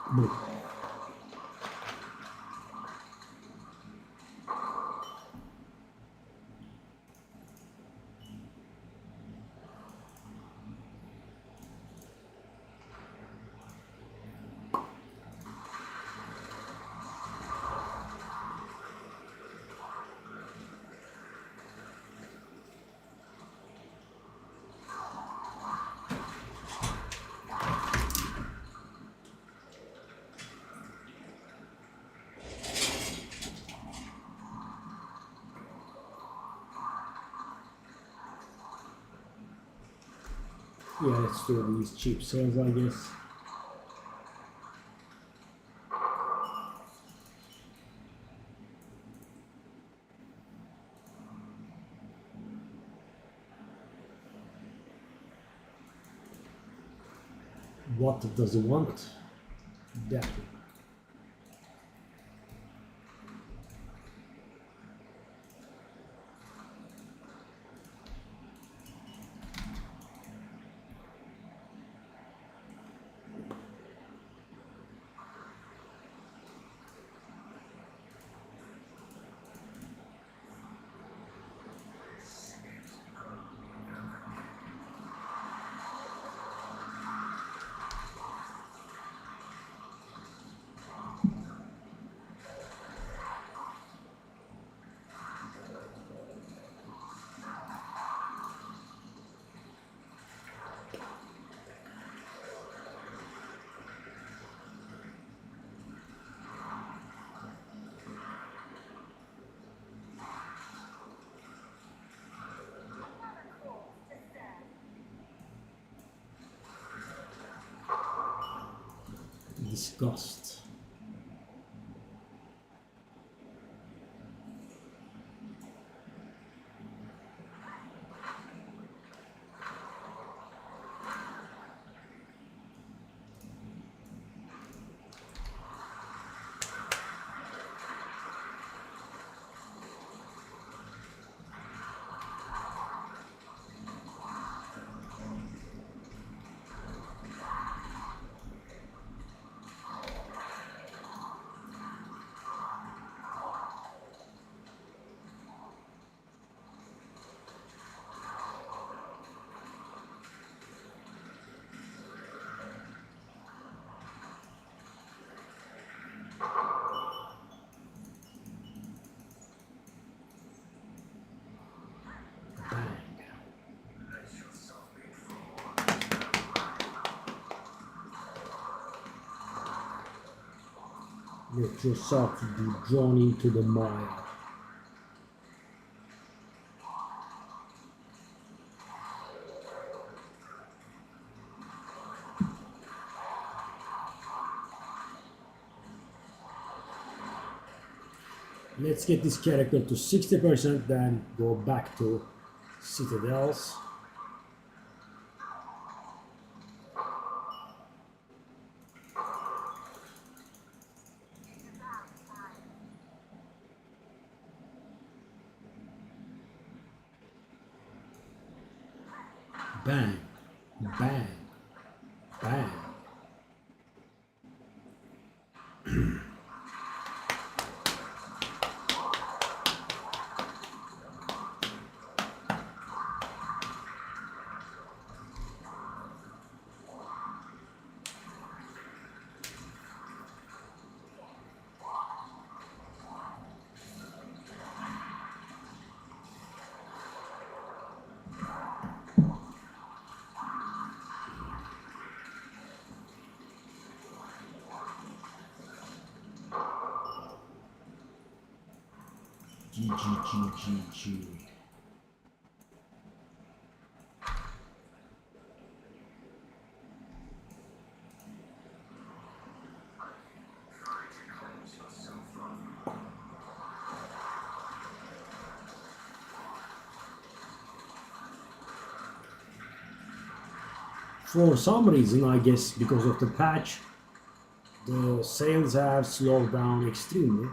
Boom. Yeah, let's do these cheap sales, I guess. What does it want? That one. Disgust. Let yourself be drawn into the mire. Let's get this character to 60%, then go back to Citadels. Bang, bang, bang. G. For some reason, I guess because of the patch, the sales have slowed down extremely.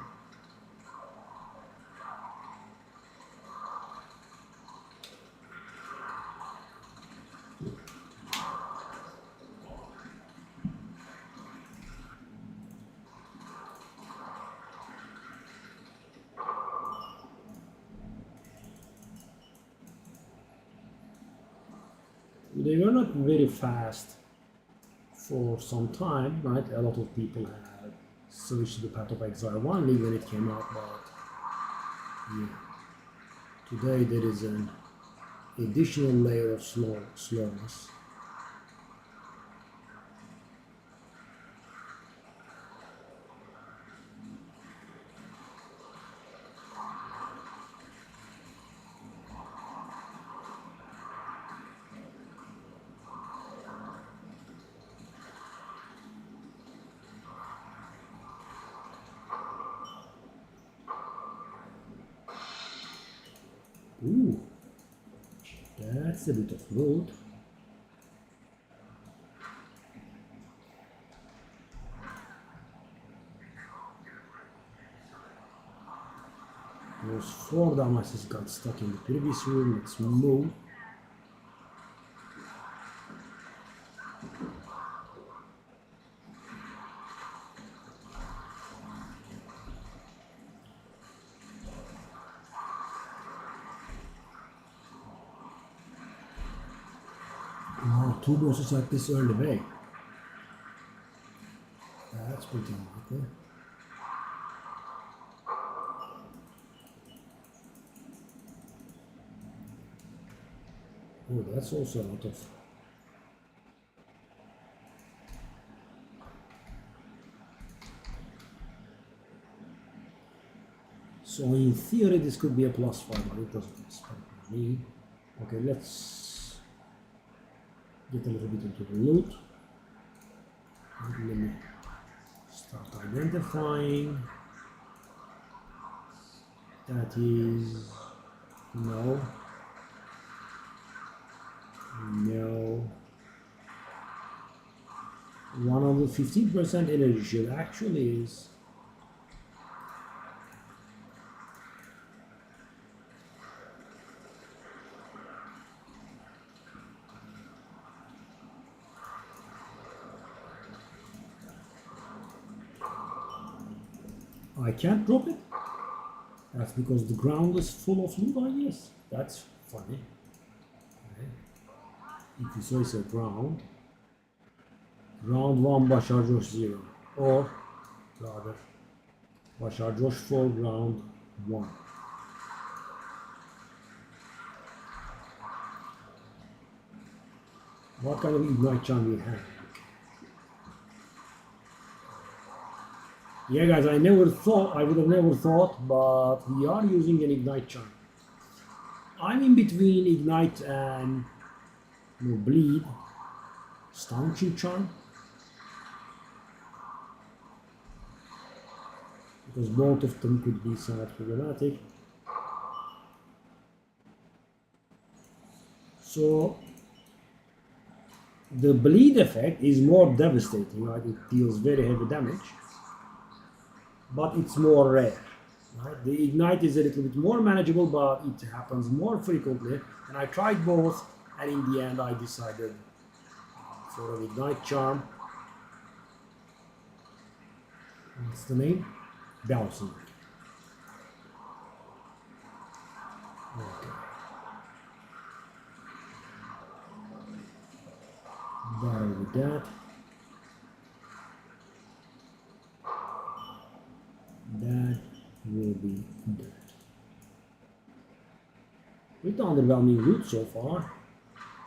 They were not very fast for some time, right? A lot of people had switched to the Path of Exile 1 League when it came out, but yeah. Today there is an additional layer of slowness. Ooh, that's a bit of loot. Those 4 Damases got stuck in the previous room. Let's move. Wow, 2 bosses at this early way. That's pretty unlikely. Oh, that's also a lot of... So in theory this could be a +5, but it doesn't expect me. Okay, let's get a little bit into the loot. And let me start identifying. That is... no. No. 115% energy shield actually is... I can't drop it. That's because the ground is full of loot, I guess. That's funny. Okay. If you say it's a ground. Round 1 Başar Coş 0. Or rather Başar Coş 4 round 1. What kind of ignite charm you have? Yeah guys, I would have never thought, but we are using an ignite charm. I'm in between ignite and bleed. Staunching charm. Because both of them could be somewhat problematic. So the bleed effect is more devastating, right? It deals very heavy damage, but it's more rare. Right? The ignite is a little bit more manageable, but it happens more frequently. And I tried both, and in the end I decided for an ignite charm. What's the name? Bouncing. Okay. Battle with that. That will be that. With underwhelming loot so far.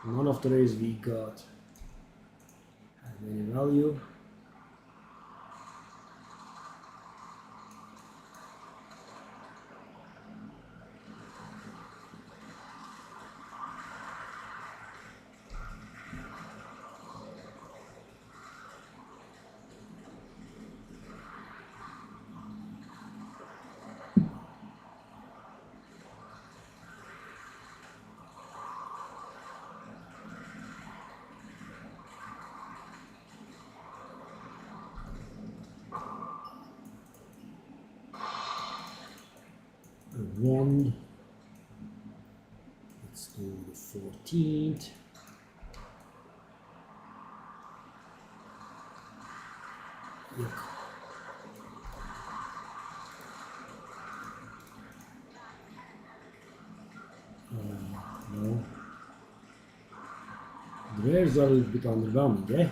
None of the rays we got had any value. Wand. Let's do the 14th. Yuck. No. The rares are a little bit underwhelming, eh?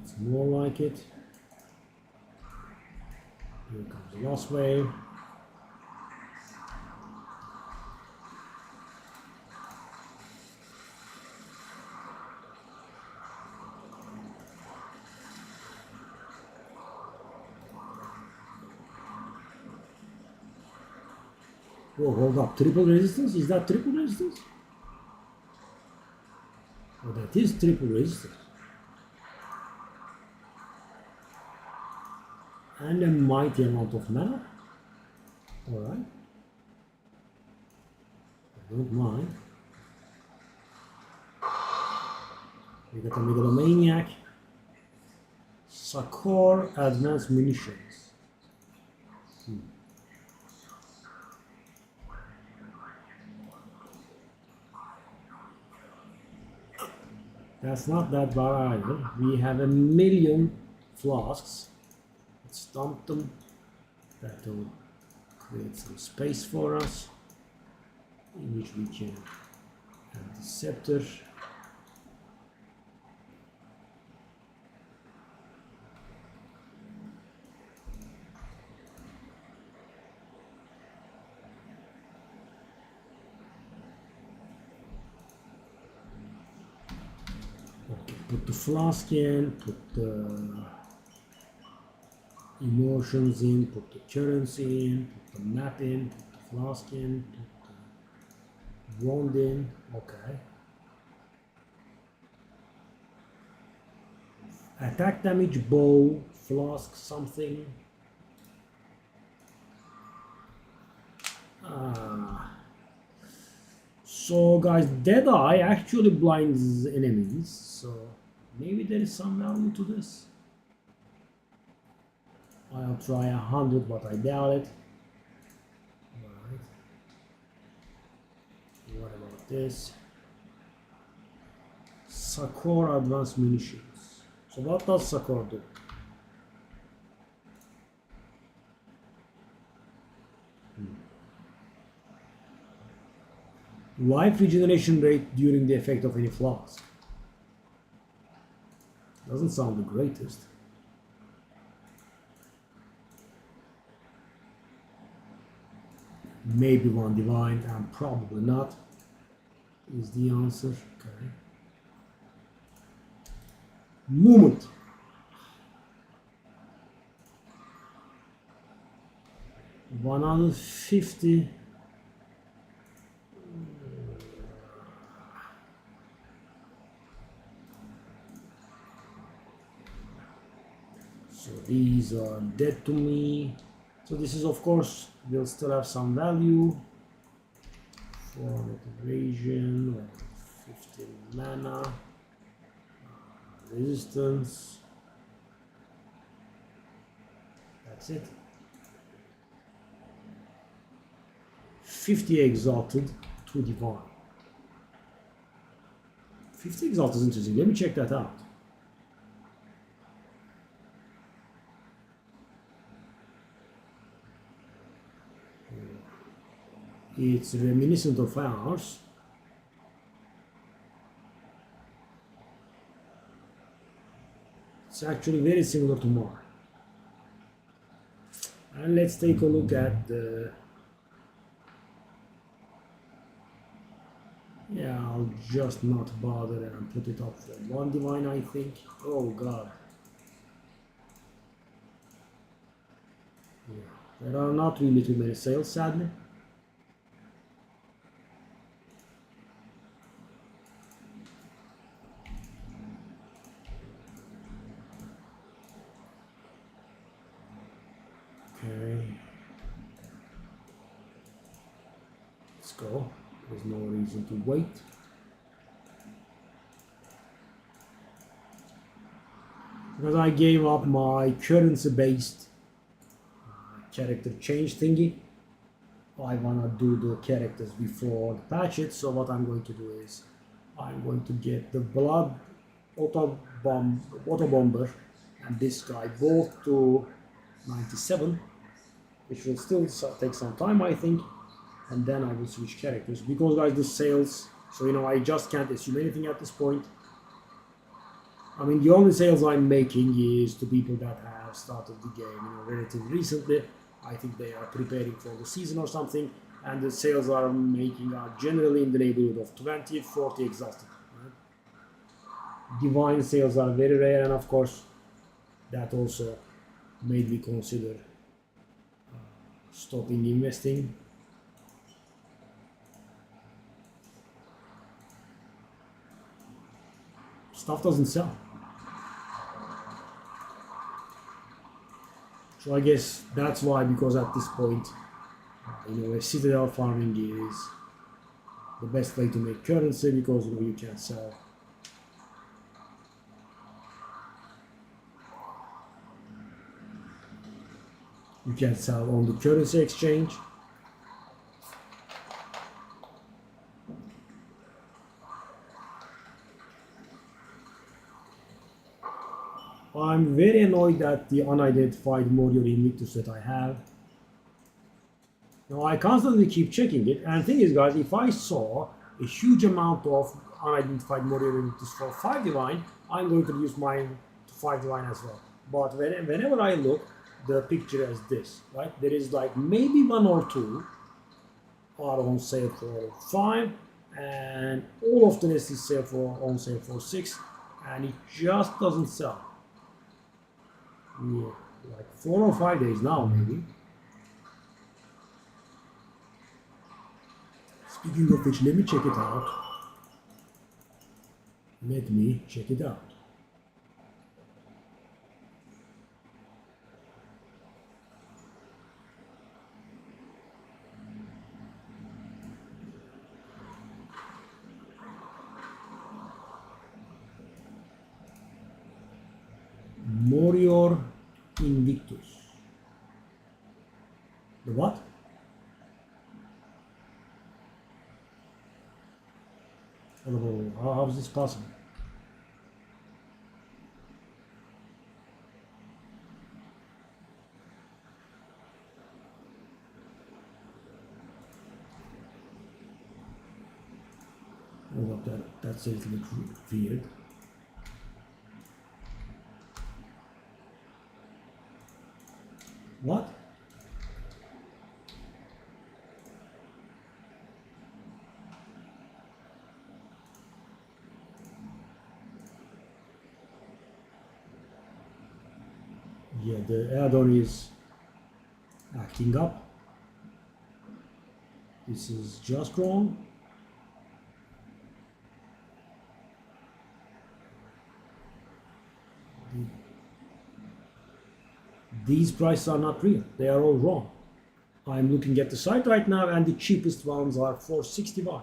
It's more like it. Here comes the last wave. Oh, hold up. Triple resistance? Is that triple resistance? Oh, that is triple resistance. And a mighty amount of mana. Alright. I don't mind. We got a Megalomaniac. Sakor Advanced Munitions. That's not that bad either. We have 1,000,000 flasks. Let's dump them. That will create some space for us, in which we can have the scepter. Okay, put the flask in, put the emotions in, put the currency in, put the map in, put the flask in, put the wand in. Okay. Attack damage, bow, flask, something. So guys, Deadeye actually blinds enemies, so maybe there is some value to this. I'll try 100, but I doubt it. Alright. What about this? Sakor Advanced Munitions. So what does Sakor do? Life regeneration rate during the effect of any flask. Doesn't sound the greatest. Maybe one divine, and probably not, is the answer. Okay. Movement. $150. So these are dead to me. So this is, of course, will still have some value for evasion, 15 mana, resistance. That's it. 50 exalted, 2 divine. 50 exalted is interesting. Let me check that out. It's reminiscent of ours. It's actually very similar to mine. And let's take a look at the... Yeah, I'll just not bother and put it up for 1 divine, I think. Oh god. Yeah, there are not really too many sales, sadly. Okay. Let's go. There's no reason to wait. Because I gave up my currency based character change thingy. I wanna do the characters before the patches. So what I'm going to do is I'm going to get the blood auto bomber and this guy both to 97, which will still take some time, I think, and then I will switch characters because, guys, the sales. So I just can't assume anything at this point. I mean, the only sales I'm making is to people that have started the game relatively recently. I think they are preparing for the season or something, and the sales I'm making are generally in the neighborhood of 20, 40 exhausted. Right? Divine sales are very rare, and of course, that also made me consider stopping investing. Stuff doesn't sell. So I guess that's why, because at this point, a Citadel farming is the best way to make currency, because you can sell. You can sell on the currency exchange. I'm very annoyed at the unidentified Warrior Invictus that I have. Now I constantly keep checking it, and the thing is, guys, if I saw a huge amount of unidentified Warrior Invictus for 5 divine, I'm going to use mine to 5 divine as well. But whenever I look, the picture is this, right? There is like maybe 1 or 2 are on sale for 5, and all of the rest is on sale for 6, and it just doesn't sell. Yeah, like 4 or 5 days now, maybe. Speaking of which, let me check it out. Let me check it out. Warrior Invictus. The what? How is this possible? Oh, that's a little bit weird. What? Yeah, the add-on is acting up. This is just wrong. These prices are not real. They are all wrong. I'm looking at the site right now, and the cheapest ones are for 61.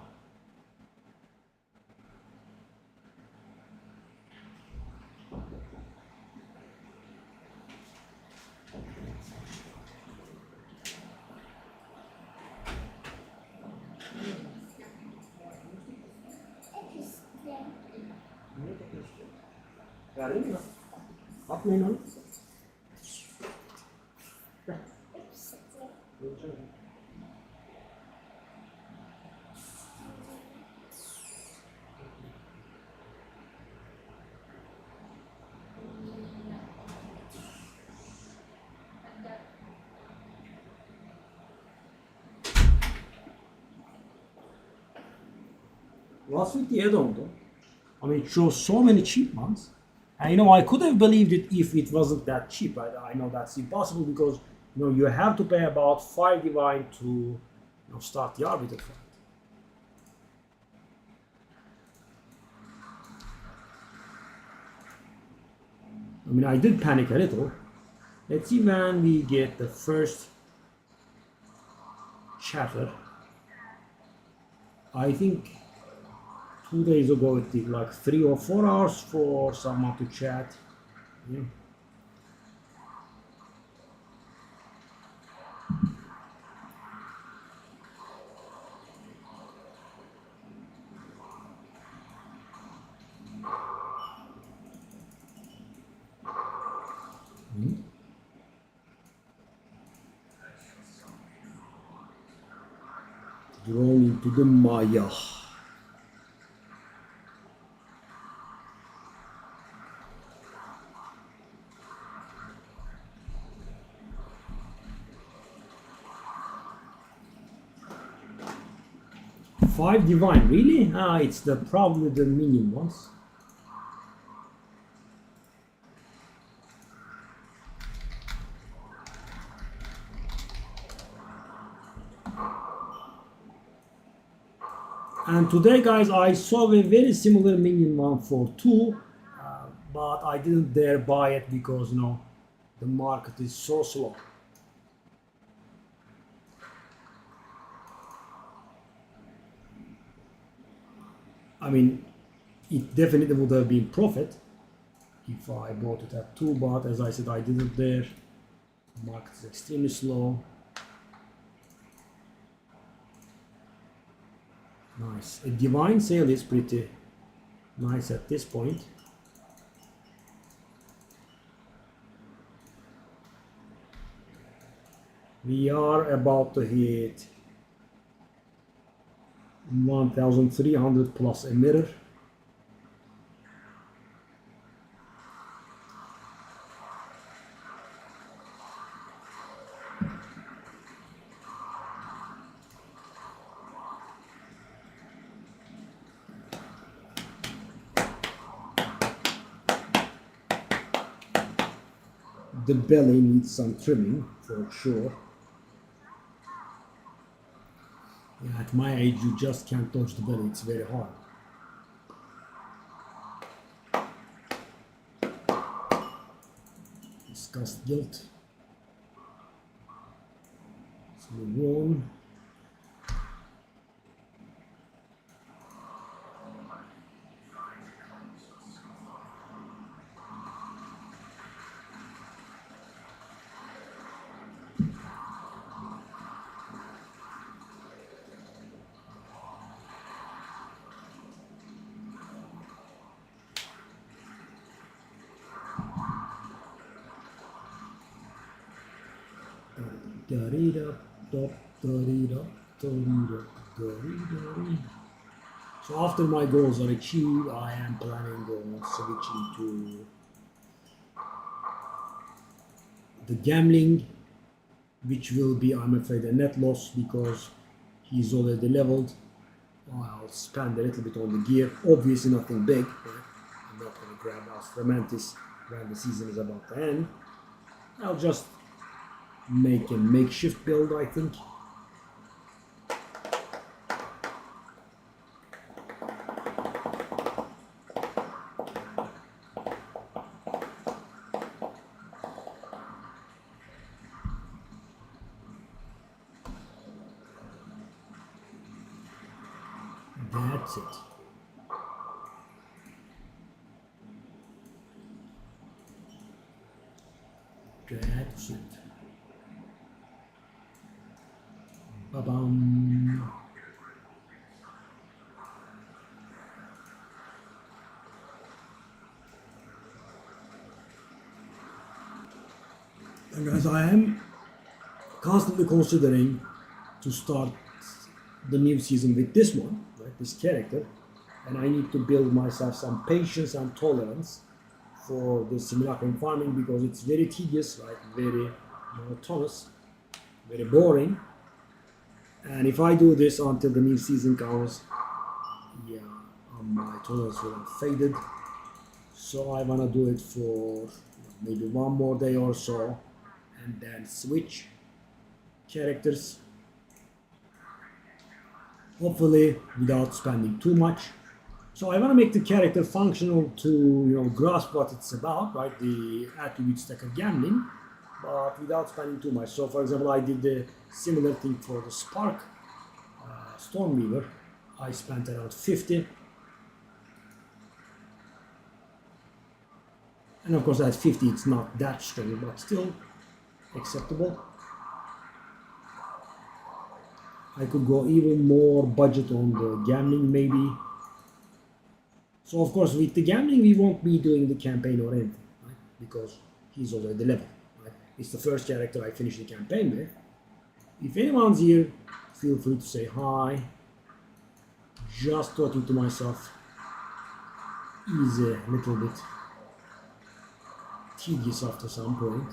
Atmayın onu. What's with the add-on though? I mean, it shows so many cheap ones. And I could have believed it if it wasn't that cheap. I know that's impossible because you have to pay about 5 divine to start the arbiter fight. I mean, I did panic a little. Let's see when we get the first chatter. I think 2 days ago it took like 3 or 4 hours for someone to chat. Yeah. Drawn into the Maya. Five divine, really? Ah, it's probably the minion ones. And today, guys, I saw a very similar minion one for 2, but I didn't dare buy it because, you know, the market is so slow. I mean, it definitely would have been profit if I bought it at 2, but as I said, I didn't dare. The market is extremely slow. Nice. A divine sale is pretty nice at this point. We are about to hit 1,300 plus a mirror. The belly needs some trimming for sure. Yeah, at my age, you just can't touch the belly, it's very hard. Disgust guilt. So move on. So after my goals are achieved, I am planning on switching to the gambling, which will be, I'm afraid, a net loss because he's already leveled. I'll spend a little bit on the gear, obviously nothing big, right? I'm not going to grab Astromantis when the season is about to end. I'll just make a makeshift build, I think. That's it. That's it. Ba-bum. And guys, I am constantly considering to start the new season with this one, right, this character, and I need to build myself some patience and tolerance for the simulacrum farming because it's very tedious, right, very monotonous, very boring, and if I do this until the new season comes, yeah, my tolerance will have faded, so I want to do it for maybe one more day or so and then switch characters, hopefully without spending too much. So I want to make the character functional to grasp what it's about, right? The attribute stack of gambling, but without spending too much. So for example, I did the similar thing for the Spark Stormweaver. I spent around 50. And of course at 50 it's not that strong, but still acceptable. I could go even more budget on the gambling maybe. So of course with the gambling we won't be doing the campaign or anything, right? Because he's already level, right? It's the first character I finished the campaign with. If anyone's here Feel free to say hi. Just talking to myself is a little bit tedious after some point.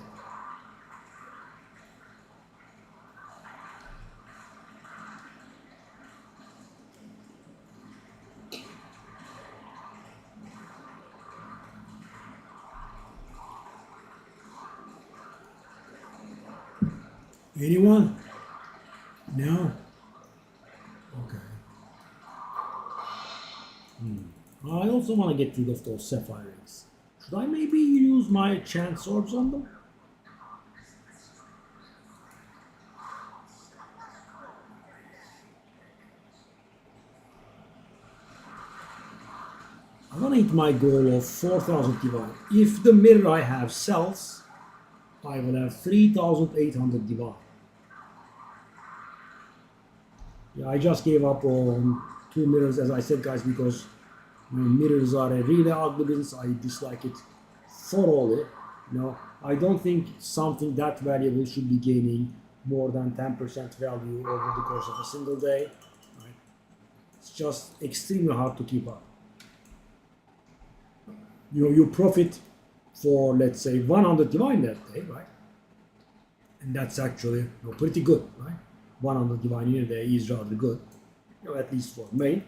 Anyone? No? Okay. I also want to get rid of those sapphire rings. Should I maybe use my chance orbs on them? I want to hit my goal of 4,000 divine. If the mirror I have sells, I will have 3,800 divine. Yeah, I just gave up on 2 mirrors, as I said, guys, because mirrors are a really ugly business. I dislike it thoroughly. I don't think something that valuable should be gaining more than 10% value over the course of a single day. Right? It's just extremely hard to keep up. You profit for, let's say, 100 divine that day, right? And that's actually pretty good, right? 100 divine in a day is rather good, at least for me.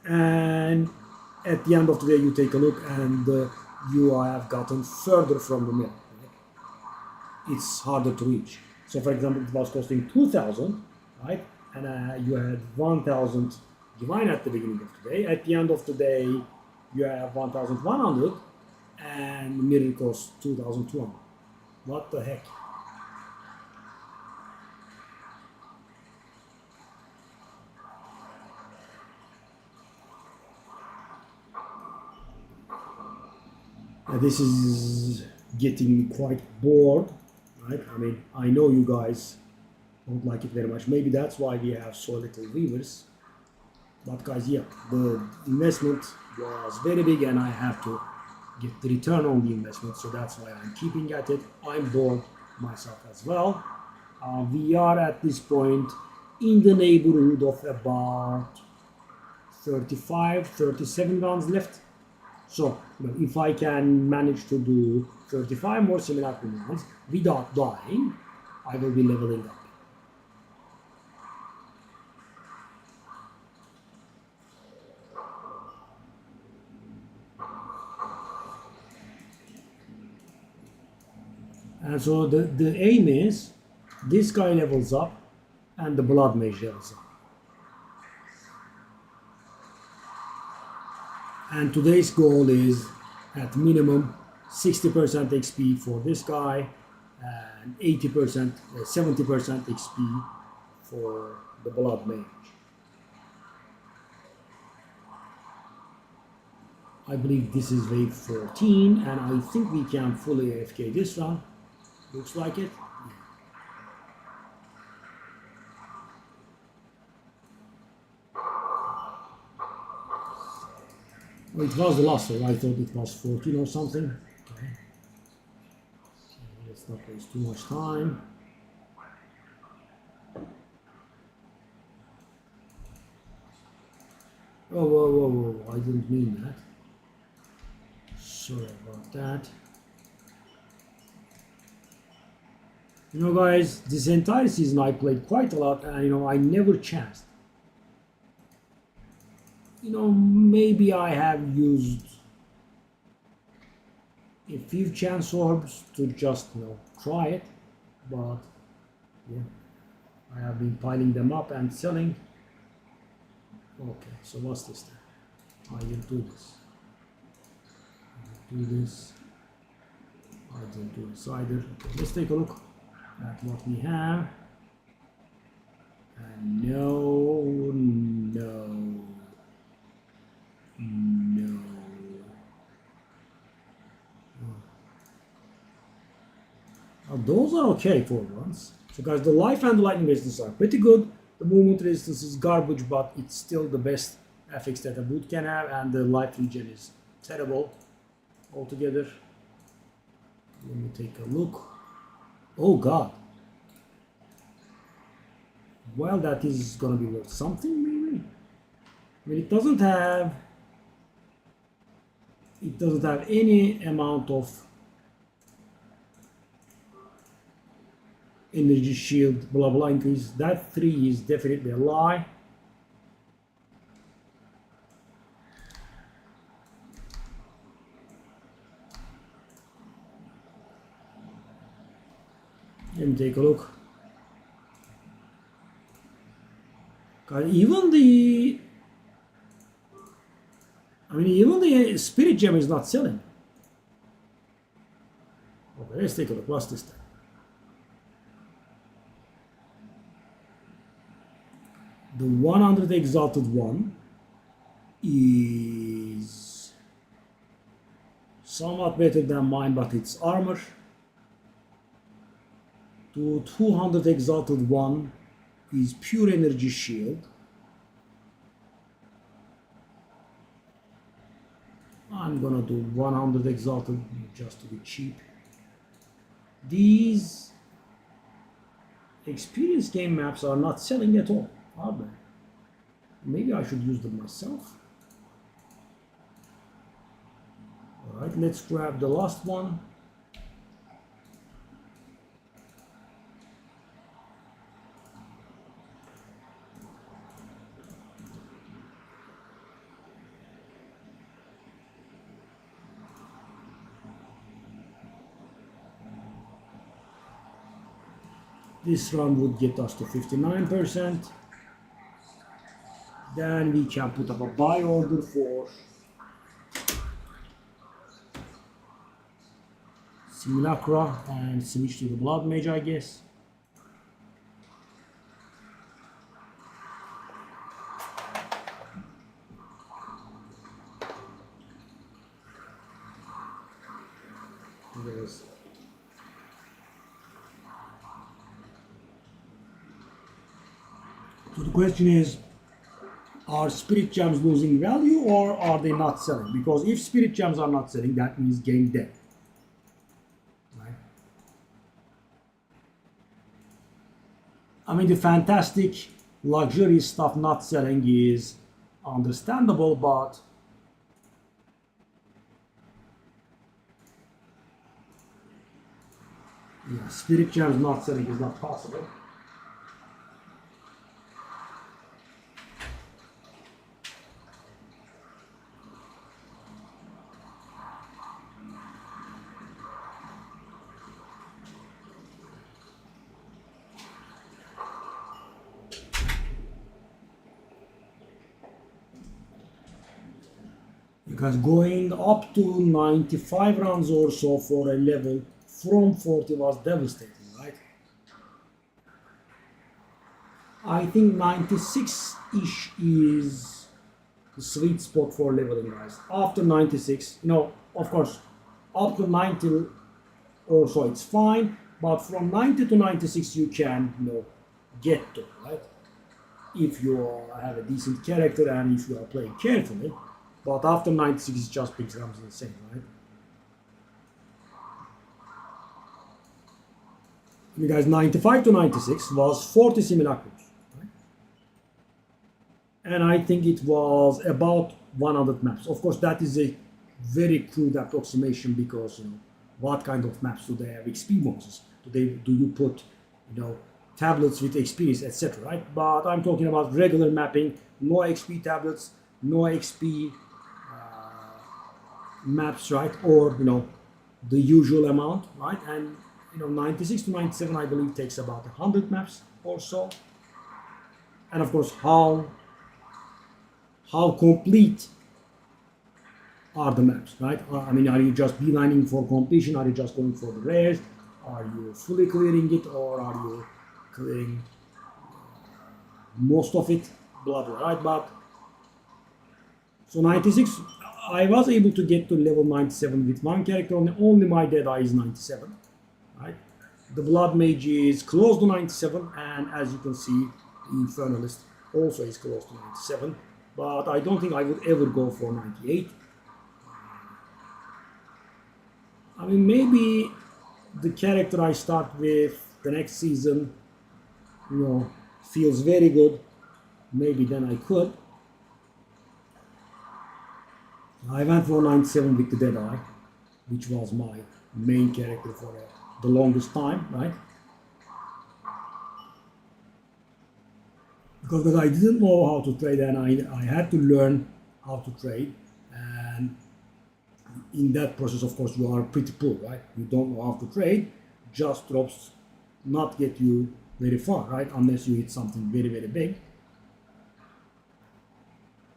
And at the end of the day, you take a look and you have gotten further from the mirror. Right? It's harder to reach. So, for example, it was costing 2,000, right? And you had 1,000 divine at the beginning of the day. At the end of the day, you have 1,100, and the mirror costs 2,200. What the heck? This is getting me quite bored, right? I mean, I know you guys don't like it very much. Maybe that's why we have so little viewers. But guys, yeah, the investment was very big and I have to get the return on the investment. So that's why I'm keeping at it. I'm bored myself as well. We are at this point in the neighborhood of about 35, 37 rounds left. So, if I can manage to do 35 more simulacrum rounds without dying, I will be leveling up. And so the aim is this guy levels up and the blood mage levels up. And today's goal is at minimum 60% XP for this guy and 80%, 70% XP for the blood mage. I believe this is wave 14 and I think we can fully AFK this run. Looks like it. Well, it was the last one. I thought it was 14 or something. Okay. Let's not waste too much time. Oh, whoa, I didn't mean that. Sorry about that. Guys, this entire season I played quite a lot and, I never chanced. Maybe I have used a few chance orbs to just, try it. But, yeah, I have been piling them up and selling. Okay, so what's this then? I didn't do this. I didn't do this. I didn't do this either. Okay, let's take a look at what we have. And no. Now those are okay for once. So guys, the life and the lightning resistance are pretty good. The movement resistance is garbage, but it's still the best FX that a boot can have, and the life regen is terrible altogether. Let me take a look. Oh god. Well, that is gonna be worth something, maybe. I mean, it doesn't have any amount of energy shield, blah blah increase. That 3 is definitely a lie. Let me take a look. Even the Spirit Gem is not selling. Okay, let's take a look. What's this time? The 100 Exalted one is somewhat better than mine, but it's armor. The 200 Exalted one is pure energy shield. I'm gonna do 100 Exalted just to be cheap. These experience game maps are not selling at all, are they? Maybe I should use them myself. Alright, let's grab the last one. This run would get us to 59%. Then we can put up a buy order for Simulacrum and switch to the Blood Mage, I guess. Yes. So the question is, are Spirit Gems losing value or are they not selling? Because if Spirit Gems are not selling, that means game dead. Right? I mean, the fantastic luxury stuff not selling is understandable, but yeah, Spirit Gems not selling is not possible. Because going up to 95 rounds or so for a level from 40 was devastating, right? I think 96-ish is the sweet spot for leveling, guys. After 96, of course, up to 90 or so it's fine, but from 90 to 96 you can, get to, right? If you have a decent character and if you are playing carefully. But after 96 it just becomes insane, right? You guys, 95 to 96 was 40 simulacrums, right? And I think it was about 100 maps. Of course, that is a very crude approximation because, what kind of maps do they have XP bonuses? Do you put, tablets with experience, etc., right? But I'm talking about regular mapping, no XP tablets, no XP maps, right? Or the usual amount, right? And 96 to 97 I believe takes about 100 maps or so. And of course, how complete are the maps, right? I mean, are you just beelining for completion? Are you just going for the rares? Are you fully clearing it, or are you clearing most of it? Blah blah, right? But so 96, I was able to get to level 97 with one character, only my Deadeye is 97, right? The Blood Mage is close to 97, and as you can see, the Infernalist also is close to 97, but I don't think I would ever go for 98. I mean, maybe the character I start with the next season, feels very good. Maybe then I could. I went for 97 with the Deadeye, which was my main character for the longest time, right? Because I didn't know how to trade, and I had to learn how to trade. And in that process, of course, you are pretty poor, right? You don't know how to trade. Just drops not get you very far, right? Unless you hit something very, very big.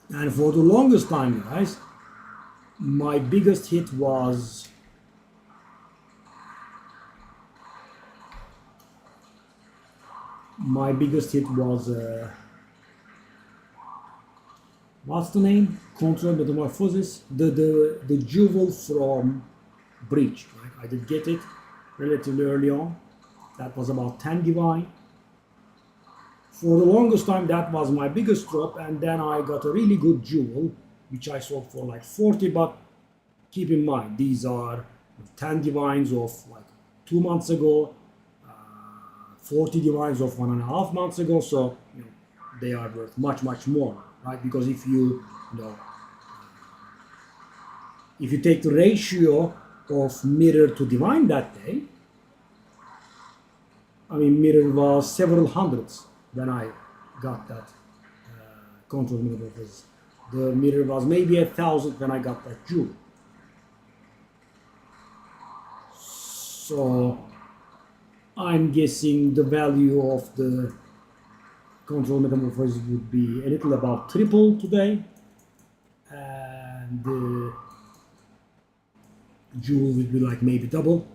And for the longest time, guys, my biggest hit was what's the name? Control Metamorphosis, the jewel from Breach, right? I did get it relatively early on. That was about 10 divine. For the longest time, that was my biggest drop, and then I got a really good jewel, which I sold for like 40, but keep in mind, these are 10 divines of like 2 months ago, 40 divines of 1.5 months ago, so they are worth much, much more, right? Because if you take the ratio of mirror to divine that day, I mean, mirror was several hundreds when I got that control mirror. The mirror was maybe 1,000 when I got that jewel. So I'm guessing the value of the control metamorphosis would be a little about triple today, and the jewel would be like maybe double.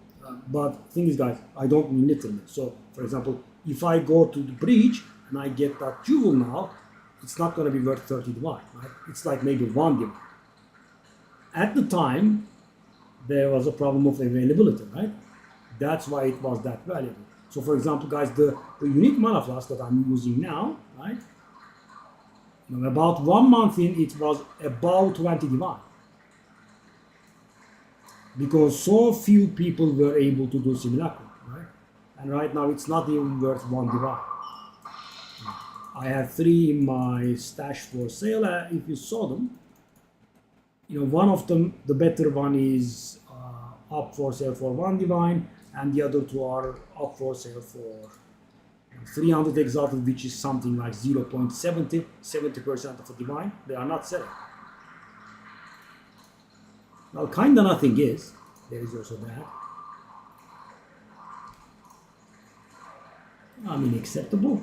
But thing is, guys, I don't mean literally. So, for example, if I go to the breach and I get that jewel now, it's not going to be worth 30 divine, right? It's like maybe 1 divine. At the time, there was a problem of availability, right? That's why it was that valuable. So, for example, guys, the unique mana flask that I'm using now, right? About 1 month in, it was about 20 divine. Because so few people were able to do Simulacrum, right? And right now it's not even worth 1 divine. I have 3 in my stash for sale. If you saw them, one of them, the better one, is up for sale for 1 divine, and the other 2 are up for sale for 300 exalted, which is something like 70% of a divine. They are not selling. Well, kinda nothing is. There is also that. I mean, acceptable.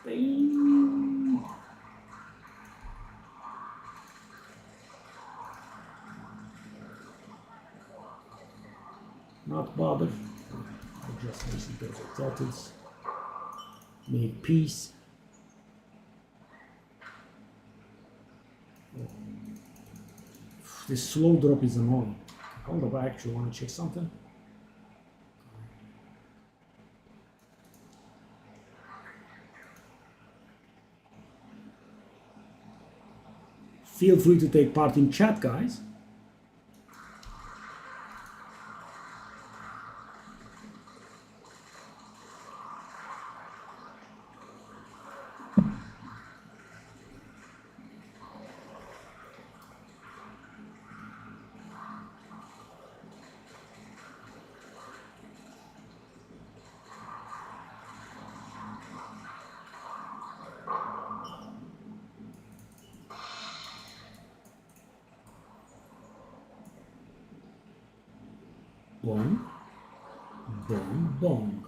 Bing. Not bothered. I just basically those exalteds. Make peace. This slow drop is annoying. Hold up, I actually want to check something. Feel free to take part in chat, guys. Bong, bong, bong.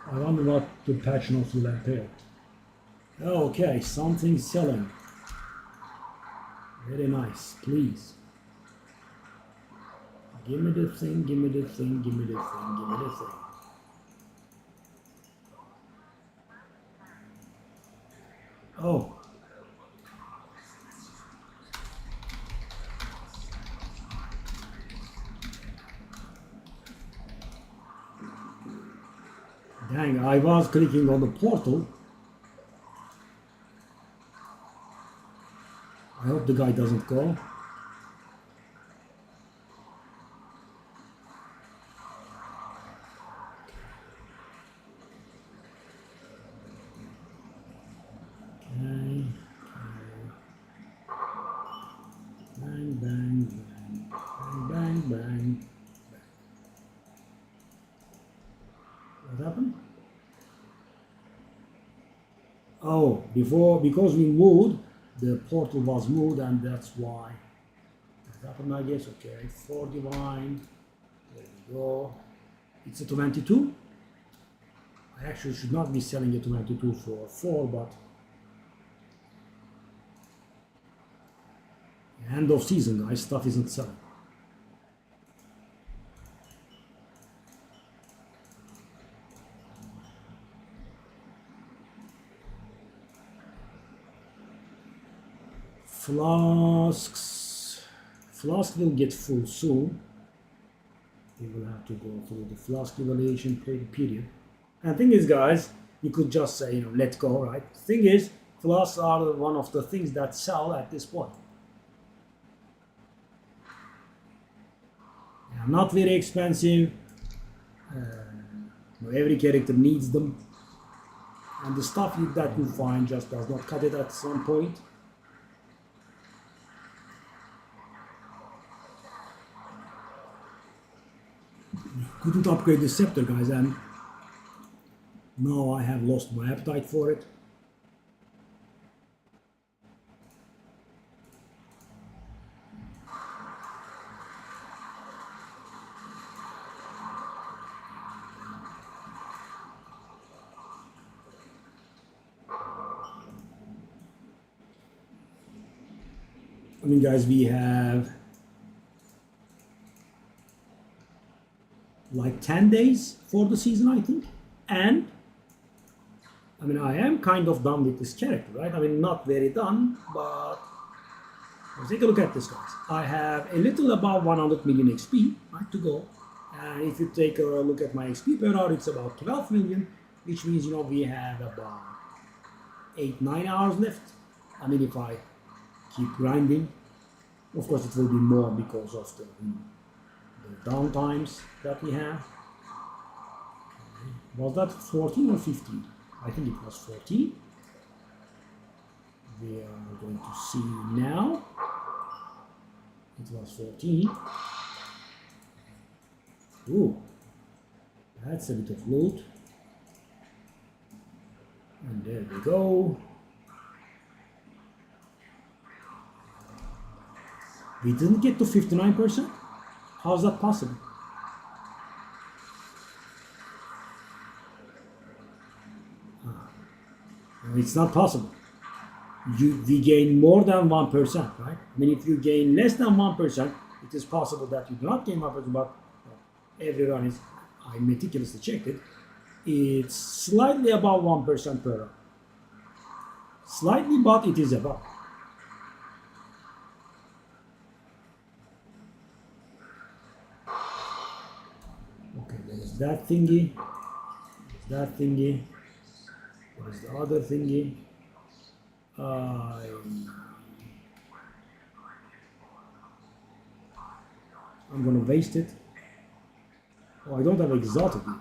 I wonder what the patch notes will entail. Okay, something's selling. Very nice, please. Give me the thing, give me the thing, give me the thing, give me the thing. Oh. Dang, I was clicking on the portal. I hope the guy doesn't go. Okay. Bang, bang, bang, bang, bang, bang. What happened? Oh, because we moved, the portal was moved, and that's why that happened, I guess. Okay, 4 divine. There we go. It's a 22. I actually should not be selling a 22 for 4, but end of season, guys, stuff isn't selling. Flask will get full soon. We will have to go through the flask evaluation period. And the thing is, guys, you could just say, let go, right? The thing is, flasks are one of the things that sell at this point. They are not very expensive. Every character needs them. And the stuff that you find just does not cut it at some point. Couldn't upgrade the scepter, guys, and now I have lost my appetite for it. I mean, guys, we have like 10 days for the season, I think. And I mean, I am kind of done with this character, right? I mean, not very done, but let's take a look at this, guys. I have a little above 100 million XP, right, to go. And if you take a look at my XP per hour, it's about 12 million, which means, we have about 8-9 hours left. I mean, if I keep grinding, of course it will be more because of the downtimes that we have. Okay. Was that 14 or 15? I think it was 14. We are going to see now. It was 14. Ooh, that's a bit of loot. And there we go. We didn't get to 59%. How is that possible? It's not possible. We gain more than 1%, right? I mean, if you gain less than 1%, it is possible that you do not gain 1%, but every run is, I meticulously checked it, it's slightly above 1% per run. Slightly, but it is above. Okay, there's that thingy, there's that thingy, there's the other thingy. I'm gonna waste it. Oh, I don't have exalted yet.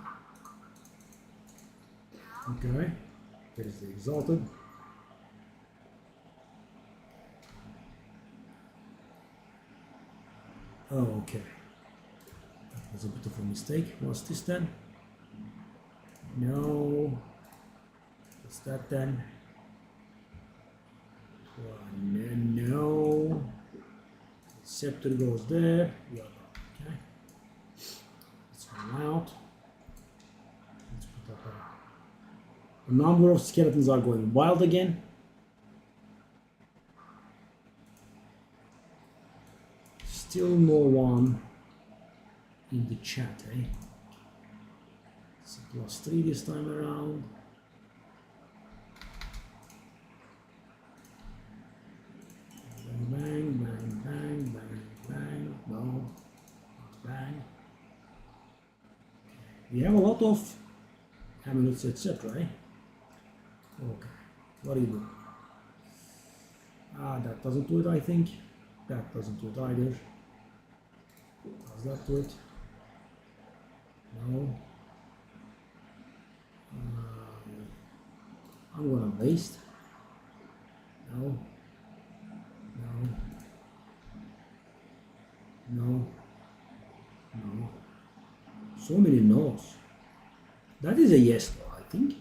Okay, there's the exalted. Oh, okay. That was a bit of a mistake. What's this then? No. What's that then? No. Scepter goes there. Yeah. Okay. Let's run out. Let's put up a number of skeletons are going wild again. Still no one in the chat, eh? It's a +3 this time around. Bang, bang, bang, bang, bang, no, bang. We have a lot of amulets, etc. Eh? Okay, what do you do? That doesn't do it, I think. That doesn't do it either. Does that do it? No. I'm gonna waste. No. No. No. No. So many no's. That is a yes, though, I think.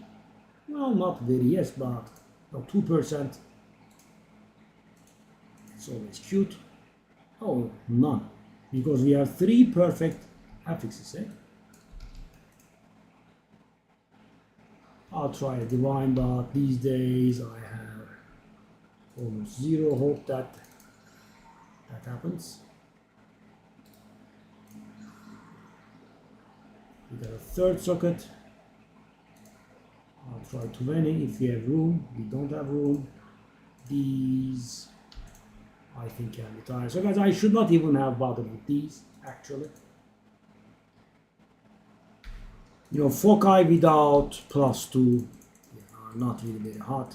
Well, not very yes, but 2%. It's always cute. Oh, none. Because we have 3 perfect affixes, eh? I'll try a divine, but these days I have almost 0 hope that happens. We got a 3rd socket. I'll try 20 if we have room. We don't have room. These I think can be tired. So guys, I should not even have bothered with these actually. You know, foci without +2 are not really very hot.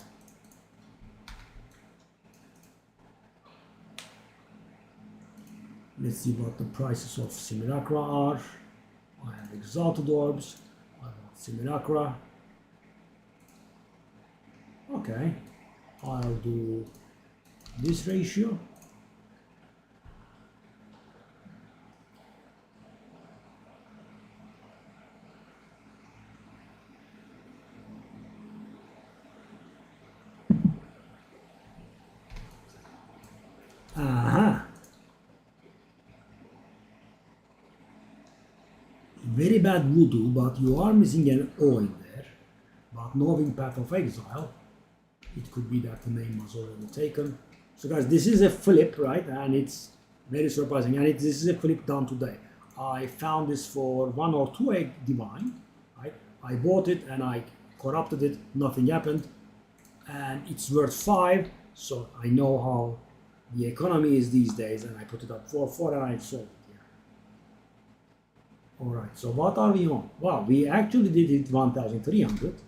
Let's see what the prices of simulacra are. I have exalted orbs. I want simulacra. Okay, I'll do this ratio. Very bad voodoo, but you are missing an O in there. But knowing Path of Exile, it could be that the name was already taken. So guys, this is a flip, right? And it's very surprising. And this is a flip done today. I found this for 1 or 2 egg divine, right? I bought it and I corrupted it, nothing happened. And it's worth 5, so I know how the economy is these days, and I put it up for 4 and I sold it. Alright, so what are we on? Well, we actually did it 1300.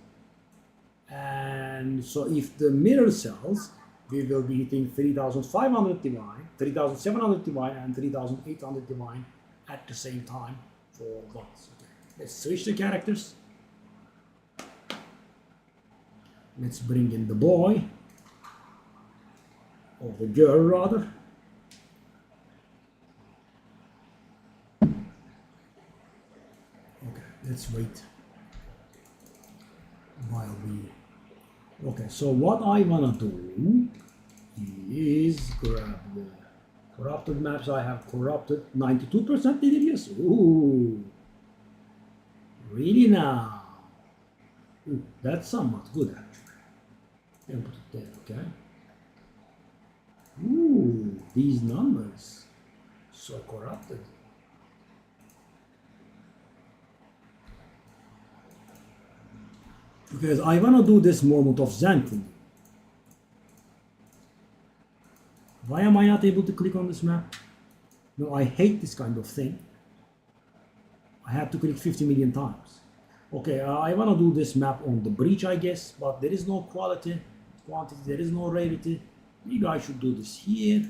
And so if the mirror sells, we will be hitting 3500 divine, 3700 divine, and 3800 divine at the same time for bots. Okay. Let's switch the characters. Let's bring in the boy, or the girl rather. Let's wait while we... Okay, so what I wanna do is grab the corrupted maps. I have corrupted 92% delirious. Ooh, really now? Ooh, that's somewhat good actually. Then put it there, okay? Ooh, these numbers so corrupted. Because I want to do this moment of Zen thing. Why am I not able to click on this map? No, I hate this kind of thing. I have to click 50 million times. Okay, I want to do this map on the breach, I guess, but there is no quantity, there is no rarity. Maybe I should do this here.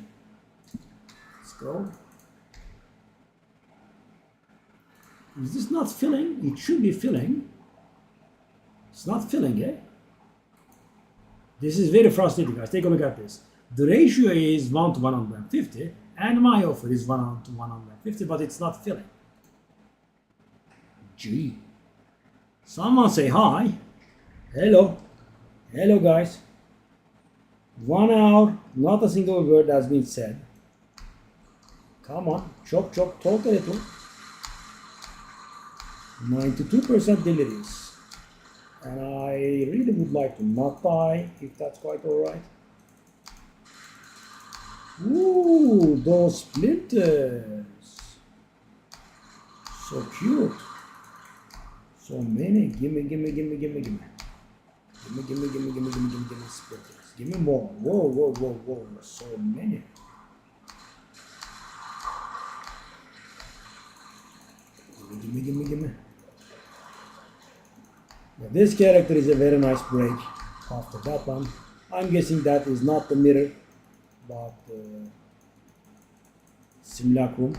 Let's go. Is this not filling? It should be filling. It's not filling, eh? This is very frustrating, guys. Take a look at this. The ratio is 1 to 150, and my offer is 1 to 150, but it's not filling. Gee. Someone say hi. Hello. Hello, guys. 1 hour, not a single word has been said. Come on. Chop, chop, talk a little. 92% delirious. And I really would like to not die, if that's quite alright. Ooh, those splinters. So cute. So many. Gimme, gimme, gimme, gimme, gimme. Gimme, gimme, gimme, gimme, gimme, gimme, gimme splinters. Gimme more. Whoa, whoa, whoa, whoa. So many. Gimme, gimme, gimme, gimme. This character is a very nice break after that one. I'm guessing that is not the mirror, but Simulacrum.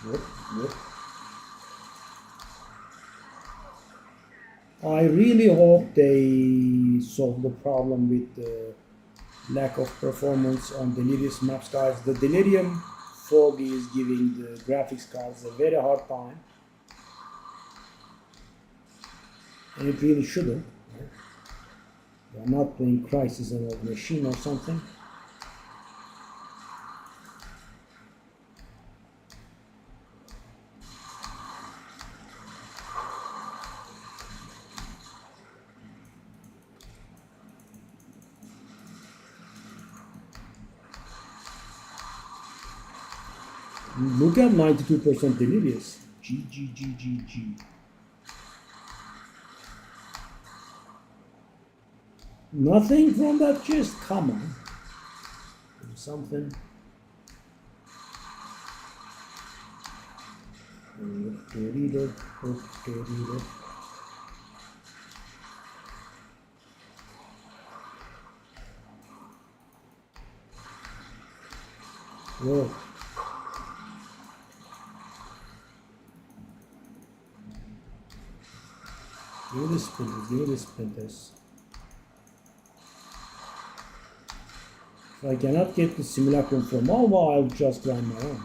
Yep, yep. I really hope they solve the problem with the lack of performance on Delirious maps, guys. The Delirium fog is giving the graphics cards a very hard time, and it really shouldn't. Right? They are not playing Crisis on a machine or something. Look at 92% Delirious. G. Nothing from that chest. Come on. Do something. Whoa. Give the spinners. If I cannot get the Simulacrum from Alva, I'll just grind my own.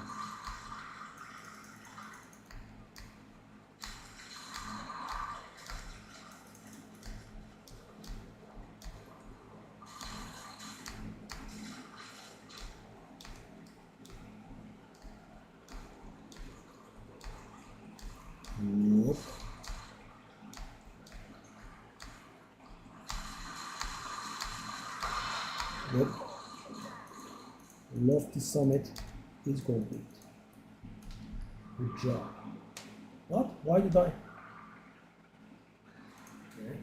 Nope. Yep. Lofty summit is complete. Good job. What? Why did I? Okay.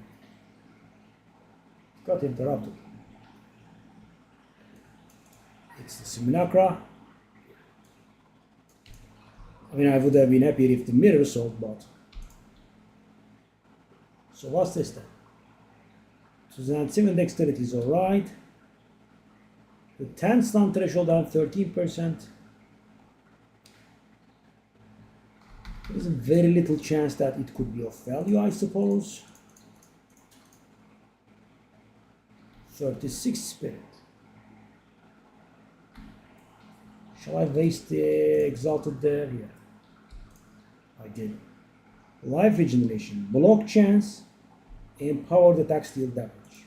Got interrupted. It's the Simulacra. I mean, I would have been happier if the mirror sold, but. So what's this then? 2007 dexterity is alright. The 10 stun threshold at 13%. There's a very little chance that it could be of value, I suppose. 36 spirit. Shall I waste the exalted there? Yeah, I did. Life regeneration, block chance, empowered attack steal damage.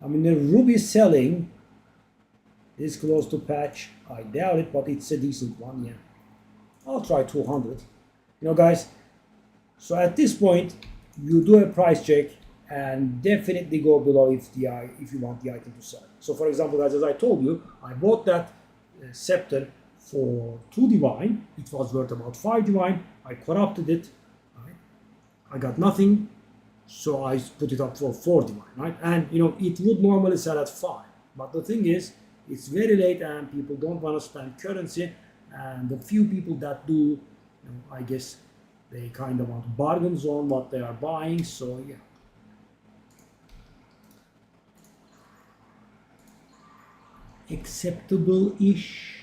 I mean, the ruby selling is close to patch. I doubt it, but it's a decent one, yeah. I'll try 200. You know, guys, so at this point, you do a price check and definitely go below if you want the item to sell. So, for example, guys, as I told you, I bought that scepter for 2 divine. It was worth about 5 divine. I corrupted it. Right? I got nothing, so I put it up for 4 divine, right? And, you know, it would normally sell at 5. But the thing is, it's very late and people don't want to spend currency, and the few people that do, you know, I guess they kind of want bargains on what they are buying, so yeah. Acceptable-ish.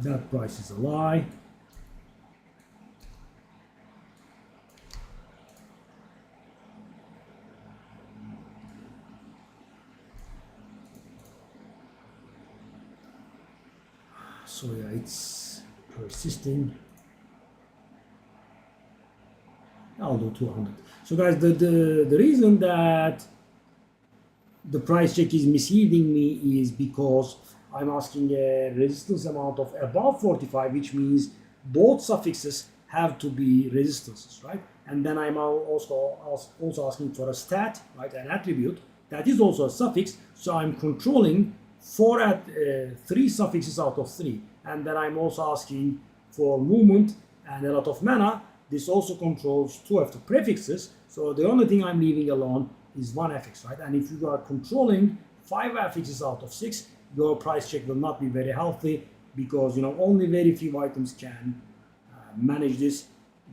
That price is a lie. So yeah, it's persisting. I'll do 200. So guys, the reason that the price check is misleading me is because I'm asking a resistance amount of above 45, which means both suffixes have to be resistances, right? And then I'm also asking for a stat, right, an attribute that is also a suffix. So I'm controlling 3 suffixes out of 3, and then I'm also asking for movement and a lot of mana. This also controls 2 of the prefixes, so the only thing I'm leaving alone is 1 affix, right? And if you are controlling 5 affixes out of 6, your price check will not be very healthy, because only very few items can manage this,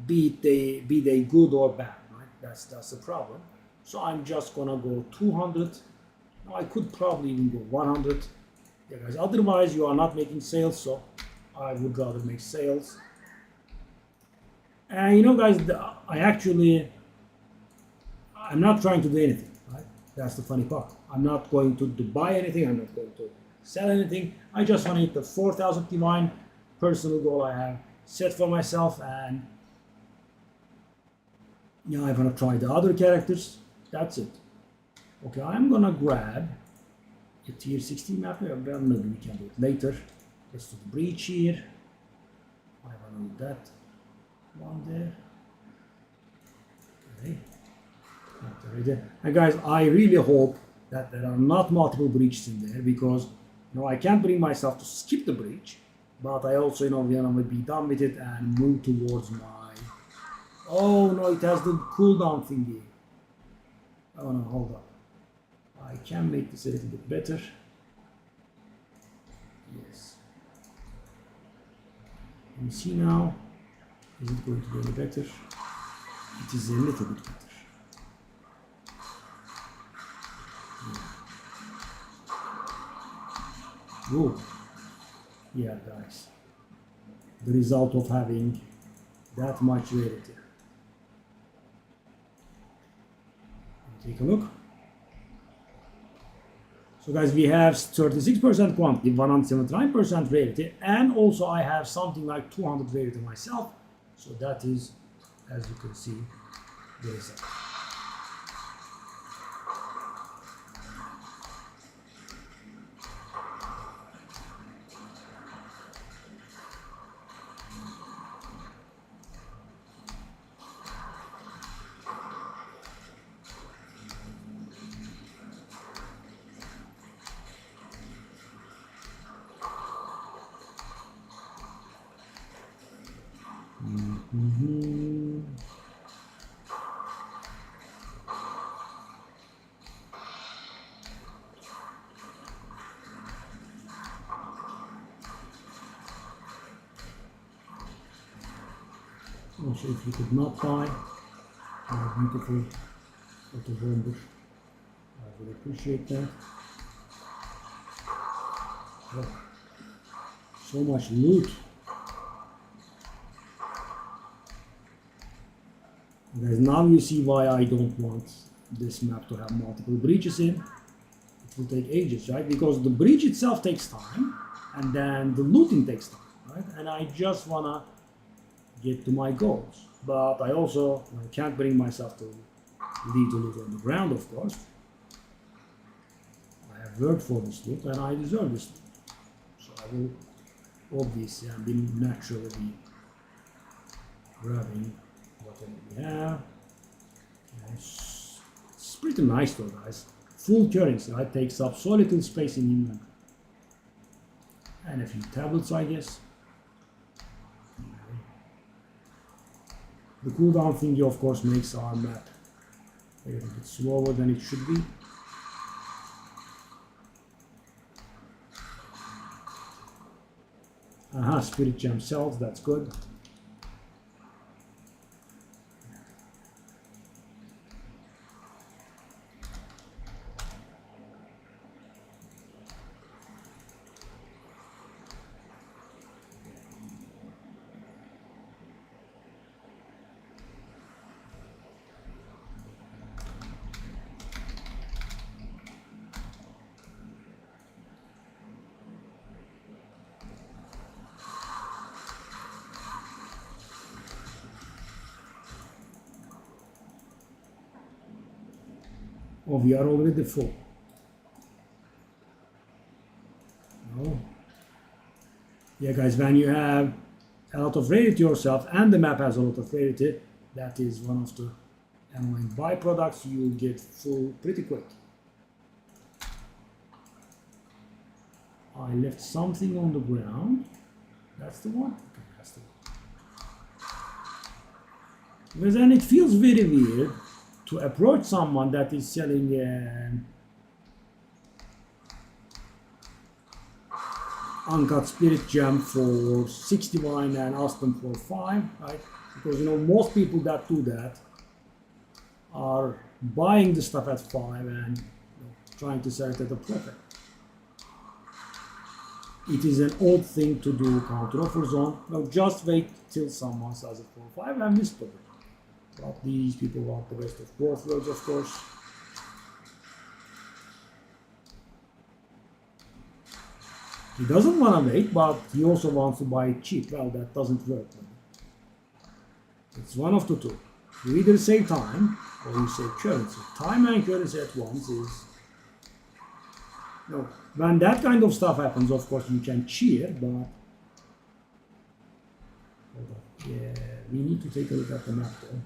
be they good or bad, right? That's the problem. So I'm just gonna go 200. Now I could probably even go 100. Yeah, guys. Otherwise, you are not making sales, so I would rather make sales. And guys, I'm not trying to do anything, right? That's the funny part. I'm not going to buy anything. I'm not going to sell anything. I just want to hit the 4,000 divine personal goal I have set for myself, and I want to try the other characters. That's it. Okay, I'm gonna grab a tier 16 map. Well, maybe we can do it later. Let's do the breach here. I want to do that one there. Okay. And guys, I really hope that there are not multiple breaches in there, because I can't bring myself to skip the breach, but I also want to be done with it and move towards my. Oh no, it has the cooldown thingy. Oh no, hold up. I can make this a little bit better. Yes. Let me see now. Is it going to be any better? It is a little bit better. Whoa. Yeah, guys. The result of having that much rarity. Take a look. So guys, we have 36% quantity, 179% rarity, and also I have something like 200 rarity myself. So that is, as you can see, the result. Also, if you could not buy a beautiful auto bomber, I would appreciate that. Oh, so much loot. Guys, now you see why I don't want this map to have multiple breaches in. It will take ages, right? Because the breach itself takes time, and then the looting takes time, right? And I just wanna get to my goals, but I also can't bring myself to leave the loot on the ground, of course. I have worked for this loot and I deserve this loot, so I will obviously be naturally grabbing whatever we have. It's pretty nice though, guys. Full currency, it takes up so little space in inventory, and a few tablets, I guess. The cooldown thingy, of course, makes our map a little bit slower than it should be. Aha, Spirit Gem cells, that's good. Oh, we are already full. Oh. Yeah, guys, when you have a lot of rarity yourself and the map has a lot of rarity, that is one of the annoying byproducts. You will get full pretty quick. I left something on the ground. That's the one? Okay, that's the one. Because then it feels very weird to approach someone that is selling Uncut Spirit Gem for 6 divine and Aston for 5, right? Because most people that do that are buying the stuff at 5 and trying to sell it at a profit. It is an odd thing to do counter offer zone. Well, just wait till someone sells it for 5 and list it. But these people want the rest of both worlds, of course. He doesn't want to wait, but he also wants to buy it cheap. Well, that doesn't work. It's one of the two. You either save time or you save currency. Time and currency at once is... No. When that kind of stuff happens, of course, you can cheer, but... Hold on. Yeah, we need to take a look at the map, though.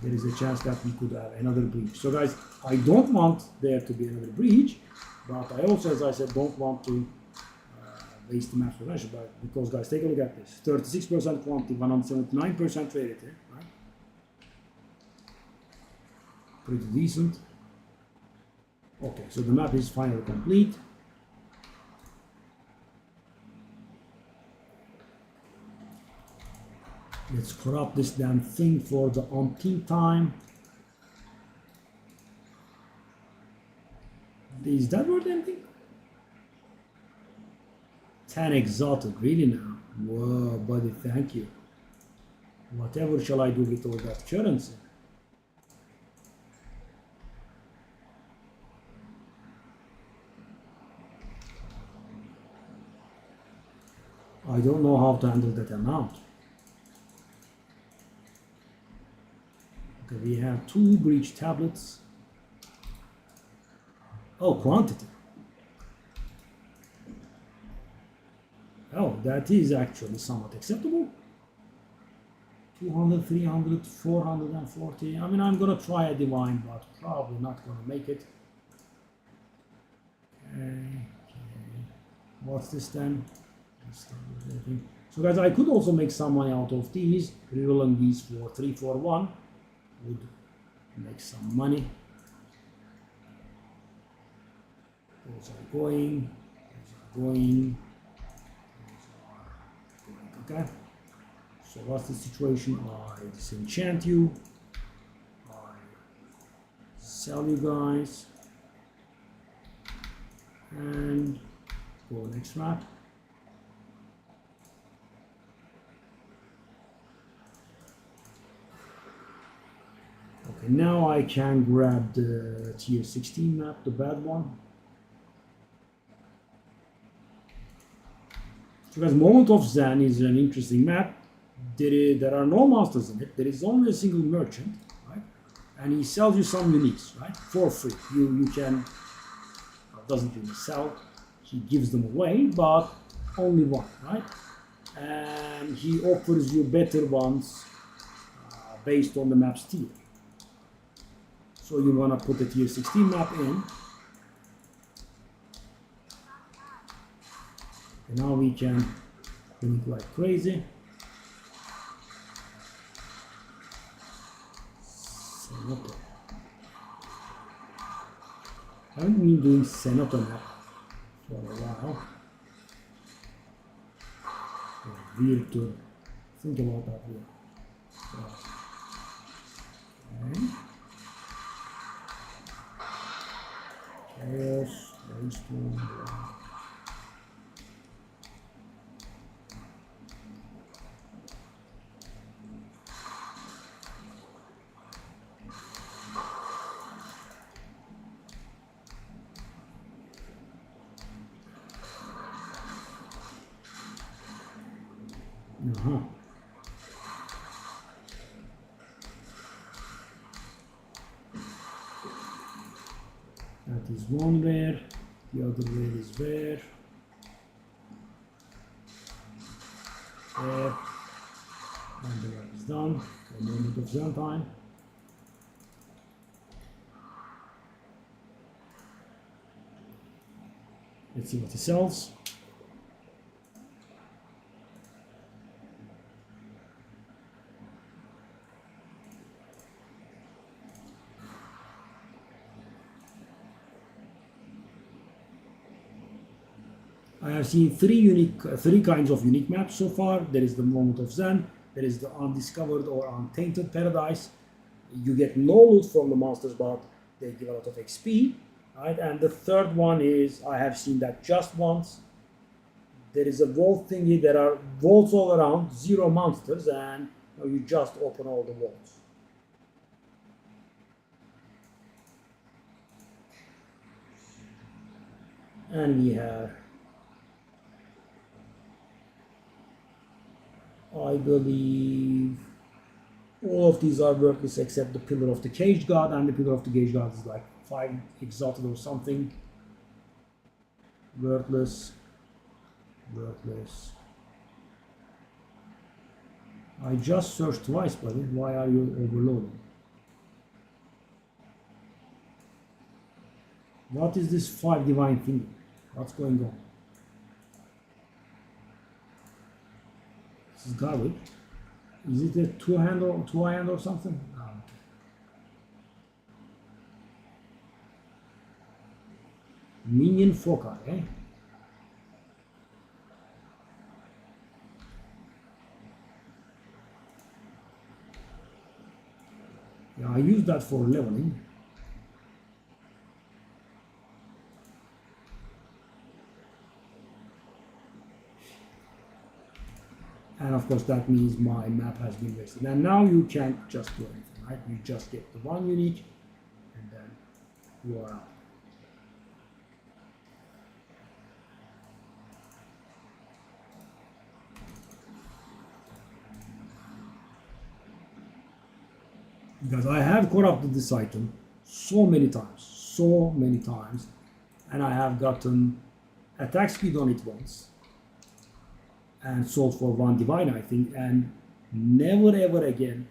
There is a chance that we could have another breach. So, guys, I don't want there to be another breach, but I also, as I said, don't want to waste the map's potential. Because, guys, take a look at this. 36% quantity, 179% rarity, right? Pretty decent. Okay, so the map is finally complete. Let's corrupt this damn thing for the umpteenth time. Is that worth anything? 10 exotic, really now? Whoa, buddy, thank you. Whatever shall I do with all that currency? I don't know how to handle that amount. Okay, we have 2 breach tablets. Oh, quantity. Oh, that is actually somewhat acceptable. 200, 300, 440. I mean, I'm gonna try a divine, but probably not gonna make it. Okay. What's this then? So guys, I could also make some money out of these. Rerolling these for 3, 4, 1 would make some money. Those are going. Those are going. Okay. So what's the situation? I disenchant you. I sell you guys. And go next map. Okay, now I can grab the tier 16 map, the bad one. Because Moment of Zen is an interesting map. There are no monsters in it. There is only a single merchant, right? And he sells you some uniques, right? For free. You can, doesn't really sell. He gives them away, but only one, right? And he offers you better ones based on the map's tier. So you want to put the tier 16 map in. And now we can win it like crazy. Senator. I haven't been doing Senator map for a while. Weird to think about that here. Okay. Chaos, brainstorm. That is one rare, the other rare is rare. There. And the work is done. A moment of Zen time. Let's see what he sells. I have seen three kinds of unique maps so far. There is the Moment of Zen, there is the Undiscovered or Untainted Paradise. You get no loot from the monsters, but they give a lot of XP. Right? And the third one is, I have seen that just once. There is a vault thingy, there are vaults all around, 0 monsters, and you just open all the vaults. And we have, I believe, all of these are worthless except the Pillar of the Caged God, and the Pillar of the Caged God is like 5 exalted or something. Worthless. Worthless. I just searched twice, buddy. Why are you overloading? What is this 5 divine thing? What's going on? This is garbage. Is it a two-hand or something? No. Minion foci, eh? Yeah, I use that for leveling. And of course that means my map has been wasted. And now you can't just do anything, right? You just get the 1 unique and then you are out. Because I have corrupted this item so many times, and I have gotten attack speed on it once, and sold for 1 divine, I think, and never ever again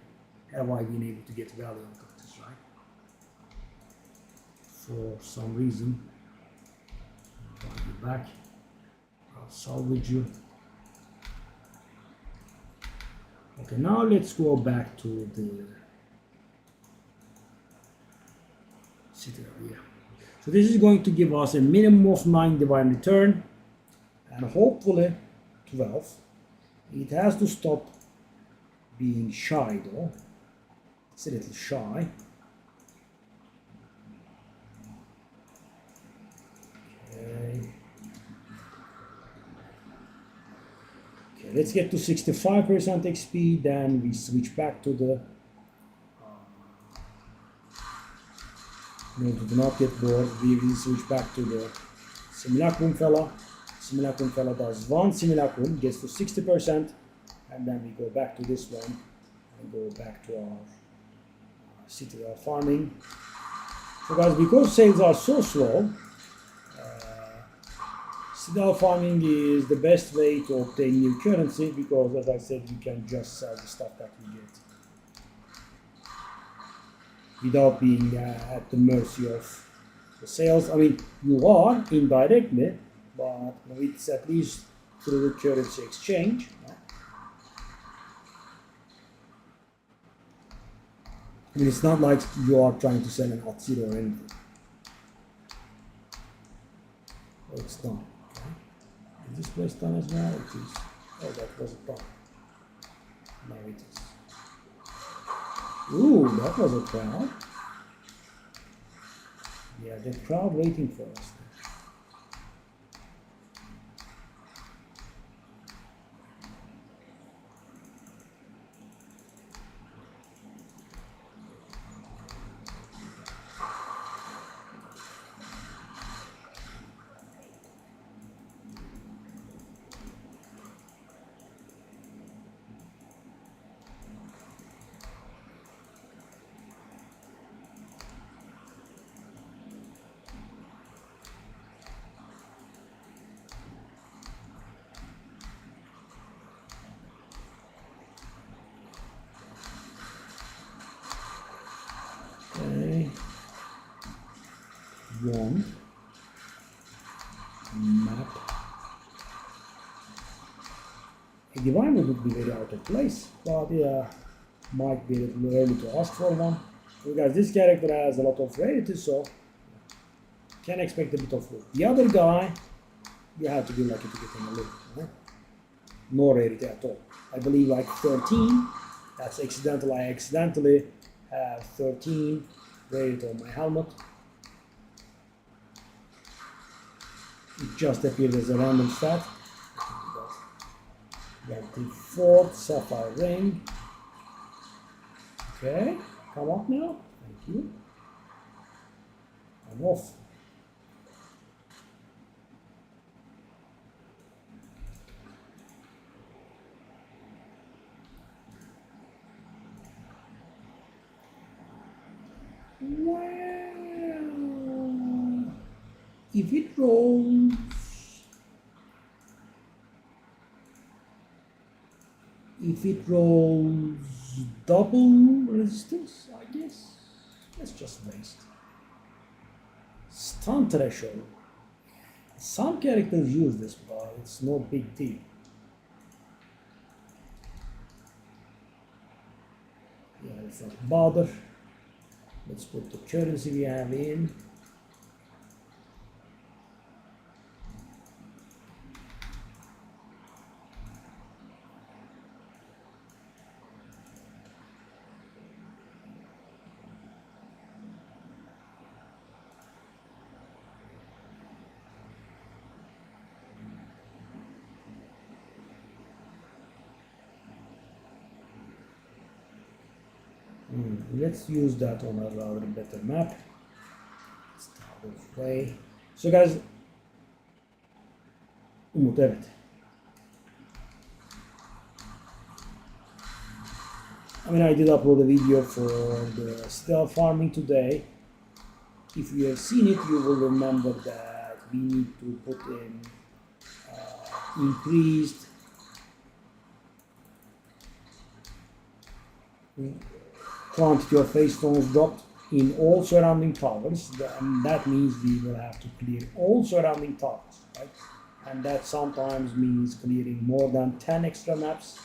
have I been able to get value out of this, right? For some reason, I'll be back, I'll salvage you. Okay, now let's go back to the Citadel here. So this is going to give us a minimum of 9 divine return, and hopefully 12. It has to stop being shy though. It's a little shy. Okay. Okay, let's get to 65% XP, then we switch back to the no, do not get bored. We will switch back to the Simulacrum fella. Simulacrum fella does 1 Simulacrum, gets to 60%, and then we go back to this one and go back to our Citadel farming. So guys, because sales are so slow, Citadel farming is the best way to obtain new currency, because as I said, you can just sell the stuff that you get without being at the mercy of the sales. I mean, you are indirectly, but it's at least through the currency exchange. I mean, it's not like you are trying to sell an Atzir or anything. Oh, it's done. Okay. Is this place done as well? It is. Oh, that wasn't done. Now it is. Ooh, that was a crowd. Yeah, the crowd waiting for us. One map. A divine would be very out of place, but yeah, might be a little early to ask for one. Because this character has a lot of rarity, so can expect a bit of loot. The other guy You have to be lucky to get in a loop, right? No rarity at all. I believe like 13. That's accidental. I accidentally have 13 rarity on my helmet. It just appeared as a random stat. 24th sapphire ring. Okay, come up now. Thank you. I'm off. Well, if it rolls, double resistance, I guess. Let's just waste. Stun threshold. Some characters use this, but it's no big deal. Yeah, it's not bother. Let's put the currency we have in. Let's use that on a rather better map. Start this way. So guys, Umut, evet. I mean, I did upload a video for the Citadel farming today. If you have seen it, you will remember that we need to put in increased quantity of phase stones dropped in all surrounding towers, and that means we will have to clear all surrounding towers, right? And that sometimes means clearing more than 10 extra maps.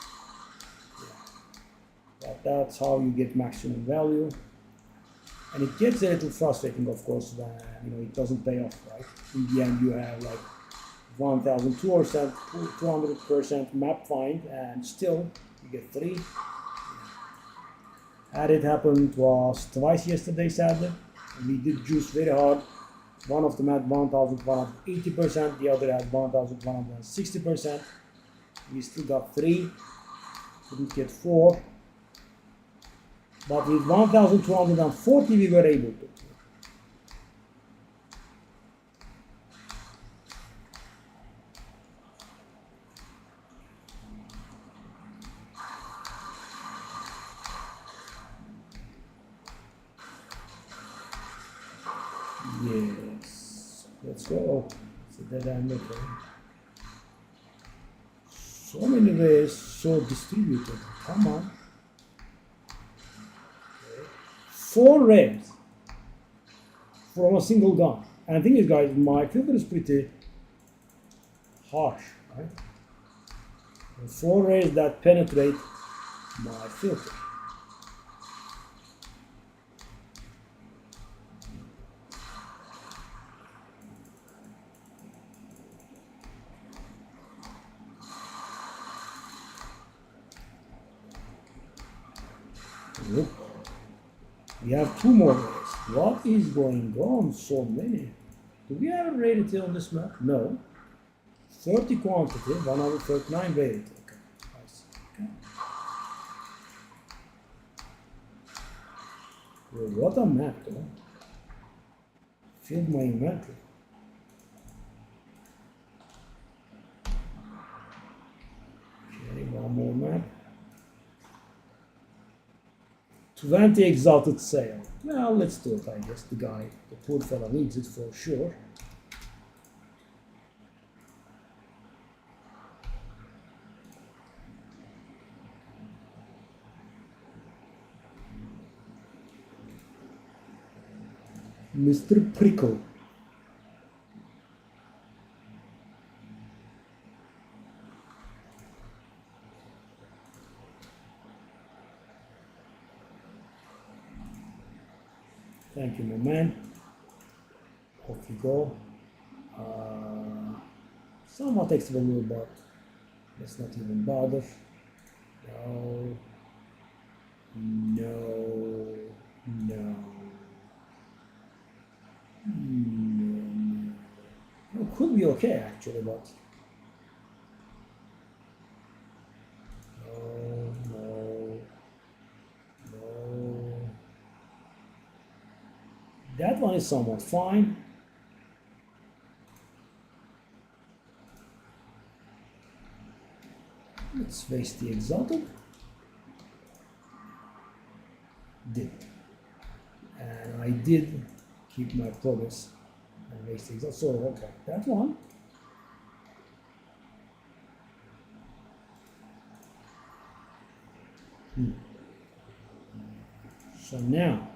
But that's how you get maximum value. And it gets a little frustrating, of course, when it doesn't pay off, right? In the end, you have like 1,200% map find, and still you get 3. Had it happened to us twice yesterday, sadly. We did juice very hard. One of them had 1,180%, the other had 1,160%. We still got 3, couldn't get 4. But with 1,240 we were able to. Yes, let's go. It's a dead end, okay. So many ways, so distributed. Come on. 4 rares from a single gun. And the thing is, guys, my filter is pretty harsh, right? 4 rares that penetrate my filter. Look. We have 2 more rares. What is going on? So many. Do we have a rarity on this map? No. 30 quantity, 139 rarity. Okay. Nice. Okay. Well, what a map, though. Filled my inventory. Okay, one more map. 20 exalted sail. Well, let's do it, I guess. The poor fella needs it for sure. Mr. Prickle. Thank you, my man. Off you go. somewhat explainable, but let's not even bother. No, no, no, no. It could be okay actually, but no, no, no. That one is somewhat fine. Let's face the exalted. Did. And I did keep my progress and face the exalted. So, okay, that one. So now.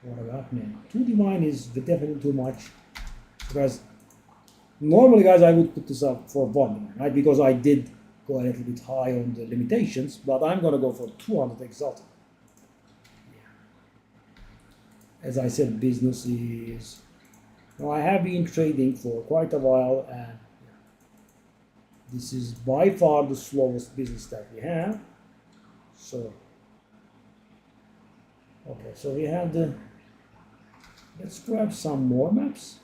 What about now? 2 divine is definitely too much, because normally, guys, I would put this up for 1 divine, right? Because I did go a little bit high on the limitations, but I'm gonna go for 200 exalted. As I said, business is. Now I have been trading for quite a while, and this is by far the slowest business that we have. So, okay, so we have the. Let's grab some more maps.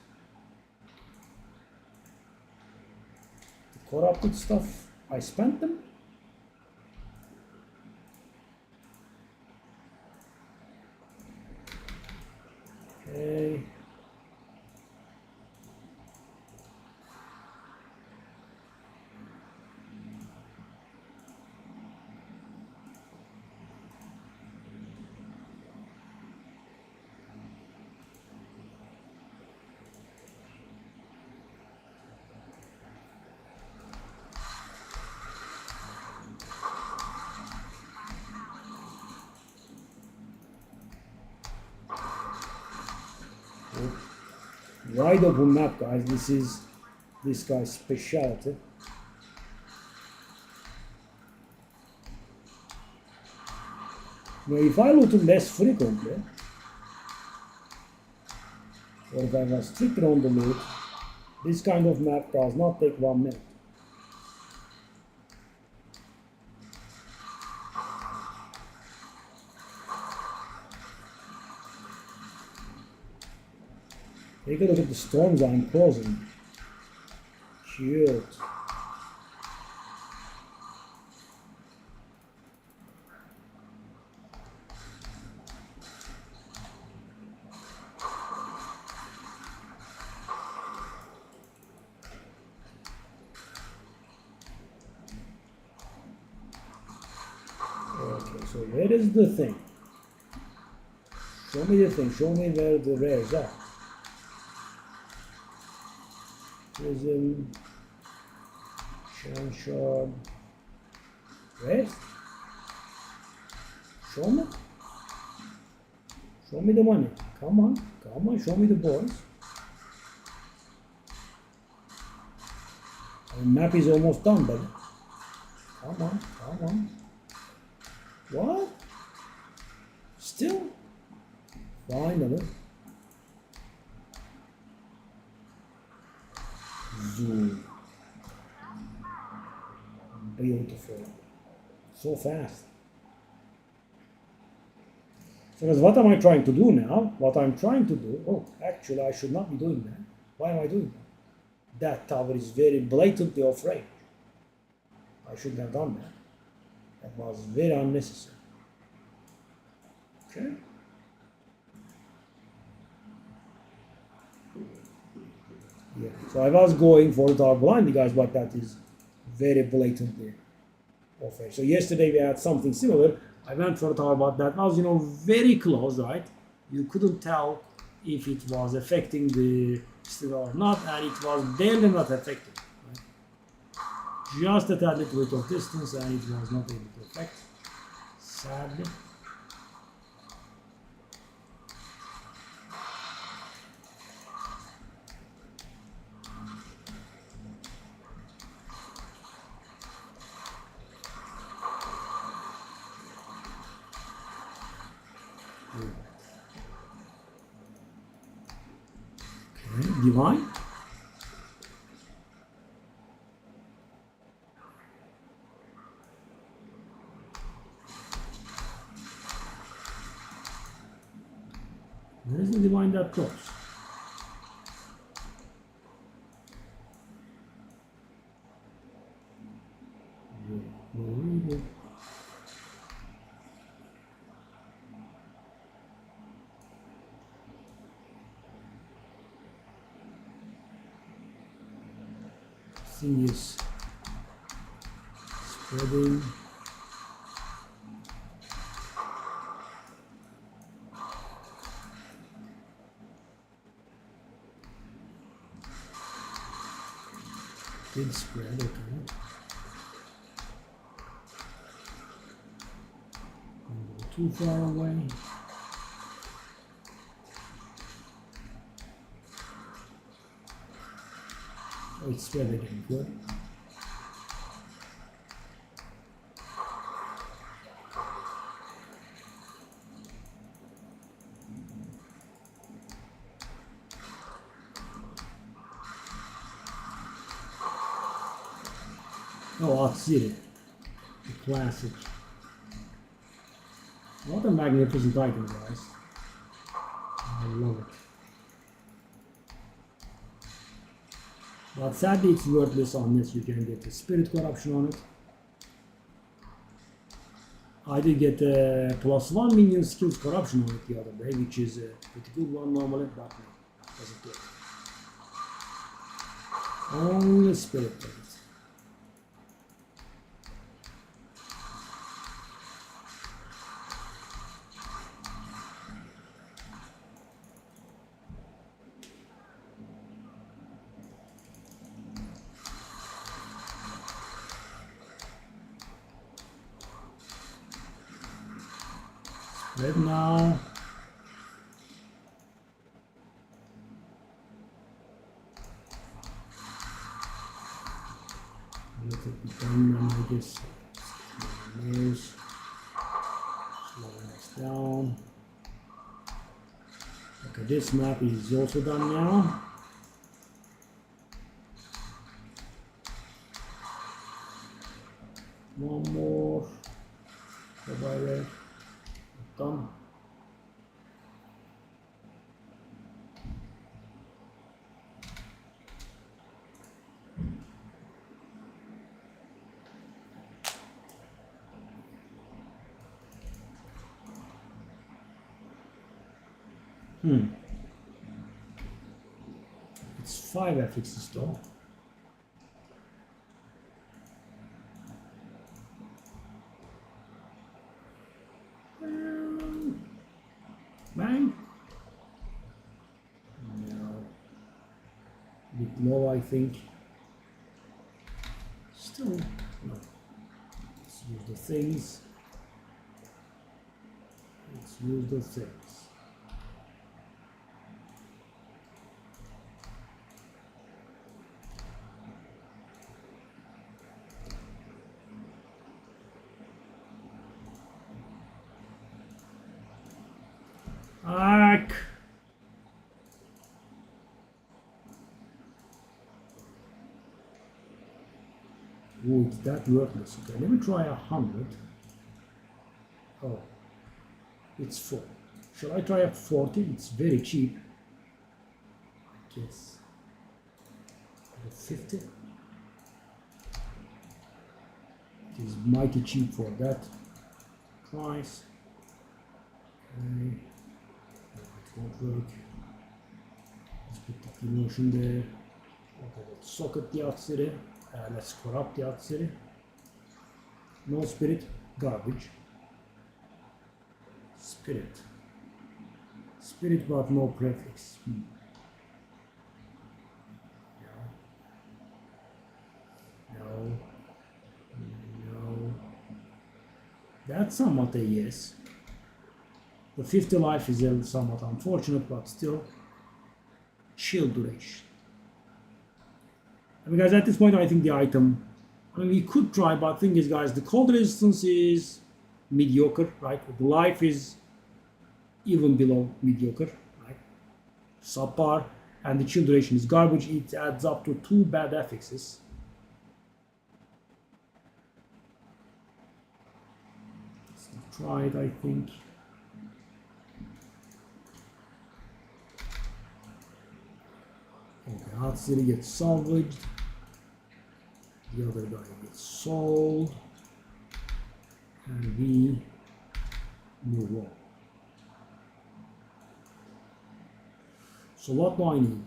The corrupted stuff, I spent them. Okay. Wide open map, guys. This is this guy's specialty. Now, if I loot less frequently, or if I was stricter on the loot, this kind of map does not take 1 minute. Take a look at the storms I'm causing. Cute. Okay, so where is the thing? Show me the thing. Show me where the rares are. Prism, Shard, rares. Show me. Show me the money. Come on, come on. Show me the boys. The map is almost done, buddy. Come on, come on. What? Still? Finally. Zoom. Beautiful. So fast. So what am I trying to do now? What I'm trying to do, oh, actually I should not be doing that. Why am I doing that? That tower is very blatantly off range. I shouldn't have done that. That was very unnecessary. Okay. Yeah. So I was going for the tower blindly, guys, but that is very blatantly off range. So yesterday we had something similar. I went for the tower, but that was, very close, right? You couldn't tell if it was affecting the Citadel or not, and it was barely not affected. Right? Just a tad little bit of distance, and it was not able to affect, sadly. Okay, divine. Where is the divine that goes? Thing is spreading. Did spread, okay. Don't go too far away. Oh, it's spread again, good. Oh, I'll see it. The classic. What a magnificent item, guys. I love it. But sadly, it's worthless unless you can get the spirit corruption on it. I did get +1 minion skills corruption on it the other day, which is a pretty good one normally, but no, doesn't get it. Only spirit does it. Right now, let it be done now, I guess. Nails, slowing us down. Okay, this map is also done now. One more. Bye-bye there. Done. It's 5 affixes though. Bang. No. A bit low, I think. Still, no. Let's use the things. Let's use the things. Ark. Oh, it's that worthless. Okay, let me try 100. Oh, it's 4. Shall I try a 40? It's very cheap. I guess. 50. It is mighty cheap for that price. Okay. It won't work. Let's put the emotion there. Okay, let's socket the outside. Let's corrupt the outside. No spirit, garbage. Spirit. Spirit but no prefix. No. No. That's somewhat a yes. The 50 life is somewhat unfortunate, but still. Shield duration. Because at this point I think the item, I mean we could try, but the thing is guys, the cold resistance is mediocre, right? The life is even below mediocre, right? Subpar, and the chill duration is garbage. It adds up to 2 bad affixes. Let's try it, I think. Okay, Hatsiri gets salvaged. The other guy gets sold. And we move on. So what do I need?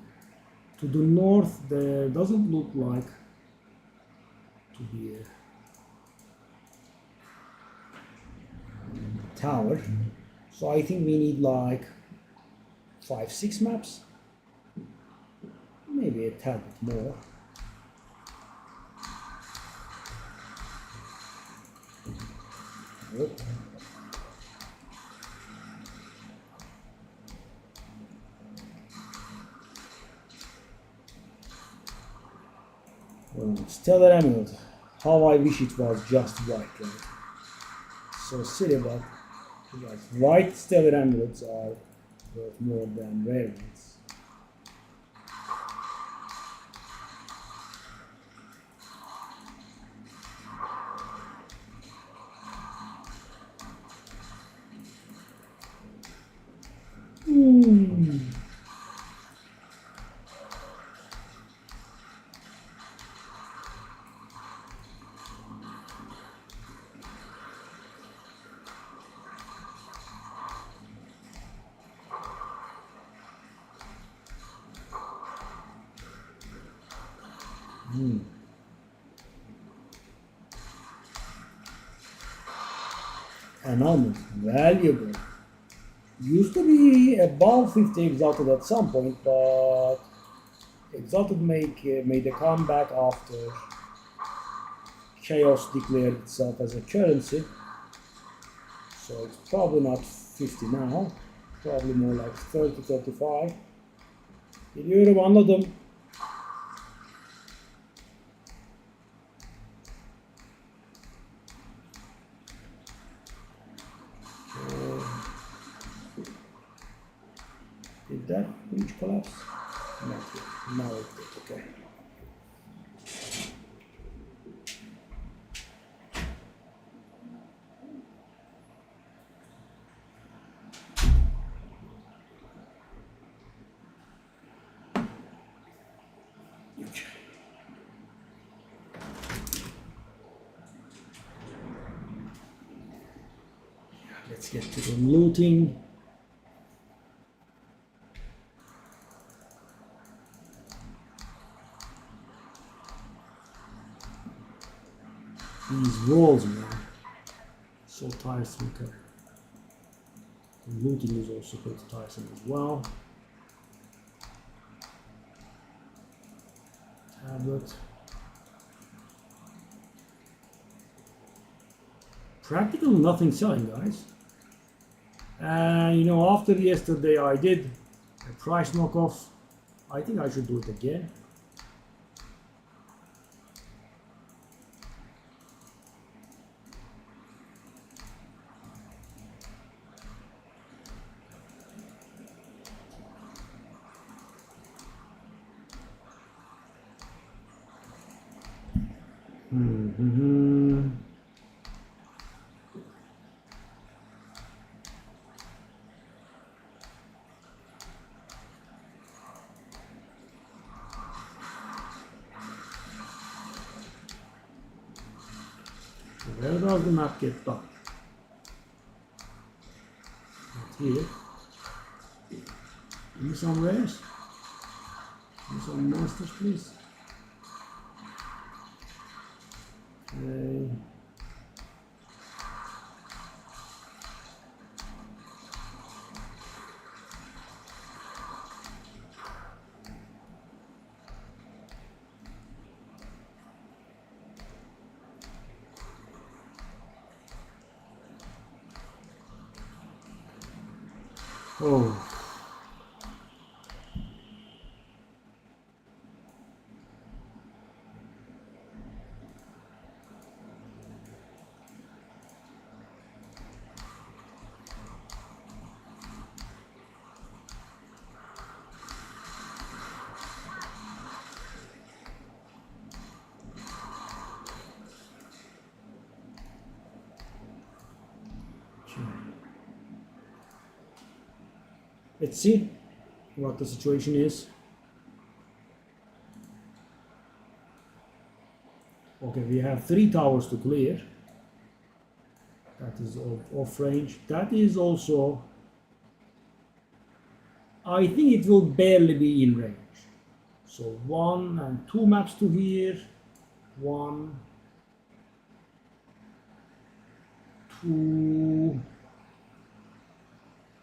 To the north, there doesn't look like to be a tower. So I think we need like 5-6 maps. Maybe a tad bit more. Good. Stellar Emerald. How I wish it was just white, right? So silly, but white Stellar Emeralds are worth more than rare ones. An almond, valuable. Used to be above 50 exalted at some point, but exalted made a comeback after chaos declared itself as a currency. So it's probably not 50 now, probably more like 30-35. Biliyorum, anladım. Did that breach collapse? Not yet. Now it did, okay. Let's get to the looting. These walls, man, so tiresome. The looting is also pretty tiresome as well. Tablet. Practically nothing selling, guys. And you know, after yesterday I did a price knockoff. I think I should do it again. Where does the map get done? Not here. Give me some rares. Give me some monsters, please. Okay. Oh. Let's see what the situation is. Okay, we have 3 towers to clear. That is off range. That is also, I think it will barely be in range. So 1 and 2 maps to here. 1, 2,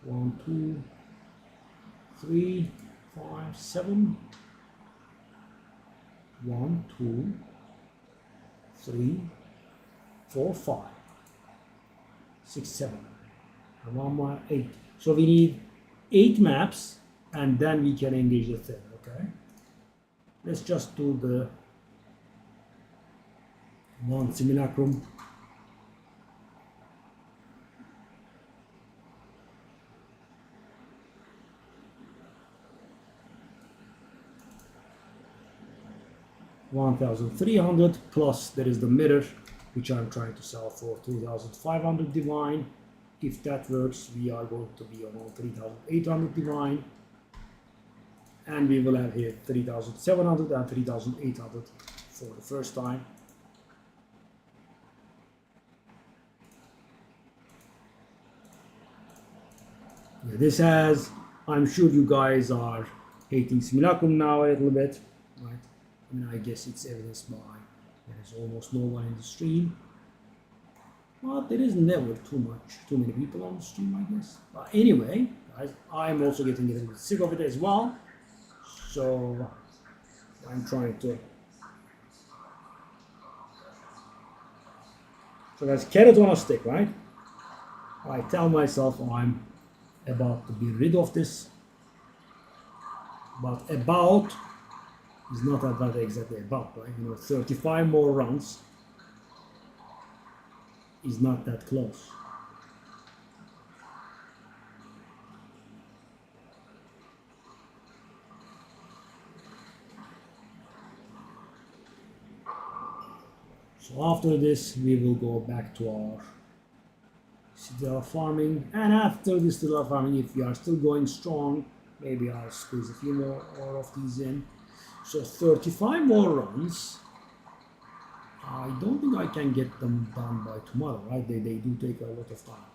1, 2, 3, 5, 7. 1, 2, 3, 4, 5, 6, 7, and 1 more 8. So we need 8 maps, and then we can engage the third. Okay. Let's just do the one simulacrum. $1,300 plus there is the mirror, which I'm trying to sell for 2,500 divine. If that works, we are going to be around 3,800 divine, and we will have here 3,700 and 3,800 for the first time. Yeah, this has, I'm sure you guys are hating simulacrum now a little bit, right? I mean, I guess it's evidenced by there is almost no one in the stream. Well, there is never too many people on the stream, I guess. But anyway, guys, I'm also getting a little bit sick of it as well. So I'm trying to. So guys, carrot on a stick, right? I tell myself I'm about to be rid of this, but about is not that exactly about, right? You know, 35 more runs is not that close. So after this, we will go back to our Citadel farming, and after this Citadel farming, if we are still going strong, maybe I'll squeeze a few more of these in. So 35 more runs. I don't think I can get them done by tomorrow, right? They do take a lot of time.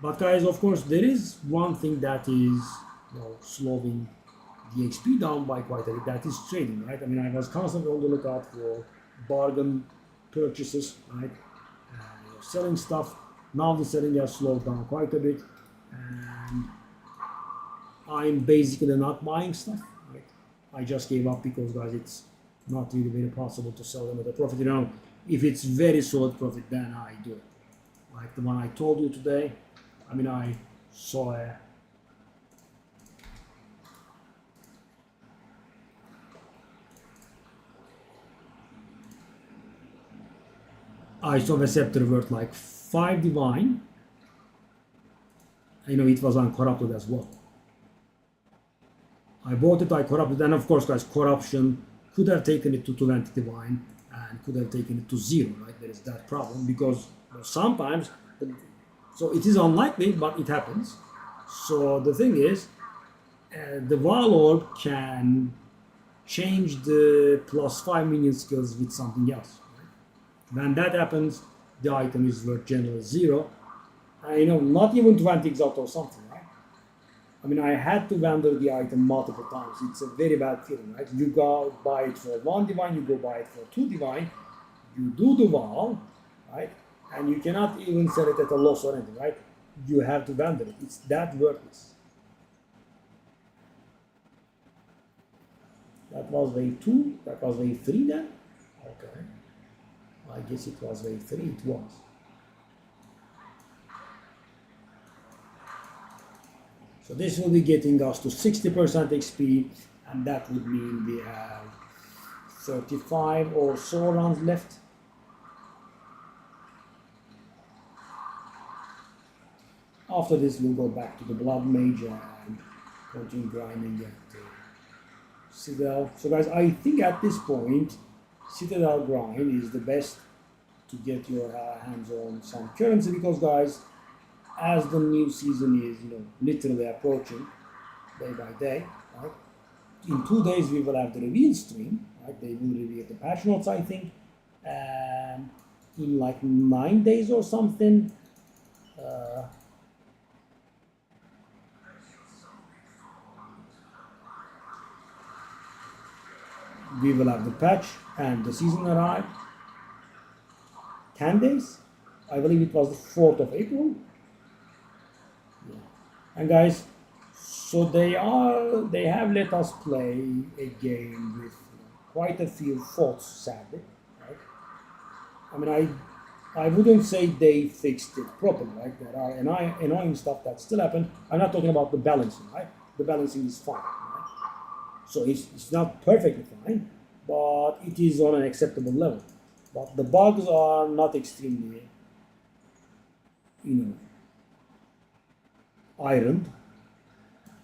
But guys, of course, there is one thing that is, you know, slowing the XP down by quite a bit. That is trading, right? I mean, I was constantly on the lookout for bargain purchases, right? Selling stuff. Now the selling has slowed down quite a bit, and I'm basically not buying stuff. Right? I just gave up because, guys, it's not really very possible to sell them at a profit. You know, if it's very solid profit, then I do it. Like the one I told you today. I mean, I saw a the scepter worth like 5 divine. You know, it was uncorrupted as well. I bought it, I corrupted, and of course, guys, corruption could have taken it to 20 divine and could have taken it to 0, right? There is that problem because, you know, sometimes, so it is unlikely, but it happens. So the thing is, the Wall Orb can change the +5 minion skills with something else. When that happens, the item is worth generally 0. You know, not even 20 exalt or something, right? I mean, I had to vendor the item multiple times. It's a very bad feeling, right? You go buy it for 1 divine, you go buy it for 2 divine, you do the wall, right? And you cannot even sell it at a loss or anything, right? You have to vendor it. It's that worthless. That was wave 2. That was wave 3 then? Okay. I guess it was wave 3. It was. So this will be getting us to 60% XP, and that would mean we have 35 or so rounds left. After this, we'll go back to the Blood Mage and continue grinding at Citadel. So guys, I think at this point, Citadel grind is the best to get your hands on some currency because, guys, as the new season is, literally approaching day by day, right? In 2 days we will have the reveal stream, right? They will reveal the patch notes, I think, and in like 9 days or something, we will have the patch and the season arrive. 10 days, I believe it was the 4th of April. Yeah. And guys, so they have let us play a game with quite a few faults, sadly. Right? I mean, I wouldn't say they fixed it properly, right? There are annoying stuff that still happen. I'm not talking about the balancing, right? The balancing is fine, right? So it's not perfectly fine, but it is on an acceptable level. But the bugs are not extremely, ironed.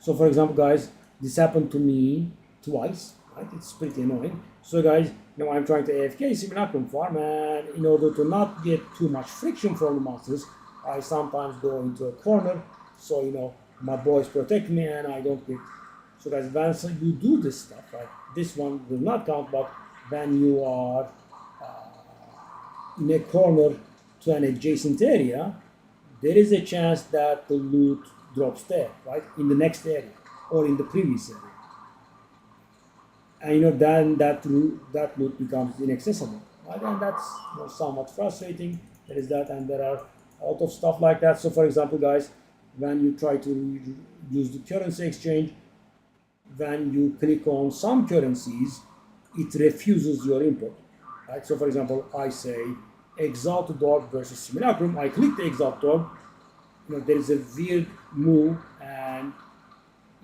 So for example, guys, this happened to me twice, right? It's pretty annoying. So guys, I'm trying to AFK Simulacrum farm, and in order to not get too much friction from the monsters, I sometimes go into a corner, so my boys protect me and I don't get. So guys, once you do this stuff, right, this one will not count, but when you are in a corner to an adjacent area, there is a chance that the loot drops there, right, in the next area or in the previous area. And then that loot becomes inaccessible, right? And that's somewhat frustrating. There is that, and there are a lot of stuff like that. So, for example, guys, when you try to use the currency exchange, when you click on some currencies, it refuses your input, right? So, for example, I say Exalted Orb versus Simulacrum. I click the Exalted Orb. There is a weird move, and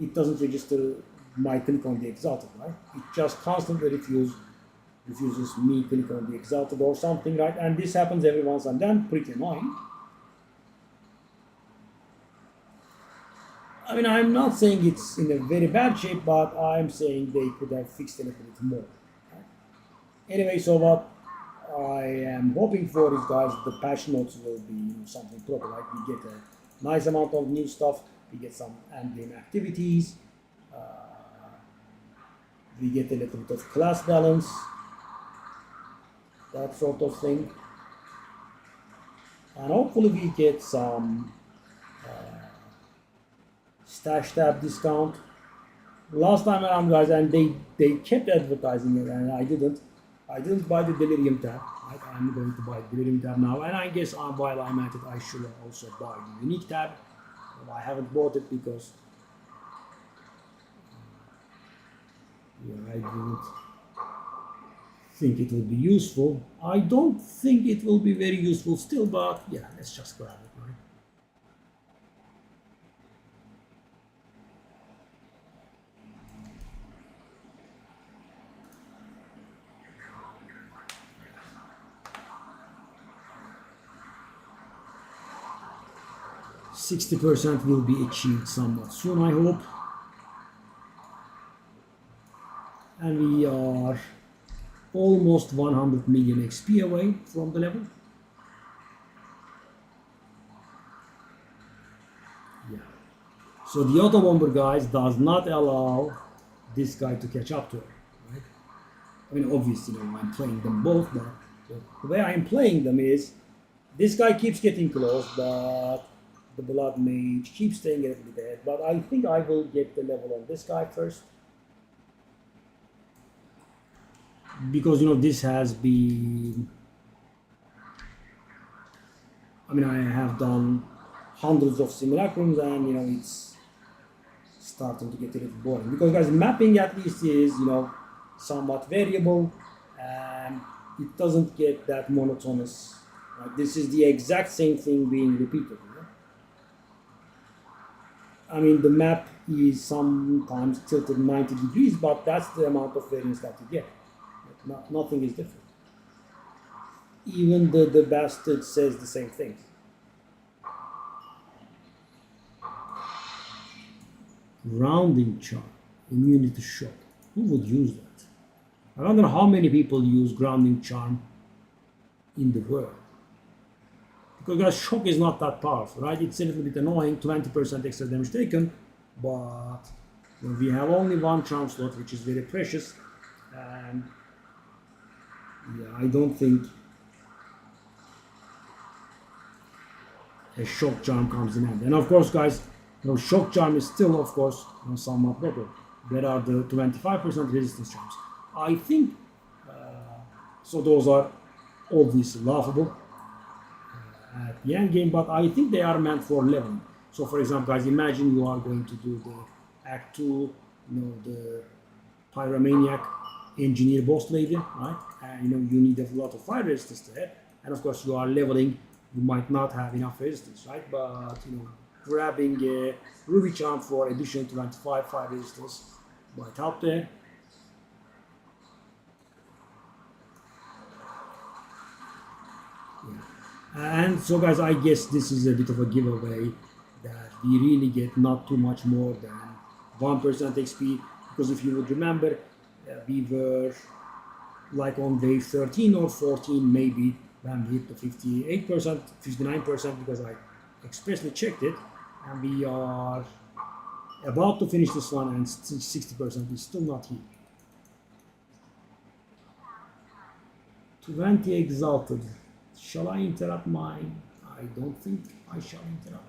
it doesn't register my click on the Exalted, right? It just constantly refuses me click on the Exalted or something, right? And this happens every once and then, pretty annoying. I mean, I'm not saying it's in a very bad shape, but I'm saying they could have fixed it a little bit more. Right? Anyway, so what I am hoping for is, guys, the patch notes will be something proper, right? We get a nice amount of new stuff, we get some end-game activities, we get a little bit of class balance, that sort of thing. And hopefully we get some stash tab discount. Last time around, guys, and they kept advertising it, and I didn't buy the Delirium tab. Right? I'm going to buy the Delirium tab now, and I guess while I'm at it, I should also buy the Unique tab. Well, I haven't bought it because I didn't think it will be useful. I don't think it will be very useful still, but yeah, let's just grab it, right? %60 will be achieved somewhat soon, I hope. And we are almost 100 million XP away from the level. Yeah. So the auto bomber, guys, does not allow this guy to catch up to her, right? I mean, obviously, I'm playing them both, but the way I'm playing them is this guy keeps getting close, but the Blood Mage keeps staying a little bit ahead. But I think I will get the level on this guy first. Because this has been, I mean, I have done hundreds of simulacrums, and it's starting to get a little boring. Because, guys, mapping at least is somewhat variable, and it doesn't get that monotonous. Right? This is the exact same thing being repeated. I mean, the map is sometimes tilted 90 degrees, but that's the amount of variance that you get. Nothing is different. Even the bastard says the same thing. Grounding charm, immunity shock. Who would use that? I wonder how many people use grounding charm in the world. Because guys, shock is not that powerful, right? It's a little bit annoying, 20% extra damage taken, but we have only one charm slot, which is very precious, and yeah, I don't think a shock charm comes in handy. And of course, guys, shock charm is still, of course, somewhat better. There are the 25% resistance charms. I think so. Those are obviously laughable at the end game, but I think they are meant for leveling. So, for example, guys, imagine you are going to do the Act 2, the Pyromaniac Engineer boss lady, right? And you need a lot of fire resistance there, and of course you are leveling. You might not have enough resistance, right? But grabbing a Ruby Charm for additional 25 fire resistance might help there. Yeah. And so, guys, I guess this is a bit of a giveaway that we really get not too much more than 1% XP, because if you would remember, we were like on wave 13 or 14 maybe when we hit the 58%, 59%, because I expressly checked it, and we are about to finish this one and 60% is still not here. 20 exalted. Shall I interrupt mine? I don't think I shall interrupt.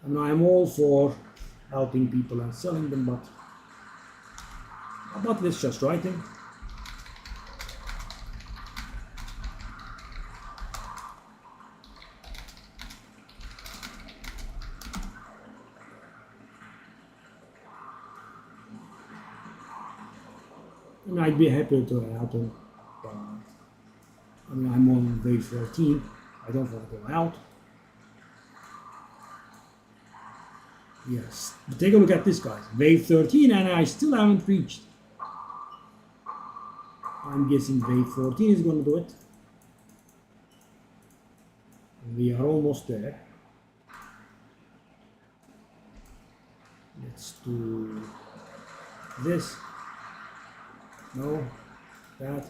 I mean, I'm all for helping people and selling them, but let's just write them. And I'd be happy to help him, but I mean, I'm on wave 14. I don't want to go out. Yes, but take a look at this, guys. Wave 13, and I still haven't reached. I'm guessing wave 14 is going to do it. We are almost there. Let's do this. No, that.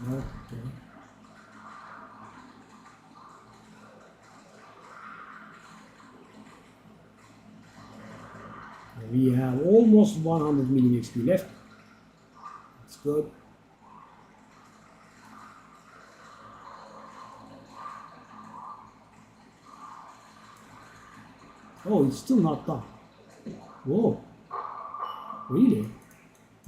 No, okay. We have almost 100 million XP left. That's good. Oh, it's still not done. Whoa. Really?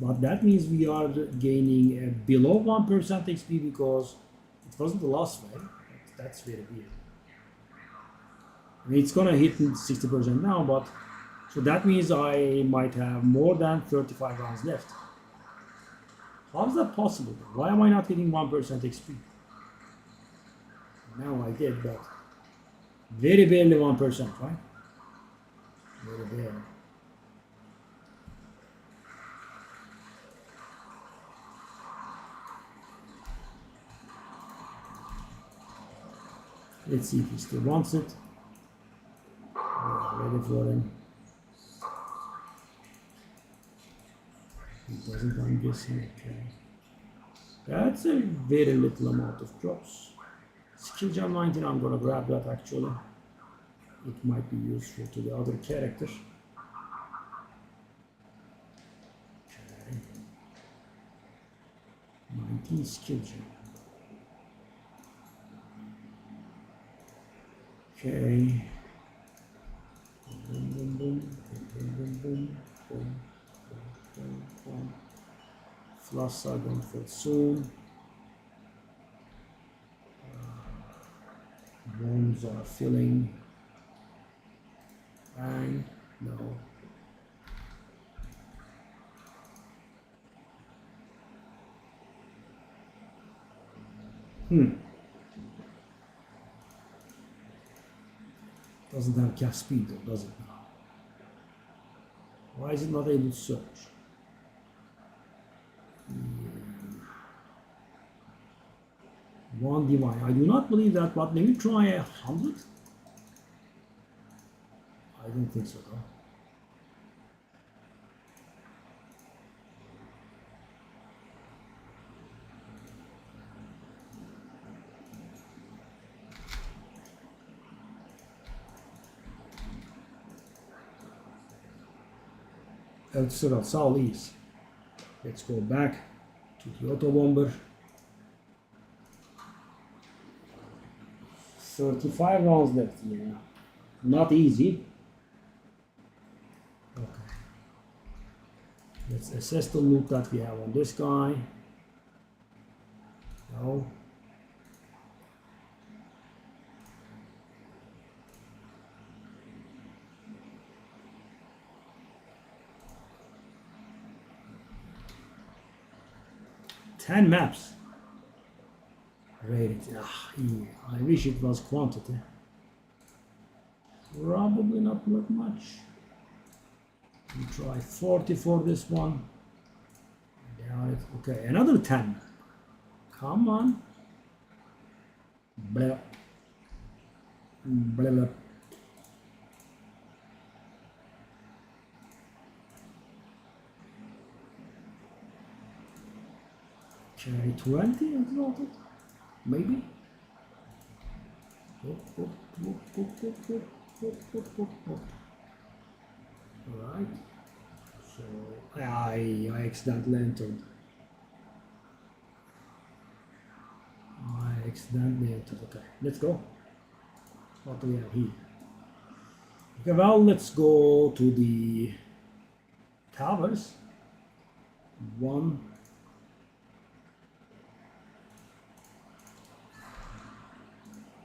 But that means we are gaining below 1% XP because it wasn't the last wave. That's very weird. I mean, it's gonna hit 60% now, but so that means I might have more than 35 rounds left. How is that possible? Why am I not hitting 1% XP? Now I did, but very barely 1%, right? Very barely. Let's see if he still wants it. Ready for him. He doesn't, I'm guessing. Okay. That's a very little amount of drops. Skill jam 19, I'm gonna grab that actually. It might be useful to the other character. Okay. 19 skill jam. Okay. Boom, boom, boom, boom, boom, boom, boom, boom, boom. Flash are going for soon. Wounds are filling. Bang. No. Doesn't have cast speed though, does it now? Why is it not able to search? One divine. I do not believe that, but let me try 100. I don't think so though. southeast. Let's go back to the auto bomber. 35 rounds left. Yeah, not easy. Okay. Let's assess the loot that we have on this guy. No. Ten maps. Rated. Yeah, I wish it was quantity. Probably not much. We try 40 for this one. Okay, another 10. Come on. Blah. Blah, blah. Carry 20 exalted? Maybe? Alright. So I accidentally entered. Okay, let's go. What do we have here? Okay, well, let's go to the towers. One.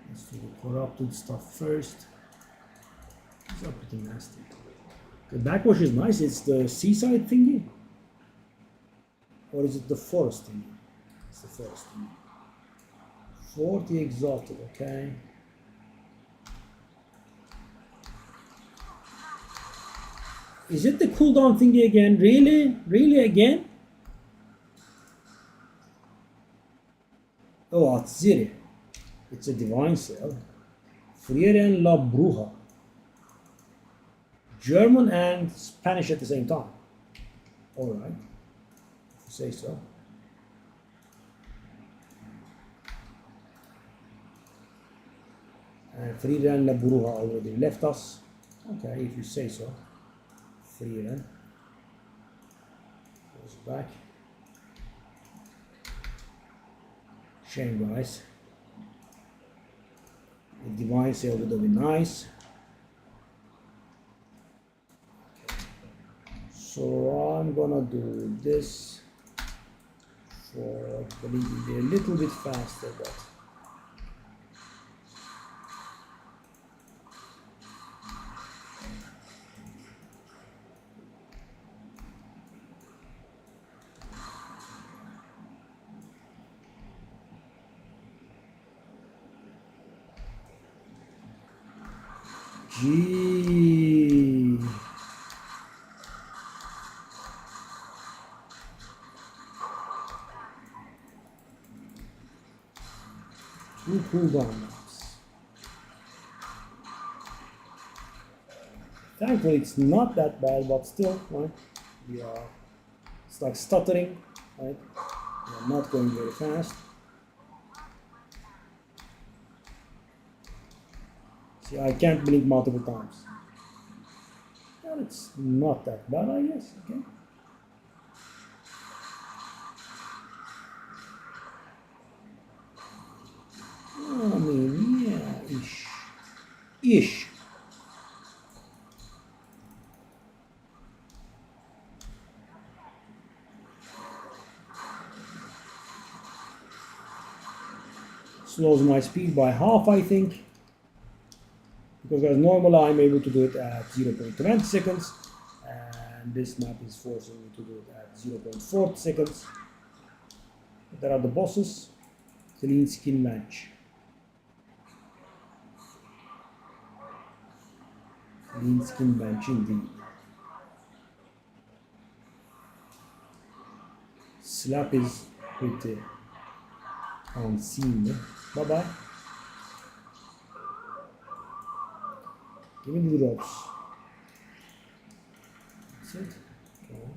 Let's do the corrupted stuff first. These are pretty nasty. The backwash is nice. It's the seaside thingy, or is it the forest thingy? It's the forest thingy. 40 exalted, okay. Is it the cooldown thingy again? Really? Really again? Oh, Atziri. It's a divine cell. Frieren la Bruja. German and Spanish at the same time. Alright. If you say so. And Frieren la Bruja already left us. Okay, if you say so. Frieren goes back. Shame, guys. The divine cell would have been nice. So I'm gonna do this for believing a little bit faster, but gee. Two cooldown maps. Thankfully, it's not that bad, but still, right? It's like stuttering, right? We are not going very fast. See, I can't blink multiple times. Well, it's not that bad, I guess. Okay. I mean, yeah, ish. Slows my speed by half, I think. Because as normal, I'm able to do it at 0.20 seconds, and this map is forcing me to do it at 0.4 seconds. There are the bosses. Clean skin match. Clean skin bench indeed. Slap is pretty unseen. Bye bye. Give me the drops. That's it. Okay.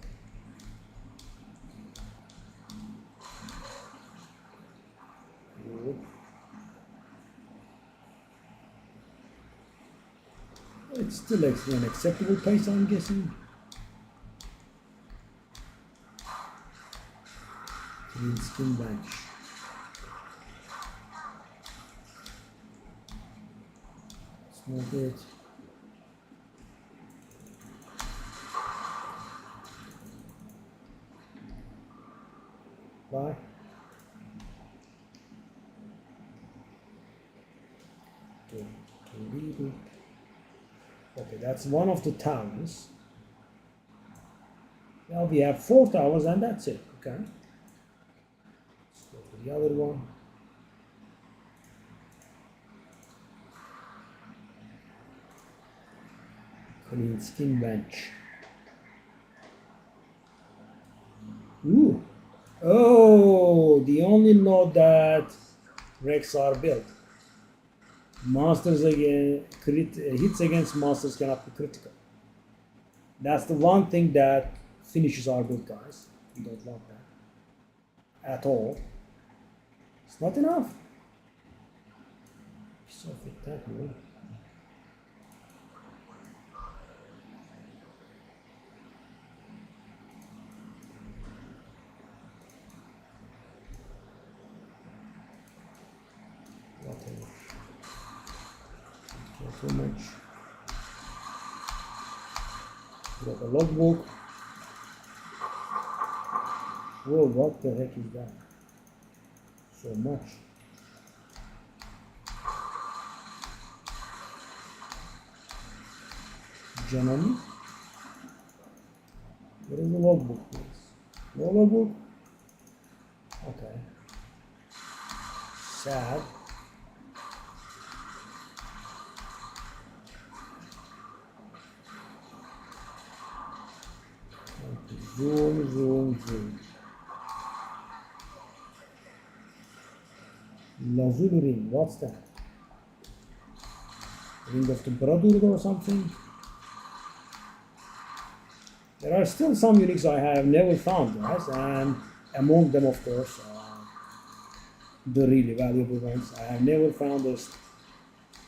It's still an acceptable pace, I'm guessing. Clean skin bench. Smoke it. Bye. Okay, that's one of the towers. Now we have 4 towers and that's it. Okay. Let's go to the other one. Clean skin bench. Ooh. Oh, the only node that wrecks are built. Monsters again, hits against monsters cannot be critical. That's the one thing that finishes our build, guys. We don't want that at all. It's not enough. So fit that one. Whatever. Not too much. Got a logbook. Whoa, what the heck is that? So much. Gentlemen, where is the logbook, please? No logbook? Okay. Sad. Zoom, zoom, zoom. Lazuli ring, what's that? Ring of the Brotherhood or something? There are still some uniques I have never found, guys, and among them, of course, the really valuable ones. I have never found this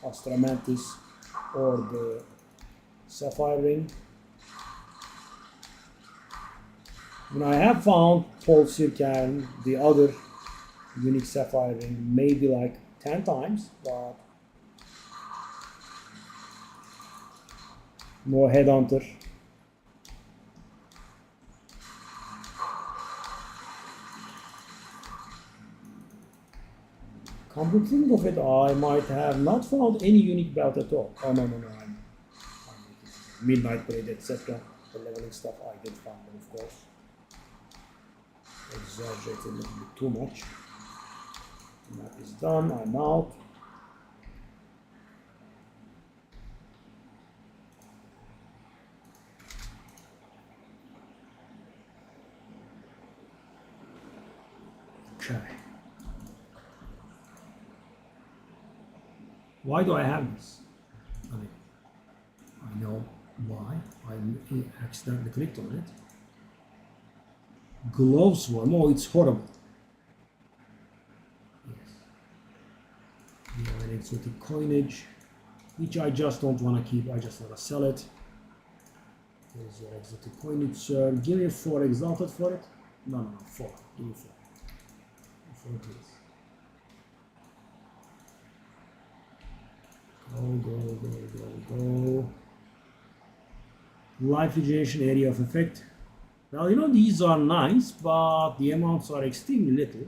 Astramantis or the Sapphire ring. When I have found Paul Sirkan, the other unique Sapphire ring, maybe like 10 times, but no Headhunter. Come to think of it, I might have not found any unique belt at all. Oh no, I'm Midnight Blade, etc. The leveling stuff I did find them, of course. Exaggerated a little bit too much. The map is done, I'm out. Okay. Why do I have this? I know why. I accidentally clicked on it. Glove Swarm. Oh, it's horrible. Yes. We have an exotic coinage, which I just don't want to keep. I just want to sell it. There's your exotic coinage, sir. Give me 4 exalted for it. No, 4. Give me 4. 4, please. Go. Life regeneration, area of effect. Well, you know, these are nice, but the amounts are extremely little.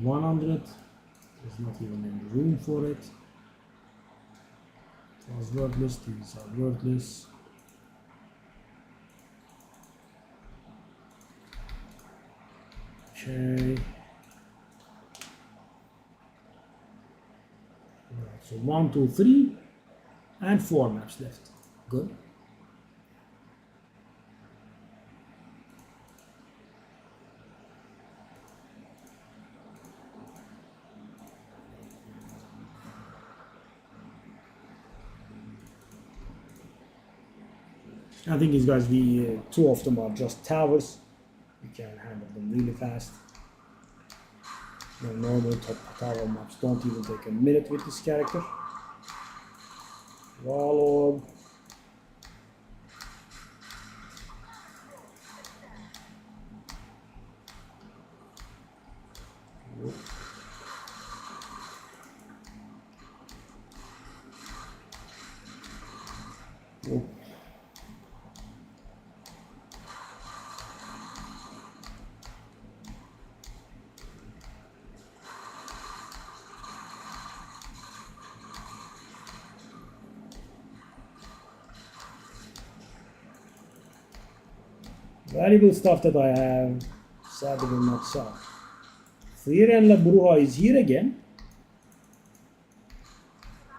100. There's not even any room for it. It was worthless. These are worthless. Okay. Right, so 1, 2, 3, and 4 maps left. Good. I think these guys, two of them are just towers. You can handle them really fast. The normal top tower maps don't even take a minute with this character. Wall orb. Valuable stuff that I have, sadly will not sell. Frieren La Bruja is here again.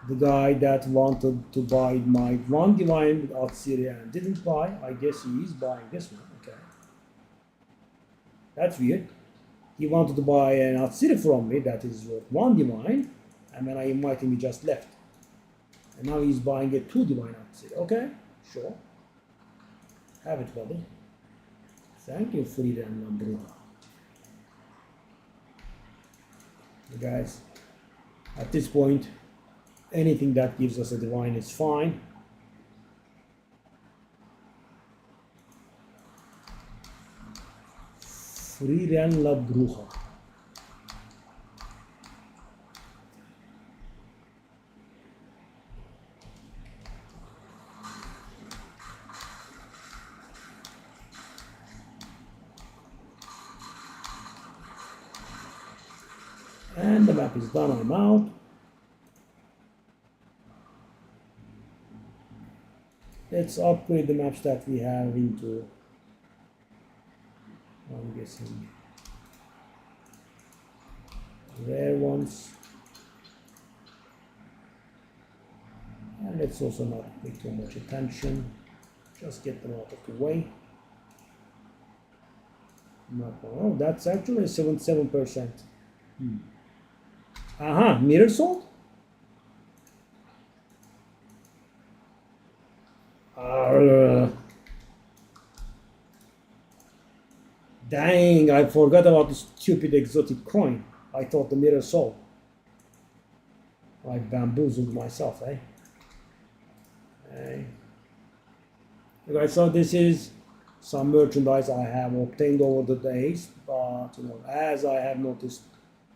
The guy that wanted to buy my one divine with Atsiria and didn't buy. I guess he is buying this one. Okay. That's weird. He wanted to buy an Atsiri from me that is worth one divine, and when I invited him, he just left. And now he's buying a 2 divine Atsiri. Okay, sure. Have it, buddy. Thank you, Frida and Lambruna. Guys, at this point, anything that gives us a divine is fine. Friren La Bruja. And the map is done, I'm out. Let's upgrade the maps that we have into, I'm guessing, rare ones. And let's also not pay too much attention, just get them out of the way. Oh, that's actually 77%. Aha, mirror sword? Dang, I forgot about the stupid exotic coin. I thought the mirror sold. I bamboozled myself, eh? Okay, so this is some merchandise I have obtained over the days, but you know, as I have noticed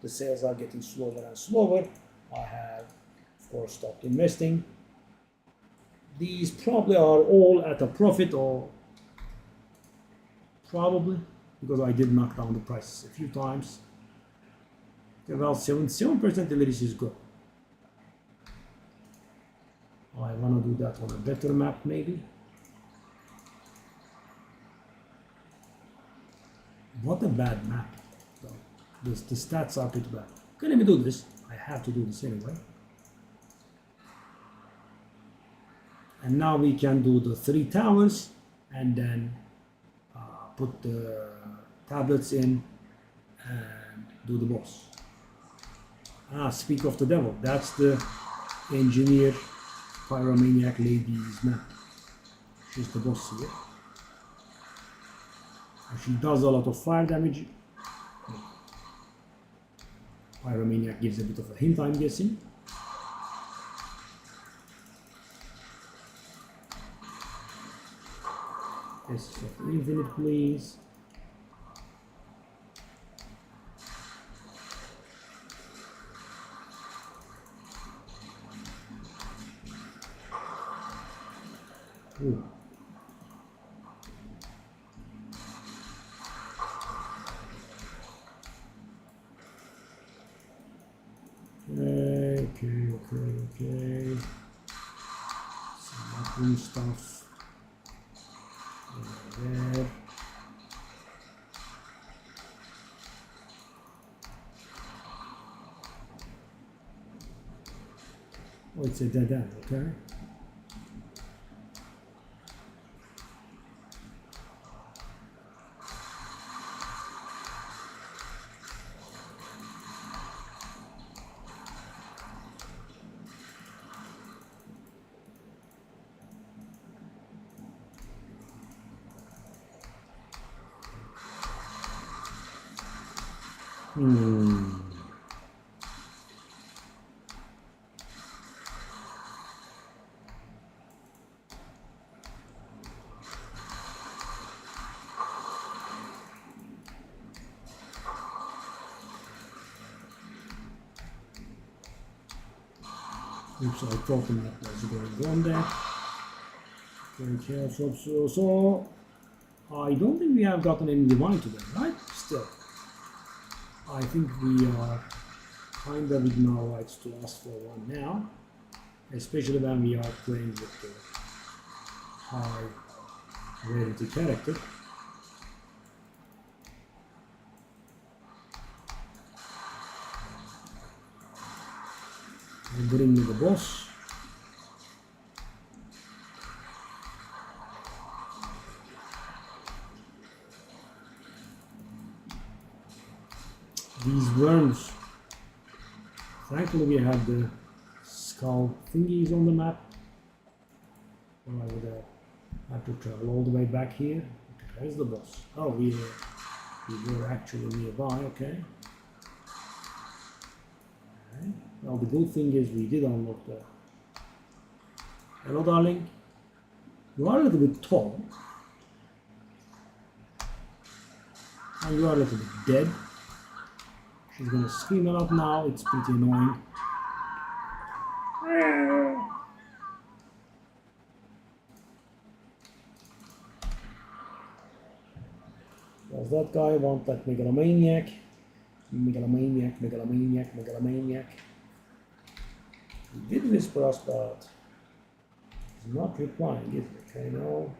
the sales are getting slower and slower, I have of course stopped investing. These probably are all at a profit, or probably because I did knock down the prices a few times. Okay, well, 77% delivery is good. I want to do that on a better map, maybe. What a bad map. The stats are pretty bad. Okay, let me do this. I have to do this anyway. And now we can do the 3 towers and then put the tablets in and do the boss. Speak of the devil. That's the engineer pyromaniac lady's map. She's the boss here. And she does a lot of fire damage. Pyromaniac gives a bit of a hint, I'm guessing. Yes, infinite, please. Ooh. Okay. Some cool stuff. There. Oh, it's a dead end, okay. Oops, I thought the map was going on there. Very careful. So I don't think we have gotten any divine today, right? Still. I think we are kind of with no rights to ask for one now. Especially when we are playing with the high rarity character. And bring me the boss. These worms. Thankfully we have the skull thingies on the map. Or I would have to travel all the way back here. Okay, there's the boss. Oh, we were actually nearby, okay. Well, the good thing is we did unlock the... Hello, darling. You are a little bit tall. And you are a little bit dead. She's gonna scream a lot now. It's pretty annoying. Does that guy want that megalomaniac? Megalomaniac. He did whisper us, but he's not replying, is it? Okay, no.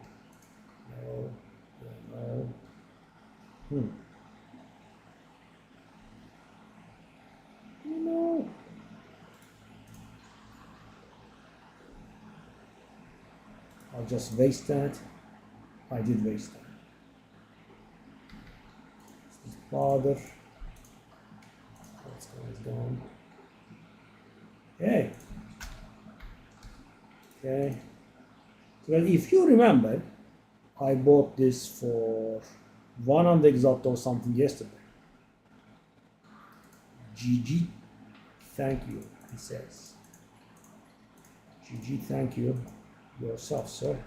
No. I'll just waste that. I did waste that. His father. That guy's gone. Hey. Okay. Well, if you remember, I bought this for 100 exalt or something yesterday. GG, thank you, he says. GG, thank you yourself, sir.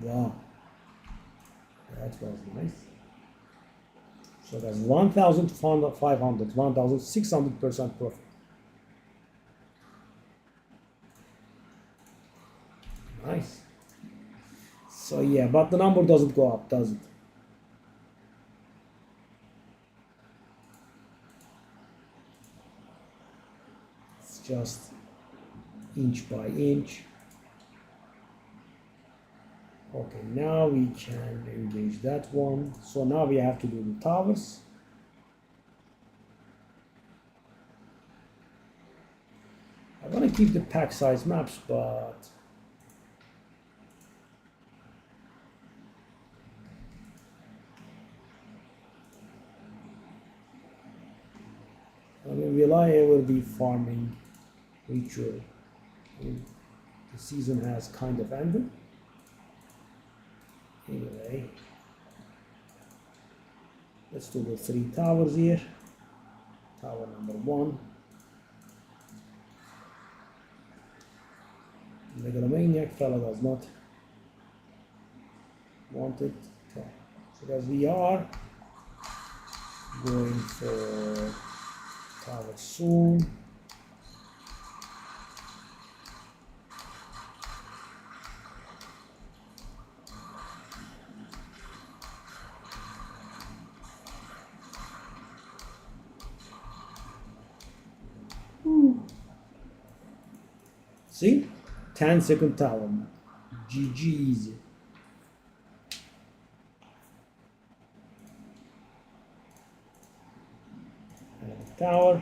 Wow, that was nice. So that's 1,500, 1,600% profit. Nice. So yeah, but the number doesn't go up, does it? It's just inch by inch. Okay, now we can engage that one. So now we have to do the towers. I want to keep the pack size maps, but I mean, will I ever be farming ritual? I mean, the season has kind of ended. Anyway, let's do the 3 towers here. Tower number 1. Megalomaniac fella does not want it. Okay. So as we are going for tower soon. See? 10-second tower. GG easy. Tower.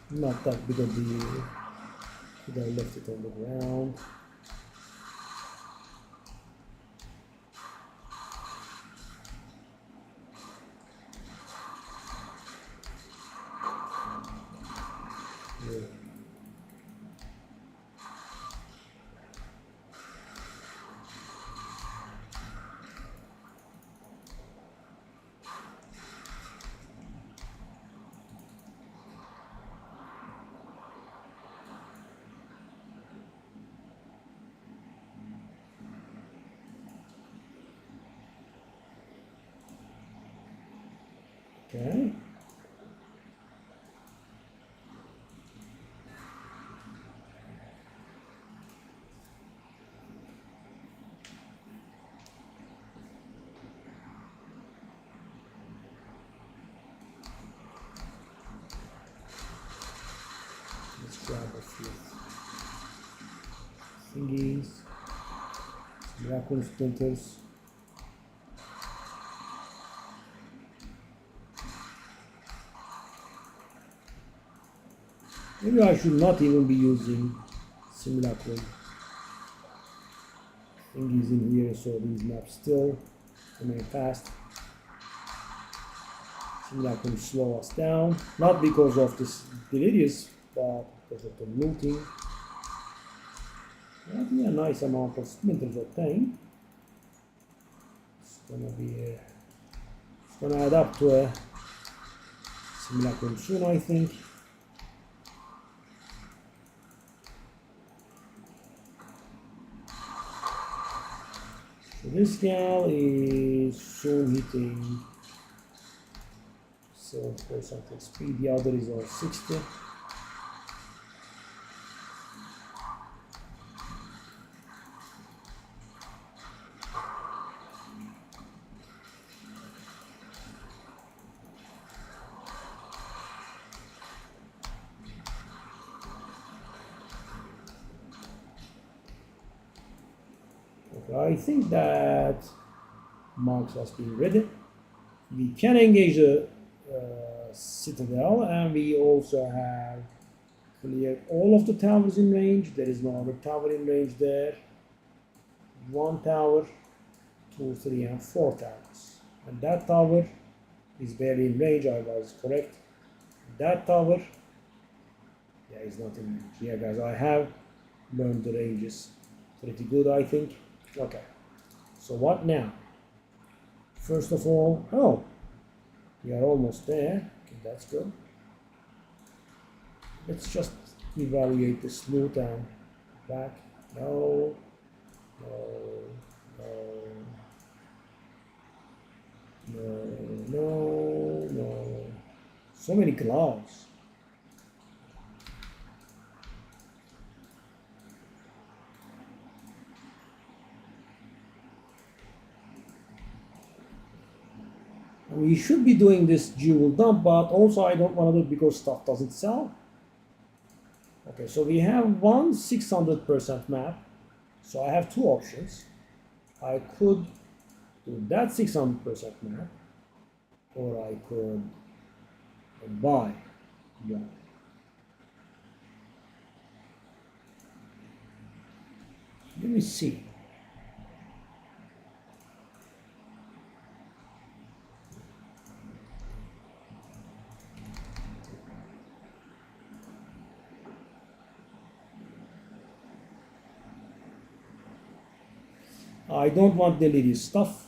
Not that big of a deal. Could I left it on the ground? Yeah. Okay. Let's grab a few thingies, Simulacrum splinters. Maybe I should not even be using Simulacrum thingies in here, so these maps still remain fast. Simulacrum slow us down, not because of this delirious, but because of the looting. That'd be a nice amount of splinters obtained. It's gonna add up to a Simulacrum soon, I think. So this gal is soon hitting 7% speed, the other is on 60. I think that marks us being ready. We can engage the Citadel, and we also have cleared all of the towers in range. There is no other tower in range there. 1 tower, 2, 3, and 4 towers. And that tower is barely in range, I was correct. That tower, yeah, is not in range. Yeah, guys, I have learned the ranges pretty good, I think. Okay, so what now? First of all, oh, we are almost there. Okay, that's good. Let's just evaluate the slow down back. No, no, no, no, no, no. So many clouds. We should be doing this jewel dump, but also I don't want to do it because stuff doesn't sell. Okay, so we have one 600% map. So I have 2 options. I could do that 600% map, or I could buy one. Let me see. I don't want delirious stuff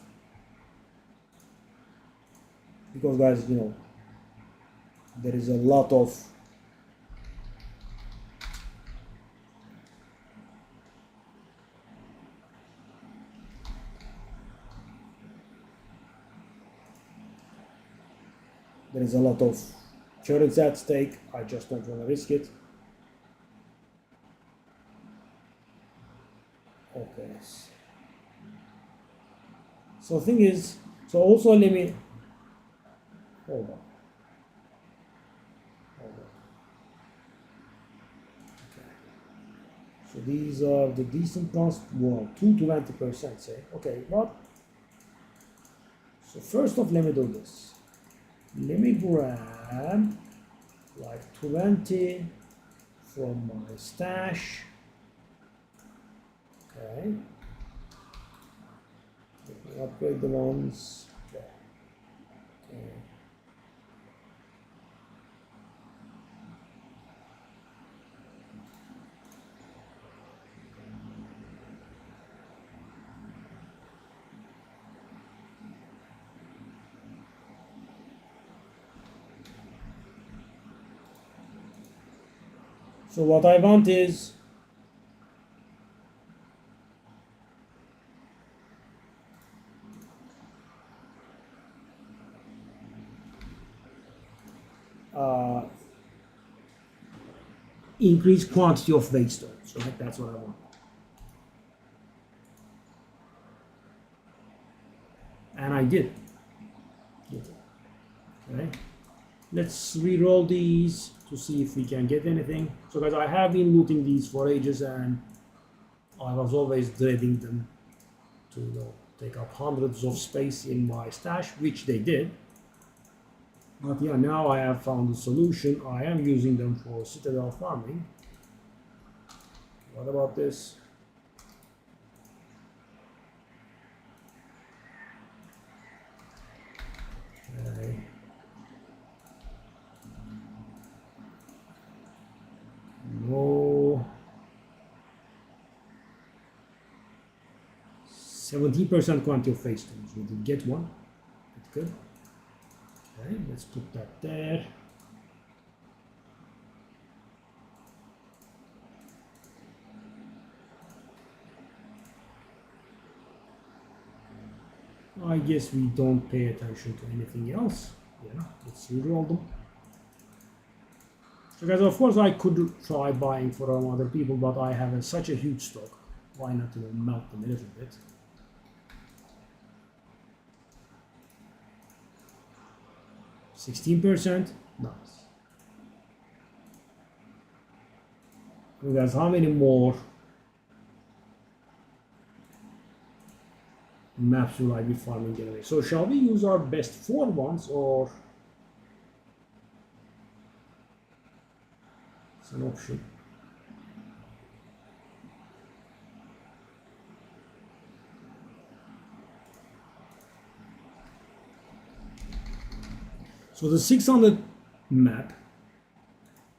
because, guys, you know, there is a lot of currency at stake. I just don't want to risk it. Okay. So the thing is, so also let me hold on. Okay. So these are the decent ones. Wow, 220%. Say, okay, what? So first off, let me do this. Let me grab like 20 from my stash. Okay. Let me upgrade the ones. Okay. Okay. So what I want is increased quantity of weight stones, right? That's what I want. And I did. Okay. Let's re-roll these to see if we can get anything. So guys, I have been looting these for ages and I was always dreading them to take up hundreds of space in my stash, which they did. But yeah, now I have found a solution. I am using them for Citadel farming. What about this? Okay. No. 17% quantity of face stones. We did get one. That's good. Okay, let's put that there. I guess we don't pay attention to anything else. Yeah, let's reroll them. So guys, of course I could try buying from other people, but I have such a huge stock. Why not melt them a little bit? %16%, nice. So guys, how many more maps will I be farming anyway? So shall we use our best 4 ones, or it's an option? So the 600 map,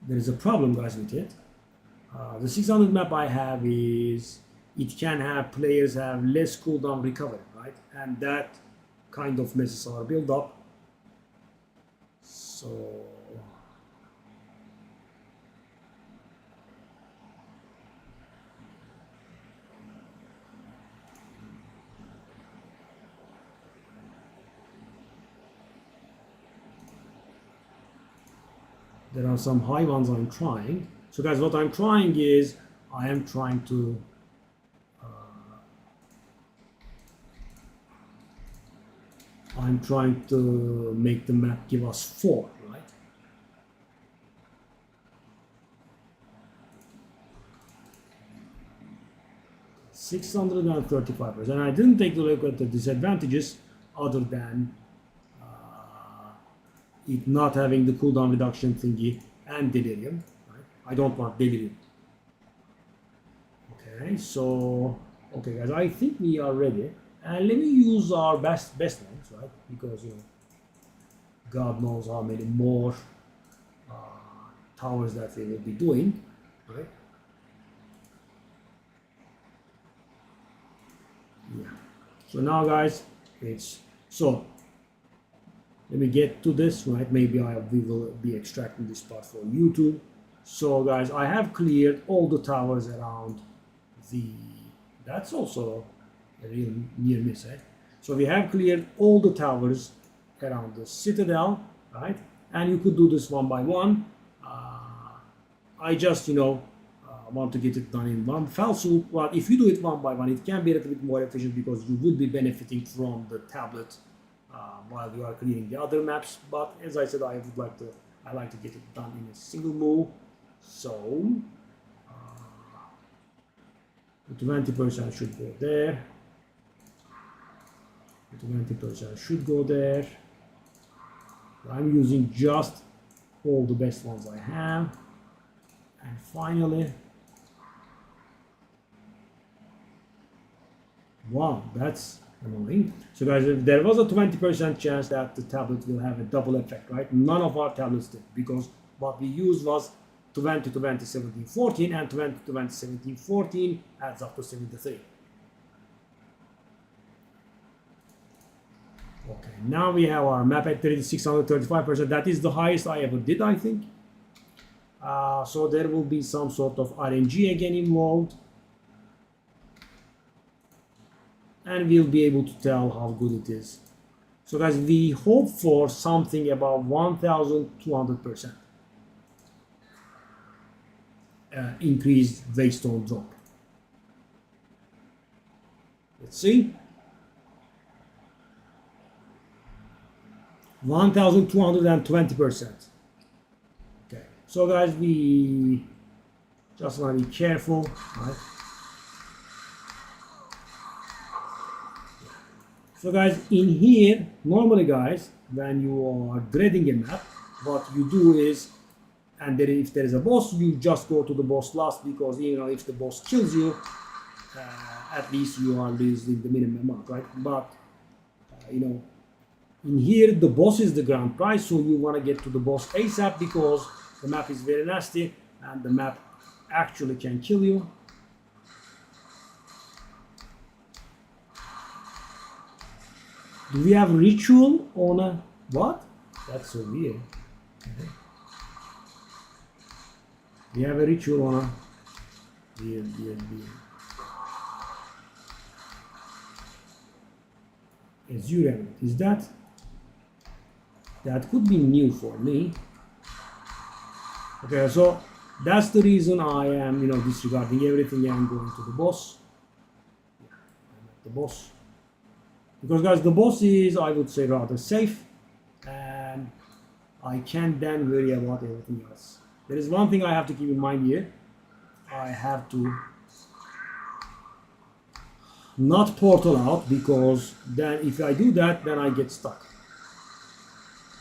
there is a problem, guys, with it. The 600 map I have is it can have players have less cooldown recovery, right? And that kind of messes our build up. So there are some high ones I'm trying. So guys, what I'm trying is I am trying to make the map give us 4, right? $635%. I didn't take a look at the disadvantages other than it not having the cooldown reduction thingy and delirium. Right? I don't want delirium. Okay, so okay guys, I think we are ready. And let me use our best ones, right? Because God knows how many more towers that we will be doing, right? Yeah. So now, guys, let me get to this, right? Maybe we will be extracting this part for YouTube. So, guys, I have cleared all the towers around the. That's also a real near miss, right? So we have cleared all the towers around the Citadel, right? And you could do this one by one. I just, want to get it done in one fell swoop. But if you do it one by one, it can be a little bit more efficient because you would be benefiting from the tablet while you are clearing the other maps. But as I said, I like to get it done in a single move. So 20% should go there. 20% should go there. I'm using just all the best ones I have. And finally, wow, that's annoying. So guys, there was a 20% chance that the tablet will have a double effect, right? None of our tablets did, because what we used was 20, 20, 17, 14, and 20, 20, 17, 14 adds up to 73. Okay, now we have our map at 635%. That is the highest I ever did, I think. So there will be some sort of RNG again involved. And we'll be able to tell how good it is. So guys, we hope for something about 1,200% increased Waystone drop. Let's see. 1,220%. Okay. So guys, we just want to be careful, right? So guys, in here, normally guys, when you are dreading a map, what you do is, and if there is a boss, you just go to the boss last, because you know if the boss kills you, at least you are losing the minimum amount, right? But you know, in here the boss is the grand prize, so you want to get to the boss ASAP because the map is very nasty and the map actually can kill you. Do we have ritual on a what? That's so weird. Okay. We have a ritual on a weird. Azure element. Is that could be new for me? Okay, so that's the reason I am, you know, disregarding everything and going to the boss. The boss. Because guys, the boss is, I would say, rather safe, and I can then worry about everything else. There is one thing I have to keep in mind here. I have to not portal out, because then if I do that, then I get stuck.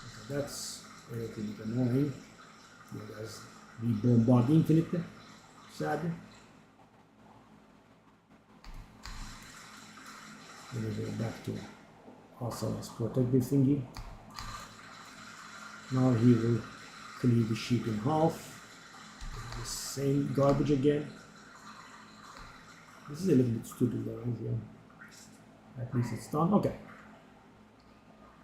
Okay, that's a little bit annoying. Because we bombard infinitely, sadly. Let me go back to Asala's protective thingy. Now he will clear the sheep in half. The same garbage again. This is a little bit stupid though, yeah. At least it's done. Okay.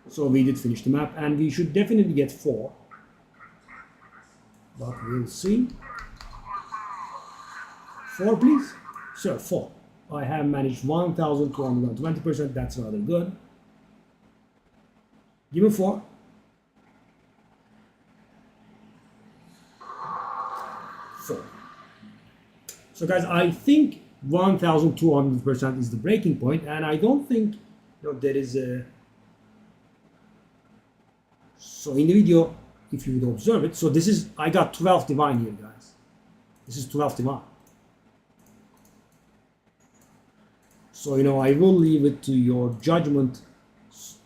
So we did finish the map, and we should definitely get 4. But we'll see. 4 please? Sure, 4. I have managed 1,220%. That's rather good. Give me 4. 4. So guys, I think 1,200% is the breaking point, and I don't think, you know, there is a. So in the video, if you would observe it, so this is, I got 12 divine here, guys. This is 12 divine. So, you know, I will leave it to your judgment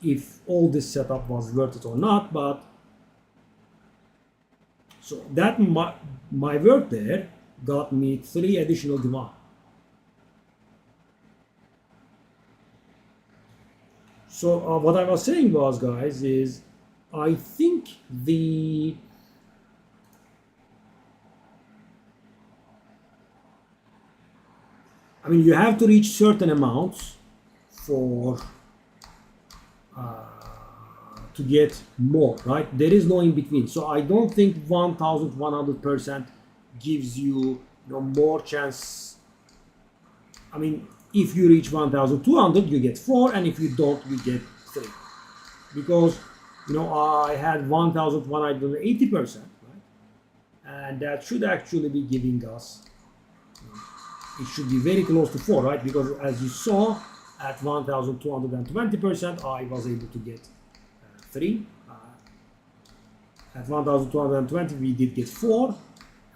if all this setup was worth it or not, but so that my work there got me 3 additional divine. So what I was saying was, guys, is I think you have to reach certain amounts for to get more, right? There is no in between. So I don't think 1,100% gives you, more chance. I mean, if you reach 1,200, you get 4, and if you don't, you get 3. Because, I had 1,180%, right? And that should actually be giving us, it should be very close to 4, right? Because as you saw, at 1,220%, I was able to get 3. At 1,220, we did get 4.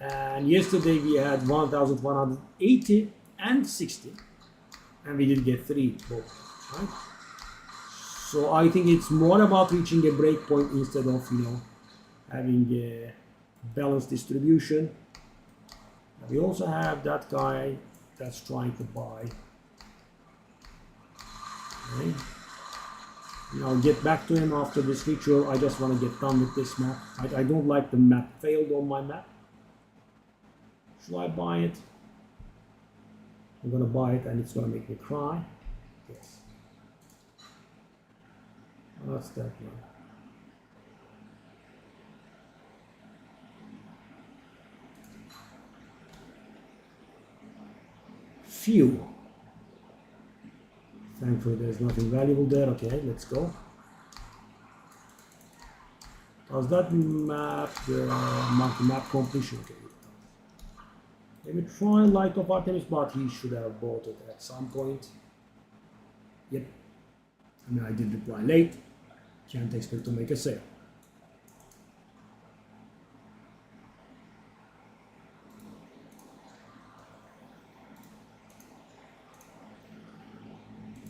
And yesterday we had 1,180 and 60. And we did get 3 both, right? So I think it's more about reaching a break point instead of, having a balanced distribution. We also have that guy that's trying to buy. Okay. I'll get back to him after this ritual. I just want to get done with this map. I don't like the map failed on my map. Should I buy it? I'm gonna buy it and it's gonna make me cry. Yes. What's that one? Phew. Thankfully there's nothing valuable there. Okay, let's go. Does that map the multi-map completion? Okay. Let me try Light of Artemis, but he should have bought it at some point. Yep. I mean, I did reply late. Can't expect to make a sale.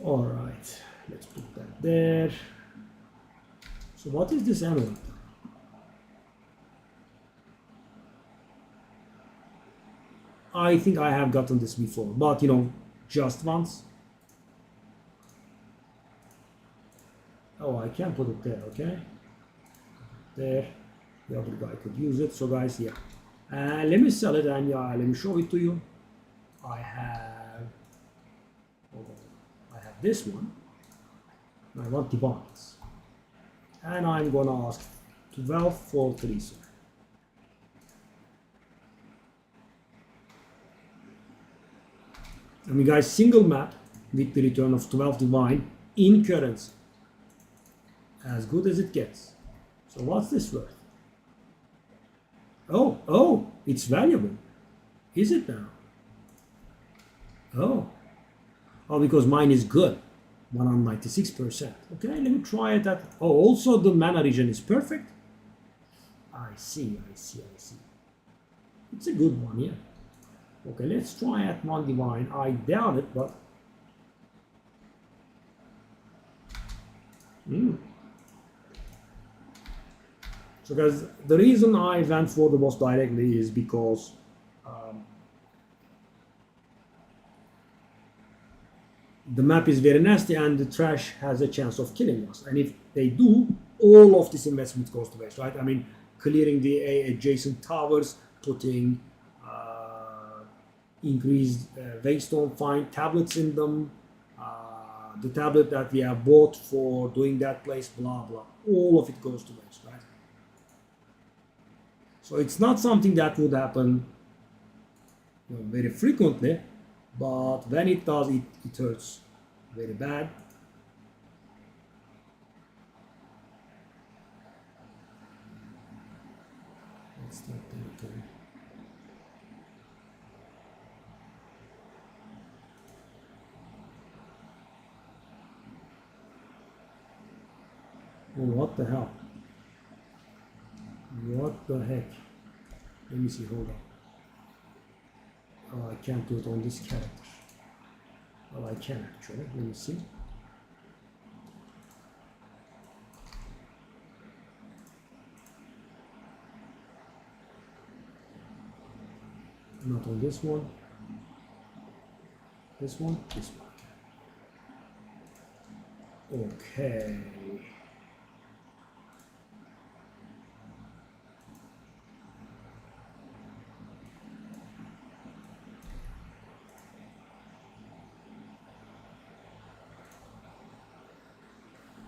Alright, let's put that there. So what is this emerald? I think I have gotten this before, but you know, just once. Oh, I can put it there, okay? There, the other guy could use it. So guys, yeah. Let me sell it and yeah, let me show it to you. I have this one. I want divines. And I'm gonna ask 12 for 3, sir. I mean guys, single map with the return of 12 divine in currency. As good as it gets. So what's this worth? Oh, it's valuable. Is it now? Oh, because mine is good. 196%. Okay, let me try it at... Oh, also the mana region is perfect. I see. It's a good one, yeah. Okay, let's try at 1 divine. I doubt it, but... So guys, the reason I went for the boss directly is because the map is very nasty and the trash has a chance of killing us. And if they do, all of this investment goes to waste, right? I mean, clearing the adjacent towers, putting increased waystone fine tablets in them, the tablet that we have bought for doing that place, blah, blah. All of it goes to waste, right? So it's not something that would happen very frequently, but when it does, it hurts very bad. Let's start there, okay. Oh, what the hell? What the heck? Let me see, hold on. Oh, I can't do it on this character. Well, I can actually. Let me see. Not on this one. This one? This one. Okay.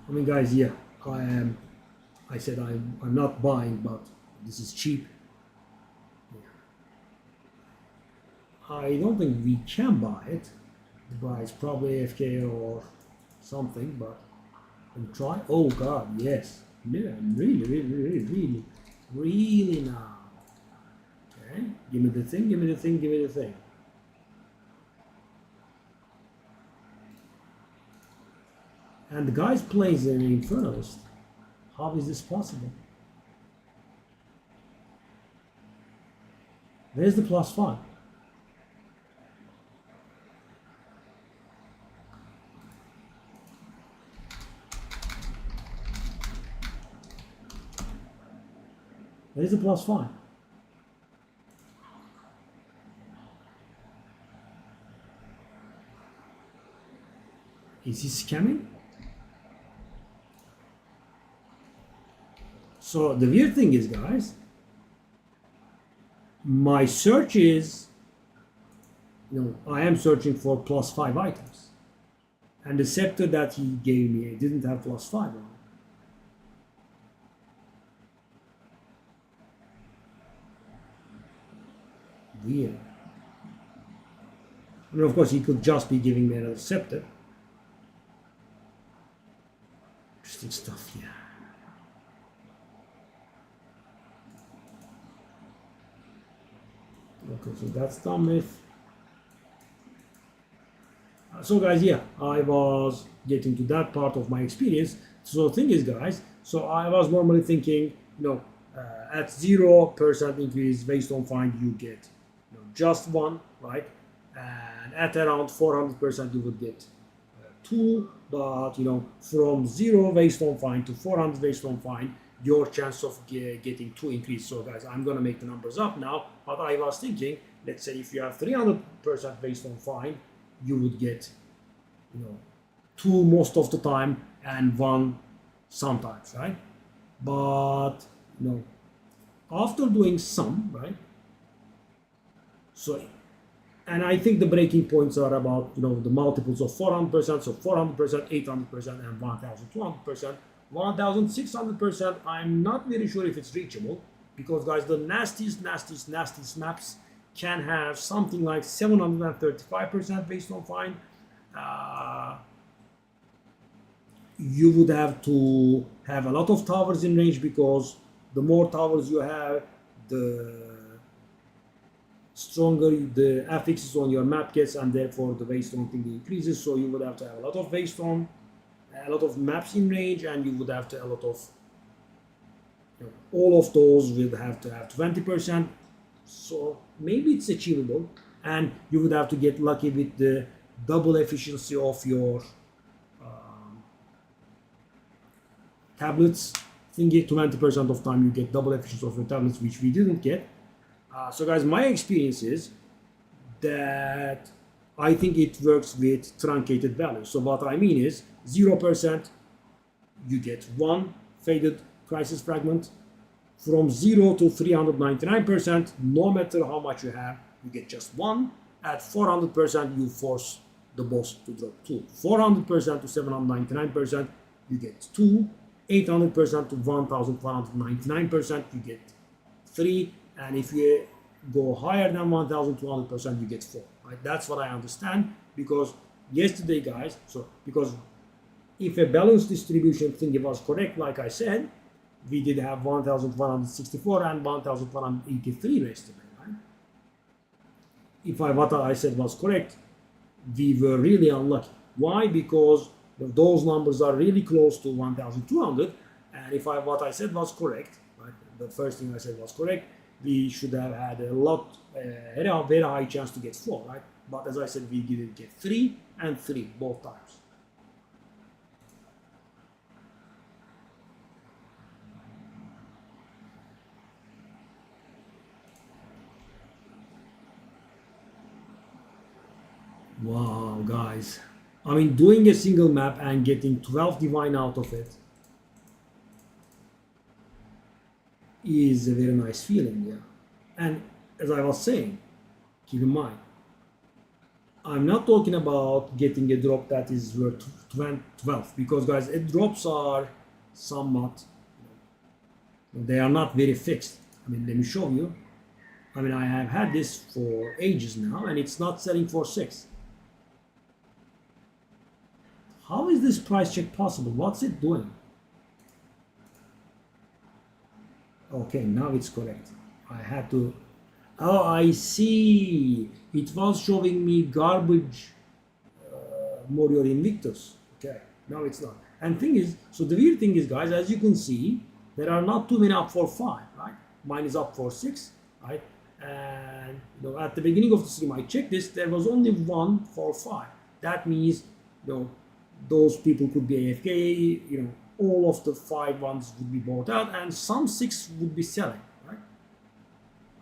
I mean, guys, yeah, I said I'm not buying, but this is cheap. Yeah. I don't think we can buy it. The buy is probably AFK or something, but I'm trying. Oh God, yes, yeah, really now. Okay, give me the thing. And the guy plays an Infernalist. How is this possible? Where's the +5? Where's the +5? Is he scamming? So the weird thing is, guys, my search is, I am searching for +5 items. And the scepter that he gave me, it didn't have +5 on it. Weird. I mean, of course, he could just be giving me another scepter. Interesting stuff, yeah. Okay, so that's done with. So guys, yeah, I was getting to that part of my experience. So the thing is, guys, so I was normally thinking, at 0% increase based on find, you get just one, right? And at around 400% you would get two, but from 0 based on find to 400 based on find, your chance of getting two increase. So guys, I'm gonna make the numbers up now, but I was thinking, let's say if you have 300% based on find, you would get two most of the time and one sometimes, right? But after doing some, right? So, and I think the breaking points are about the multiples of 400%, so 400%, 800%, and 1,200%. 1,600%, I'm not very sure if it's reachable, because guys, the nastiest maps can have something like 735% based on find. You would have to have a lot of towers in range, because the more towers you have, the stronger the affixes on your map gets, and therefore the waystone thing increases. So you would have to have a lot of waystone, a lot of maps in range, and you would have to a lot of all of those would have to have 20%. So maybe it's achievable, and you would have to get lucky with the double efficiency of your tablets thingy. 20% of time you get double efficiency of your tablets, which we didn't get. So guys, my experience is that I think it works with truncated values. So what I mean is 0% you get one faded crisis fragment. From 0 to 399%, no matter how much you have, you get just one. At 400%, you force the boss to drop two. 400% to 799%, you get two. 800% to 1,499%, you get three. And if you go higher than 1,200%, you get four. Right? That's what I understand, because yesterday, guys, because if a balanced distribution thing was correct, like I said, we did have 1,164 and 1,183 yesterday, right? If what I said was correct, we were really unlucky. Why? Because those numbers are really close to 1,200, and if what I said was correct, right, the first thing I said was correct, we should have had a very high chance to get 4, right? But as I said, we didn't get 3 and 3 both times. Wow, guys. I mean, doing a single map and getting 12 divine out of it is a very nice feeling, yeah. And as I was saying, keep in mind, I'm not talking about getting a drop that is worth 12, because guys, drops are somewhat, they are not very fixed. I mean, let me show you. I mean, I have had this for ages now, and it's not selling for 6. How is this price check possible? What's it doing? Okay, now it's correct. I had to. Oh, I see. It was showing me garbage Warrior Invictus. Okay, now it's not. And thing is, so the weird thing is, guys, as you can see, there are not too many up for 5, right? Mine is up for 6, right? And at the beginning of the stream, I checked this. There was only one for 5. That means, those people could be AFK. All of the 5 ones would be bought out, and some 6 would be selling, right?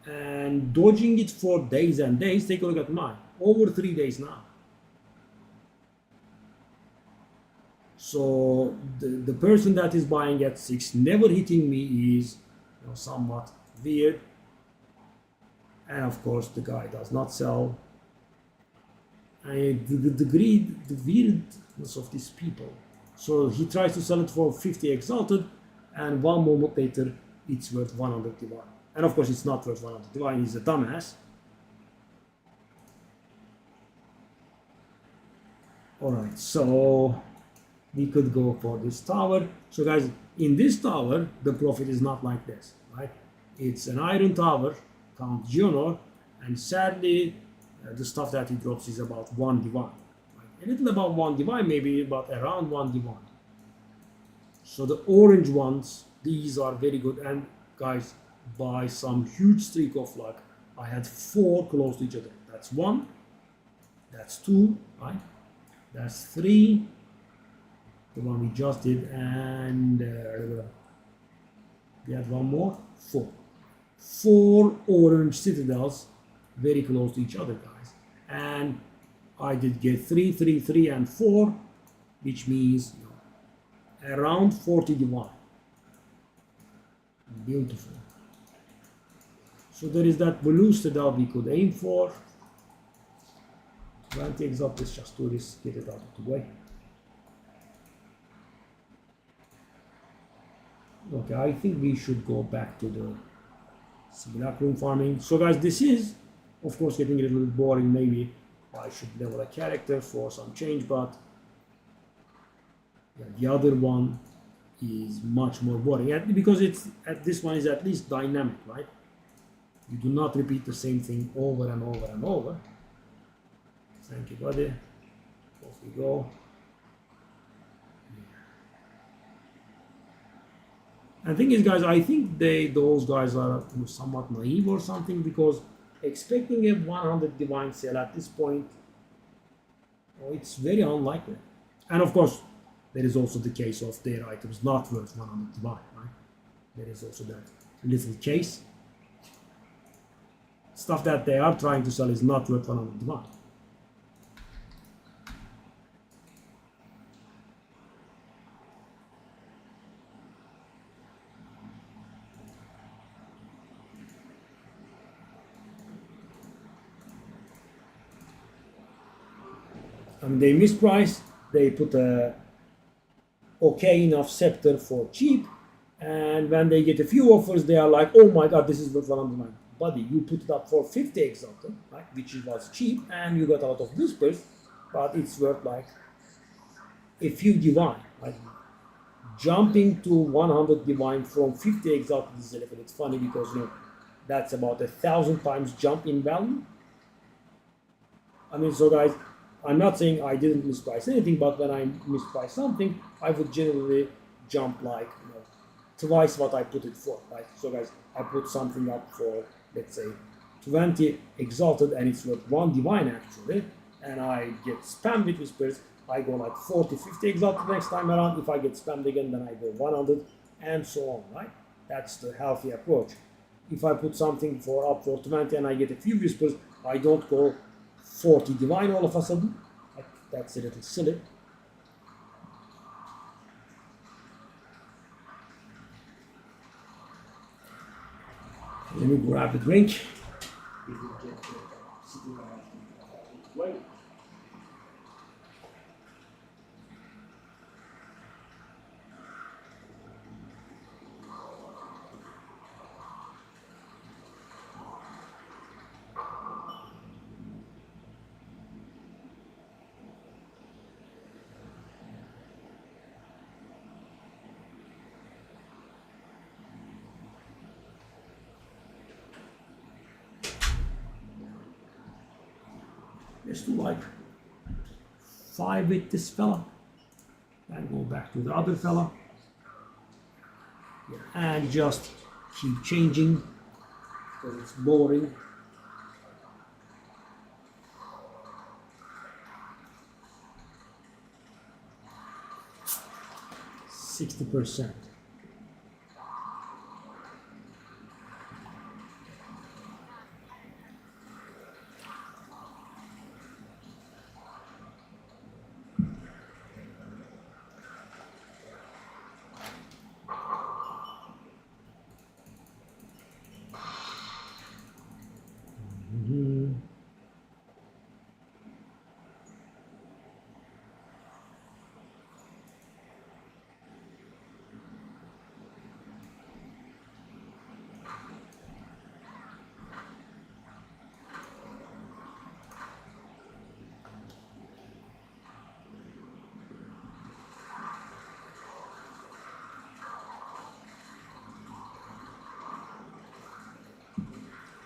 And dodging it for days and days. Take a look at mine. Over 3 days now. So the person that is buying at 6, never hitting me, is somewhat weird. And of course, the guy does not sell. And the greed, the weirdness of these people. So he tries to sell it for 50 exalted, and one moment later, it's worth 100 divine. And of course, it's not worth 100 divine. He's a dumbass. Alright, so we could go for this tower. So guys, in this tower, the profit is not like this, right? It's an iron tower, Count Gionor, and sadly the stuff that he drops is about 1 divine. Right? A little about 1 divine, maybe about around 1 divine. So the orange ones, these are very good, and guys, by some huge streak of luck, I had 4 close to each other. That's 1, that's 2, right? That's 3, the one we just did, and we had 1 more, 4. 4 orange citadels, very close to each other, guys. And I did get 3, 3, 3, and 4, which means around 40 divine. Beautiful. So there is that blue citadel we could aim for. 20 exalt, let's just do this, get it out of the way. Okay, I think we should go back to the simulacrum farming. So guys, this is of course getting a little bit boring. Maybe I should level a character for some change, but yeah, the other one is much more boring because this one is at least dynamic, right? You do not repeat the same thing over and over and over. Thank you, buddy. Off we go. And the thing is, guys, I think those guys are somewhat naive or something, because expecting a 100 divine sale at this point, it's very unlikely. And of course, there is also the case of their items not worth 100 divine, right? There is also that little case. Stuff that they are trying to sell is not worth 100 divine. And they misprice, they put a okay enough scepter for cheap, and when they get a few offers, they are like, oh my god, this is worth 109. Buddy, you put it up for 50 exalted, right, which was cheap, and you got a lot of whispers, but it's worth like a few divine. Like jumping to 100 divine from 50 exalted is a little bit funny, because that's about 1,000 times jump in value. I mean, so guys, I'm not saying I didn't misprice anything, but when I misprice something, I would generally jump like twice what I put it for, right? So guys, I put something up for, let's say, 20 exalted, and it's worth 1 divine actually, and I get spammed with whispers, I go like 40, 50 exalted next time around. If I get spammed again, then I go 100, and so on, right? That's the healthy approach. If I put something up for 20 and I get a few whispers, I don't go 40 divine all of a sudden. That's a little silly. Let me grab a drink. Wait. Let's do like 5 with this fella, and go back to the other fella, and just keep changing because it's boring. %60%.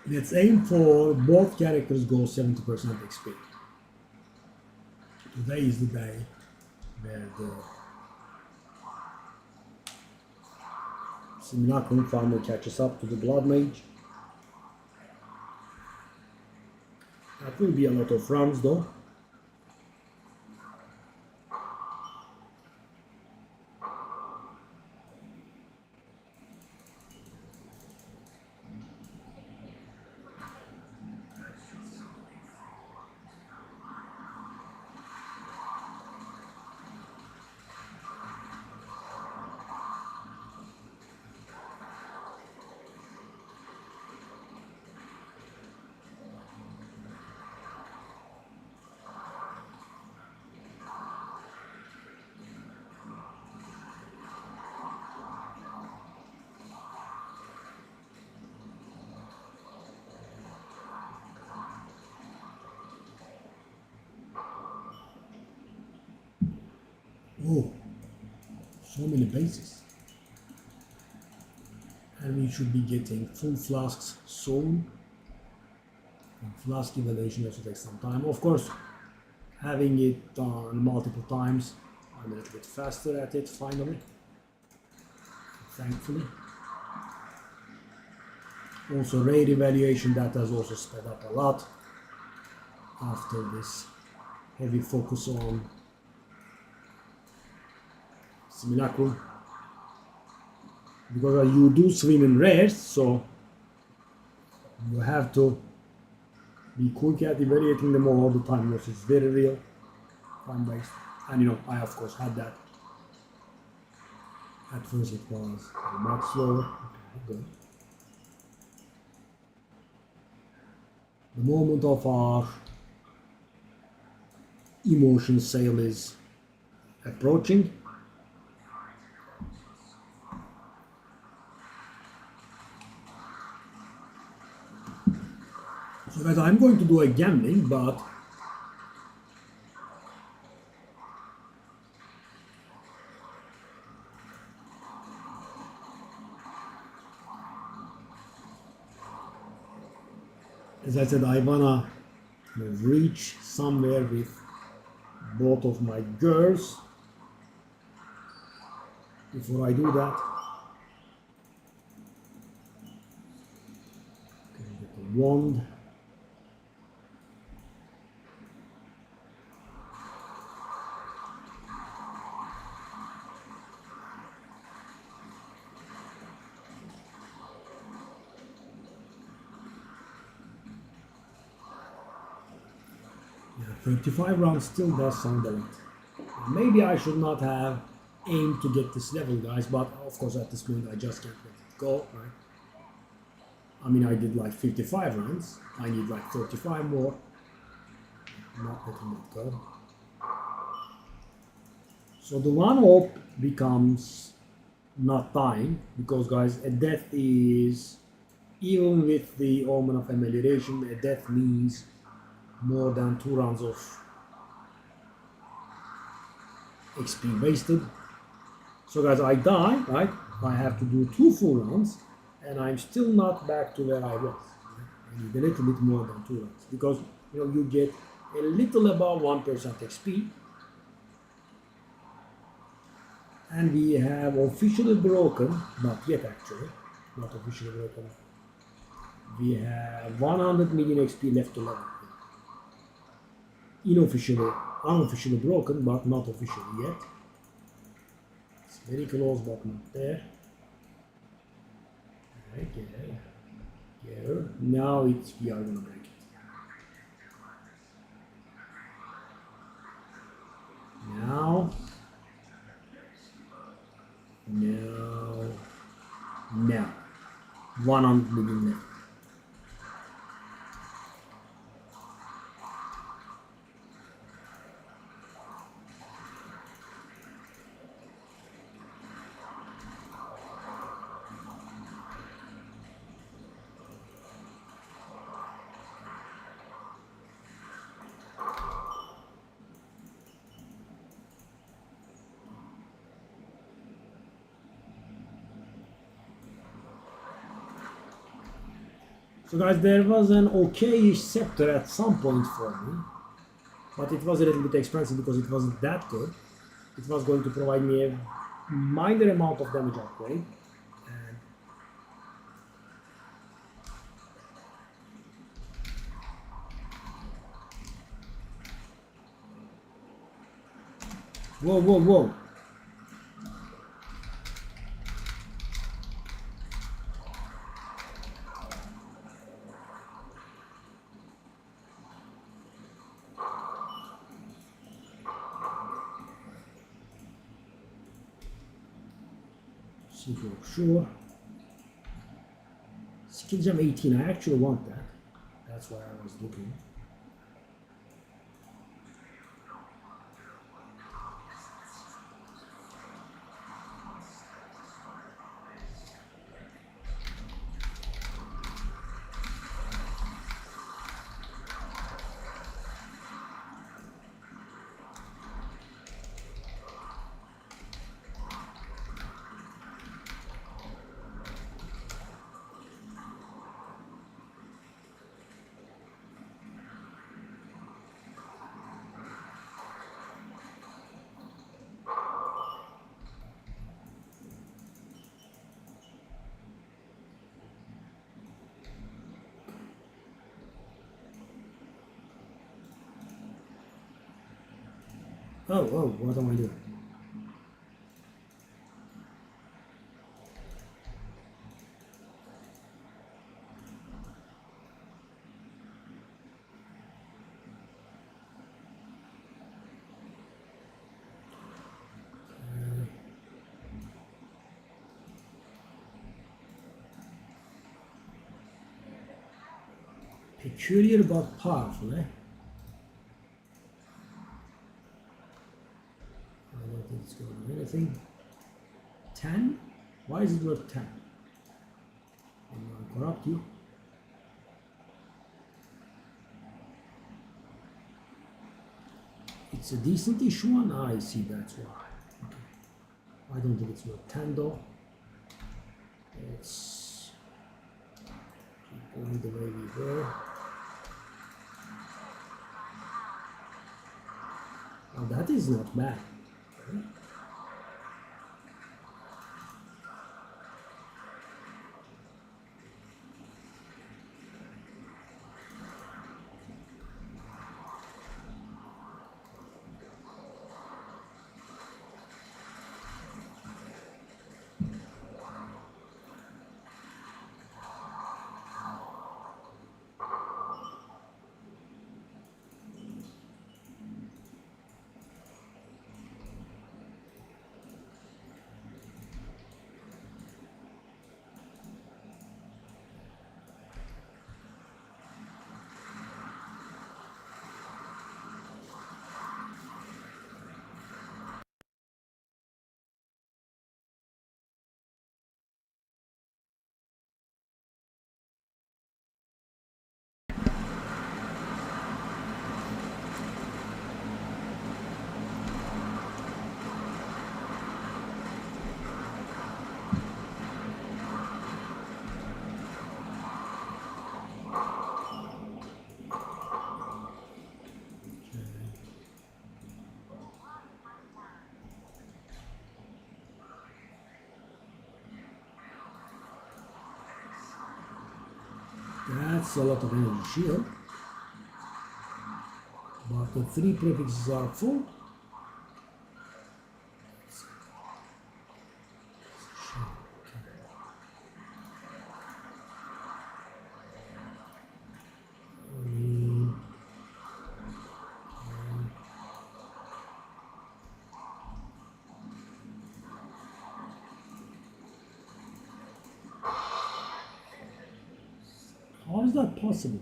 Let's aim for both characters go 70% XP. Today is the day where the Simulacrum finally catches up to the Blood Mage. That will be a lot of runs though. Oh, so many bases. And we should be getting full flasks soon. And flask evaluation also takes some time. Of course, having it done multiple times, I'm a little bit faster at it finally. Thankfully. Also raid evaluation, that has also sped up a lot after this heavy focus on Simulacrum, because you do swim in rares, so you have to be quick at evaluating them all the time. Because it's very real, time based, and you know I of course had that. At first it was much slower. Okay, good. The moment of our emotion sale is approaching. So guys, I'm going to do a gambling, but as I said, I wanna reach somewhere with both of my girls. Before I do that, get the wand. Yeah, 35 rounds still does sound a lot. Maybe I should not have aimed to get this level, guys, but of course at this point I just can't let it go, right? I mean, I did like 55 rounds, I need like 35 more. Not letting it go. So the one hope becomes not dying, because guys, a death is, even with the Omen of Amelioration, a death means more than 2 rounds of XP wasted. So guys, I die, right? I have to do 2 full rounds, and I'm still not back to where I was. I need a little bit more than 2 rounds, because you know you get a little above 1% XP, and we have officially broken, not yet actually, not officially broken. We have 100 million XP left to level. Unofficially broken, but not officially yet. It's very close, but not there. Right, yeah. Now we are gonna break it. Now. 100 million left. So guys, there was an okay-ish scepter at some point for me, but it was a little bit expensive because it wasn't that good. It was going to provide me a minor amount of damage upgrade. And whoa, whoa, whoa. Sure. Skill gem 18, I actually want that. That's why I was looking. Oh, what am I doing? Peculiar but powerful, eh? I don't think it's going to do anything. 10? Why is it worth 10? I'm going to corrupt you. It's a decent-ish one. I see, that's why. Okay. I don't think it's worth 10 though. Let's keep going the way we were. Oh, that is not bad. Okay. That's a lot of energy shield. But the 3 prefixes are full. How is that possible?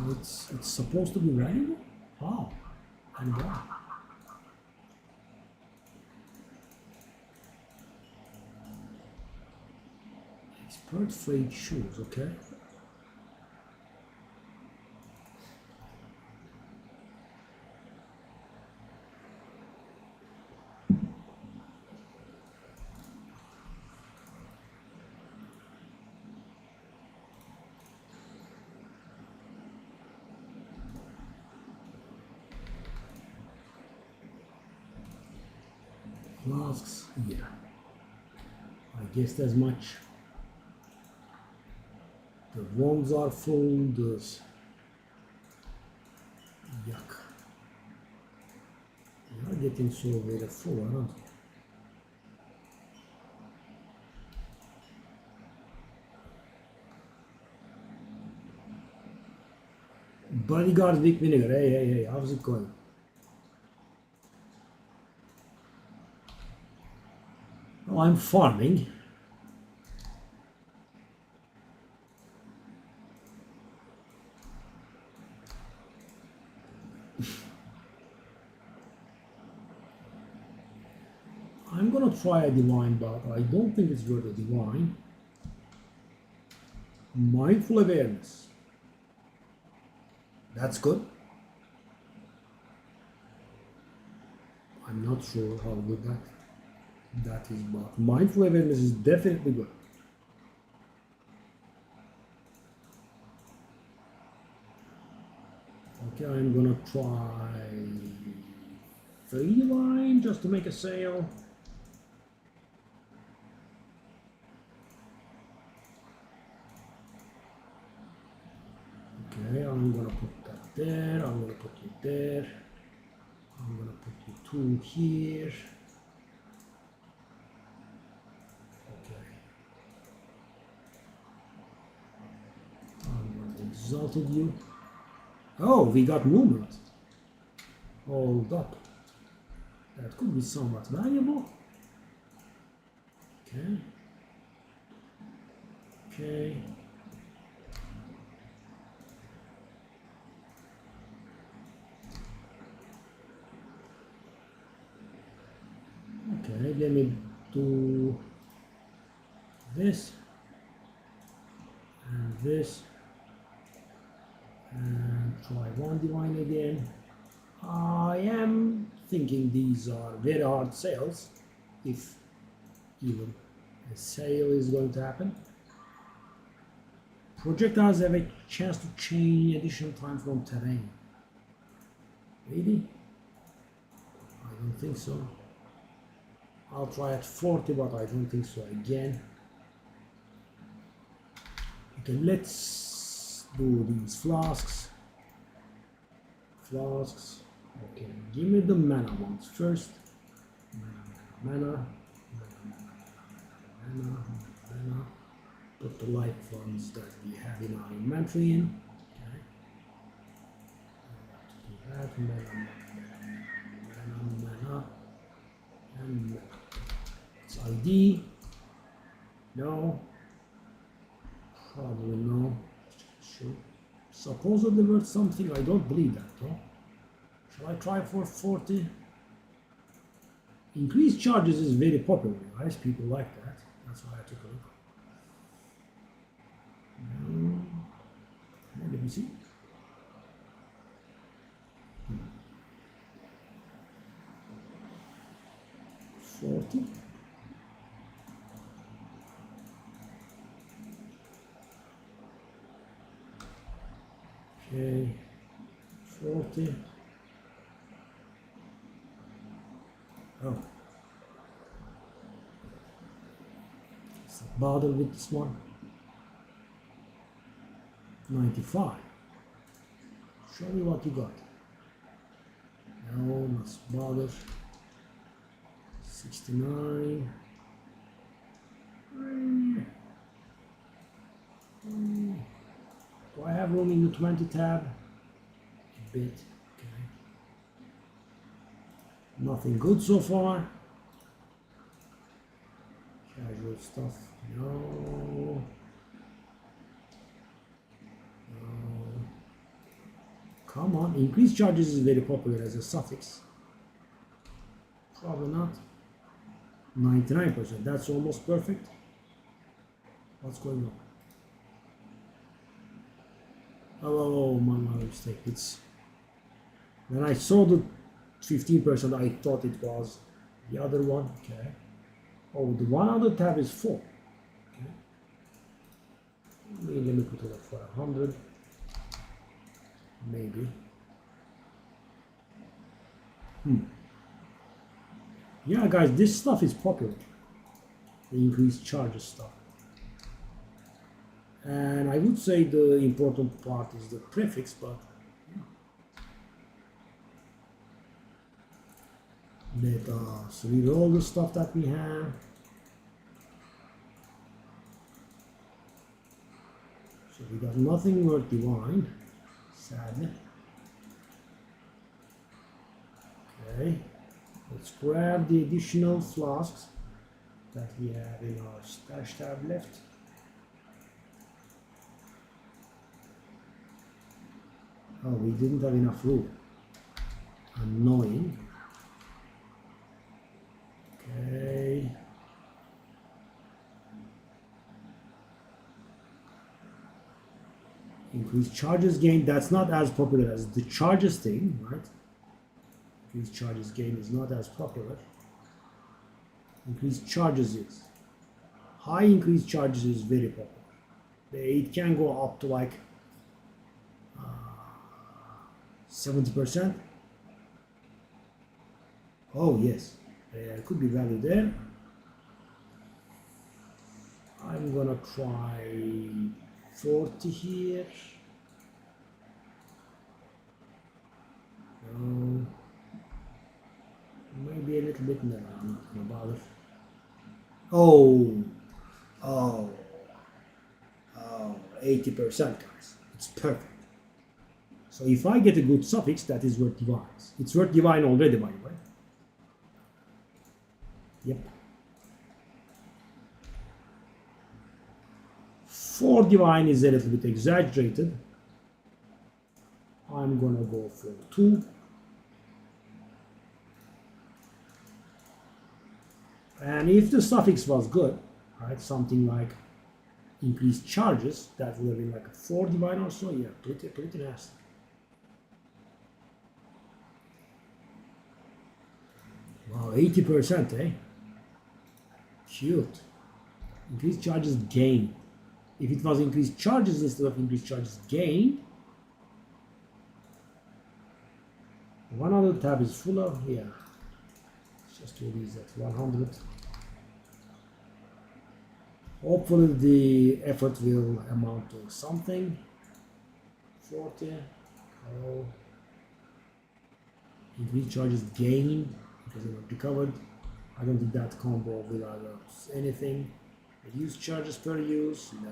It's supposed to be valuable? How? And why? Expert freight shoes, okay. flasks, yeah. I guessed as much. The wands are full, there's yuck. They are getting so very full, aren't they? Bodyguard Vic Vinegar, hey, how's it going? Well, I'm farming. I'm gonna try a divine, but I don't think it's worth a divine. Mindful awareness. That's good. I'm not sure how good that is, but mindful awareness is definitely good. Okay, I'm gonna try 3 divine just to make a sale. Okay, I'm gonna put that there, I'm gonna put you there, I'm gonna put you 2 here. Okay. I'm gonna exalted you. Oh, we got movement. Hold up. That could be somewhat valuable. Okay. Okay. Okay, let me do this and this and try 1 divine again. I am thinking these are very hard sales, if even a sale is going to happen. Projectiles have a chance to change additional time from terrain. Really? I don't think so. I'll try at 40, but I don't think so again. Okay, let's do these flasks. Flasks. Okay, give me the mana ones first. Mana. Put the life ones that we have in our inventory in. Okay. That mana. And it's ID. No. Probably no. Sure. Supposedly worth something. I don't believe that though. Shall I try for 40? Increased charges is very popular, guys. People like that. That's why I took a look. Let me see. 40. Okay, 40. Oh, let's not bother with this one. 95. Show me what you got. No, let's bother. 69. Do I have room in the 20 tab? A bit. Okay. Nothing good so far. Casual stuff. No. Come on. Increased charges is very popular as a suffix. Probably not. 99%. That's almost perfect. What's going on? Oh, my mistake. It's when I saw the 15%, I thought it was the other one. Okay. Oh, the one other tab is full. Okay. Let me put it up for 100. Maybe. Yeah, guys, this stuff is popular. The increased charges stuff. And I would say the important part is the prefix, but let us read all the stuff that we have. So we got nothing worth divine, sadly. Okay, let's grab the additional flasks that we have in our stash tab left. Oh, we didn't have enough room. Annoying. Okay. Increased charges gain, that's not as popular as the charges thing, right? Increased charges gain is not as popular. Increased charges is. High increased charges is very popular. It can go up to like 70%. Oh yes, there could be value there. I'm gonna try 40 here. No, maybe a little bit. No, I'm not gonna bother. Oh, 80%, guys. It's perfect. So if I get a good suffix, that is worth divines. It's worth divine already, by the way. Yep. 4 divine is a little bit exaggerated. I'm gonna go for 2. And if the suffix was good, right, something like increased charges, that would have been like a 4 divine or so. Yeah, pretty nasty. Wow, 80%, eh? Cute. Increased charges gain. If it was increased charges instead of increased charges gain, one other tab is full of here. Let's just do these at 100. Hopefully the effort will amount to something. 40. Oh. Increased charges gain because they were recovered. I don't think that combo will allow anything. Reduce charges per use, no.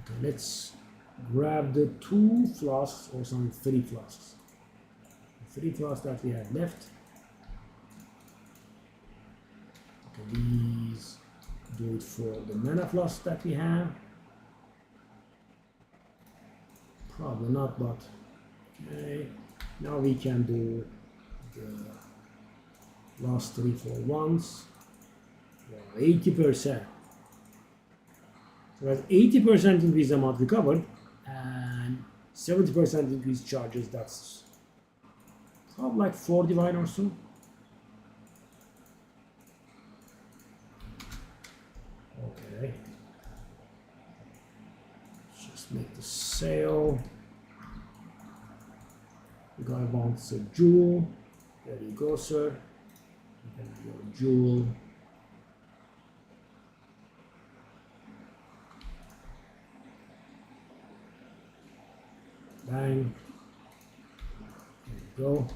Okay, let's grab the 2 flasks or some 3 flasks. The 3 flasks that we have left. Okay, these do it for the mana flask that we have. Probably not, but okay. Now we can do the last 3 for once. 80%. So that's 80% increased amount recovered and 70% increased charges. That's probably like 4 divine or so. Okay. Let's just make the sale. The guy wants a jewel. There you go, sir. You can have your jewel. Bang. There you go.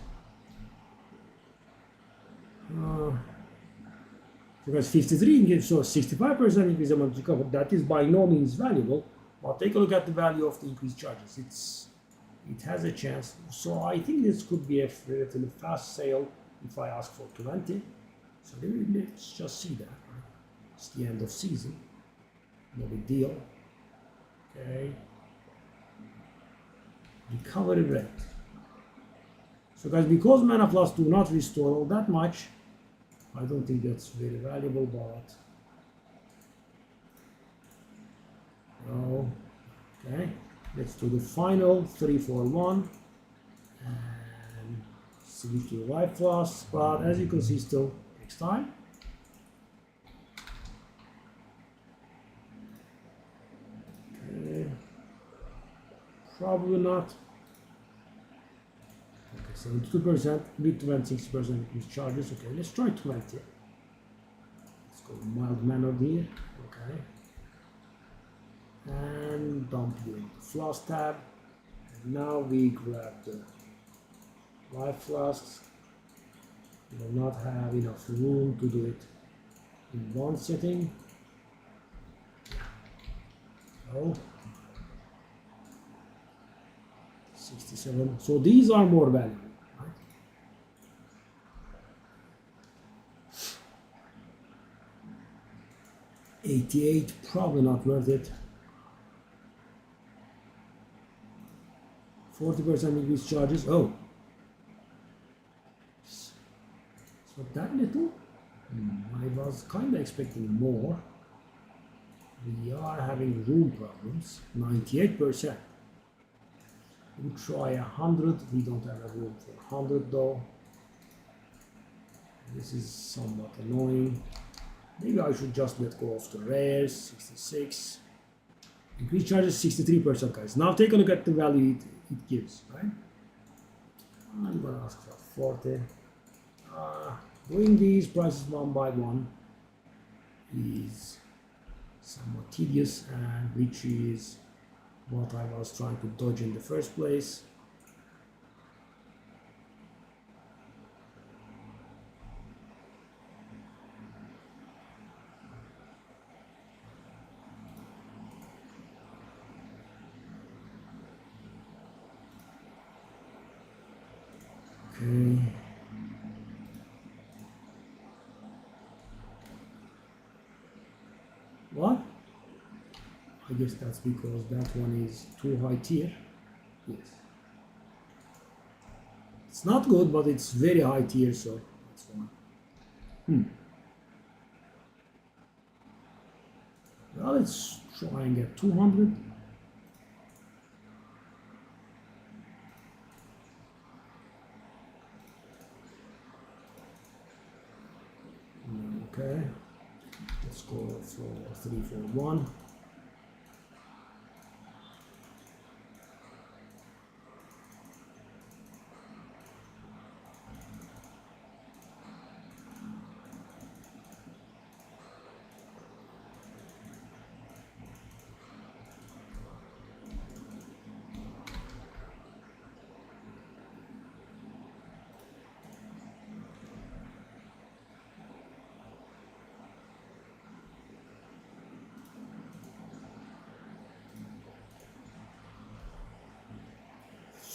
Because 53 so 65% increase amount recovered. That is by no means valuable. But take a look at the value of the increased charges. It has a chance. So I think this could be a relatively fast sale if I ask for 20. So let's just see that. It's the end of season. No big deal. Okay. Recovery rate. So guys, because mana plus do not restore all that much, I don't think that's very valuable, but no. Okay. Let's do the final 3 for 1 and switch to the life flask, but as you can see, still takes time. Okay. Probably not. 72%, with 26% increased charges. Okay, let's try 20. Let's go mild mannered here. Okay. And dump the flask tab. And now we grab the life flasks. We will not have enough room to do it in one setting. Oh, 67. So these are more valuable, right? 88, probably not worth it. 40% increased charges. Oh, it's not that little. I was kind of expecting more. We are having room problems. 98%. We try 100. We don't have a room for 100 though. This is somewhat annoying. Maybe I should just let go of the rares. 66. Increased charges 63%, guys. Now take a look at the value it gives, right? I'm gonna ask for 40. Doing these prices one by one is somewhat tedious, and which is what I was trying to dodge in the first place. Okay. What? I guess that's because that one is too high tier. Yes. It's not good, but it's very high tier, so that's fine. Well, let's try and get 200. Okay. Let's go for 341.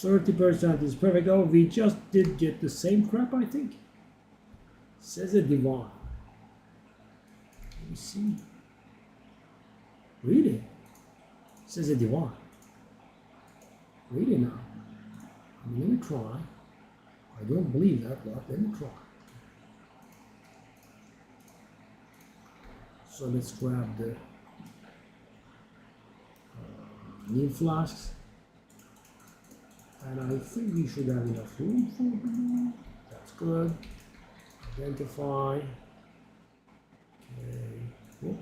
%30 is perfect. Oh, we just did get the same crap, I think. Says a divine. Let me see. Really? Says a divine. Really now? I mean, let me try. I don't believe that, but let me try. So let's grab the new flasks. And I think we should have enough room for them. That's good. Identify. Okay. Cool.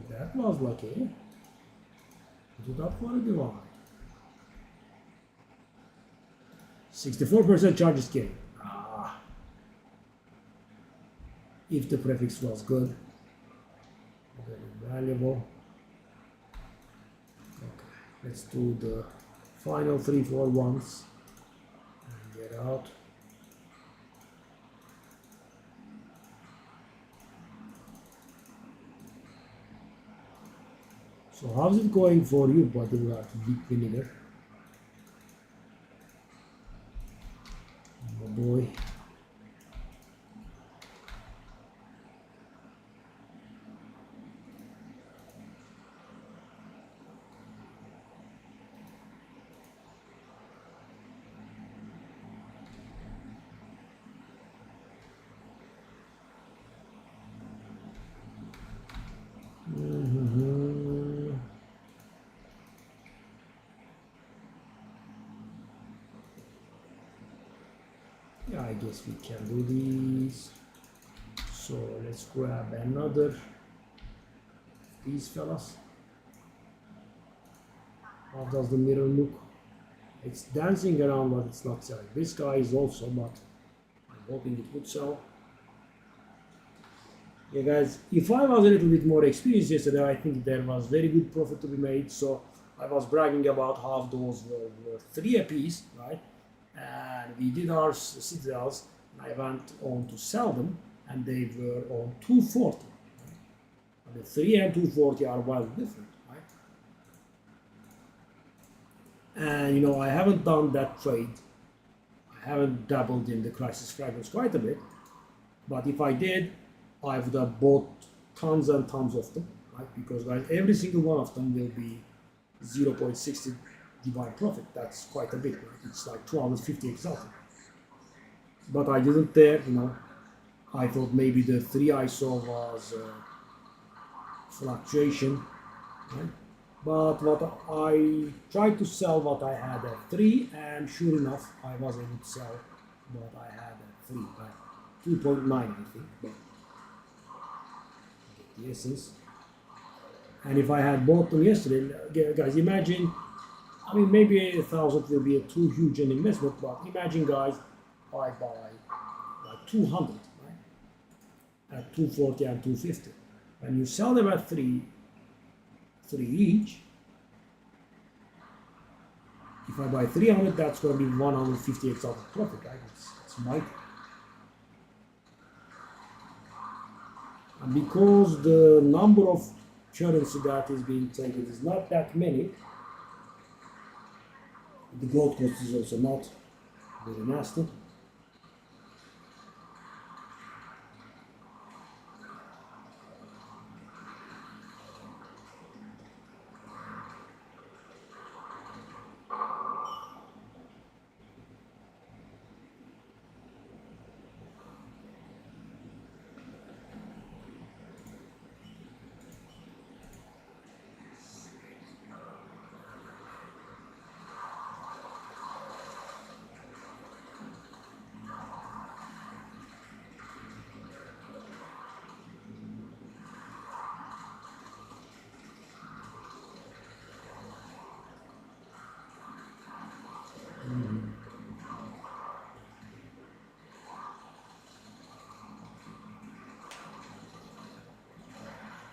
That was lucky. Put it up for a divine. 64% charges gain. If the prefix was good. Very valuable. Okay, let's do the final 341s and get out. So how's it going for you, bodyguard weak vinegar? Oh boy. I guess we can do these. So let's grab another these fellas. How does the mirror look? It's dancing around, but it's not selling. This guy is also, but I'm hoping it would sell. Yeah, guys, if I was a little bit more experienced yesterday, I think there was very good profit to be made. So I was bragging about how those were 3 apiece, right? And we did our citadels, and I went on to sell them, and they were on 240. Right? And the 3 and 240 are wildly different, right? And you know, I haven't done that trade. I haven't dabbled in the crisis fragments quite a bit, but if I did, I would have bought tons and tons of them, right? Because guys, every single one of them will be 0.60 divine profit. That's quite a bit, right? It's like 250 exalted. But I didn't dare, you know. I thought maybe the 3 I saw was fluctuation, right? But what I tried to sell what I had at 3, and sure enough, I was able to sell what I had at 3, at 2.9, I think. But the essence. And if I had bought them yesterday, guys, imagine. I mean, maybe 1,000 will be a too huge an investment, but imagine, guys, I buy like 200, right? At 240 and 250. When you sell them at 3 each, if I buy 300, that's going to be 150 exalted profit, right? It's mighty. And because the number of currency that is being traded is not that many, the gold cost is also not very nasty.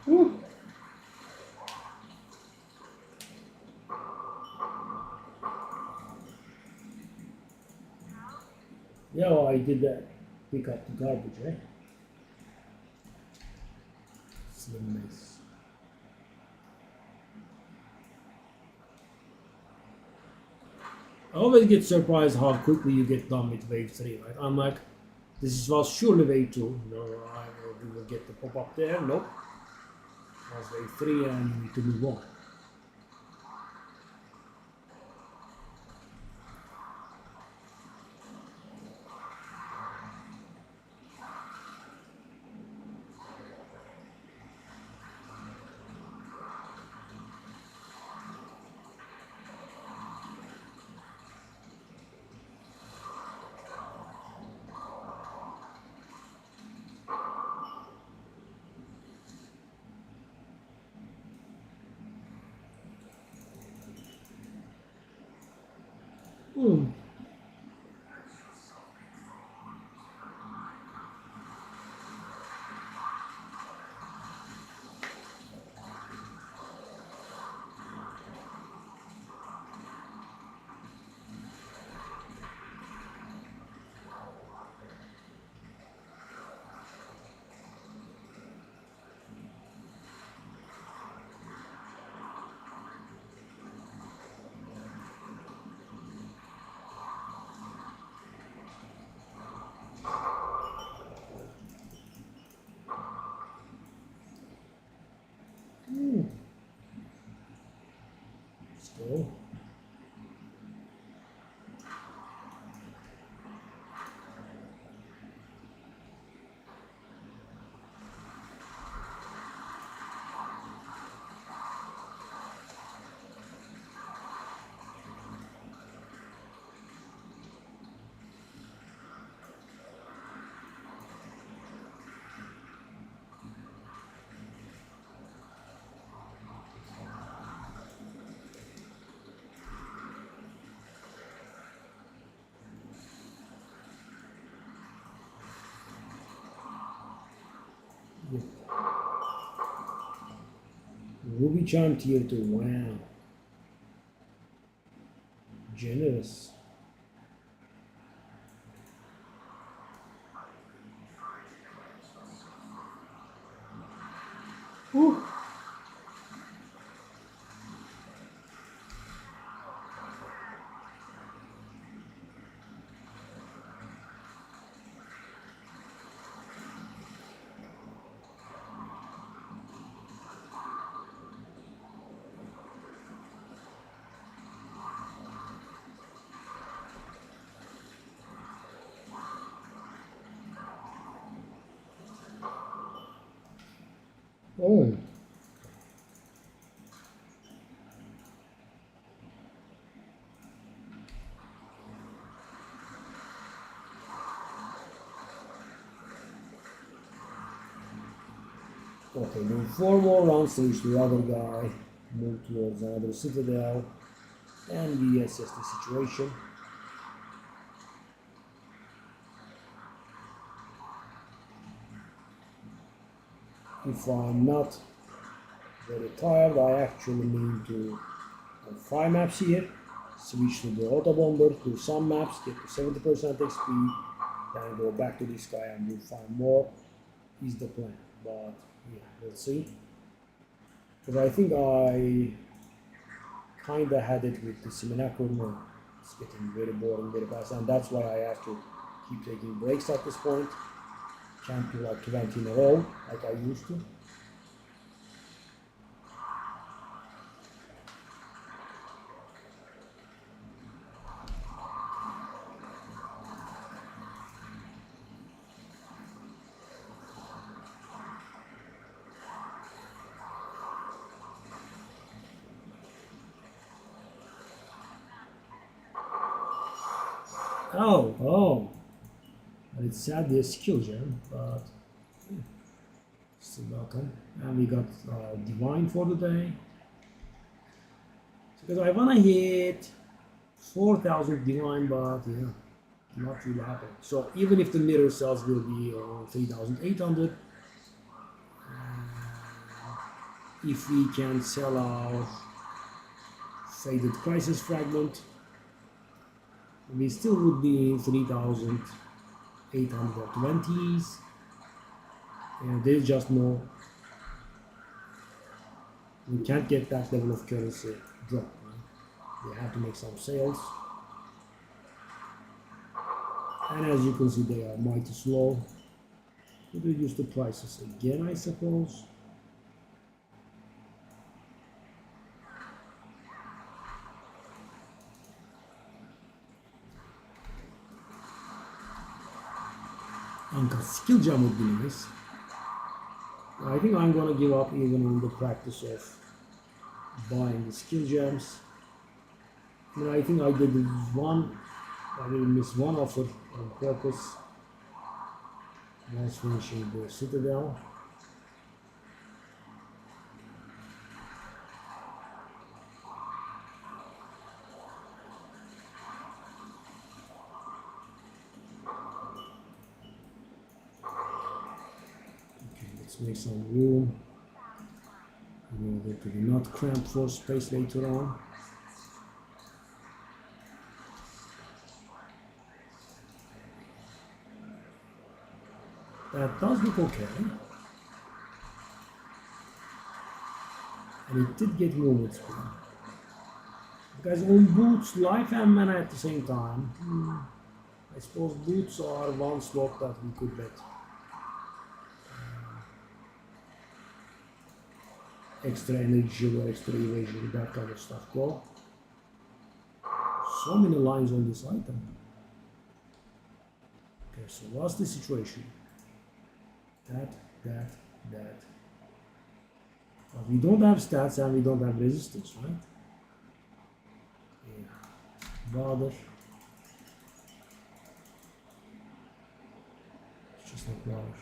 Woo. Yeah, well, I did that. Pick up the garbage, right? Slim mess. I always get surprised how quickly you get done with wave 3, right? I'm like, this was surely wave 2. No, we will get the pop up there. Nope. It was wave 3 and you need to move on. Hmm. Yep. Ruby charm tier 2, wow. Generous. Whew. Oh. Okay, then 4 more rounds to reach the other guy, move towards another citadel, and reassess the situation. If I'm not very tired, I actually need to have 5 maps here, switch to the auto bomber, do some maps, get to 70% XP, then go back to this guy and do 5 more, is the plan. But yeah, we'll see. Because I think I kinda had it with the Simulacrum. It's getting very boring very fast, and that's why I have to keep taking breaks at this point. Can't do like 20 in a row like I used to. Oh. But it's sad there's skill gem, but yeah, still welcome. And we got divine for the day. Because I wanna hit 4,000 divine, but yeah, not really happening. So even if the mirror cells will be around 3,800, if we can sell our faded crisis fragment, we still would be in 3,820s. And there's just no, we can't get that level of currency drop. Right? We have to make some sales. And as you can see, they are mighty slow. Could reduce the prices again, I suppose. And skill jam would be nice. I think I'm gonna give up even on the practice of buying the skill gems. I mean, I think I did I didn't miss one offer on purpose. Nice finishing the Citadel. Okay, let's make some room in order to be not cramped for space later on. That does look okay. And it did get movement speed. Because on boots, life and mana at the same time. I suppose boots are one slot that we could let extra energy or extra evasion, that kind of stuff go. So many lines on this item. Okay, so what's the situation? That. But we don't have stats and we don't have resistance, right? Yeah. Bother. It's just not bother.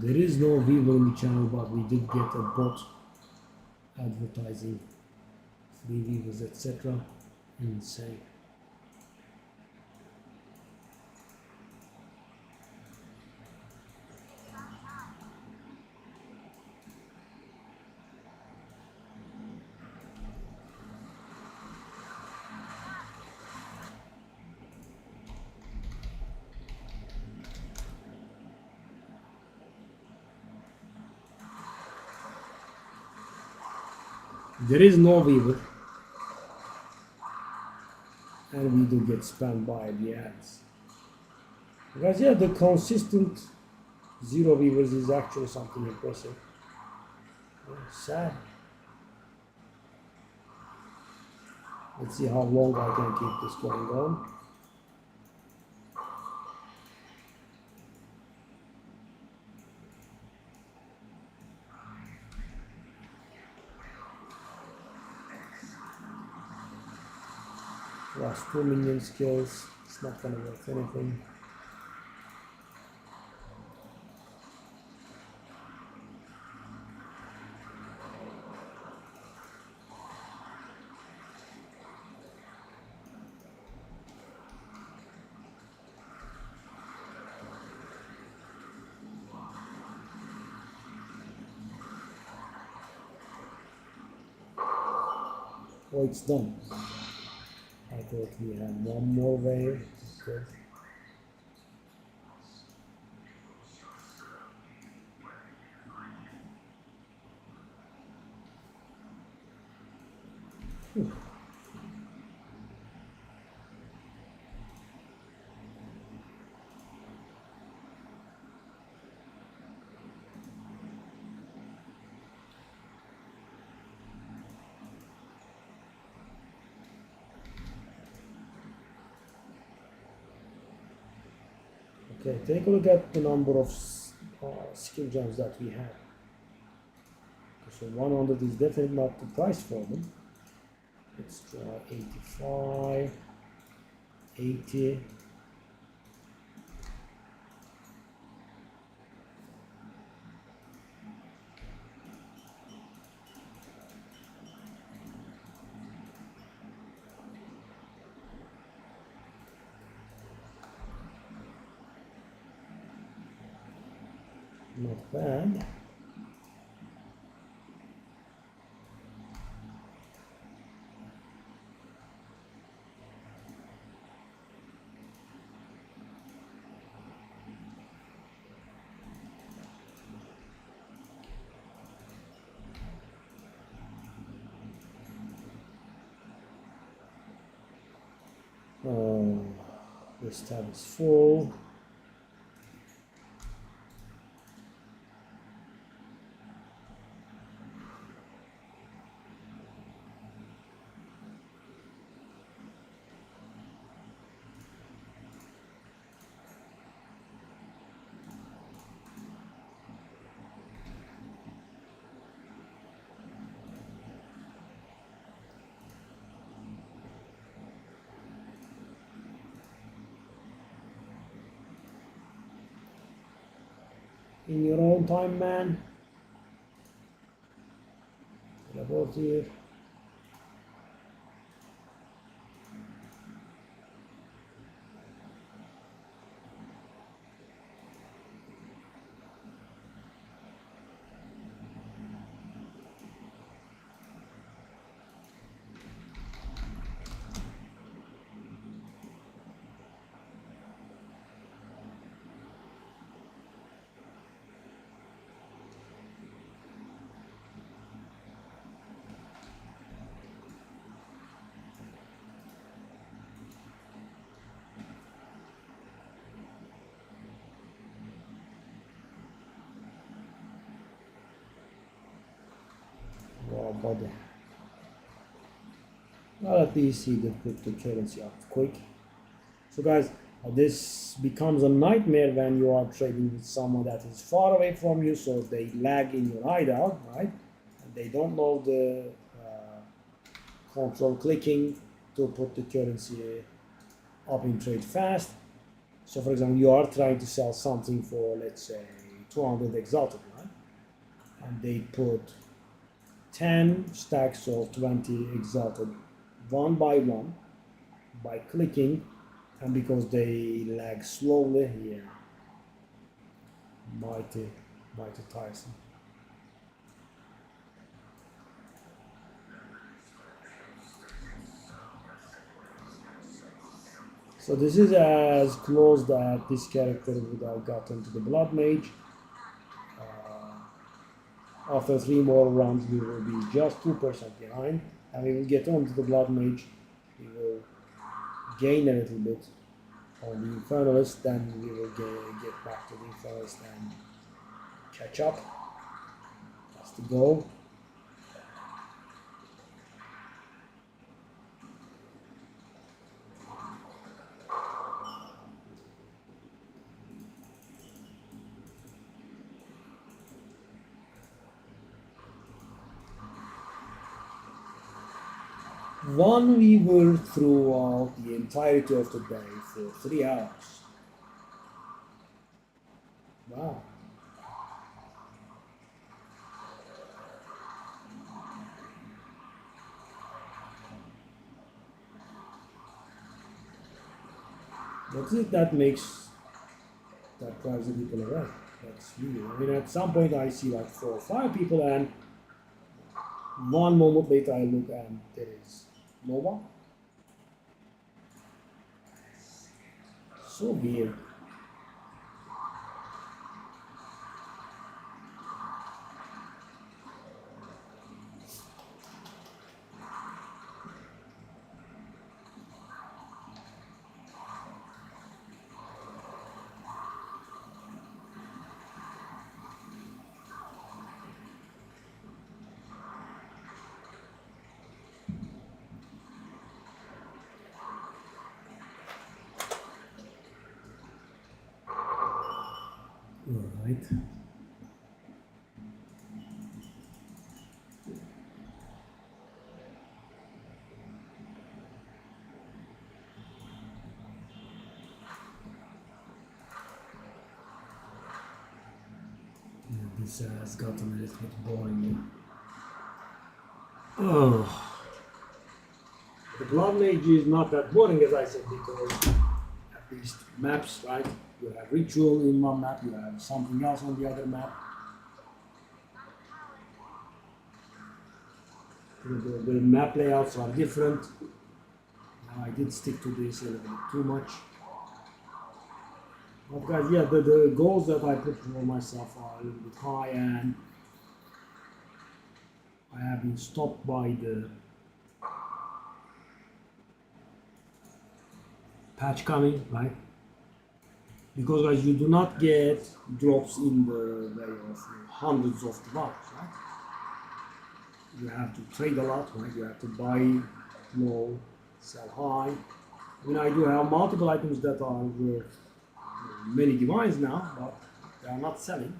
There is no Weaver in the channel, but we did get a bot advertising free Weavers, etc. Insane. There is no Weaver, and we do get spammed by the ads. Because yeah, the consistent zero Weavers is actually something impressive. Sad. Let's see how long I can keep this going on. Last 2 minion skills, it's not gonna worth anything. Oh, it's done. I thought we had one more wave. Good. Whew. Okay, take a look at the number of skill gems that we have. So 100 is definitely not the price for them. Let's try 85, 80. Not bad. This tab is full. In your own time, man. Teleport here. Wow, body. Well, at least he did put the currency up quick. So guys, this becomes a nightmare when you are trading with someone that is far away from you, so they lag in your hideout, right? And they don't know the control clicking to put the currency up in trade fast. So for example, you are trying to sell something for, let's say, 200 exalted, right? And they put 10 stacks of 20 exalted one by clicking, and because they lag slowly, yeah, mighty tiresome. So this is as close that this character would have gotten to the Blood Mage. After 3 more rounds, we will be just 2% behind, and we will get on to the Blood Mage. We will gain a little bit on the Infernalist, then we will get back to the Infernalist and catch up. That's the goal. One weaver throughout the entirety of the day for 3 hours. Wow. What is it that drives the people away? That's weird. I mean, at some point I see like 4 or 5 people, and one moment later I look and there is no one. So weird. Alright. This has gotten a little bit boring. Oh. The Blood Mage is not that boring, as I said, because at least maps, right? You have ritual in one map, you have something else on the other map. The map layouts are different. Now I did stick to this a little bit too much. But guys, yeah, the goals that I put for myself are a little bit high, and I have been stopped by the patch coming, right? Because guys, you do not get drops in the way of hundreds of dollars, right? You have to trade a lot, right? You have to buy low, sell high. I mean, I do have multiple items that are worth many divines now, but they are not selling.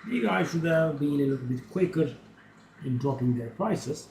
Maybe I should have been a little bit quicker in dropping their prices.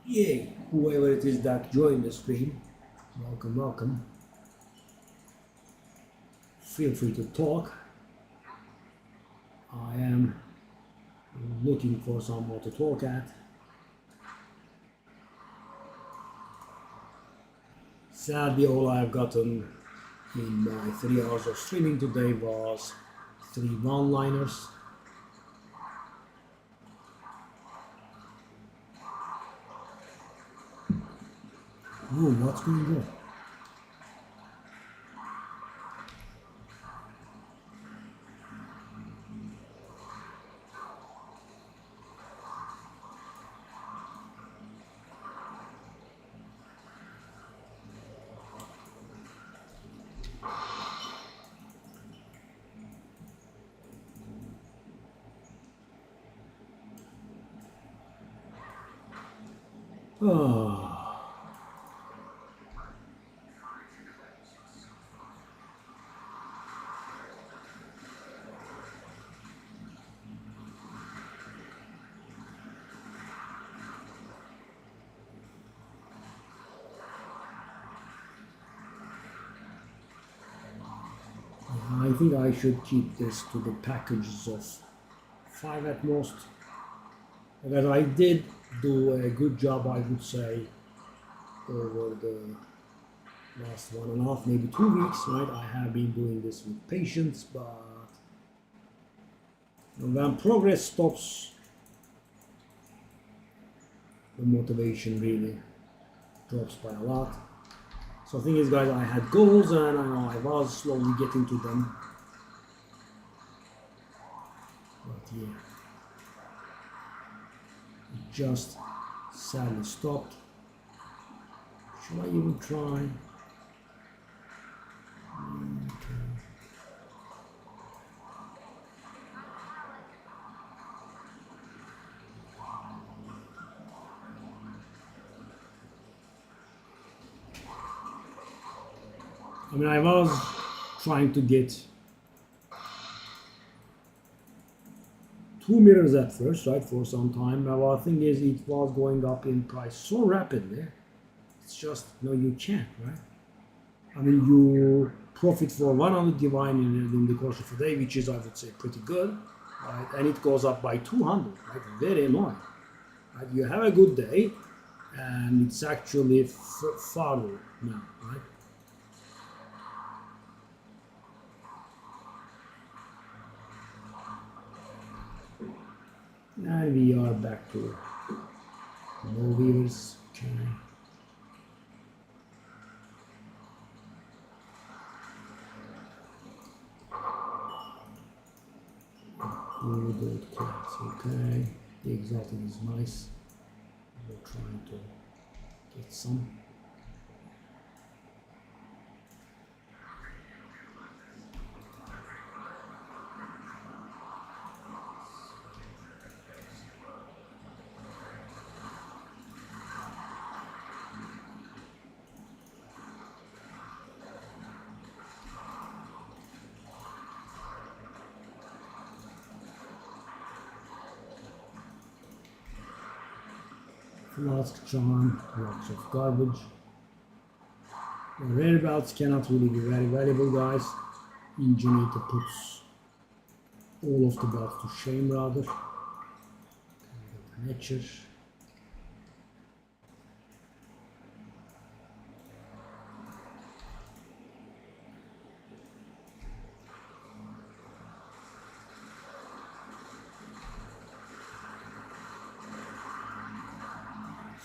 Yay! Whoever it is that joined the stream, welcome, welcome. Feel free to talk. I am looking for someone to talk at. Sadly, all I've gotten in my 3 hours of streaming today was 3 one-liners. Oh, what's going on? Oh. I think I should keep this to the packages of 5 at most. Because I did do a good job, I would say, over the last 1.5, maybe 2 weeks, right? I have been doing this with patience, but when progress stops, the motivation really drops by a lot. So the thing is, guys, I had goals and I know I was slowly getting to them. But yeah, it just sadly stopped. Should I even try? Okay. I mean, I was trying to get 2 mirrors at first, right, for some time. Now, the thing is, it was going up in price so rapidly. It's just, no, you can't, right? I mean, you profit for 100 divine in the course of a day, which is, I would say, pretty good, right? And it goes up by 200, right? Very annoying. Right? You have a good day, and it's actually farther now, right? And we are back to no viewers. Okay. Good class, okay. The exotic is nice. We're trying to get some. Flask charm, lots of garbage. The rare belts cannot really be very valuable, guys. Ingenuity puts all of the belts to shame, rather. Nature.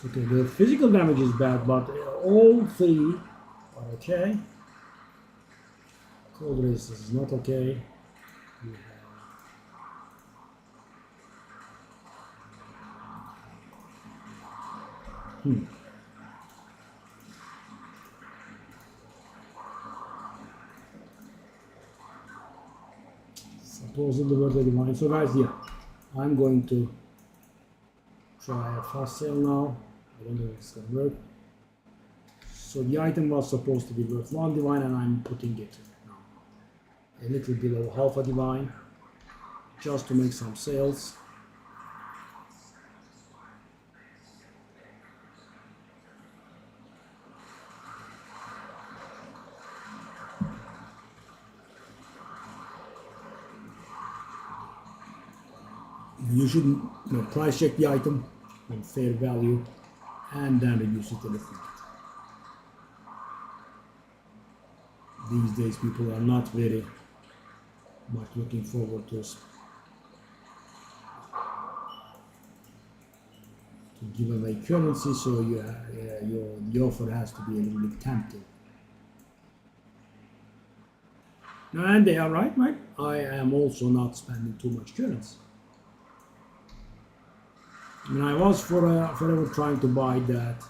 Okay, the physical damage is bad, but all 3 are okay. Cold resistance is not okay. Supposedly were the divine. So guys, yeah, I'm going to try a fast sale now. I don't know if it's gonna work. So the item was supposed to be worth 1 divine, and I'm putting it now a little below half a divine, just to make some sales. You should price check the item on fair value and then reduce it a little bit. These days people are not very much looking forward to give away currency, so the offer has to be a little bit tempting. And they are right? I am also not spending too much currency. I mean, I was forever trying to buy that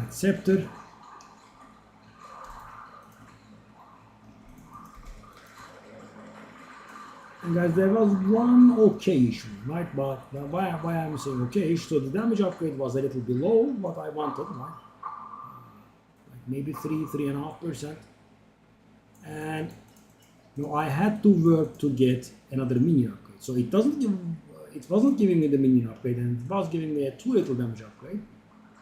scepter. And guys, there was one okayish one, right? But why I'm saying okayish? So the damage upgrade was a little below what I wanted, right? Like maybe 3.5%. And I had to work to get another minion upgrade. So it wasn't giving me the minion upgrade, and it was giving me a too little damage upgrade.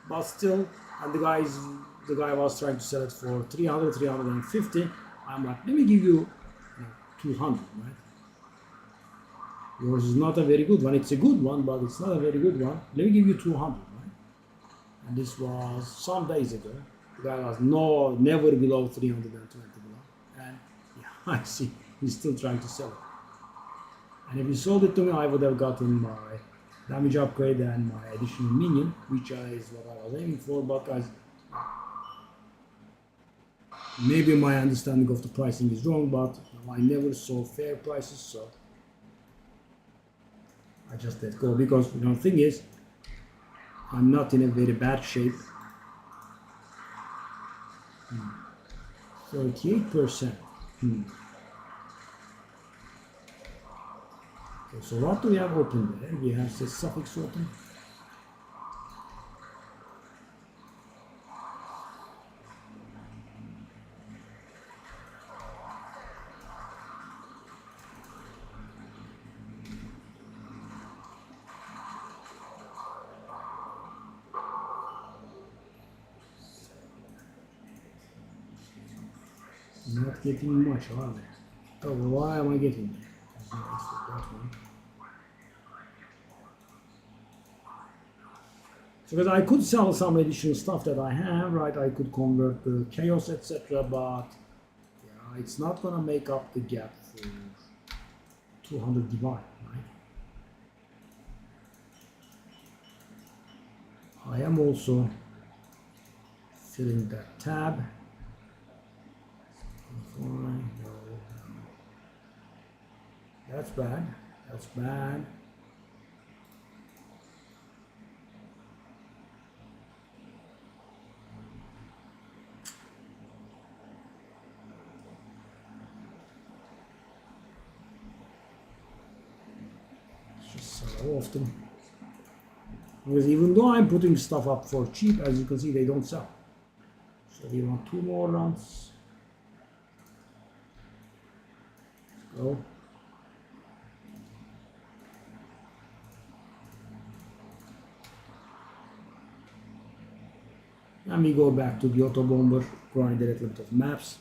But still, and the guy was trying to sell it for 350. I'm like, let me give you 200, right? Yours is not a very good one. It's a good one, but it's not a very good one. Let me give you 200, right? And this was some days ago. The guy was never below 320 below. And yeah, I see he's still trying to sell it. And if he sold it to me, I would have gotten my damage upgrade and my additional minion, which is what I was aiming for. But guys, maybe my understanding of the pricing is wrong, but I never saw fair prices, so I just let go, because the thing is, I'm not in a very bad shape. 38%. Okay, so what do we have open there? We have the suffix open. Not getting much, are they? Oh, well, why am I getting that? That one. So because I could sell some additional stuff that I have, right? I could convert the chaos, etc. But yeah, it's not gonna make up the gap for 200 divine, right? I am also filling that tab. That's bad. That's bad. It's just so often. Because even though I'm putting stuff up for cheap, as you can see, they don't sell. So we want 2 more runs. Let's go. And we go back to the auto bomber, grind a little bit of maps.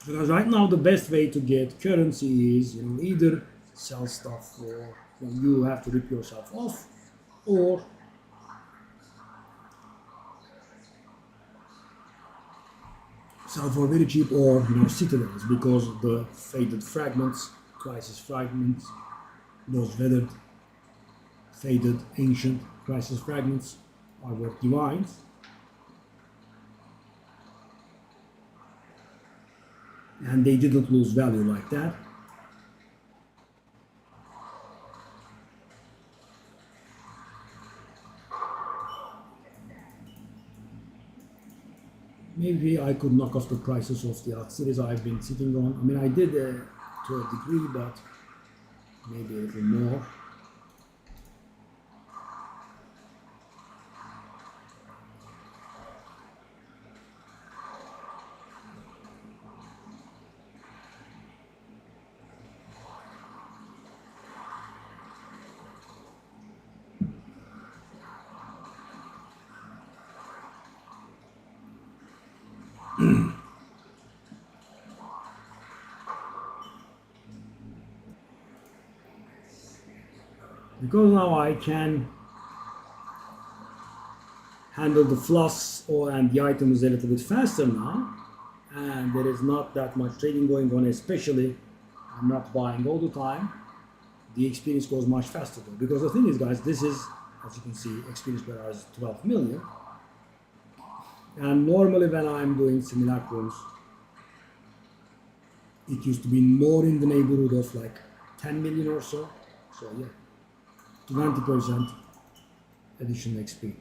Because right now the best way to get currency is, either sell stuff for you have to rip yourself off, or sell for very cheap, or citadels, because the faded fragments, crisis fragments, those weathered, faded, ancient crisis fragments are worth divines. And they didn't lose value like that. Maybe I could knock off the prices of the art series I've been sitting on. I mean, I did to a degree, but maybe a little more. Because now I can handle the flasks and the items a little bit faster now, and there is not that much trading going on, especially I'm not buying all the time, the experience goes much faster though. Because the thing is, guys, this is, as you can see, experience per hour is 12 million, and normally when I'm doing simulacrums, it used to be more in the neighborhood of like 10 million or so. So yeah, 20% additional XP.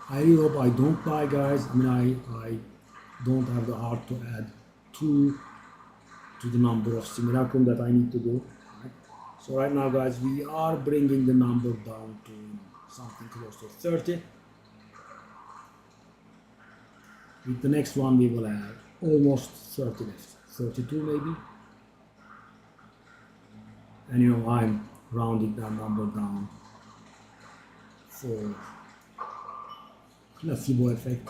I really hope I don't die, guys. I mean, I don't have the heart to add 2 to the number of simulacrum that I need to do. Right? So right now, guys, we are bringing the number down to something close to 30. With the next one, we will have almost 30 left, 32 maybe. And you know, I'm rounding that number down for placebo effect.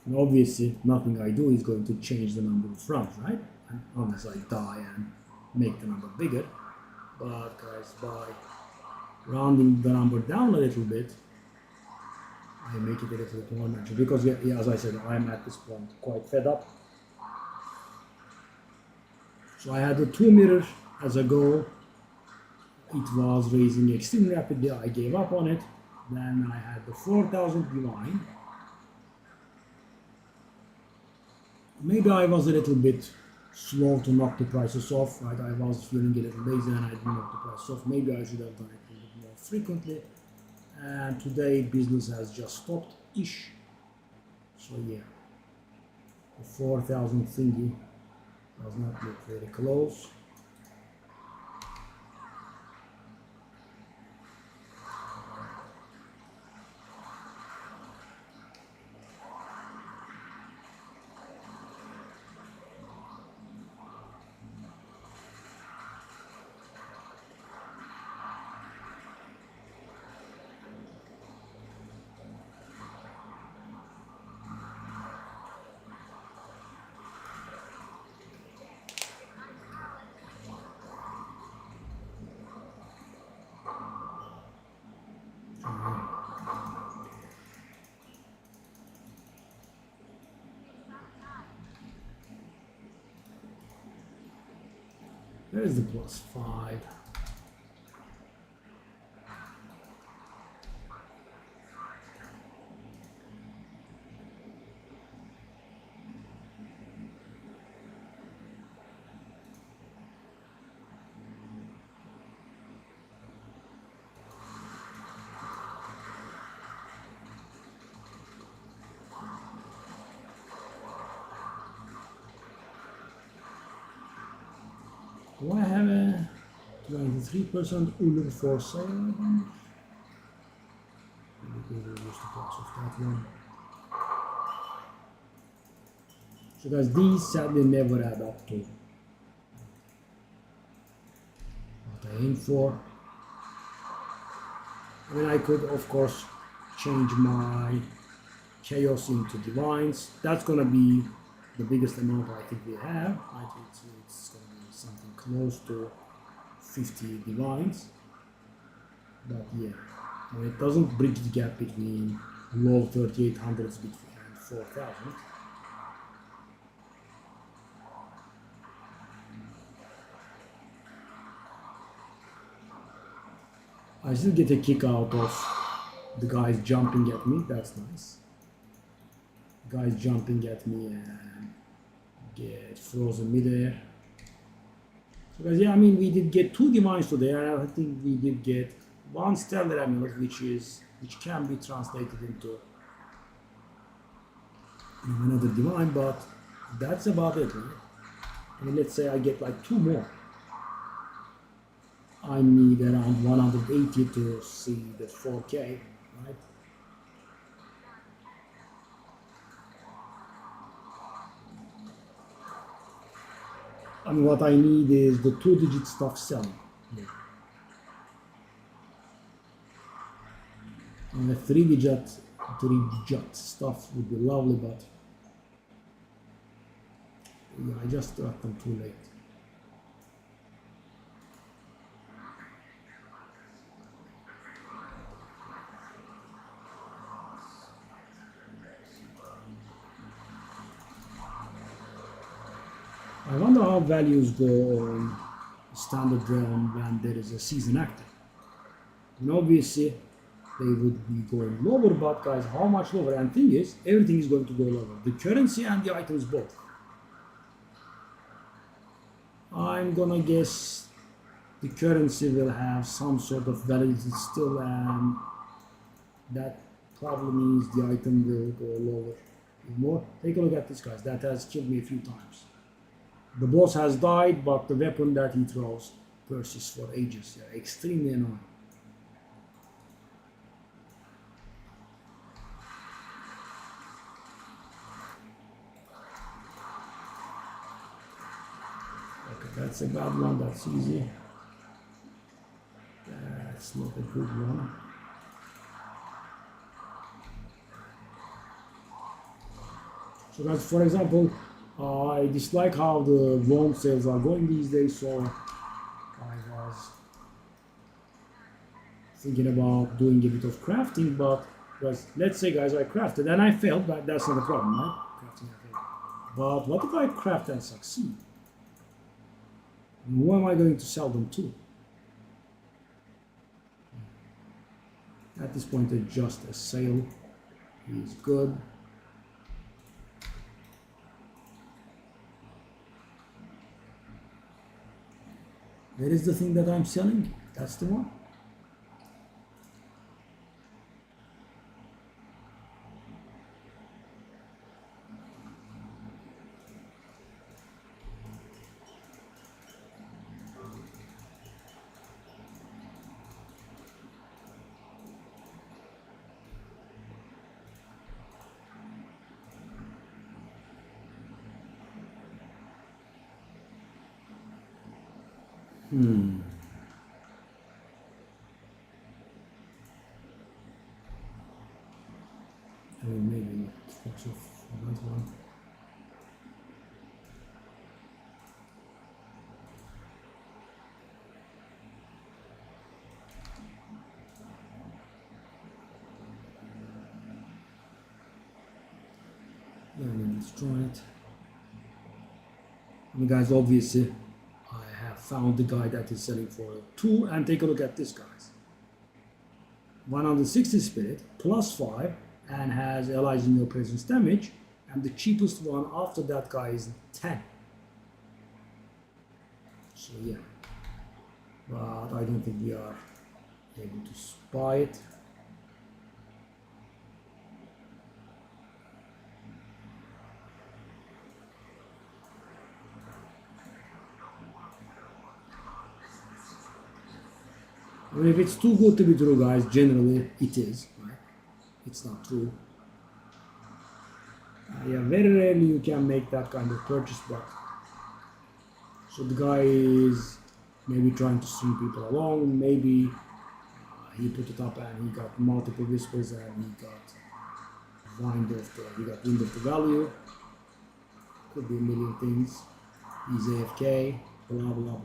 And obviously, nothing I do is going to change the number of rounds, right? Unless I die and make the number bigger. But guys, by rounding the number down a little bit, I make it a little bit more natural. Because, yeah, as I said, I'm at this point quite fed up. So I had the 2 mirrors as a goal. It was raising extremely rapidly. I gave up on it. Then I had the 4,000 divine. Maybe I was a little bit slow to knock the prices off, right? I was feeling a little lazy and I didn't knock the price off. Maybe I should have done it a little bit more frequently. And today business has just stopped-ish. So yeah, the 4,000 thingy does not look very close. There's the +5. Do I have a 23% Uller for sale? Maybe we will use the price of that one. So guys, these sadly never add up to what I aim for. I mean, I could of course change my chaos into divines. That's gonna be the biggest amount I think we have. Right? It's gonna be something close to 50 divines. But yeah, I mean, it doesn't bridge the gap between low 3800s and 4000. I still get a kick out of the guys jumping at me. That's nice. Guys jumping at me and get frozen midair. So guys, yeah, I mean, we did get 2 divines today, and I think we did get 1 stellar amulet, which can be translated into another divine, but that's about it, right? I mean, let's say I get like 2 more. I need around 180 to see the 4K, right? I mean, what I need is the 2-digit stuff selling. Yeah. And the 3-digit stuff would be lovely, but yeah, I just got them too late. I wonder how values go on standard realm when there is a season active. And obviously they would be going lower, but guys, how much lower? And thing is, everything is going to go lower. The currency and the items both. I'm gonna guess the currency will have some sort of validity still, and that probably means the item will go lower. More. Take a look at this, guys. That has killed me a few times. The boss has died, but the weapon that he throws persists for ages. Yeah, extremely annoying. Okay, that's a bad one. That's easy. That's not a good one. So that's, for example, I dislike how the loan sales are going these days, so I was thinking about doing a bit of crafting, but let's say, guys, I crafted and I failed, but that's not a problem, right? Crafting, I failed. But what if I craft and succeed? And who am I going to sell them to? At this point, it's just a sale is good. Where is the thing that I'm selling? That's the one. I mean, maybe focus off on that one. Let me destroy it. And guys, obviously, I have found the guy that is selling for 2, and take a look at this, guys. 160 spirit plus 5 and has allies in your presence damage, and the cheapest one after that guy is 10. So yeah, but I don't think we are able to buy it. I mean, if it's too good to be true, guys, generally it is, right? It's not true. Yeah, very rarely you can make that kind of purchase, but so the guy is maybe trying to string people along, maybe he put it up and he got multiple whispers and he got wind of the value. Could be a million things. He's AFK, blah blah blah.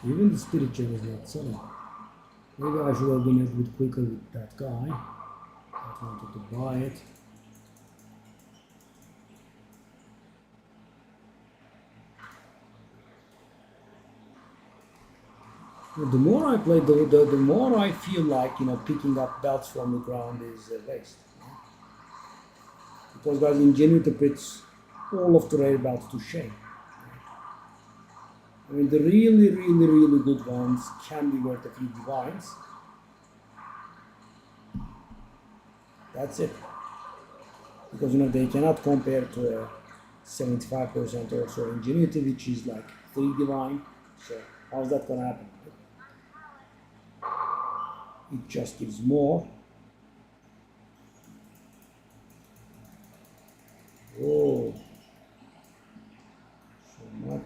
Even the spirit gem is not selling. Maybe I should have been a bit quicker with that guy that wanted to buy it. The more I play, the more I feel like, you know, picking up belts from the ground is a waste. Because guys, Ingenuity puts all of the rare belts to shame. I mean, the really good ones can be worth a few divines. That's it. Because, you know, they cannot compare to a 75% also Ingenuity, which is like 3 divine. So how's that gonna happen? It just gives more. Oh, so much.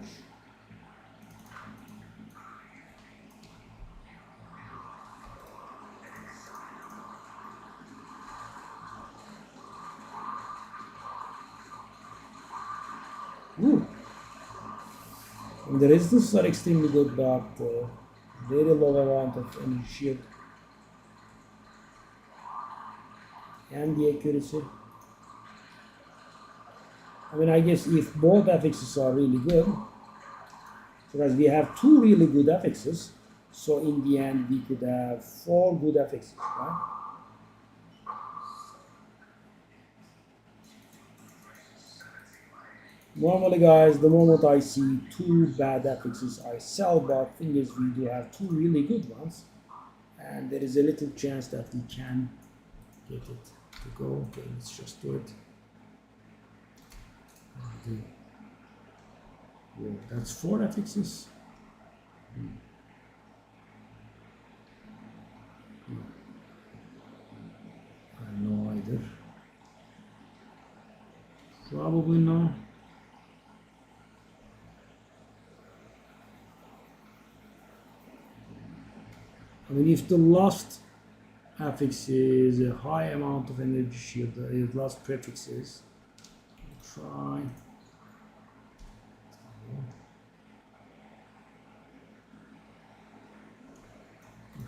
Ooh. And the resistances are extremely good, but very low amount of energy shield. And the accuracy. I mean, I guess if both affixes are really good, because we have 2 really good affixes, so in the end we could have 4 good affixes, right? Normally, guys, the moment I see 2 bad affixes, I sell, but thing is, we do have 2 really good ones, and there is a little chance that we can get it to go. Okay, let's just do it. Yeah, that's 4 affixes. I know either. Probably no. I mean, if the last affix is a high amount of energy shield, the last prefix is, try.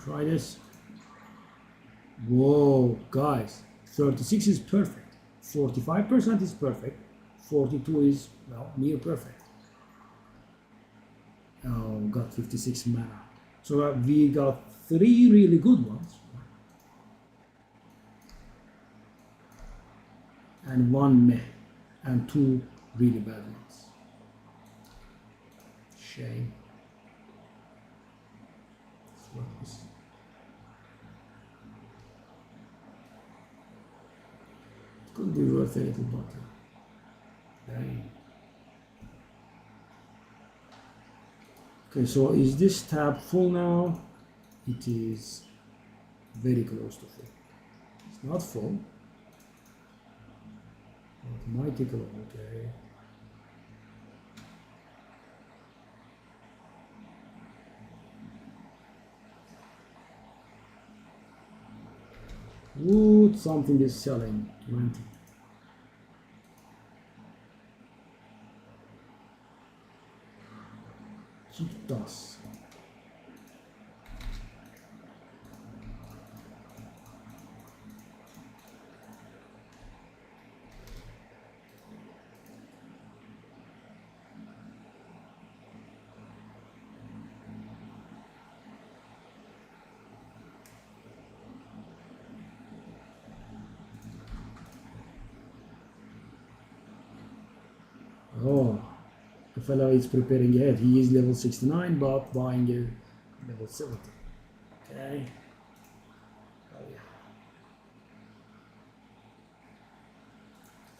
Try this. Whoa, guys, 36 is perfect, 45% is perfect, 42 is, well, near perfect. Oh, got 56 mana. So we got 3 really good ones and 1 meh and 2 really bad ones. Shame. Could be worth a little butter. Dang. Okay, so is this tab full now? It is very close to full. It's not full. It might take a long, okay. Wood, something is selling. 20. Kick toss. Oh, the fellow is preparing ahead. He is level 69, but buying a level 70. Okay. Oh, yeah.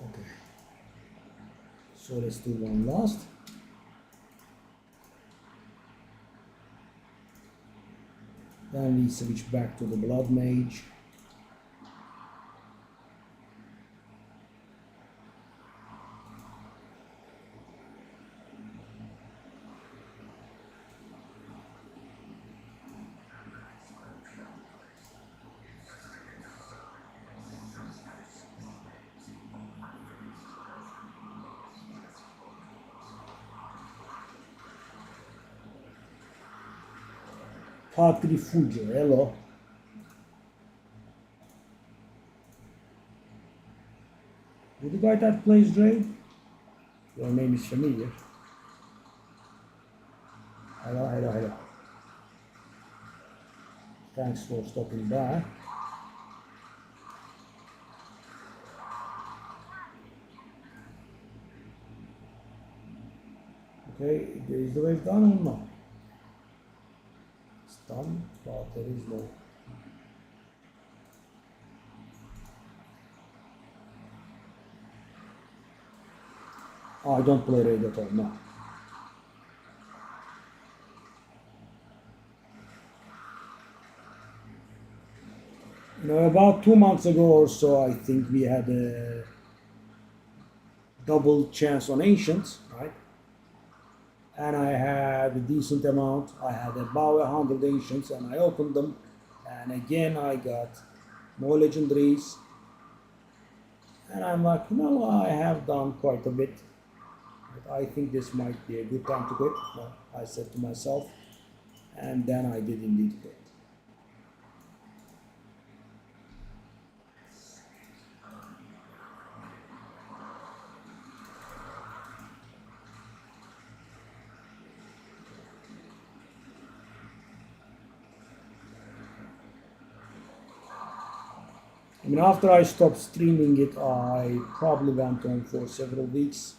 Okay. So let's do one last. Then we switch back to the Blood Mage. Patrifugio, hello. You the guy that plays Drake? Your name is familiar. Hello, hello, hello. Thanks for stopping by. Okay, is the wave done or not? It's done, but there is no. Oh, I don't play raid at all, no. You know, about 2 months ago or so, I think we had a double chance on ancients, right? And I had a decent amount. I had about 100 ancients, and I opened them, and again I got no legendaries. And I'm like, no, I have done quite a bit. But I think this might be a good time to quit. Well, I said to myself, and then I did indeed quit. I mean, after I stopped streaming it, I probably went on for several weeks.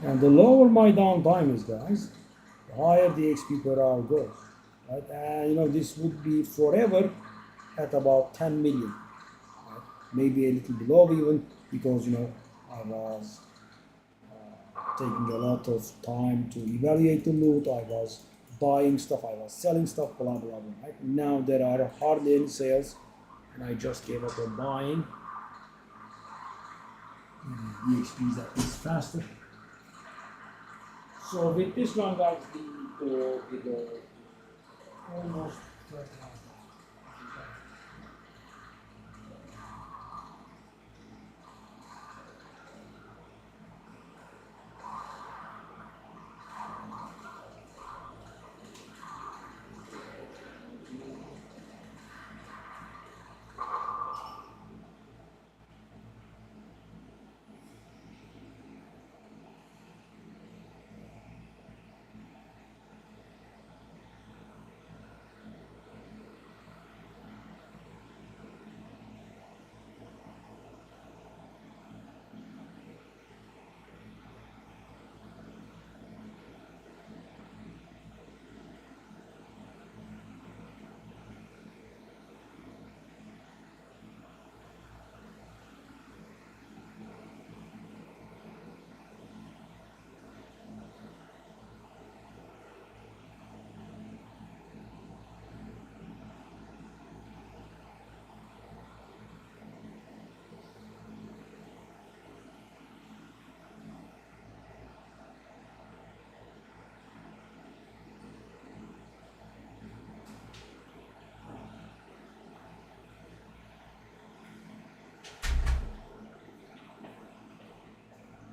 And the lower my downtime is, guys, the higher the XP per hour goes. Right? And you know, this would be forever at about 10 million. Right? Maybe a little below even, because you know, I was taking a lot of time to evaluate the loot, I was buying stuff, I was selling stuff, blah blah blah. Right? Now there are hardly any sales, and I just gave up on buying. The XP is at least faster. So with this one, guys, the almost 30.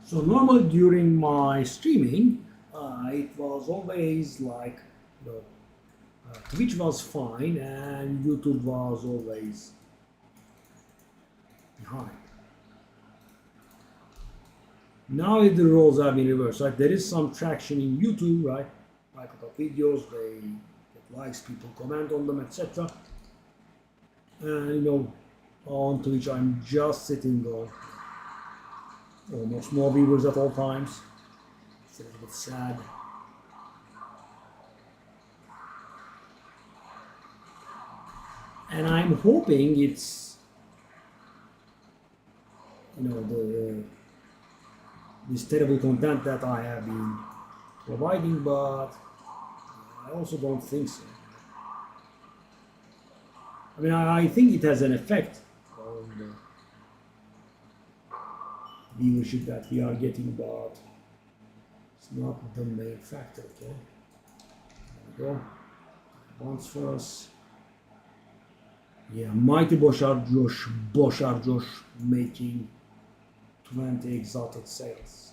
So normally during my streaming, it was always like, you know, Twitch was fine and YouTube was always behind. Now the roles have been reversed. Right? There is some traction in YouTube, right? I put up videos, they get likes, people comment on them, etc. And you know, on Twitch I'm just sitting on almost no viewers at all times. It's a little bit sad. And I'm hoping it's, you know, this terrible content that I have been providing, but I also don't think so. I mean, I think it has an effect on the viewership that we are getting, but it's not the main factor, okay? There we go. Once for us. Yeah, Mighty Boshar Josh making 20 exalted sales.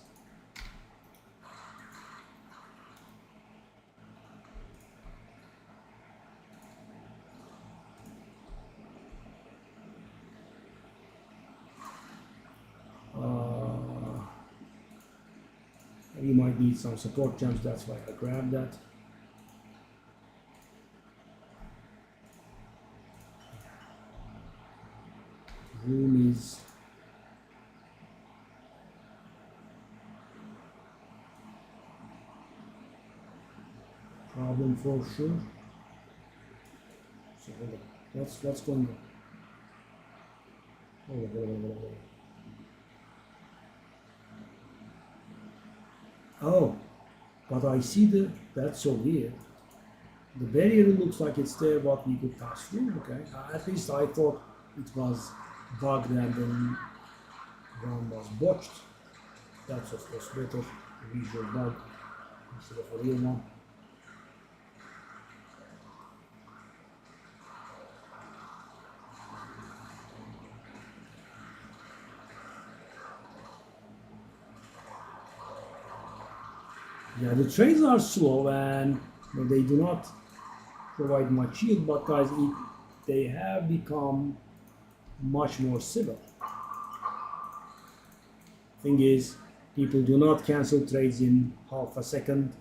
You might need some support gems, that's why I grabbed that. Room is problem for sure. So hold on. What's going on? Hold on. Oh, but I see that's so weird. The barrier looks like it's there, but we could pass through, okay? At least I thought it was bugged and then one was botched. That's of course better, a visual bug instead of a real one. Yeah, the trades are slow and they do not provide much yield, but guys, they have become much more civil. Thing is, people do not cancel trades in half a second,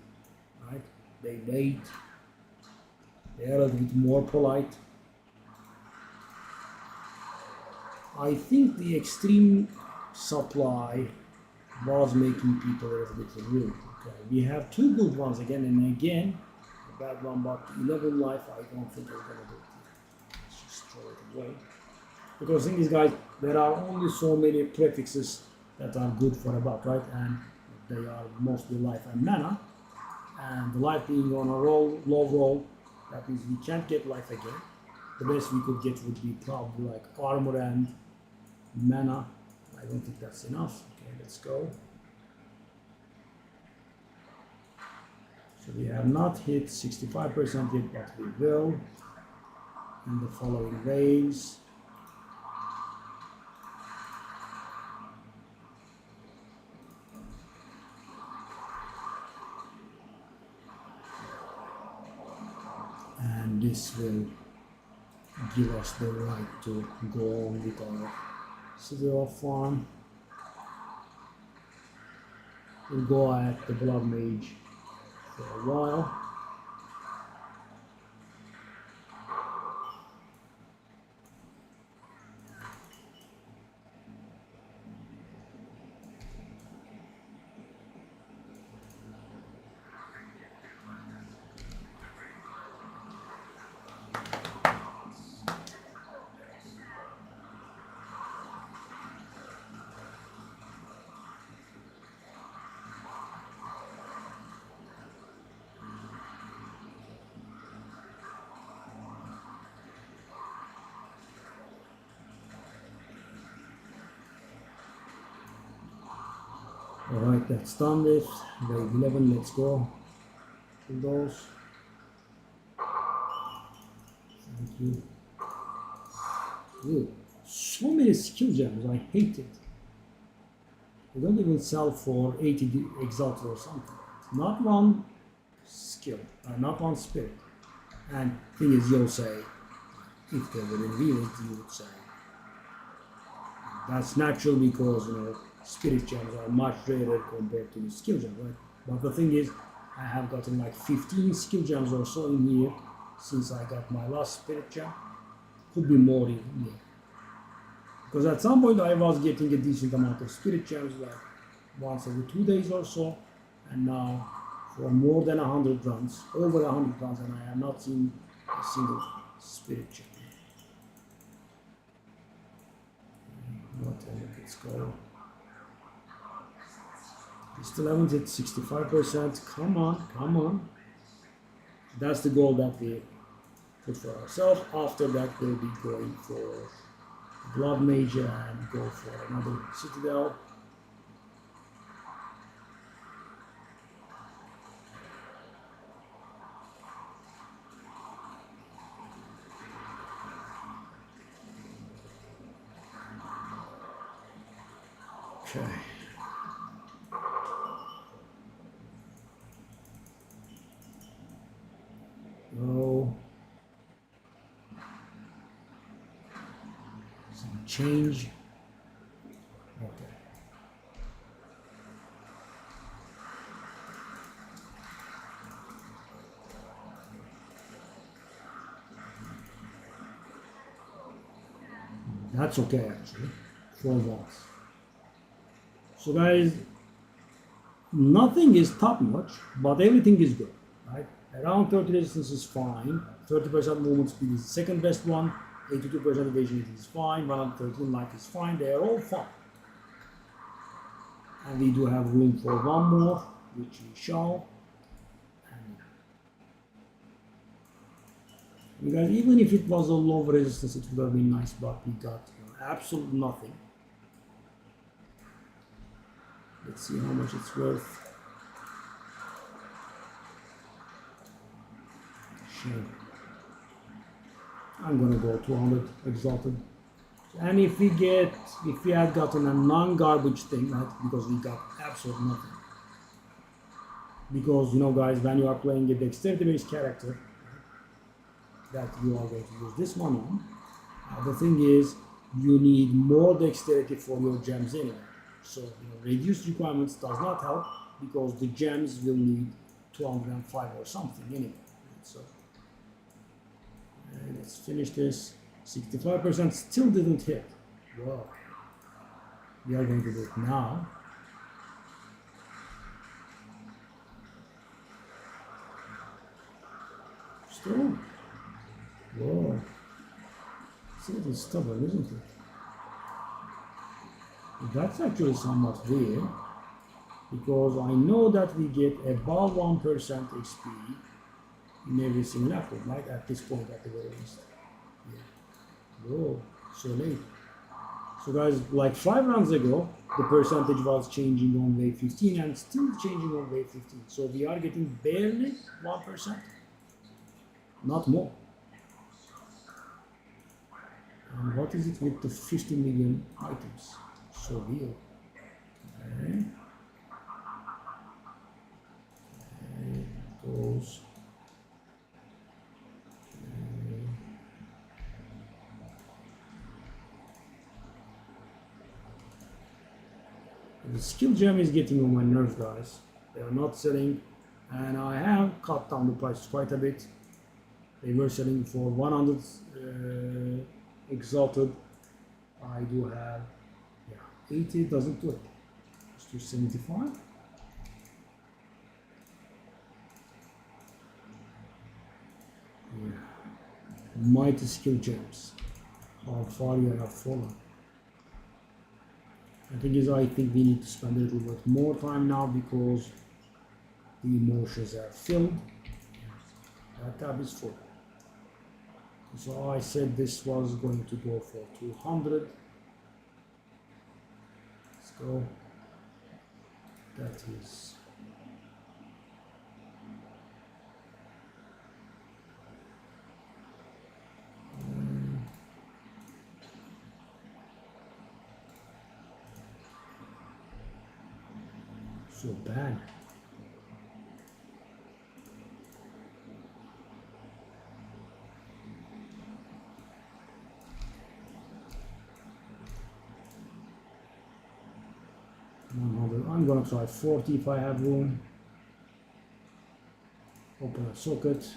right? They wait. They are a little bit more polite. I think the extreme supply was making people a little bit rude. Okay, we have two good ones again and again. A bad one, but 11 life, I don't think we're gonna do it. Let's just throw it away. Because the thing is, guys, there are only so many prefixes that are good for a buck, right? And they are mostly life and mana. And the life being on a low roll, that means we can't get life again. The best we could get would be probably like armor and mana. I don't think that's enough. Okay, let's go. So we have not hit 65% yet, but we will in the following waves. And this will give us the right to go on with our Citadel farm. We'll go at the Blood Mage for a while. Alright, that's done with. Wave 11, let's go. To those. Thank you. Ooh, so many skill gems, I hate it. They don't even sell for 80 exalted or something. Not one skill, not one spirit. And thing is, you'll say, if they were revealed, you would say, that's natural because, you know, spirit gems are much rarer compared to skill gems, right? But the thing is, I have gotten like 15 skill gems or so in here since I got my last spirit gem. Could be more in here. Because at some point I was getting a decent amount of spirit gems, like once every 2 days or so, and now for more than 100 runs, over 100 runs, and I have not seen a single spirit gem. Let's go. We still haven't hit 65%. Come on, come on. That's the goal that we put for ourselves. After that, we'll be going for Blood Major and go for another Citadel. Okay. Oh. Some change. Okay. That's okay actually. 4 watts. So guys, nothing is top notch, but everything is good, right? Around 30 resistance is fine. 30% movement speed is the second best one. 82% evasion is fine. 113 life is fine. They are all fine. And we do have room for one more, which we shall. Because even if it was a low resistance, it would have been nice, but we got absolute nothing. Let's see how much it's worth. Sure. I'm gonna go 200 exalted. And if we had gotten a non-garbage thing, right, because we got absolutely nothing. Because, guys, when you are playing a dexterity-based character, that you are going to use this one on, the thing is, you need more dexterity for your gems anyway. So, reduced requirements does not help, because the gems will need 205 or something anyway. So, let's finish this. 65% still didn't hit. Wow. We are going to do it now. Still. Whoa. It's a little stubborn, isn't it? That's actually somewhat weird, because I know that we get about 1% XP in every simulacrum, right? At this point, at the very least. Yeah. Whoa, so late. So guys, like 5 rounds ago, the percentage was changing on wave 15 and still changing on wave 15. So we are getting barely 1%, not more. And what is it with the 50 million items? So weird. Okay. Okay, those. The skill gem is getting on my nerves, guys. They are not selling, and I have cut down the price quite a bit. They were selling for 100 exalted. I do have 80, doesn't do it. Let's do 75. Yeah. Mighty skill gems. How far you have fallen. The thing is, I think we need to spend a little bit more time now, because the emotions are filled. That tab is full. So I said this was going to go for 200. Let's go. That is so bad. I'm gonna try 40 if I have room. Open a socket.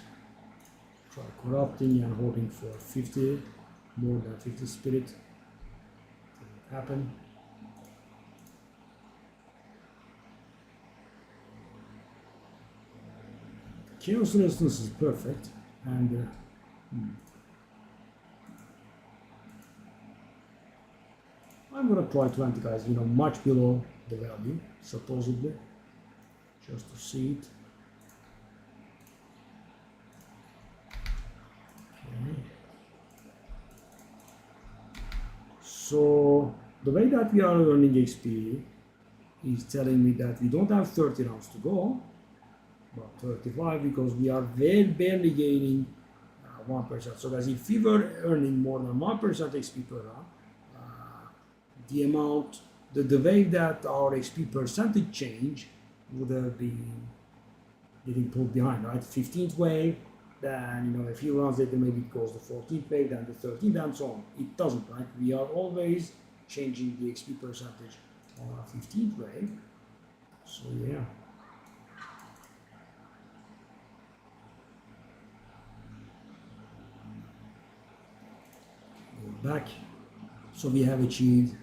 Try corrupting and hoping for 50, more than 50 spirit. Didn't happen. Chaos resistance is perfect, and I'm gonna try 20, guys, much below the value, supposedly, just to see it. So the way that we are earning XP is telling me that we don't have 30 rounds to go, but 35, because we are barely gaining 1%. So guys, if we were earning more than 1% XP per round, the amount, the way that our XP percentage change would have been getting pulled behind, right? 15th wave, then a few rounds later maybe it goes to 14th wave, then the 13th, and so on. It doesn't, right? We are always changing the XP percentage on our 15th wave. So yeah. Go back. So we have achieved,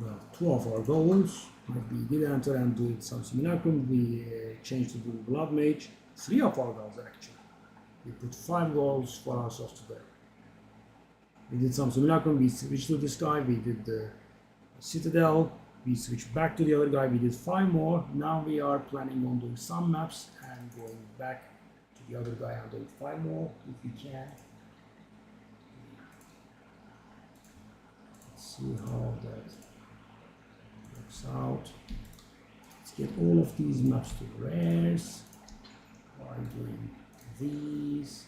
well, 2 of our goals. We did enter and do some simulacrum. We changed to do blood mage. 3 of our goals actually. We put 5 goals for ourselves today. We did some simulacrum. We switched to this guy. We did the Citadel. We switched back to the other guy. We did 5 more. Now we are planning on doing some maps and going back to the other guy and doing 5 more if we can. Let's see how that works out. Let's get all of these maps to rares by doing these.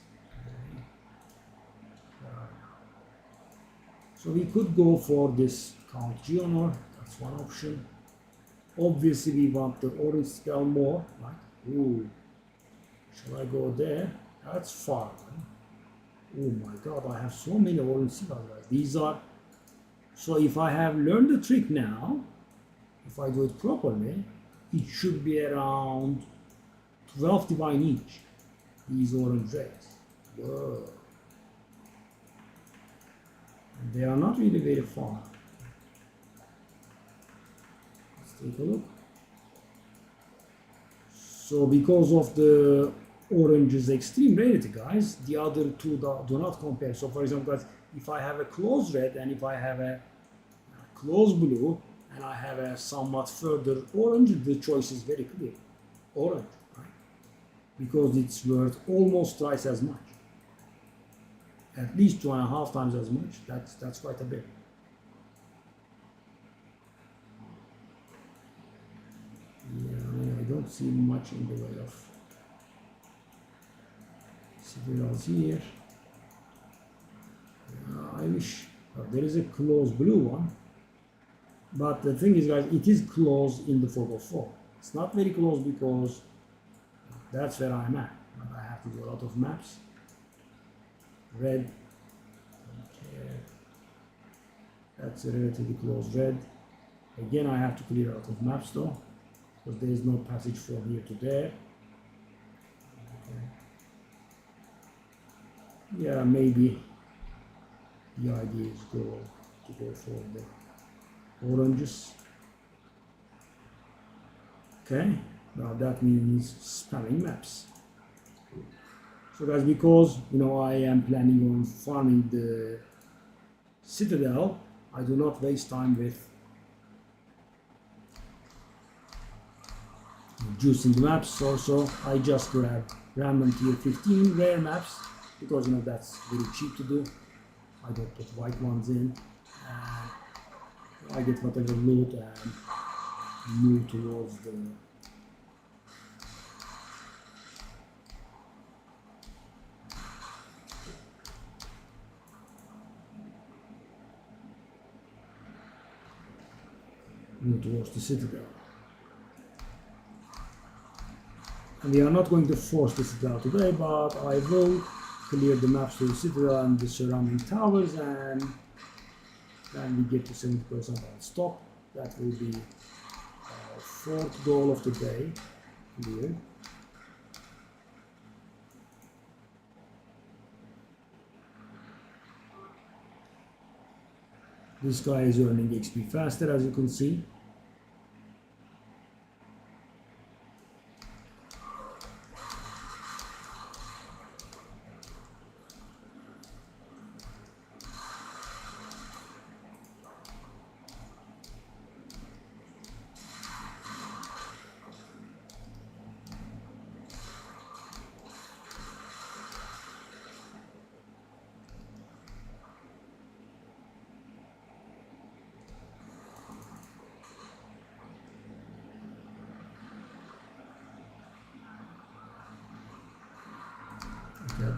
So we could go for this Count Geonor, that's one option. Obviously we want the orange spell more, right? Ooh, shall I go there? That's far, right? Oh my god, I have so many orange spells, right? These are, so if I have learned the trick now, if I do it properly, it should be around 12 divine each, these orange rays. Whoa. And they are not really very far. Let's take a look. So because of the orange's extreme rarity, guys, the other two do not compare. So for example, guys, if I have a close red and if I have a close blue and I have a somewhat further orange, the choice is very clear. Orange, right? Because it's worth almost twice as much. At least 2.5 times as much. That's quite a bit. Yeah, I mean, I don't see much in the way of citadels here. I wish there is a close blue one, but the thing is, guys, it is close in the Fog of 4. It's not very close because that's where I'm at. I have to do a lot of maps. Red, don't care. That's a relatively close red. Again, I have to clear out of maps though, because there is no passage from here to there. Okay. Yeah, maybe the idea is to go for the oranges. Okay, now that means spamming maps. So guys, because I am planning on farming the Citadel, I do not waste time with juicing the maps. So I just grab random tier 15 rare maps because that's very cheap to do. I don't put white ones in. I get whatever loot and move towards the Citadel. And we are not going to force the Citadel today, but I will clear the maps to the Citadel and the surrounding towers, and then we get to 70% and stop. That will be our 4th goal of the day cleared. This guy is earning XP faster, as you can see.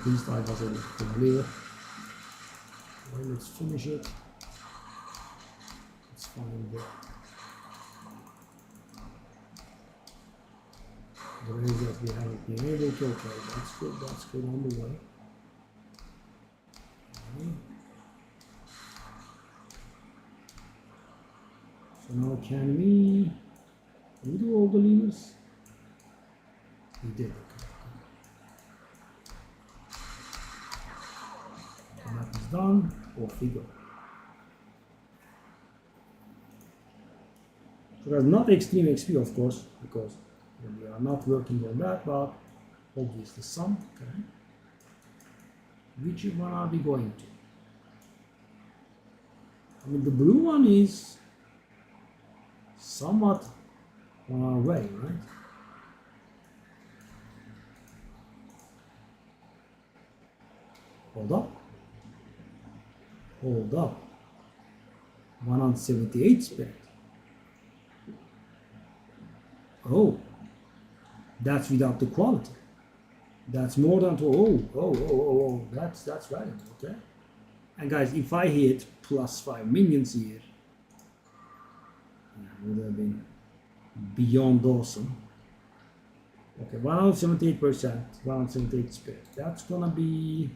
At least I was able to clear. Well, let's finish it. Let's find the raise that we haven't been able to. Okay, that's good on the way. Okay. So now can we do all the levers? We did. And that is done. Off we go. So that's not extreme XP, of course, because we are not working on that, but obviously some. Okay. Which one are we going to? I mean, the blue one is somewhat on our way, right? Hold up. Hold up. 178 spirit. Oh, that's without the quality. That's more than oh, that's valuable, okay? And guys, if I hit +5 minions here, that would have been beyond awesome. Okay, 178%, 178 spirit. That's gonna be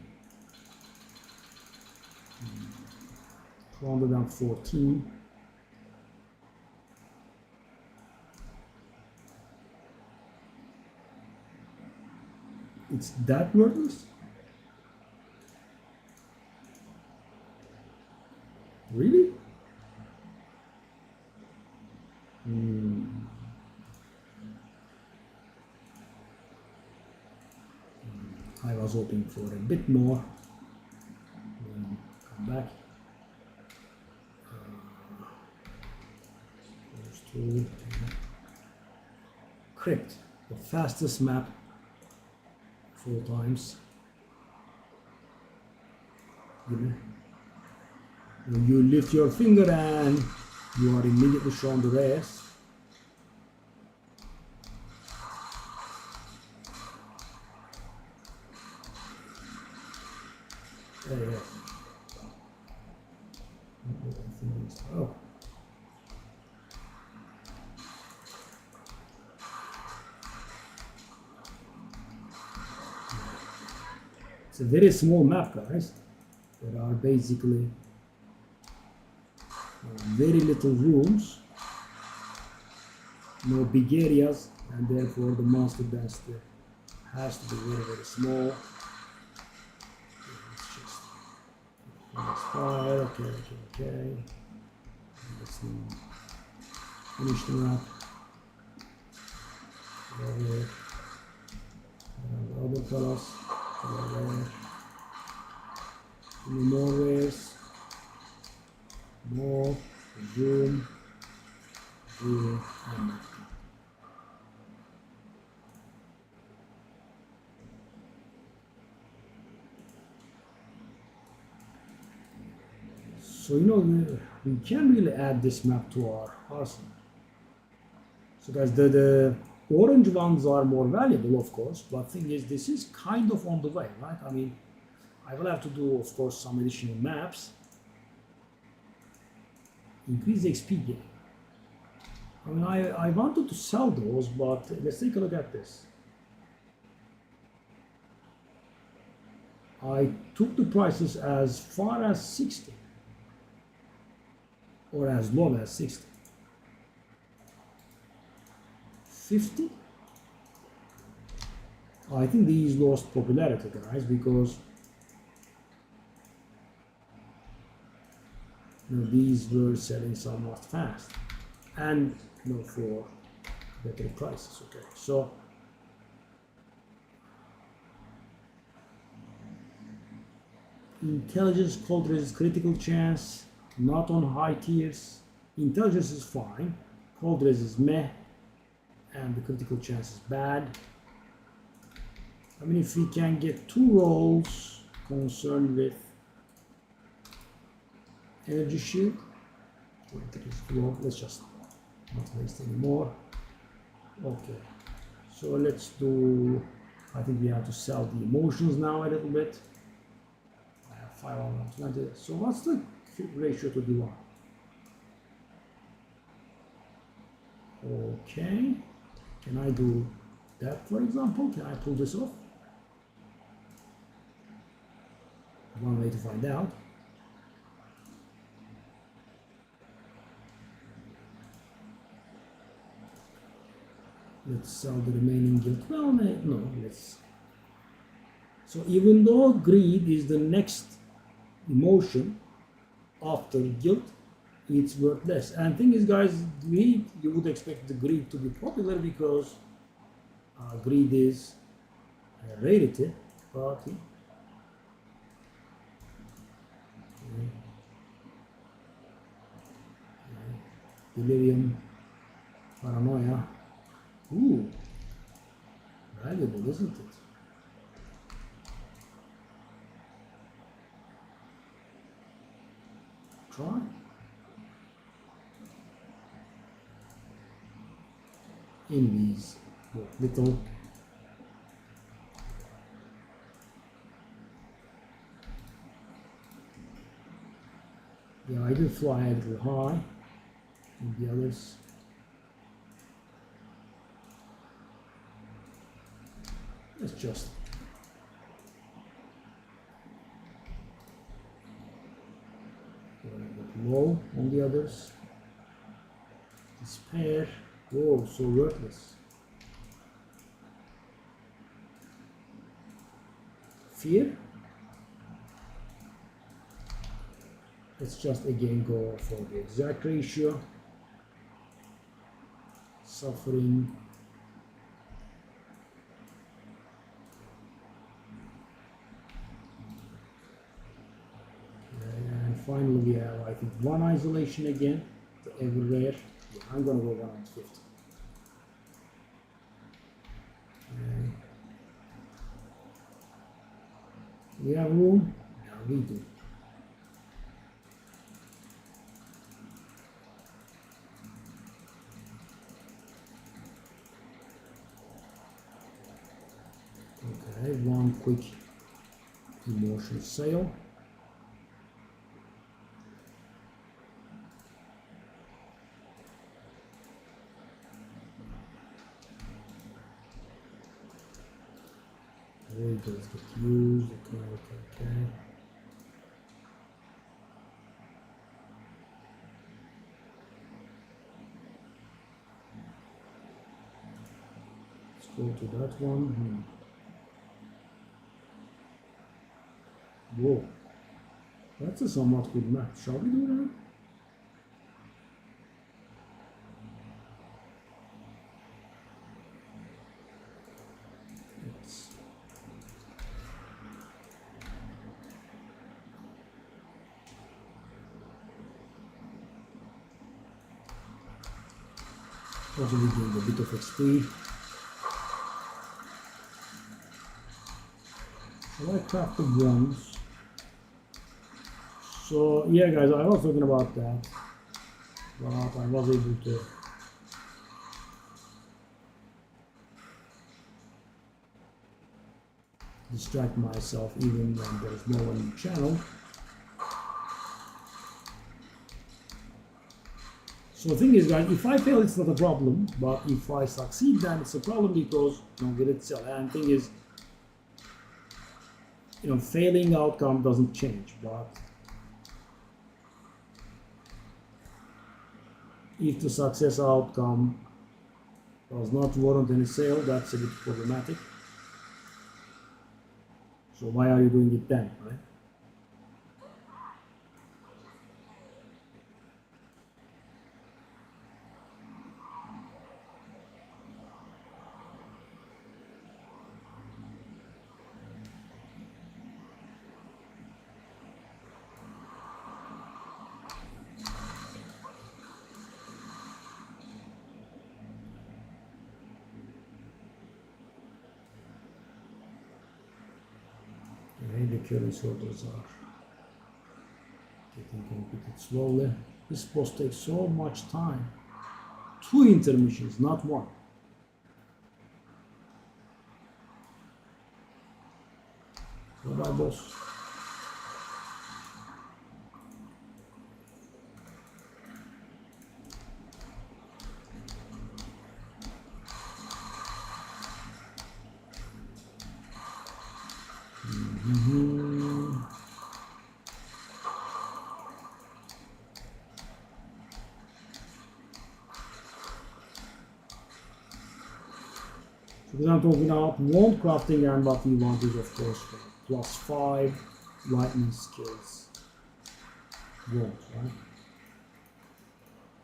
214. It's that worthless? Really? I was hoping for a bit more. Come back. Those two. Crypt, the fastest map 4 times. You lift your finger and you are immediately shown the rest. Oh. It's a very small map, guys. There are basically very little rooms, no big areas, and therefore the monster density has to be very, very small. It's just fire. Okay. Let's finish the map. Other fellows. More waves. More. Zoom. And so we can really add this map to our arsenal. So guys, the orange ones are more valuable, of course, but thing is, this is kind of on the way, right? I mean, I will have to do, of course, some additional maps. Increase XP gain. I mean, I wanted to sell those, but let's take a look at this. I took the prices as far as 60 or as low as 60. 50? I think these lost popularity, guys, because these were selling somewhat fast and for better prices. Okay, so intelligence, cold resist, critical chance, not on high tiers. Intelligence is fine, cold resist is meh, and the critical chance is bad. I mean, if we can get 2 rolls concerned with energy shield, let's just not waste any more. Okay, so let's do I think we have to sell the emotions now a little bit. I have 520. So what's the ratio to D1? Okay. Can I do that, for example? Can I pull this off? One way to find out. Let's sell the remaining guilt. Well, no, let's. So even though greed is the next emotion after guilt, it's worth less. And thing is, guys, greed, you would expect the greed to be popular because greed is a rarity, but delirium, paranoia. Ooh, valuable, isn't it? Try. In these little I did fly a little high and the others. Let's just go a bit low on the others. Despair. Whoa, so worthless. Fear. Let's just again go for the exact ratio. Suffering. And finally we have, I think, one isolation again, the ever rare. Yeah, I'm gonna go 150. And we have room? Yeah, we do. Okay, one quick emotion sale. Does get used. Okay. Let's go to that one. Whoa, that's a somewhat good map. Shall we do that? Probably doing a bit of XP. Shall I craft the bronze? So yeah, guys, I was talking about that, but I was able to distract myself even when there's no one in the channel. So the thing is, guys, if I fail, it's not a problem, but if I succeed, then it's a problem because get it sell. And the thing is, failing outcome doesn't change, but if the success outcome does not warrant any sale, that's a bit problematic. So why are you doing it then, right? The curious orders are getting completed slowly. This boss takes so much time. 2 intermissions, not 1. Bye-bye, boss. For example, without wand crafting, and what we want is of course +5 lightning skills wand, right?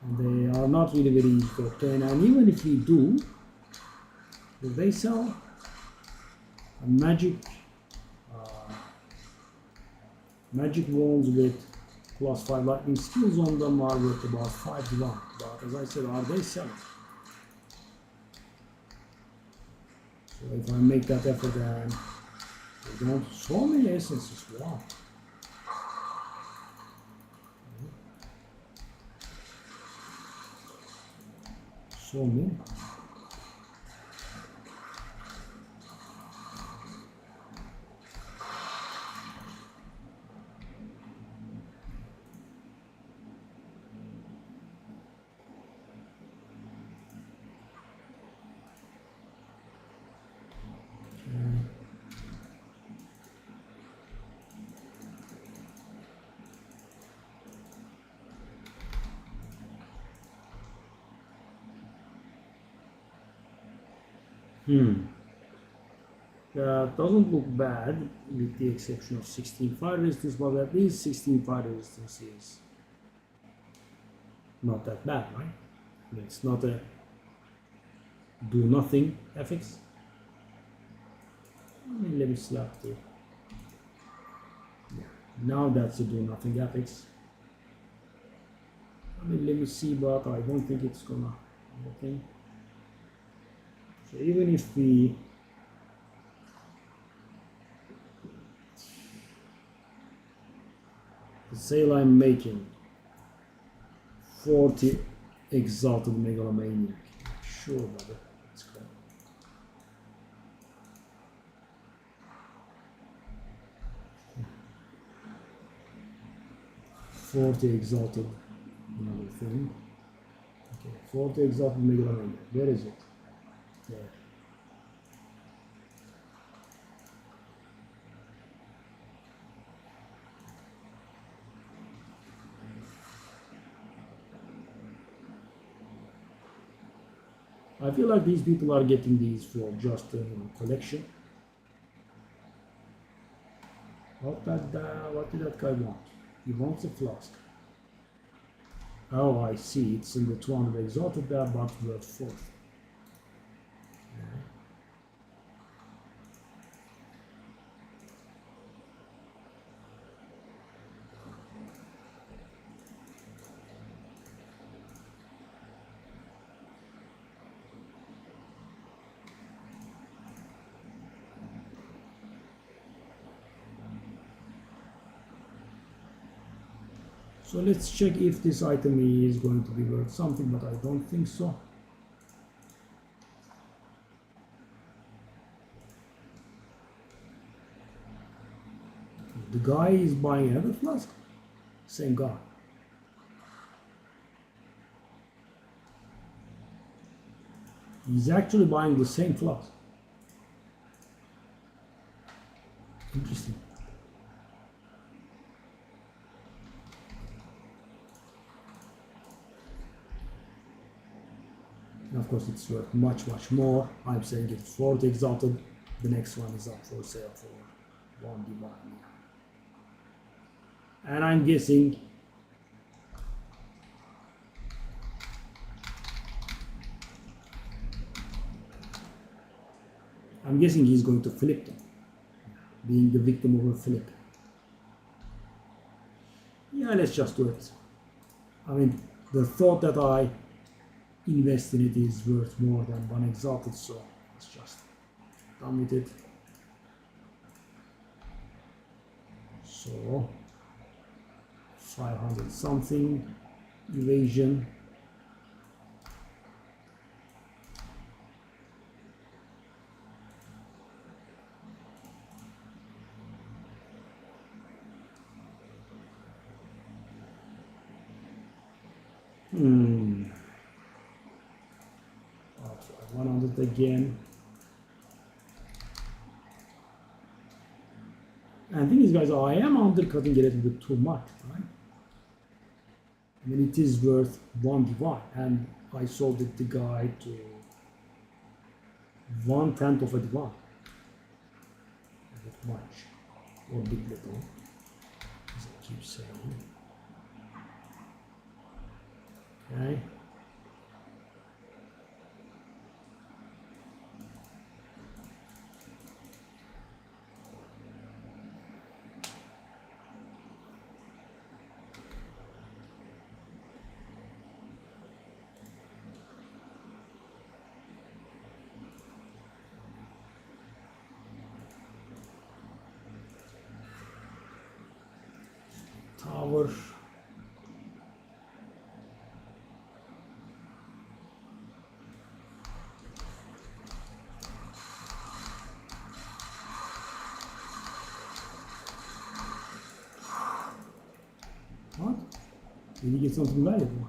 And they are not really very easy to obtain, and even if we do they sell a magic wands with +5 lightning skills on them are worth about 5 to 1, but as I said, are they selling? So if I make that effort, then we don't so many essences. Wow. So many. That doesn't look bad, with the exception of 16 fire resistance, but at least 16 fire resistance is not that bad, right? It's not a do nothing FX. Let me slap the. Yeah. Now that's a do nothing FX. Let me see, but I don't think it's gonna. Okay. So even if we the sale I'm making 40 exalted megalomaniac. Sure, brother. Let's go. $40 exalted another thing. Okay, 40 exalted megalomaniac. Where is it? There. I feel like these people are getting these for just collection. What did that guy want? He wants a flask. Oh, I see. It's in the 200 exalted there, but worth 4. So let's check if this item is going to be worth something, but I don't think so. The guy is buying another flask. Same guy. He's actually buying the same flask. Interesting. And of course it's worth much more. I'm saying it's 40 exalted. The next one is up for sale for 1 divine. And I'm guessing he's going to flip them, being the victim of a flip. Yeah, let's just do it. I mean, the thought that I invest in it is worth more than 1 exalted, so let's just done with it. So 500 something evasion. I'll try 100 again. And the thing is, guys, I am undercutting a little bit too much, right? I mean, it is worth 1 divine, and I sold it the guy to 1/10 of a divine. A bit much, or big little, as I keep saying. Okay. Tower. What? Did you get something valuable?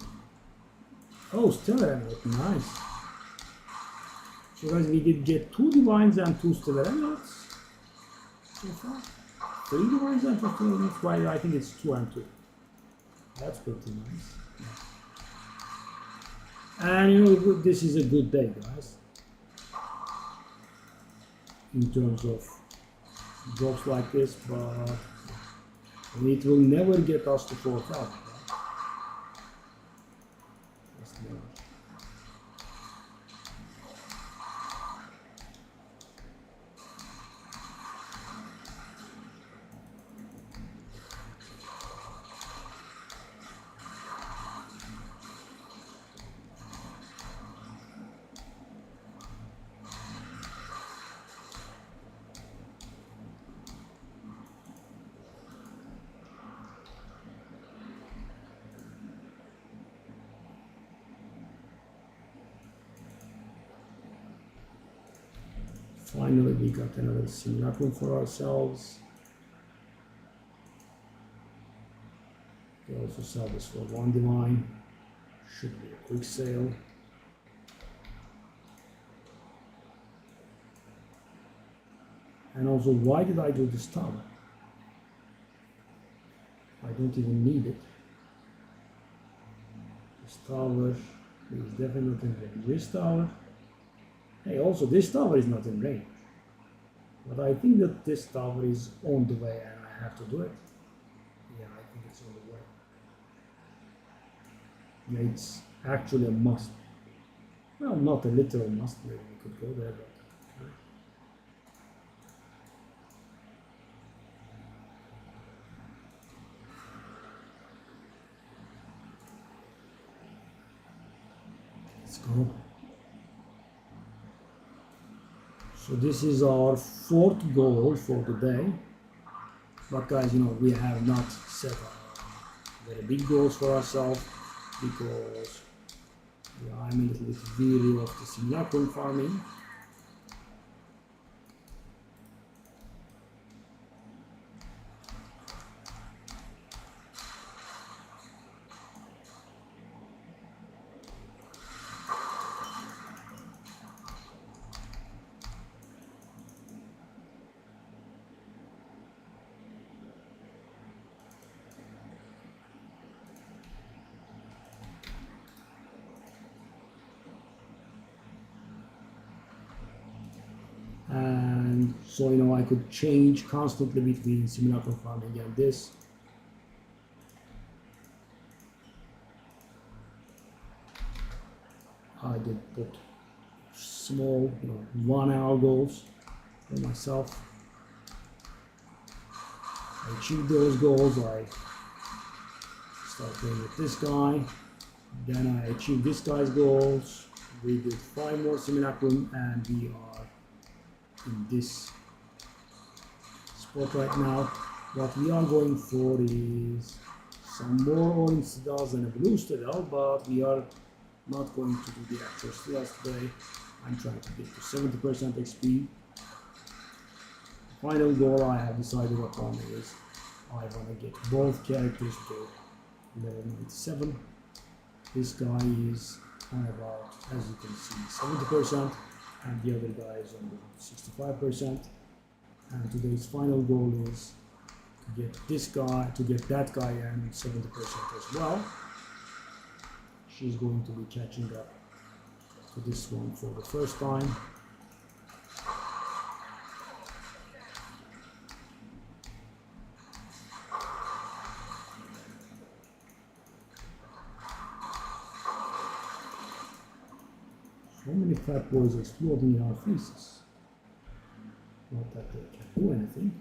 Oh, stellar emerald, nice. So guys, we did get 2 divines and 2 stellar emeralds so far. 3 divines and 2 stellar emeralds. Why? I think it's 2 and 2. That's pretty nice. And you know, this is a good day, guys. In terms of drops like this, but it will never get us to 4,000. Right? That's never. Finally, we got another simulacrum for ourselves. We also sell this for 1 divine. Should be a quick sale. And also, why did I do this tower? I don't even need it. This tower is definitely not in range. This tower. Hey, also this tower is not in range. But I think that this tower is on the way and I have to do it. Yeah, I think it's on the way. Yeah, it's actually a must. Well, not a literal must, maybe we could go there, but okay. Let's go. So this is our 4th goal for the day. But guys, you know, we have not set very big goals for ourselves because I'm a little bit weary of the simulacrum farming. And so, you know, I could change constantly between simulacrum farming and this. I did put small, you know, 1 hour goals for myself. I achieved those goals. I start playing with this guy. Then I achieved this guy's goals. We did 5 more simulacrum and we are in this spot right now. What we are going for is some more orange citadels and a blue citadel, but we are not going to do the actual citadels today. I'm trying to get to 70% XP. The final goal I have decided upon is I want to get both characters to level 97. This guy is on about, as you can see, 70%, and the other guy is on 65%. And today's final goal is to get this guy, to get that guy and 70% as well. She's going to be catching up to this one for the first time. So many fat boys exploding in our faces. Not that they can do anything.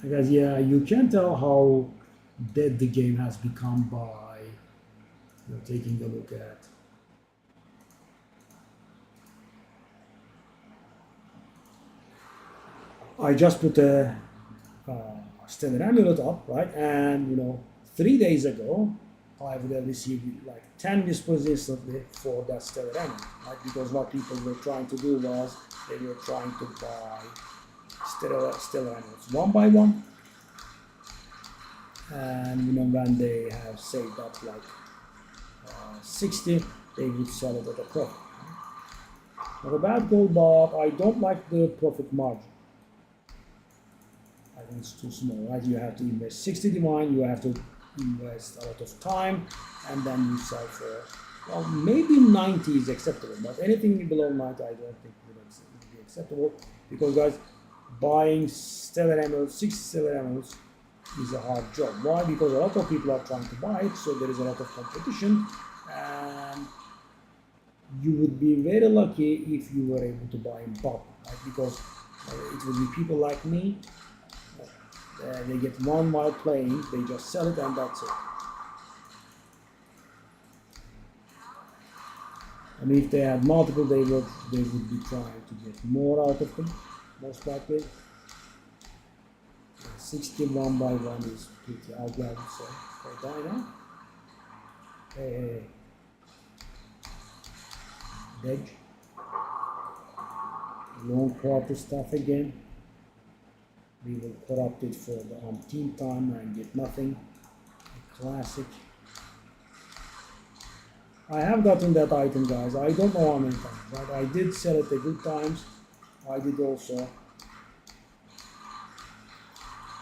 I guess, yeah, you can tell how dead the game has become by taking a look at I just put a Stellar Amulet up, right? And 3 days ago I would have received like 10 whispers instantly for that Stellar Amulet, right? Because what people were trying to do was they were trying to buy Stellar Amulets one by one, and when they have saved up like 60, they would sell it at a profit. Not a bad goal, but I don't like the profit margin. I think it's too small, right? You have to invest 60 divine, you have to invest a lot of time, and then you sell for, well, maybe 90 is acceptable, but anything below 90 I don't think would be acceptable, because guys, buying Stellar Emeralds, 6 Stellar Emeralds is a hard job. Why? Because a lot of people are trying to buy it, so there is a lot of competition, and you would be very lucky if you were able to buy in bulk, right? Because it would be people like me, they get one while playing, they just sell it and that's it. I mean, if they had multiple, they would be trying to get more out of them, most likely. 61 by 1 is pretty ugly, I would say. Okay, die now. Hey. Edge. Long quarter stuff again. We will corrupt it for the umpteenth time and get nothing. A classic. I have gotten that item, guys. I don't know how many times, but I did sell it at good times. I did also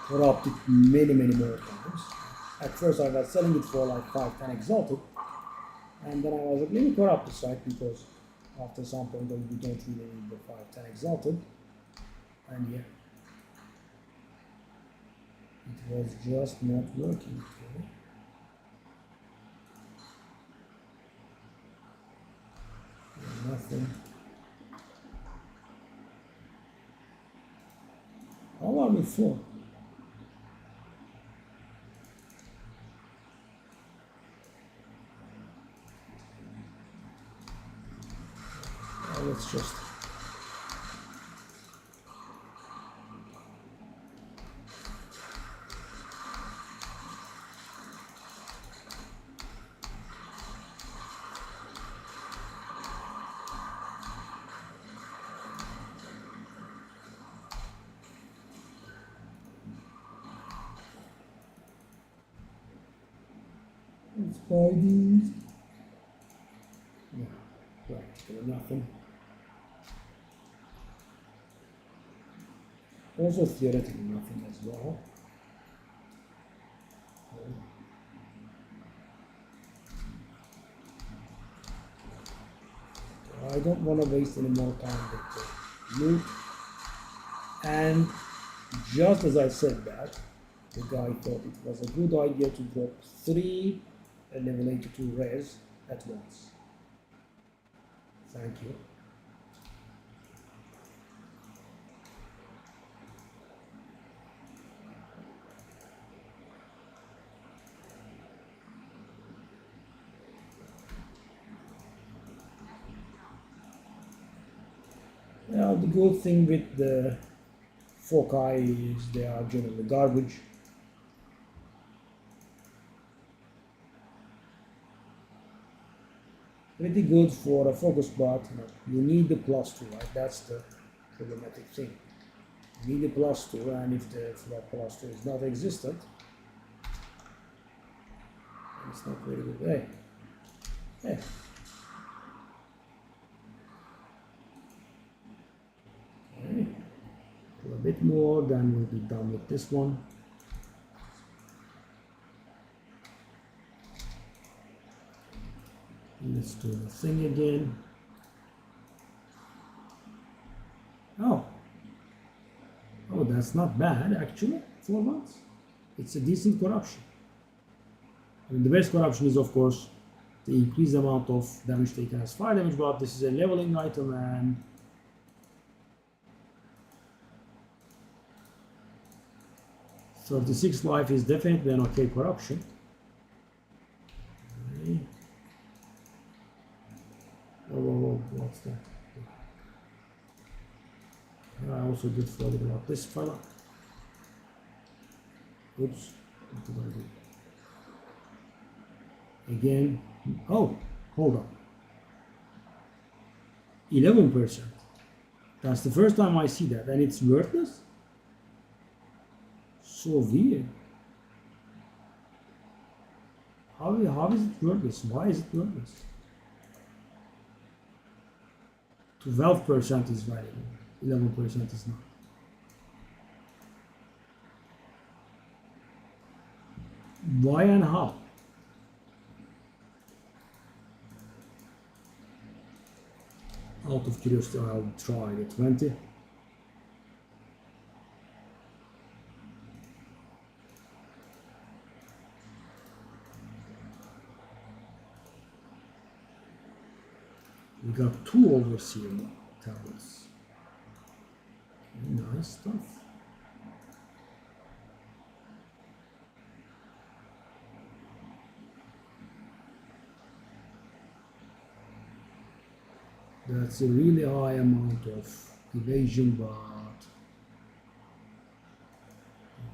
corrupt it many more times. At first I was selling it for like 5-10 exalted, and then I was like, let me corrupt the site, because after some point you don't really need the 5-10 exalted. And yeah, it was just not working. Okay. Nothing. How are we for? Let's just let's buy these. Yeah, right, nothing. Also theoretically nothing as well. I don't want to waste any more time with the loot. And just as I said that, the guy thought it was a good idea to drop 3 level 82 rares at once. Thank you. Now the good thing with the foci is they are generally garbage. Pretty good for a focus bot. You need the +2, right? That's the problematic thing. You need the +2, and if that +2 is not existent, It's not very good. Hey. Hey. Okay. A bit more, then we'll be done with this one. Let's do the thing again. Oh, that's not bad actually. 4 months. It's a decent corruption. I mean, the best corruption is, of course, the increased amount of damage taken as fire damage, but this is a leveling item and 36 life is definitely an okay corruption. Okay. Oh, what's that? I also did forget about this fella. Oops, what did I do? Again, oh, hold on. 11%. That's the first time I see that, and it's worthless? So weird. How is it worthless? Why is it worthless? 12% is valuable, 11% is not. Why and how? Out of curiosity, I'll try the 20. We got 2 overseer tablets. Okay, nice stuff. That's a really high amount of evasion, but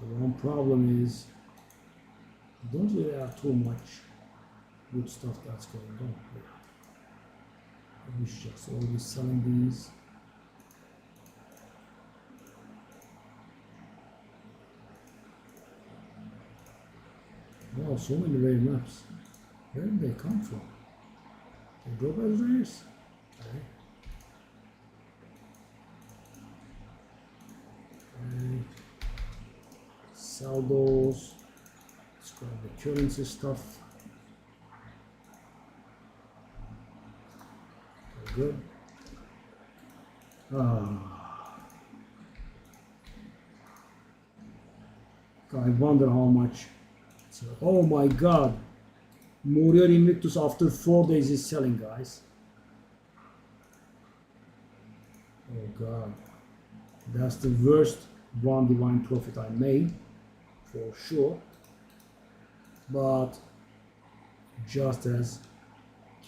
the one problem is you don't really have too much good stuff that's going on here. I wish just always selling these. Wow, so many rare maps. Where did they come from? They drop as rares? Okay. Okay. Sell those. Let's grab the currency stuff. Good. I wonder how much. So, oh my god. Muriel Invictus after 4 days is selling, guys. Oh god. That's the worst one divine profit I made, for sure. But just as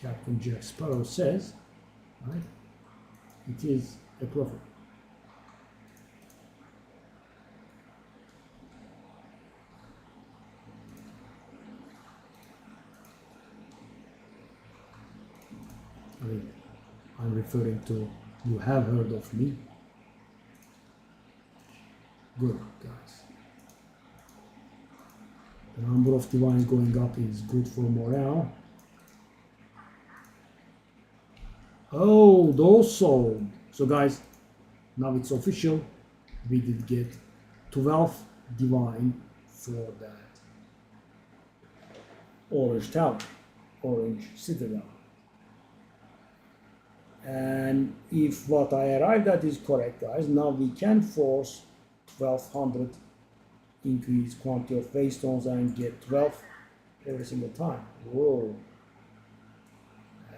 Captain Jack Sparrow says, right, it is a profit. I mean, I'm referring to you have heard of me. Good, guys. The number of divines going up is good for morale. Oh, those sold. So guys, now it's official. We did get 12 divine for that orange tower, orange citadel. And if what I arrived at is correct, guys, now we can force 1200 increase quantity of waystones and get 12 every single time. Whoa,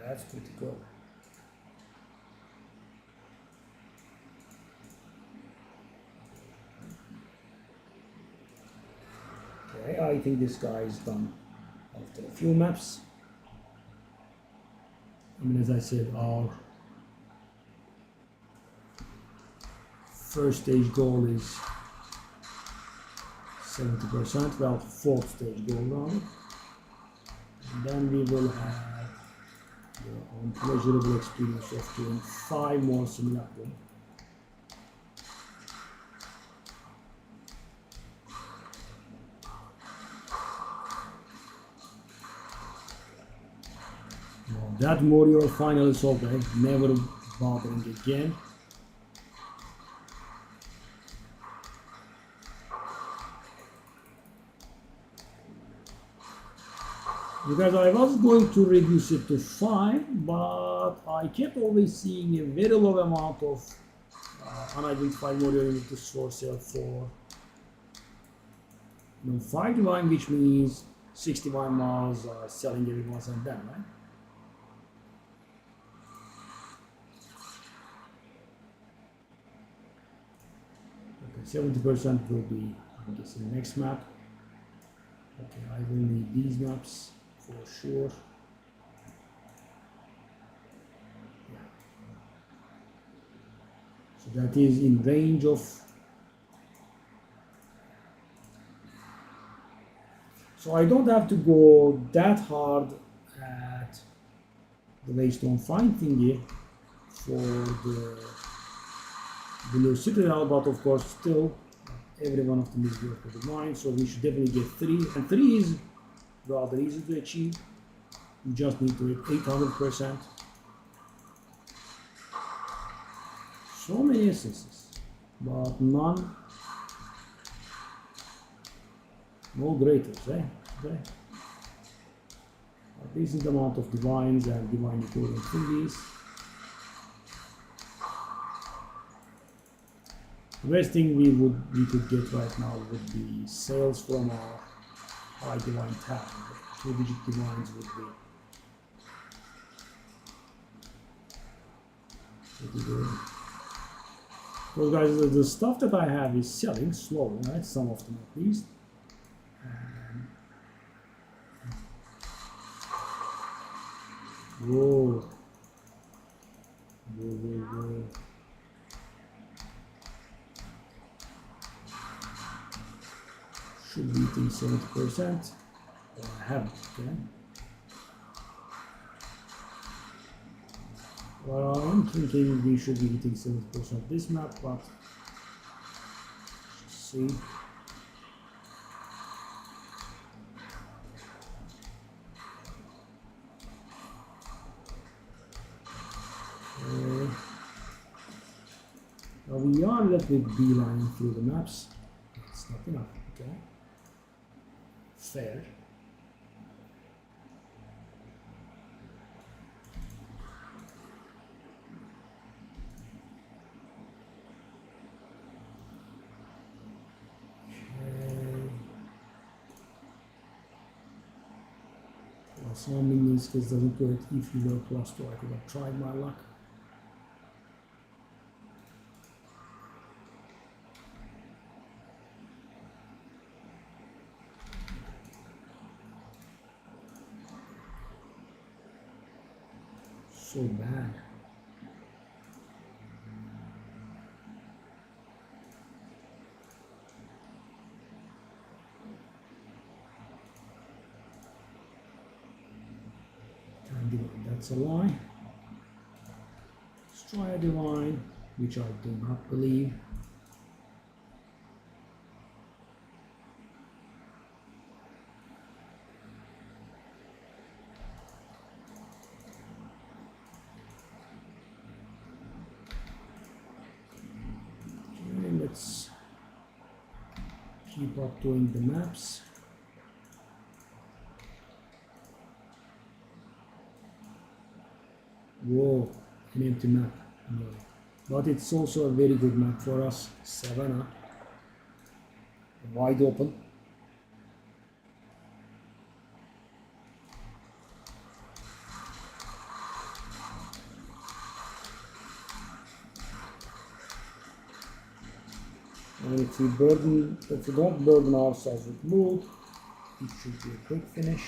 that's pretty cool. Okay, I think this guy is done after a few maps. I mean, as I said, our first stage goal is 70%, well, 4th stage goal rather. And then we will have the unpleasurable experience of doing 5 more simulacrum. That module finally solved, never bothering again. Because I was going to reduce it to 5, but I kept always seeing a very low amount of unidentified module units for sale for 5 divine, which means 61 miles selling every once and then, right? Okay, 70% will be, I guess, in the next map. Okay, I will need these maps for sure. Yeah. So that is in range of. So I don't have to go that hard at the waystone find thingy for the below Citadel, but of course still every one of them is worth the mine, so we should definitely get 3, and 3 is rather easy to achieve. You just need to hit 800%. So many essences, but none, no greaters, eh? Okay. A decent amount of divines and divine equivalent thingies. The best thing we could get right now would be sales from our high divine tab. 2-digit divines would be pretty good. So guys, the stuff that I have is selling slowly, right? Some of them at least. Whoa. Whoa. Should be hitting 70%. I haven't, okay? Well, I'm thinking we should be hitting 70% this map, but let's see. Now we are left with beelining through the maps. It's not enough, okay? Fair. Plus 1 million skills doesn't do it. If you were plus 2, I could have tried my luck. So bad. That's a lie. Let's try a divine, which I do not believe. Okay, let's keep up doing the maps. Whoa, an empty map. No. But it's also a very good map for us. Savannah. Wide open. And if we don't burden ourselves with loot, it should be a quick finish.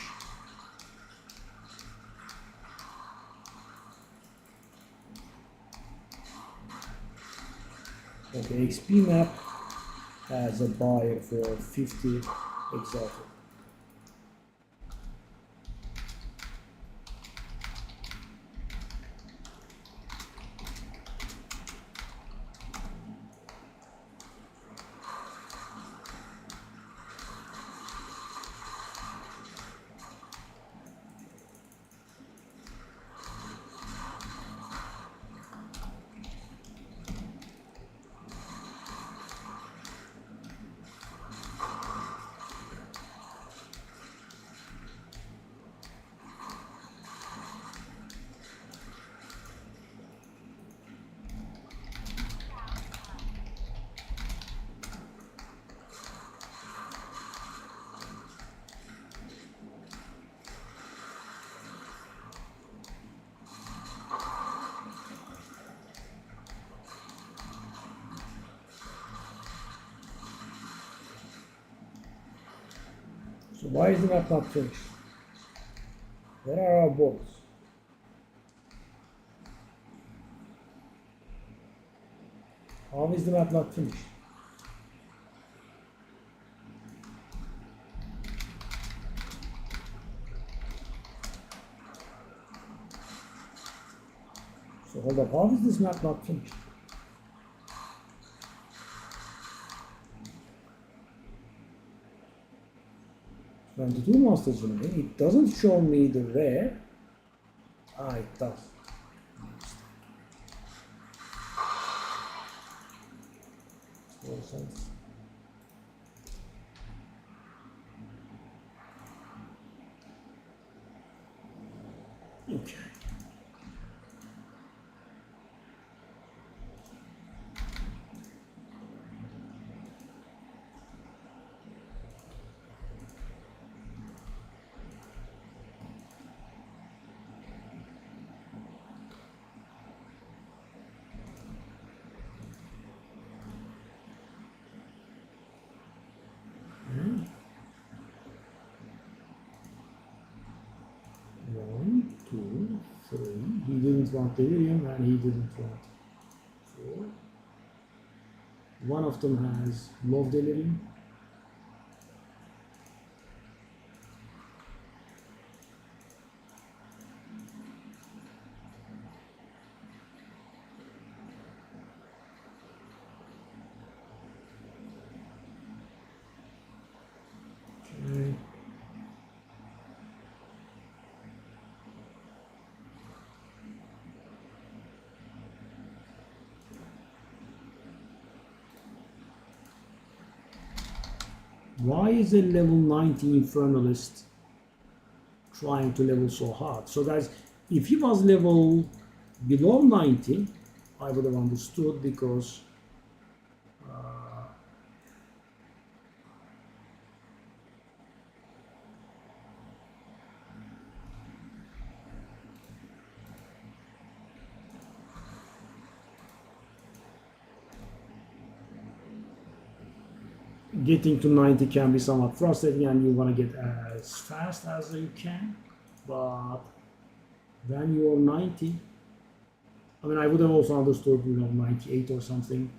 Okay, XP map has a buyer for 50 exalted. So why is the map not finished? Where are our balls? How is the map not finished? So hold up, how is this map not finished? When the two monsters remain, it doesn't show me the rare. Ah, it does. Makes sense. Okay. One, two, three. He didn't want delirium and he didn't want four. One of them has low delirium. Okay. Why is a level 90 Infernalist trying to level so hard? So guys, if he was level below 90, I would have understood because getting to 90 can be somewhat frustrating and you want to get as fast as you can, but when you're 90, I mean, I would have also understood, 98 or something.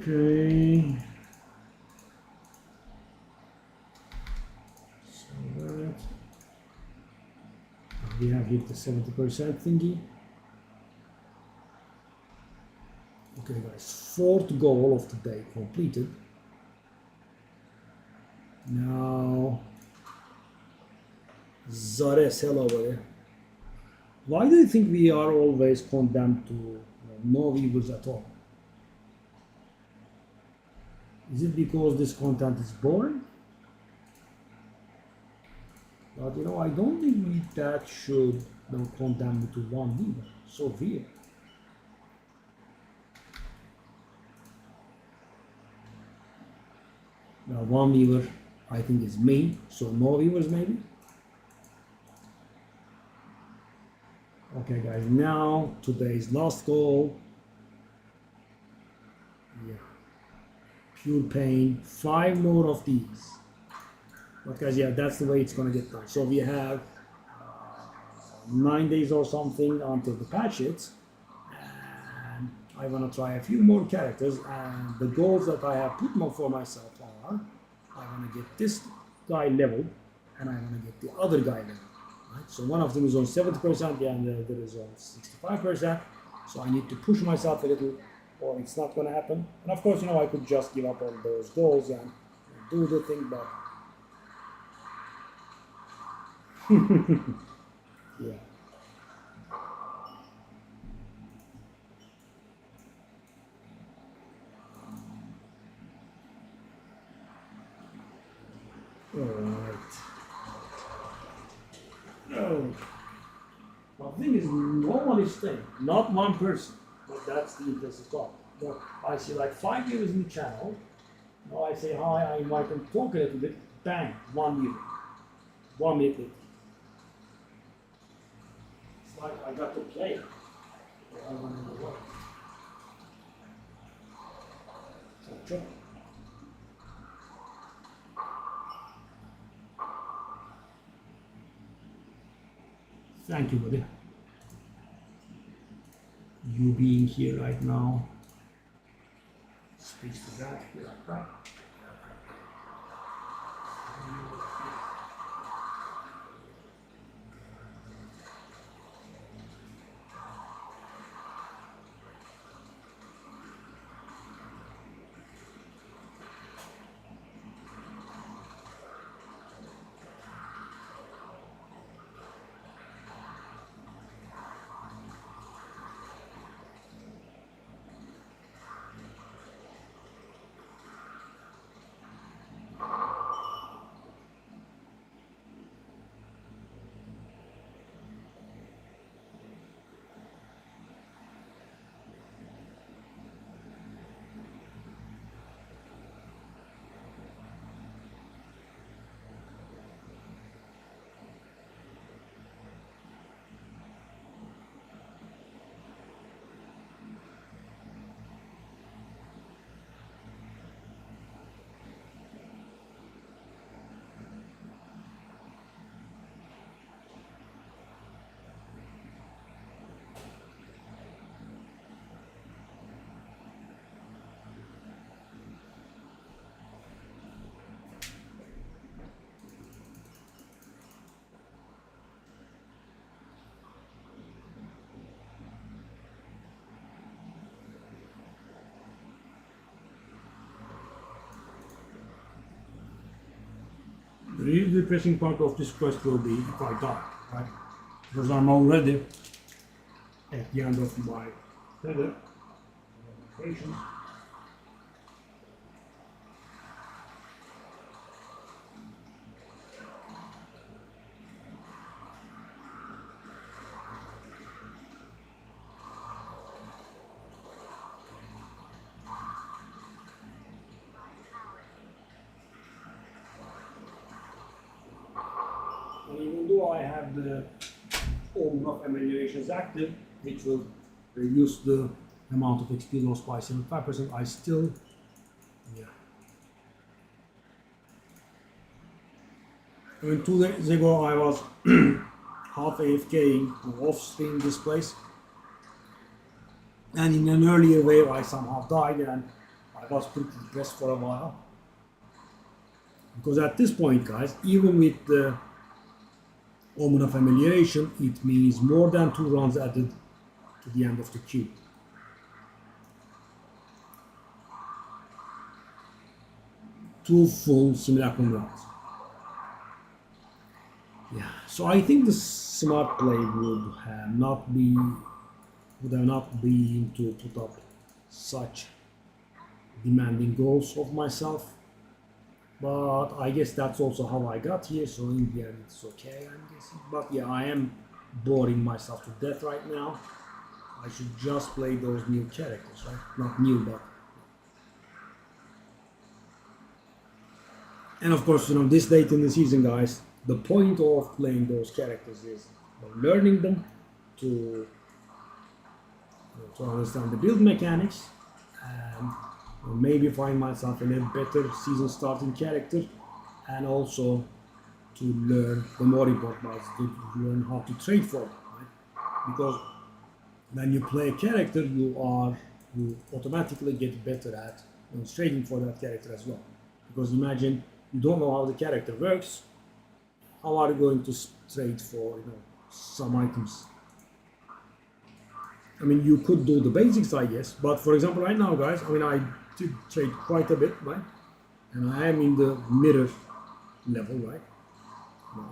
Okay. So that we have hit the 70% thingy. Okay, guys, fourth goal of the day completed. Now, Zares, hello buddy. Why do you think we are always condemned to no viewers at all? Is it because this content is boring? But I don't think that should condemn me to one viewer. So weird. Now one viewer I think is me, so no viewers maybe. Okay guys, now today's last goal. Yeah. Pure pain, 5 more of these. But guys, yeah, that's the way it's gonna get done. So we have 9 days or something until the patch hits, and I wanna try a few more characters. And the goals that I have put for myself are: I wanna get this guy leveled, and I wanna get the other guy leveled. Right? So one of them is on 70%, the other is on 65%. So I need to push myself a little, or it's not going to happen. And of course, I could just give up on those goals and do the thing, but yeah. Alright. No. The thing is, no one is staying. Not one person. But that's the impressive part. But I see like 5 viewers in the channel. Now I say hi, I invite them, talk a little bit, bang, 1 viewer. 1 minute later. It's like I got to play. I want to know what. So, sure. Thank you, buddy. You being here right now speaks to that. Right? The really depressing part of this quest will be if I die, right? Because I'm already at the end of my tether. Patience. And even though I have the omen of ameliorations active, which will reduce the amount of XP loss by 75%, I still, yeah. I mean, 2 days ago I was half AFKing off stream this place, and in an earlier wave I somehow died and I was pretty depressed for a while. Because at this point, guys, even with the omen of amelioration, it means more than 2 runs added to the end of the queue. Two full simulacrum runs. Yeah, so I think the smart play would have not been to put up such demanding goals of myself. But I guess that's also how I got here, so in the end it's okay, I'm guessing. But yeah, I am boring myself to death right now. I should just play those new characters, right? Not new, but... And of course, this late in the season, guys, the point of playing those characters is learning them to understand the build mechanics, and maybe find myself in a better season starting character, and also to learn the more important part, to learn how to trade for them, right? Because when you play a character, you automatically get better at trading for that character as well. Because imagine you don't know how the character works, how are you going to trade for some items? I mean, you could do the basics, I guess, but for example, right now, guys, I mean, I did trade quite a bit, right? And I am in the mirror level, right?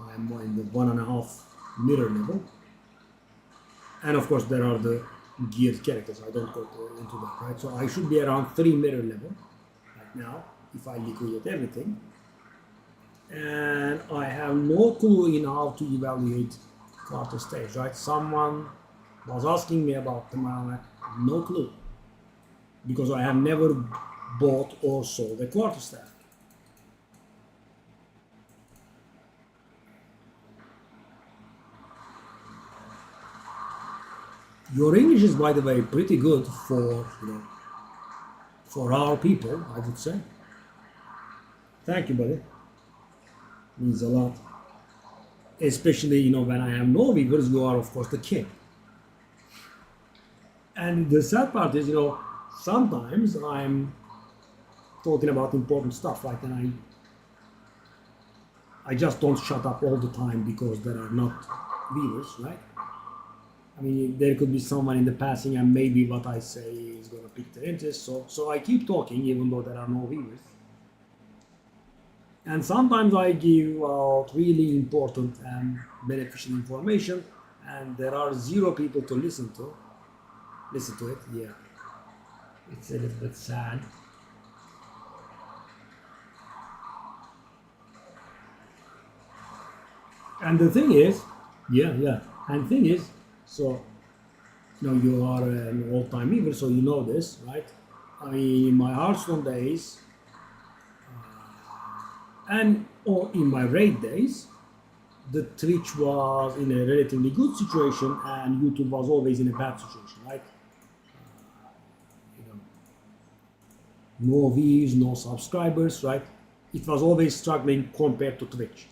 I am in the 1.5 mirror level. And of course, there are the geared characters. I don't go into that, right? So I should be around 3 mirror level right now if I liquidate everything. And I have no clue in how to evaluate quarter stage, right? Someone was asking me about them, and I have no clue because I have never bought or sold a quarter staff. Your English is, by the way, pretty good for our people, I would say. Thank you, buddy. Means a lot. Especially, when I have no viewers, you are, of course, the king. And the sad part is, sometimes I'm talking about important stuff, right? And I just don't shut up all the time because there are not viewers, right? I mean, there could be someone in the passing and maybe what I say is going to pique their interest. So I keep talking even though there are no viewers. And sometimes I give out really important and beneficial information and there are 0 people to listen to it. Yeah, it's a little bit sad. And the thing is, and the thing is, so you are an all-time viewer, so you know this, right? I mean, in my Hearthstone days or in my raid days, the Twitch was in a relatively good situation and YouTube was always in a bad situation, right? No views, no subscribers, right? It was always struggling compared to Twitch.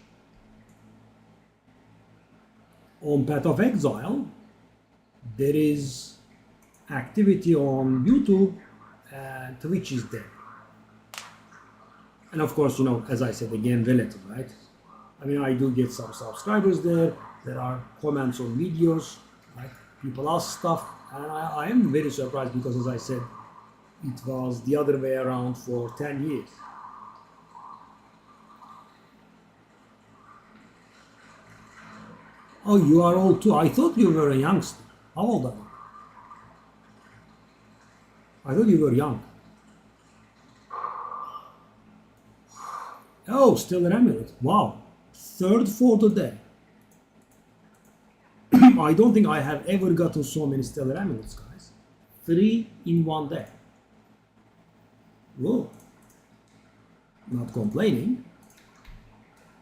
On Path of Exile, there is activity on YouTube and Twitch is there. And of course, as I said again, relative, right? I mean, I do get some subscribers there. There are comments on videos, right? People ask stuff, and I am very surprised because, as I said, it was the other way around for 10 years. Oh, you are old too. I thought you were a youngster. How old are you? I thought you were young. Oh, still an amulet. Wow. 3rd for the day. I don't think I have ever gotten so many stellar amulets, guys. 3 in one day. Whoa. Not complaining.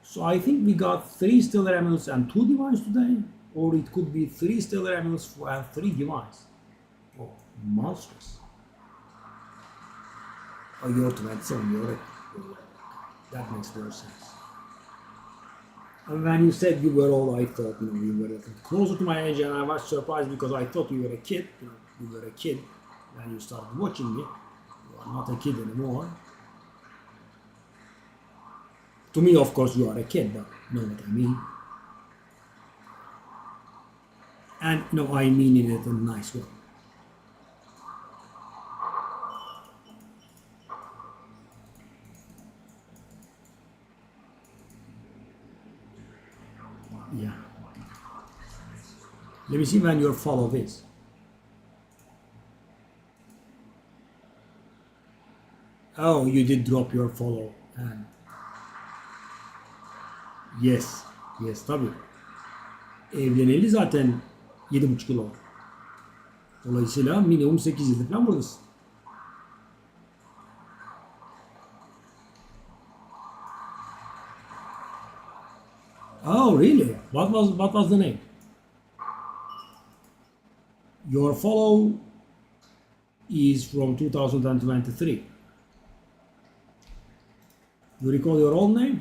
So I think we got 3 stellar amulets and 2 divines today. Or it could be 3 stellar amulets and 3 divines. Oh, monstrous. Oh, you're 27, you're that makes more sense. And when you said you were old, I thought you were closer to my age, and I was surprised because I thought you were a kid. You were a kid when you started watching me. You are not a kid anymore. To me, of course, you are a kid, but you know what I mean. And I mean it in a nice way. Yeah. Let me see when your follow is. Oh, you did drop your follow. And yes, tabii. Evleneli zaten 7,5 yıl oldu. Dolayısıyla minimum 8 yıldır falan buradasın. Oh, really? What was the name? Your follow is from 2023. You recall your old name?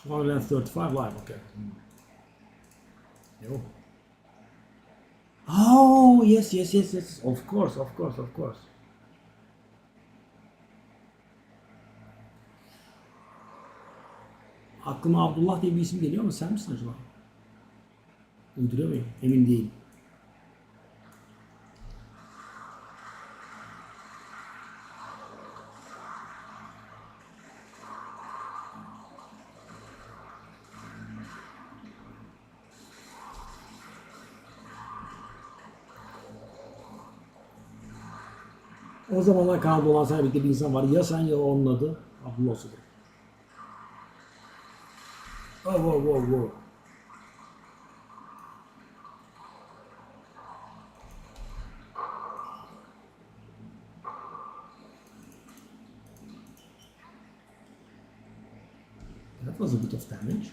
235 live, okay. Yo. Oh, yes. Of course. Aklıma Abdullah diye bir isim geliyor ama sen misin acaba? Uyduruyor muyum? Emin değilim. O zamanlar kanalda olan sen birlikte bir insan var. Ya sen ya onun adı Abdullah olsun. Oh, wow, wow, wow. That was a bit of damage.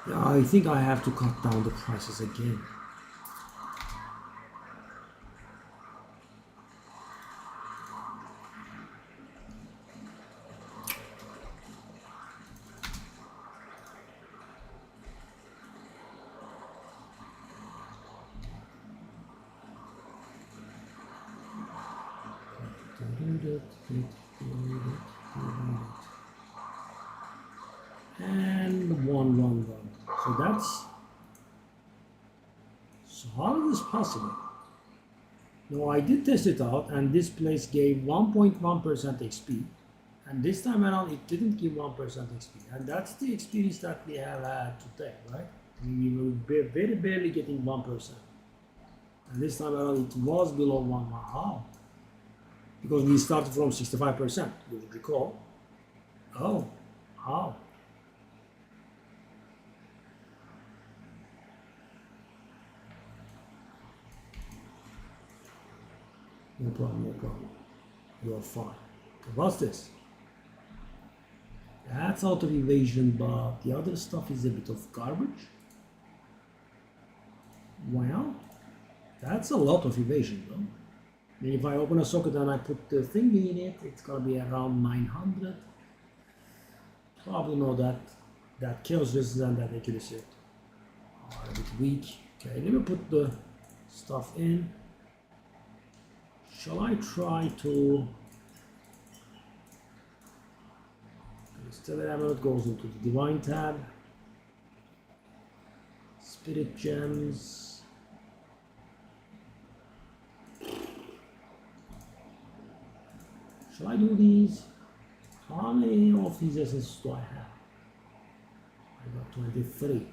Yeah, I think I have to cut down the prices again. And one. So that's... So how is this possible? No, I did test it out and this place gave 1.1% XP. And this time around it didn't give 1% XP. And that's the experience that we have had today, right? We were very barely getting 1%. And this time around it was below 1. How? Because we started from 65%, you would recall. Oh, how? No problem. You're fine. Okay, what's this? That's out of evasion, but the other stuff is a bit of garbage. Well, that's a lot of evasion, though. I mean, if I open a socket and I put the thing in it, it's gonna be around 900. Probably know that chaos resistance and that accuracy are a bit weak. Okay, let me put the stuff in. Shall I try to... Stellar Amulet goes into the Divine tab. Spirit Gems. Shall I do these? How many of these essences do I have? I got 23.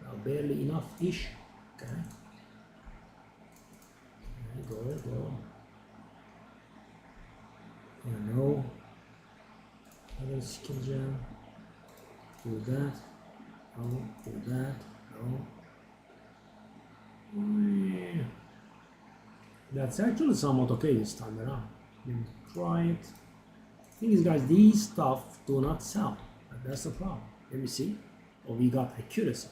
Well, barely enough-ish. Okay. Go. No. Other skill gem. Do that. No. Do that. No. That's actually somewhat okay this time around. Let me try it. Thing is, guys, these stuff do not sell. That's the problem. Let me see. Oh, we got accuracy.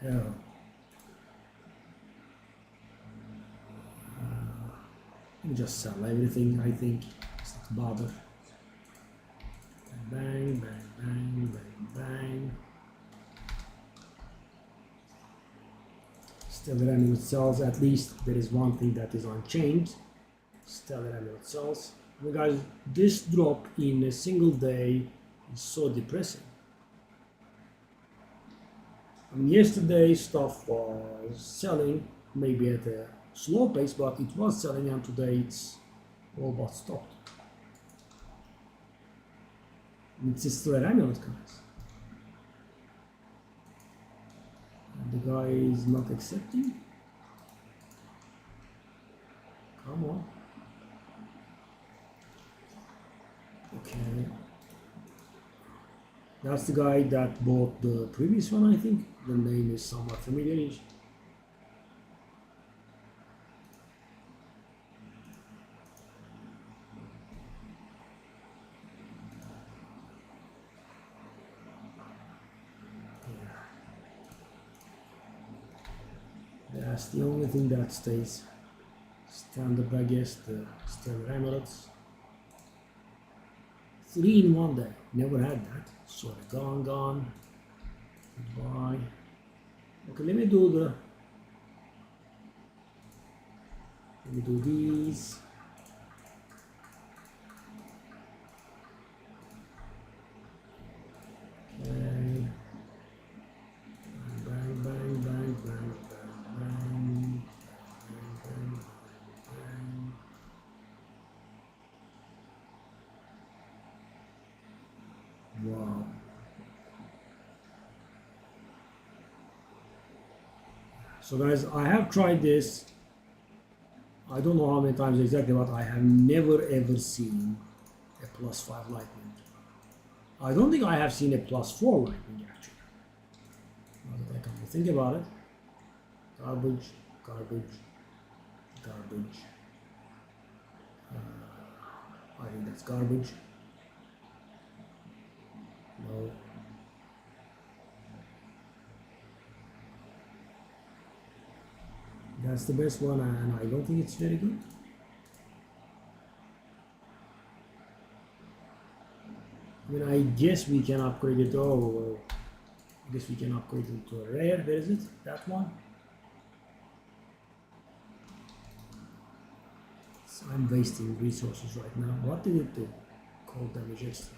Yeah. Let me just sell everything, I think. It's not bother. Bang. Stellar Amulet cells, at least there is one thing that is unchanged. Stellar Amulet cells. Well, guys, this drop in a single day is so depressing. I mean, yesterday stuff was selling, maybe at a slow pace, but it was selling, and today it's all but stopped. It's a Stellar Amulet, guys. And the guy is not accepting. Come on. Okay. That's the guy that bought the previous one, I think. The name is somewhat familiar. That's the only thing that stays. Standard, I guess, the Stellar Amulets. 3 in 1 day. Never had that. Sorry, gone. Goodbye. Okay, let me do these. So guys, I have tried this. I don't know how many times exactly, but I have never ever seen a +5 lightning. I don't think I have seen a +4 lightning actually. Now that I come to think about it. Garbage, garbage, garbage. I think that's garbage. No. That's the best one, and I don't think it's very good. I mean, I guess we can upgrade it. Oh, well, I guess we can upgrade it to a rare. Where is it? That one? So I'm wasting resources right now. What did it do? Cold damage extra.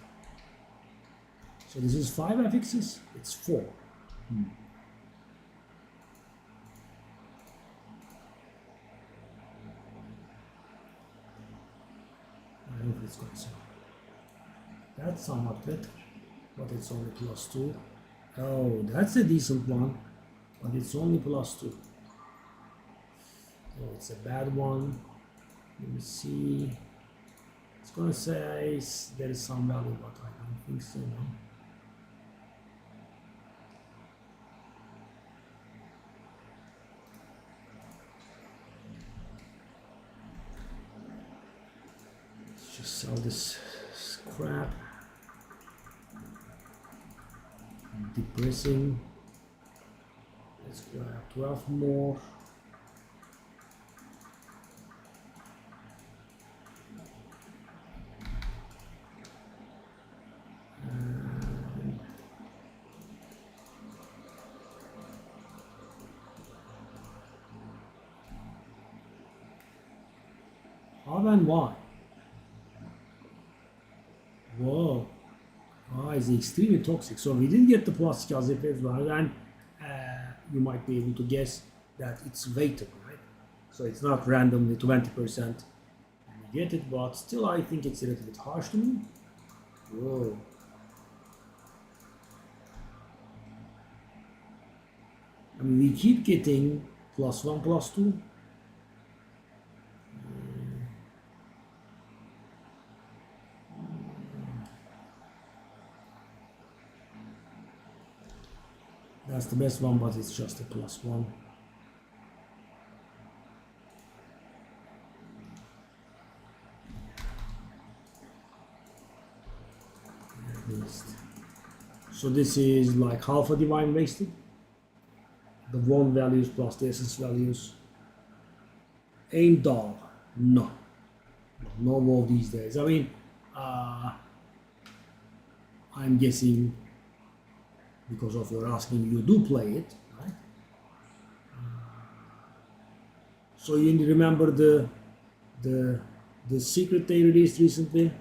So this is 5 affixes? It's 4. I hope it's going to sound. That's somewhat better, but it's only +2. Oh, that's a decent one, but it's only +2. Oh, it's a bad one. Let me see. It's gonna say there is some value, but I don't think so. No. Let's just sell this scrap. Depressing. Let's grab 12 more. How and why? Whoa. It's extremely toxic. So we didn't get the plastic as if it's well, and you might be able to guess that it's weighted, right? So it's not randomly 20%. You get it, but still I think it's a little bit harsh to me. Whoa. I mean, we keep getting +1, +2. That's the best one, but it's just a +1. So this is like half a divine wasted. The one values plus the essence values. Aim dog, no. No WoW these days. I mean, I'm guessing because of your asking, you do play it, right? So you remember the secret they released recently,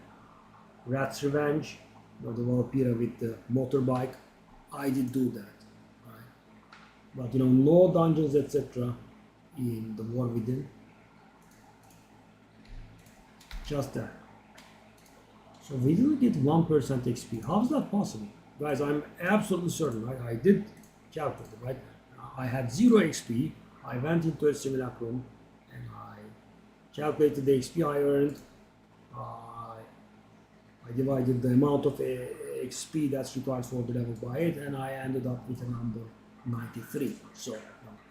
Rat's Revenge, or the Valkyria with the motorbike. I did do that, right? But you know, no dungeons, etc. in the War Within. Just that. So we didn't get 1% XP. How is that possible? Guys, I'm absolutely certain, right? I did calculate it, right? I had 0 XP. I went into a simulacrum and I calculated the XP I earned. I divided the amount of XP that's required for the level by it, and I ended up with a number 93. So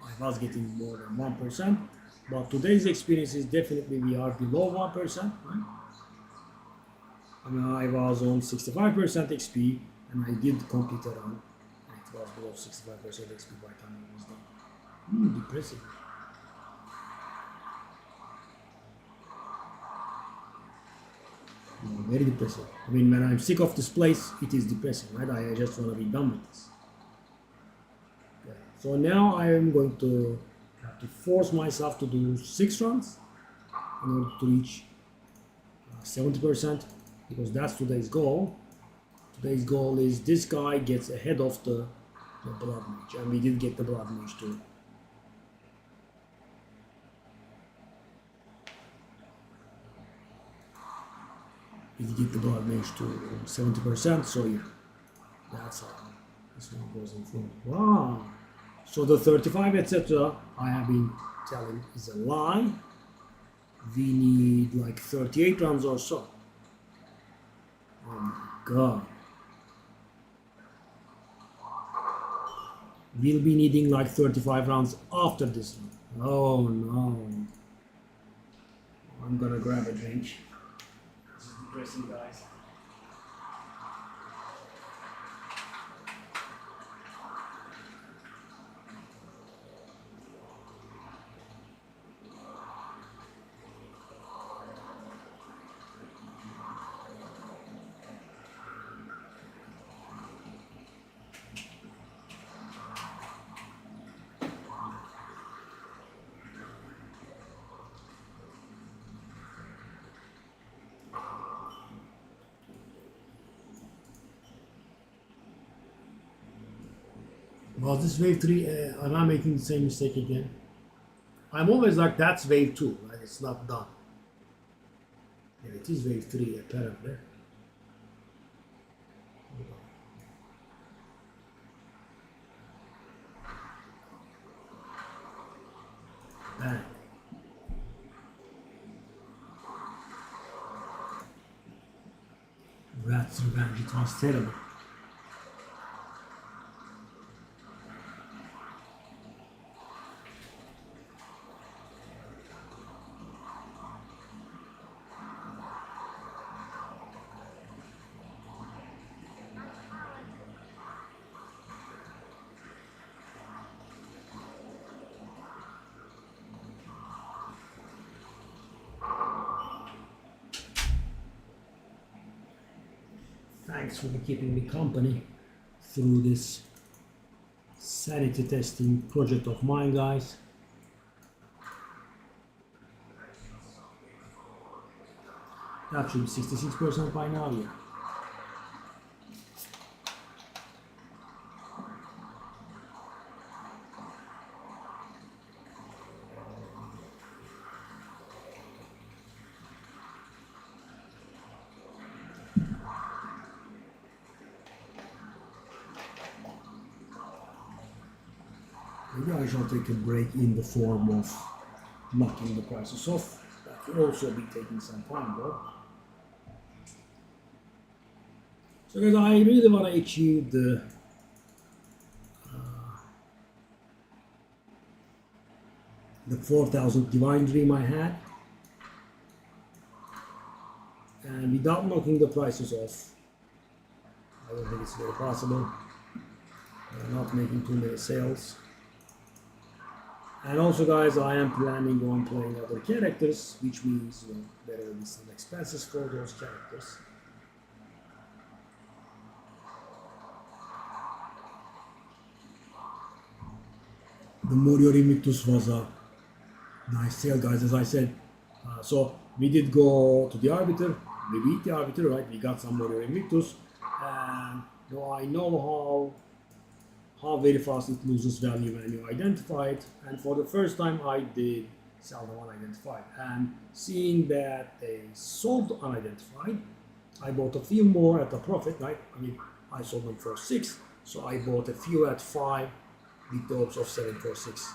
I was getting more than 1%, but today's experience is definitely we are below 1%, right? I mean, I was on 65% XP, and I did complete a run, and it was below 65% XP by the time it was done. Depressing. Very depressing. I mean, when I'm sick of this place, it is depressing, right? I just want to be done with this. Okay. So now I am going to have to force myself to do 6 runs in order to reach 70%, because that's today's goal. Today's goal is this guy gets ahead of the blood mage, and we did get the blood mage too. We did get the blood mage to 70%, so yeah, that's how this one goes in front. Wow! So the 35 etc. I have been telling is a lie. We need like 38 rounds or so. Oh my god. We'll be needing like 35 rounds after this one. Oh no. I'm gonna grab a drink. This is depressing, guys. Was this wave 3? Am I making the same mistake again? I'm always like, that's wave 2, right? It's not done. Yeah, it is wave 3 apparently. Bang. Rat's Revenge, it was terrible. Thanks for keeping me company through this sanity testing project of mine, guys. That should be 66% by now, yeah. Maybe I shall take a break in the form of knocking the prices off. That will also be taking some time though. So guys, I really want to achieve the the 4,000 divine dream I had. And without knocking the prices off, I don't think it's very possible. Not making too many sales. And also guys, I am planning on playing other characters, which means there will be some expenses for those characters. The Warrior Invictus was a nice sale, guys, as I said. So we did go to the Arbiter, we beat the Arbiter, right? We got some Warrior Invictus, and I know how very fast it loses value when you identify it, and for the first time I did sell the unidentified, and seeing that they sold unidentified, I bought a few more at a profit, right? I mean, I sold them for 6, so I bought a few at 5 with the hopes of selling for 6.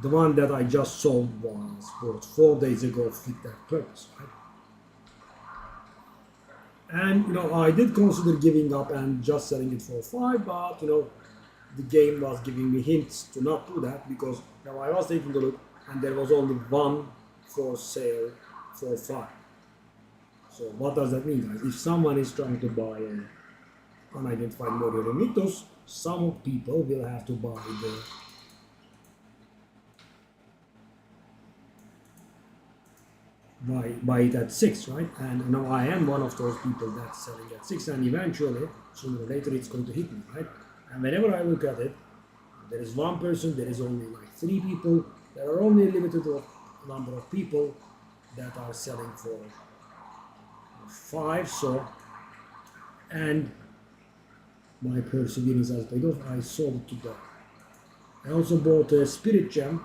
The one that I just sold was bought 4 days ago with that purpose, right? And I did consider giving up and just selling it for 5, but the game was giving me hints to not do that, because I was taking a look and there was only one for sale for 5. So what does that mean, guys? If someone is trying to buy an unidentified Warrior Invictus, some people will have to buy buy it at 6, right? And now I am one of those people that's selling at 6, and eventually, sooner or later, it's going to hit me, right? And whenever I look at it, there is one person, there is only like 3 people, there are only a limited number of people that are selling for 5, so, and my perseverance has paid off. I sold it to that. I also bought a Spirit Gem,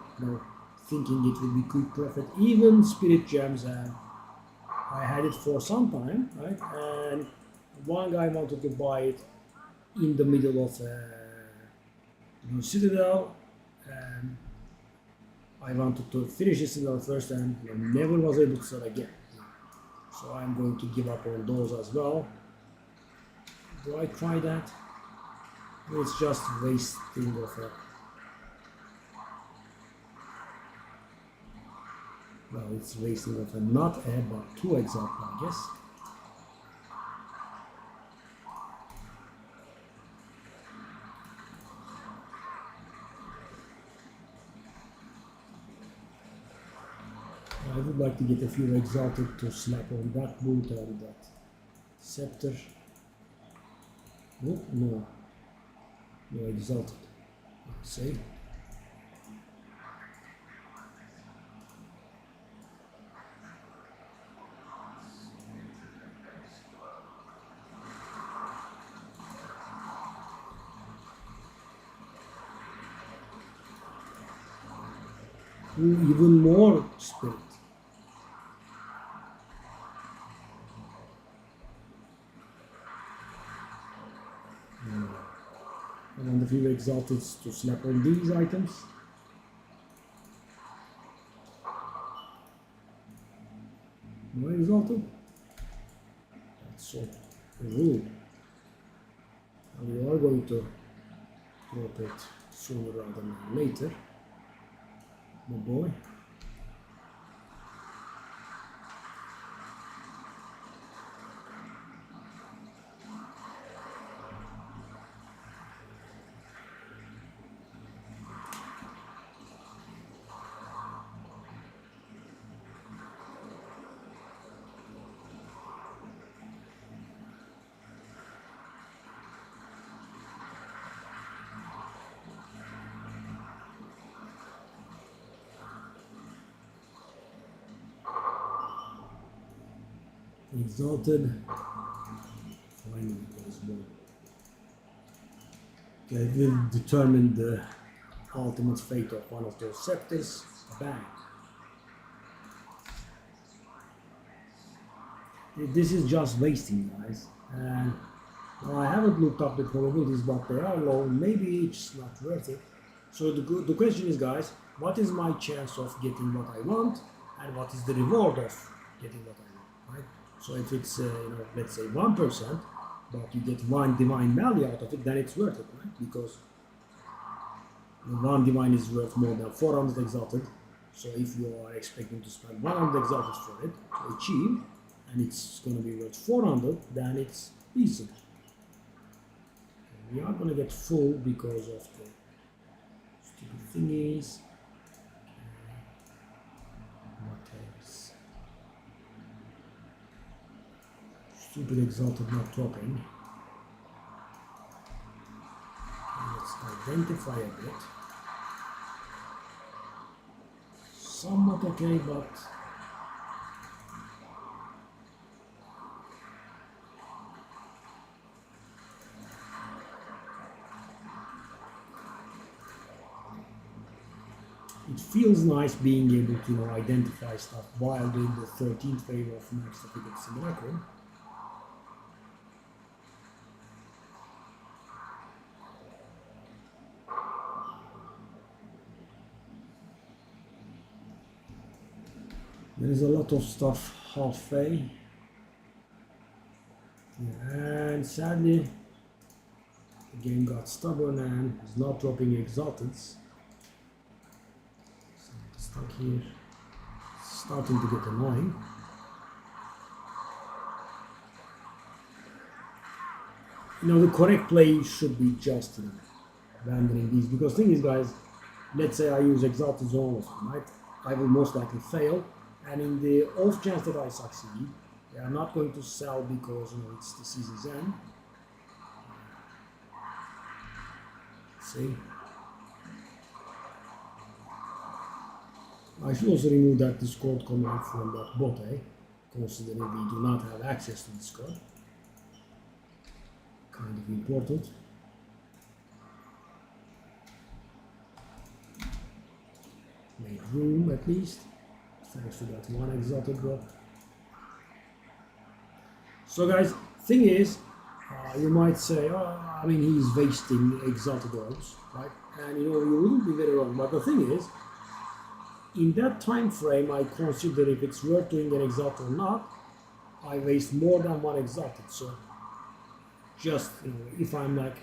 thinking it would be quick profit. Even Spirit Gems, I had it for some time, right? And one guy wanted to buy it in the middle of do Citadel, and I wanted to finish the Citadel first and never was able to start again. So I'm going to give up on those as well. Do I try that? It's just wasting of a... Well, it's wasting of a not a but two example, I guess. I would like to get a few exalted to slap on that boot and that scepter. Oh, no. No exalted. See? Ooh, even more spirit. I want a few exalted to slap on these items. No exalted? That's so rude. And we are going to drop it sooner rather than later. Oh boy. Exalted. Finally, there's one. Okay, it will determine the ultimate fate of one of those scepters. Bang. This is just wasting, guys. And well, I haven't looked up the probabilities, but they are low. Maybe it's not worth it. So the question is, guys, what is my chance of getting what I want, and what is the reward of getting what I want, right? So if it's, let's say 1%, but you get one divine value out of it, then it's worth it, right? Because one divine is worth more than 400 exalted. So if you are expecting to spend 100 exalted for it to achieve, and it's going to be worth 400, then it's decent. And we are going to get full because of the stupid thingies. Stupid exalted not dropping. Let's identify a bit. Somewhat okay, but it feels nice being able to identify stuff while doing the 13th wave of Citadel Simulacrum. There is a lot of stuff halfway, and sadly the game got stubborn and is not dropping exalteds. So I'm stuck here, it's starting to get annoying. The correct play should be just abandoning these, because thing is, guys, let's say I use exalteds all of them, right? I will most likely fail. And in the off chance that I succeed, they are not going to sell because it's the season's end. See? I should also remove that Discord command from that bot, considering we do not have access to Discord. Kind of important. Made room at least. Thanks to that one exalted drop. So guys, thing is, you might say, oh, I mean, he's wasting exalted orbs, right? And you wouldn't be very wrong. But the thing is, in that time frame, I consider if it's worth doing an exalt or not. I waste more than one exalted. So just if I'm like,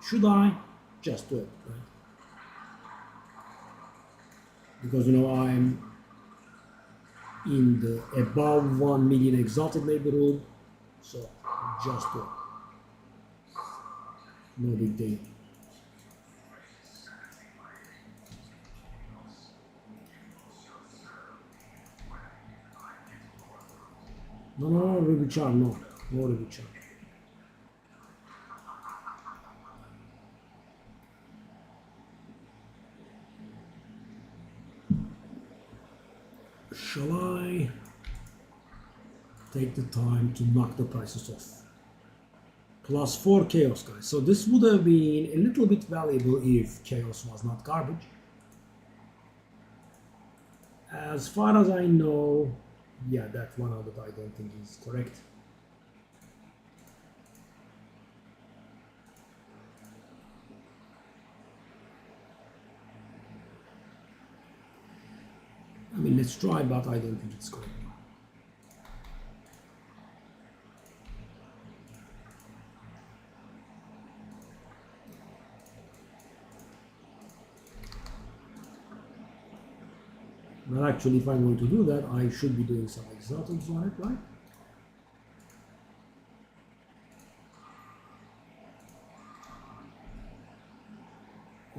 should I just do it, right? Because I'm in the above 1 million exalted neighborhood, so just do it. No big deal. No, Ruby Charm, no Ruby Charm. Shall I take the time to knock the prices off? +4 chaos, guys. So this would have been a little bit valuable if chaos was not garbage. As far as I know, yeah, that 100 I don't think is correct. I mean, let's try, but I don't think it's correct. Well, actually, if I'm going to do that, I should be doing some exotics on it, right?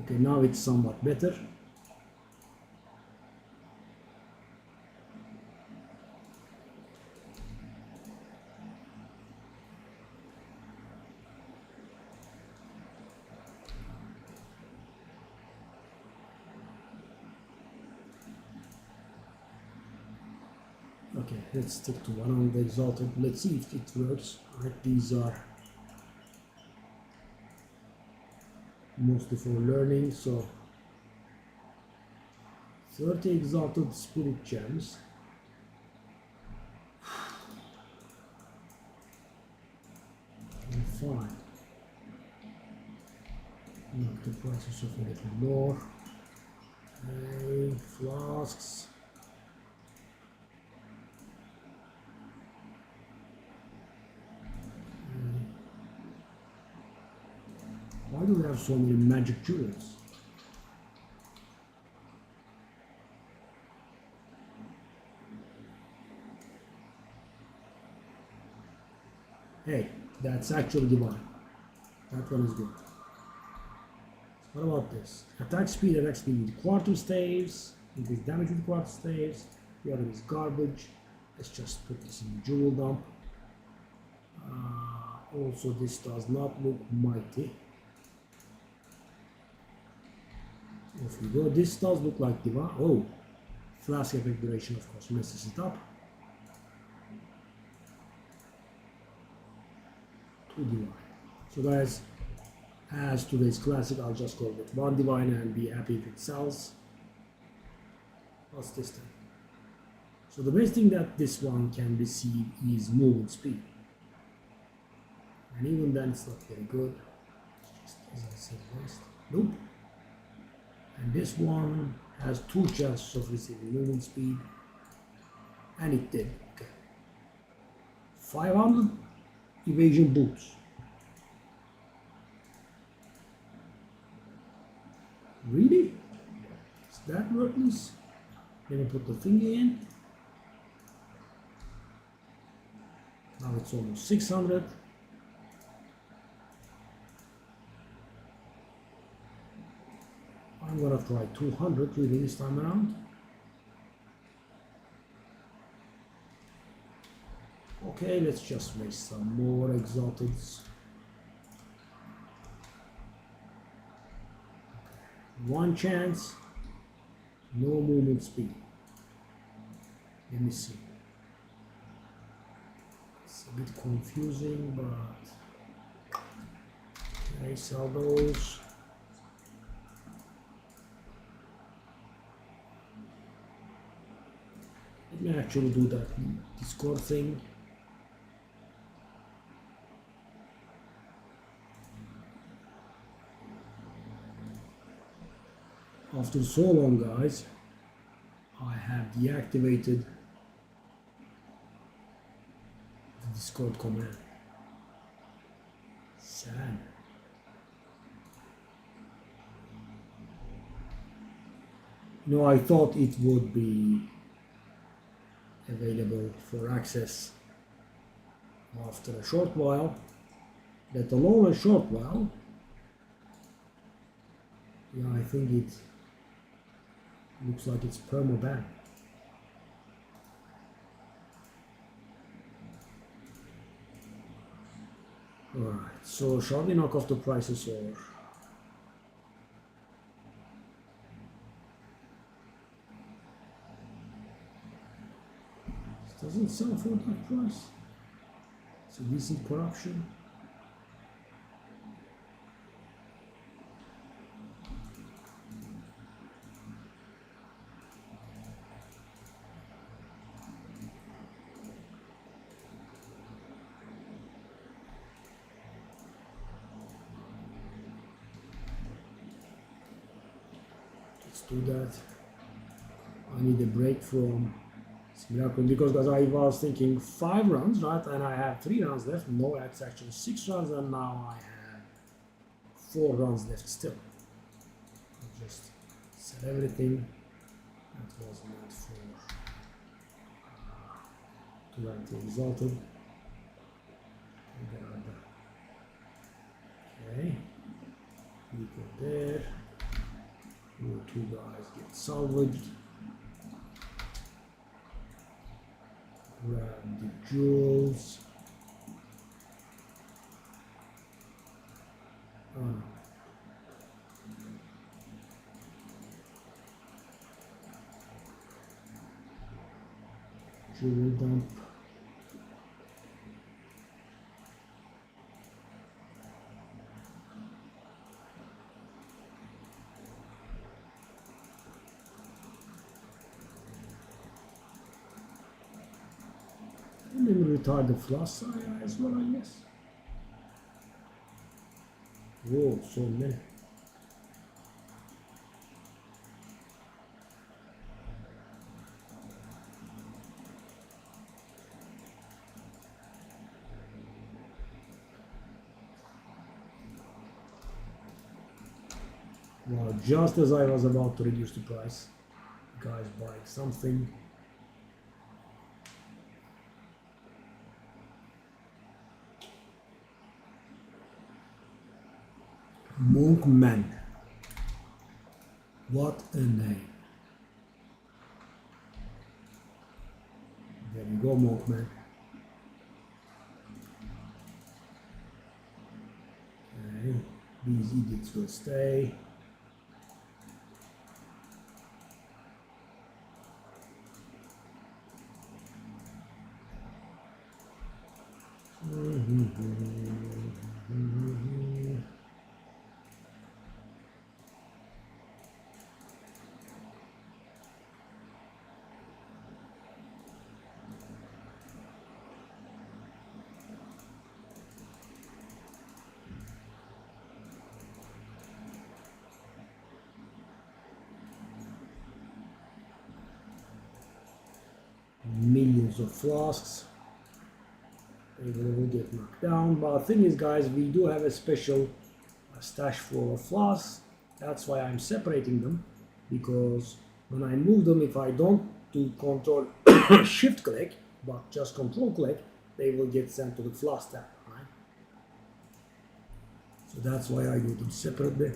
Okay, now it's somewhat better. Okay, let's stick to one on the exalted. Let's see if it works. Right, these are mostly for learning. So 30 exalted spirit gems. Fine. Knock the prices of a little more. Okay, flasks. Why do we have so many magic jewels? Hey, that's actually divine. That one is good. What about this? Attack speed with quarter staves. Increase damage with quarter staves. The other is garbage. Let's just put this in the jewel dump. Also, this does not look mighty. Off we go. This does look like divine. Oh, flask effect duration, of course, messes it up. 2 divine. So guys, as today's classic, I'll just go with 1 divine and be happy if it sells. What's this thing? So the best thing that this one can receive is movement speed. And even then it's not very good. Just as I said first. Nope. And this one has 2 chances of receiving movement speed. And it did. Okay. 500 evasion boots. Really? Is that worthless? Let me put the thingy in. Now it's almost 600. I'm gonna try 200 really this time around. Okay, let's just waste some more exalteds. 1 chance, no movement speed. Let me see. It's a bit confusing, but okay, sell those. Let me actually do that Discord thing. after so long, guys, I have deactivated the Discord command. Sad. You know, I thought it would be available for access after a short while, let alone a short while. Yeah, I think it looks like it's perma-ban. Alright, so shall we knock off the prices or? It doesn't sell for that price. It's a decent corruption. Let's do that. I need a break from Simulacrum because I was thinking 5 runs, right? And I have 3 runs left. No, it's actually 6 runs, and now I have 4 runs left still. I'll just set everything. That was meant for to let it resulted. Okay, we go there. Your 2 guys get salvaged. Grab the jewels. Jewel dump. And then retire the flash as well, I guess. Whoa, so many. Well, just as I was about to reduce the price, the guy's buying something. Monkman. What a name. There you go, Monkman. Okay, these idiots will stay. Millions of flasks. They will get knocked down. But the thing is, guys, we do have a special stash for flasks. That's why I'm separating them, because when I move them, if I don't do control shift click, but just control click, they will get sent to the flask tab, right? So that's why I do them separately.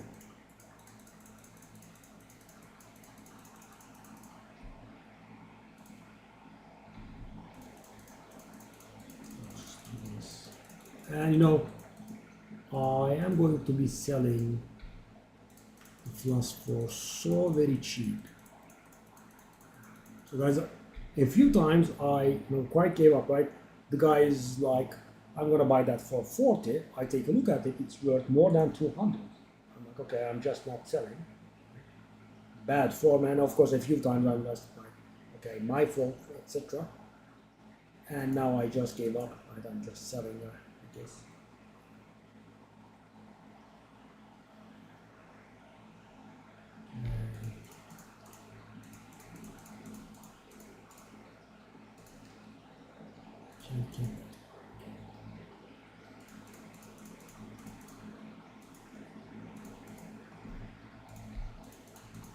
And you know, I am going to be selling the flask for so very cheap. So guys, a few times I quite gave up, right? The guy is like, I'm gonna buy that for 40. I take a look at it, it's worth more than 200. I'm like, okay, I'm just not selling. Bad form, and of course a few times I'm just like, okay, my fault, etc. And now I just gave up, right? I'm just selling this. Okay.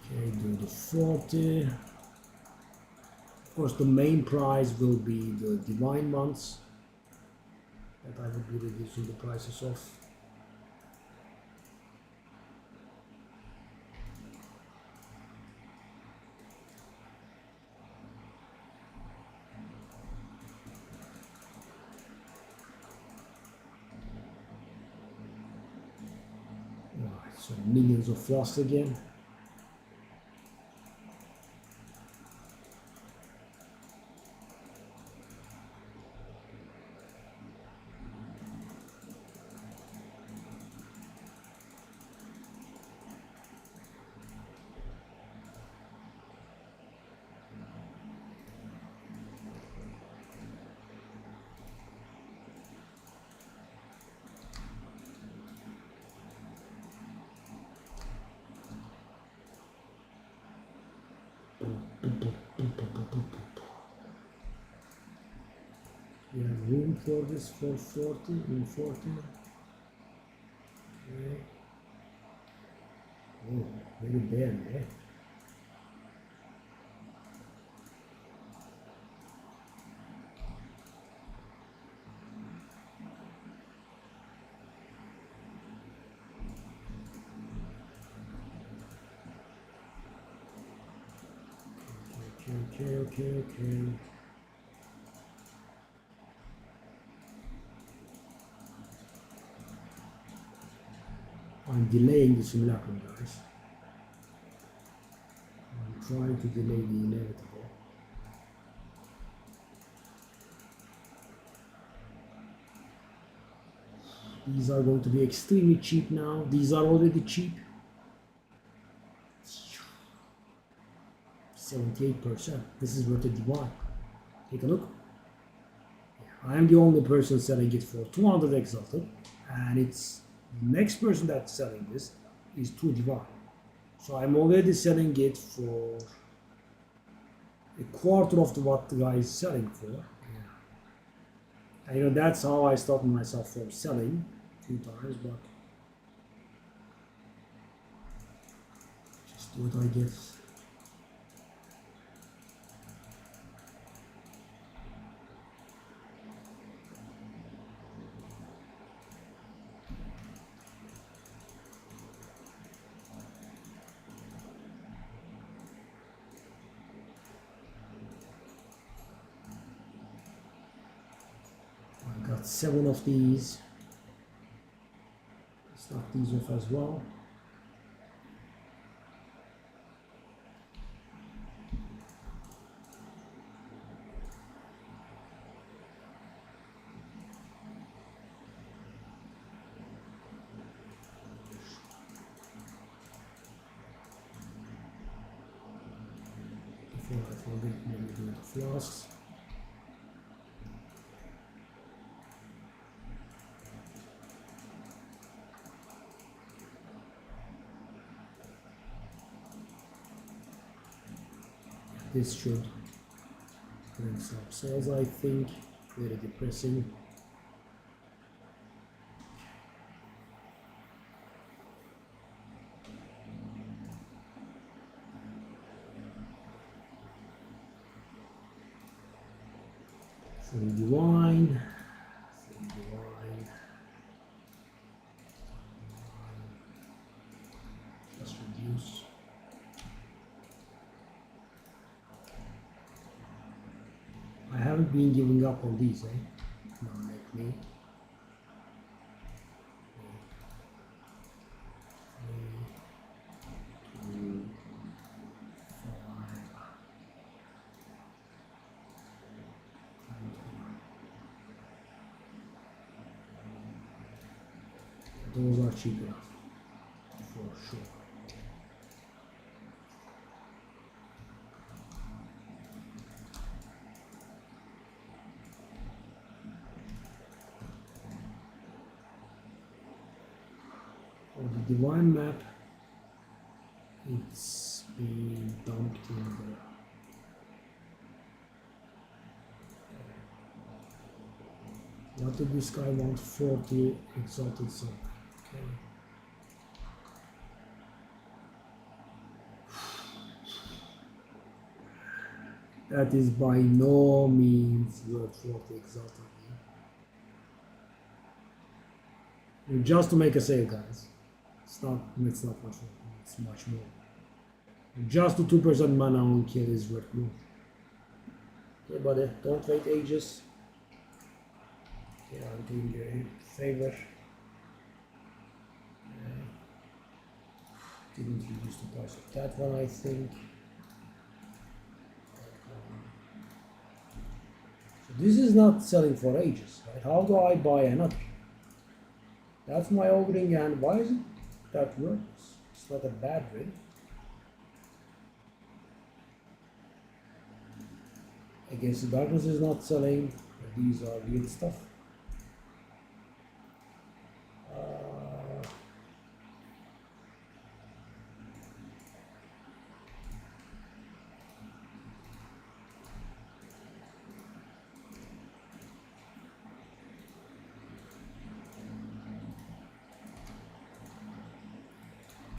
Okay, do the 40. Of course, the main prize will be the divine ones that I will be reducing the prices of. Alright, so millions of frost again. We have room for this for 40 in 40. Okay. Oh, very bad, eh? Okay. I'm delaying the simulacrum, guys. I'm trying to delay the inevitable. These are going to be extremely cheap now. These are already cheap. 78%. This is worth a divine. Take a look. I am the only person selling it for 200 exalted, and it's the next person that's selling this is 2 divine. So I'm already selling it for a quarter of what the guy is selling for. Yeah. And, you know, that's how I stopped myself from selling 2 times, but just do it, I guess. I got 7 of these. Let's knock these off as well. Before I forget, let me do the flasks. This should bring some sales, I think. Very depressing. Fully divine. Fully divine. Just reduce. I haven't been giving up on these, eh? Now let me. 3, 2, 5. Those are cheap enough, for sure. For the divine map, it's being dumped in the What did this guy want? 40 exalted soul. Okay. That is by no means worth 40 exalted. Just to make a sale, guys. It's not much more. It's much more. Just the 2% mana on kill is worth more. Okay, buddy, don't wait ages. Okay, I'm doing you a favor. Didn't reduce the price of that one, I think. So this is not selling for ages, right? How do I buy another? That's my opening, and why is it that works? It's not a bad rate. Against the Darkness is not selling. These are real stuff.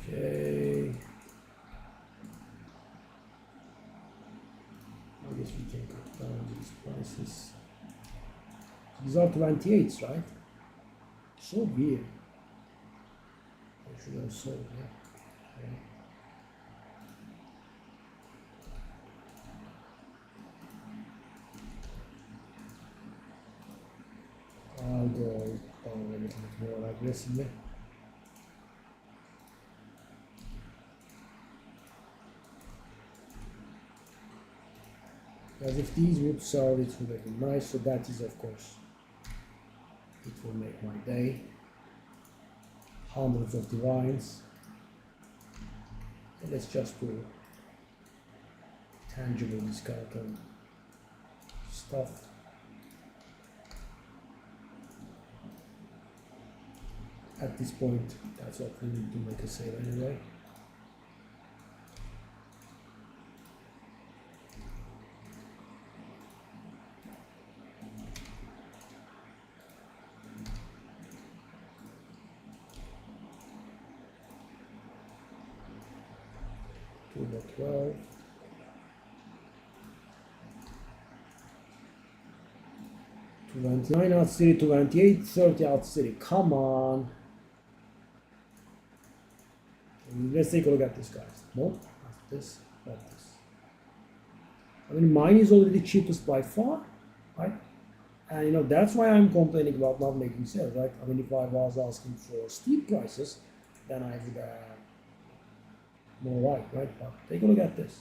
Okay. I guess we can cut down these prices. These are 28s, right? So weird. I should have sold, yeah. Okay. I'll go down a little bit more aggressively. Because if these would sell, it would have been nice. So that is, of course, it will make my day. Hundreds of divines. And let's just do tangible discount on stuff. At this point, that's what we need to make a sale anyway. Number 12. To 29 out city, to 28, 30 out city. Come on. Let's take a look at this, guys. No, not this, not this. I mean, mine is already the cheapest by far, right? And you know, that's why I'm complaining about not making sales, right? I mean, if I was asking for steep prices, then I would more right? But take a look at this.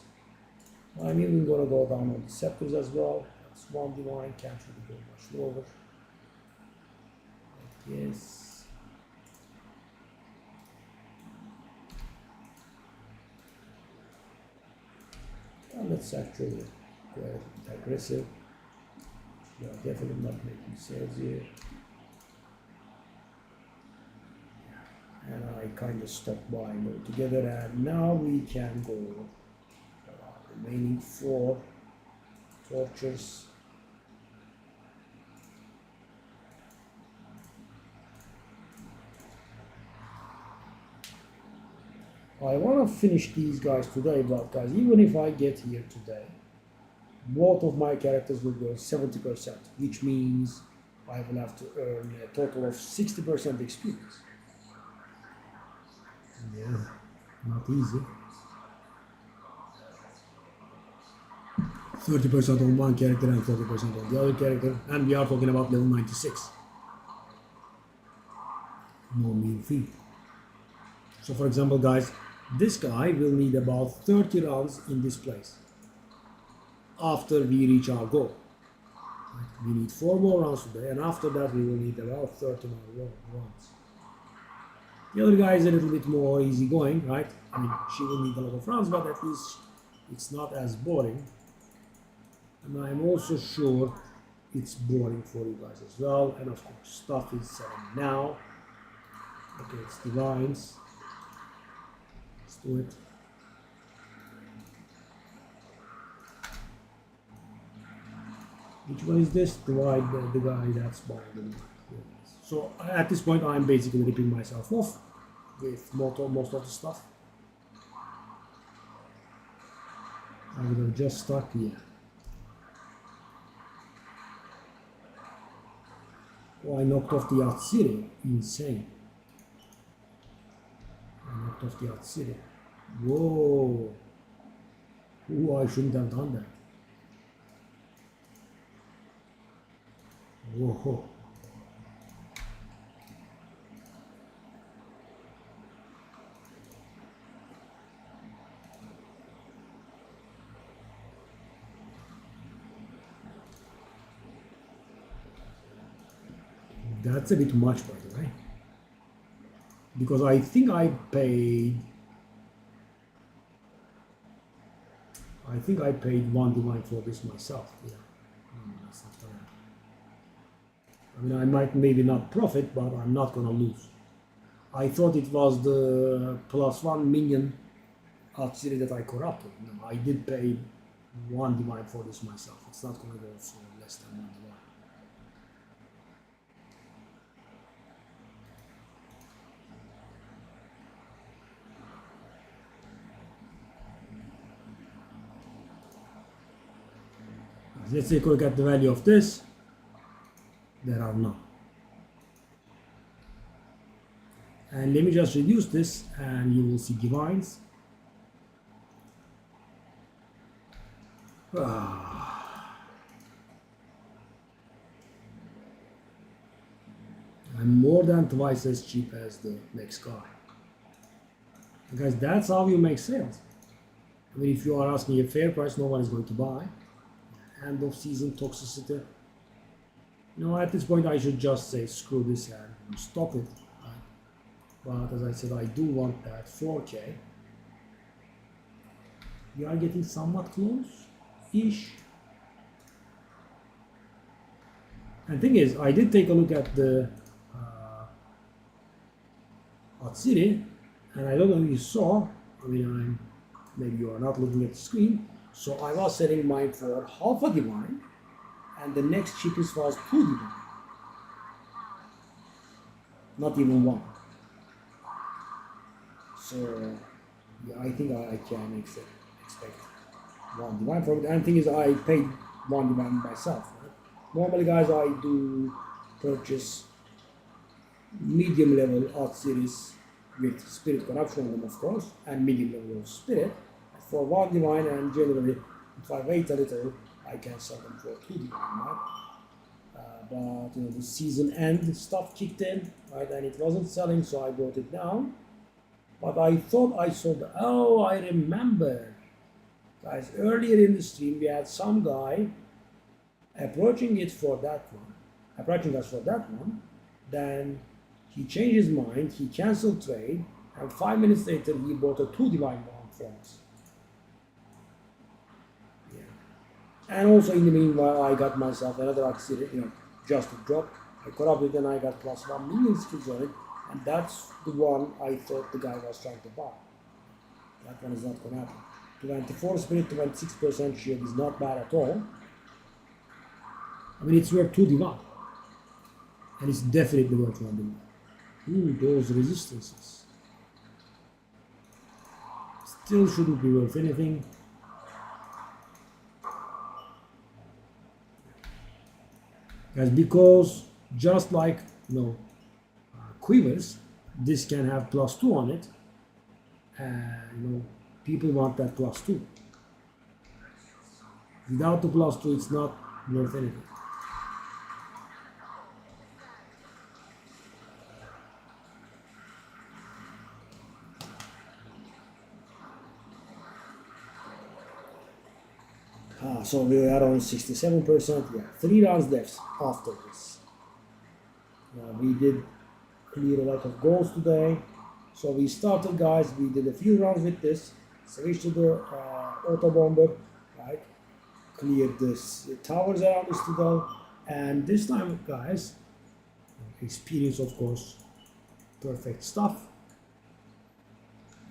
I'm even gonna go down on the scepters as well. That's one divine, can't really go much lower. Yes. And let's actually go a bit aggressive. We are definitely not making sales here. And I kind of stopped buying altogether, and now we can go remaining 4 tortures. I want to finish these guys today, but guys, even if I get here today, both of my characters will go 70%, which means I will have to earn a total of 60% experience. Yeah, not easy. 30% on one character and 40% on the other character, and we are talking about level 96. No mean feat. So for example, guys, this guy will need about 30 rounds in this place after we reach our goal. We need 4 more rounds today, and after that we will need about 30 more rounds. The other guy is a little bit more easygoing, right? I mean, she will need a lot of rounds, but at least it's not as boring. And I'm also sure it's boring for you guys as well. And of course, stuff is selling now. Okay, it's divines. Let's do it. Which one is this? The guy that's behind. So at this point, I'm basically ripping myself off with most of the stuff. I would have just stuck here. Oh, I knocked off the Yacht City. Insane. I knocked off the Yacht City. Whoa. Ooh, I shouldn't have done that. Whoa. That's a bit much, by the way. Because I think I paid one divine for this myself. Yeah. That's not gonna happen. I mean, I might maybe not profit, but I'm not gonna lose. I thought it was the +1 minion auxiliary that I corrupted. No, I did pay one divine for this myself. It's not gonna go for less than one divine. Let's take a look at the value of this. There are none. And let me just reduce this and you will see divines. I'm more than twice as cheap as the next guy. Guys, that's how you make sales. I mean, if you are asking a fair price, no one is going to buy. End of season toxicity. You know, at this point I should just say screw this and stop it. But as I said, I do want that 4K. We are getting somewhat close-ish. And the thing is, I did take a look at the Hot City, and I don't know if you saw, I mean, maybe you are not looking at the screen, so I was setting mine for half a divine, and the next cheapest was 2 divine. Not even 1. So, yeah, I think I can expect 1 divine from it. And the thing is, I paid 1 divine myself. Right? Normally, guys, I do purchase medium level art series with spirit corruption on them, of course, and medium level of spirit for 1 divine, and generally if I wait a little I can sell them for 2 divine, right? But you know, the season end stuff kicked in, right, and it wasn't selling, so I brought it down. But I thought I saw the, oh, I remember, guys, earlier in the stream we had some guy approaching us for that one, then he changed his mind, he cancelled trade, and 5 minutes later he bought a 2 divine one from us. Yeah. And also in the meanwhile I got myself another auxiliary, you know, just a drop. I corrupted and I got +1 million skills on it, and that's the one I thought the guy was trying to buy. That one is not going to happen. 24 spirit, 26% shield is not bad at all. I mean, it's worth 2 divine. And it's definitely worth 1 divine. Ooh, those resistances. Still shouldn't be worth anything. Guys, because just like, you know, quivers, this can have +2 on it, and you know, people want that +2. Without the +2, it's not worth anything. So we are on 67%. Yeah, 3 rounds left after this. We did clear a lot of goals today. So we started, guys. We did a few rounds with this. Switched to the auto bomber, right? Cleared the towers around the Citadel, and this time, guys, experience, of course, perfect stuff.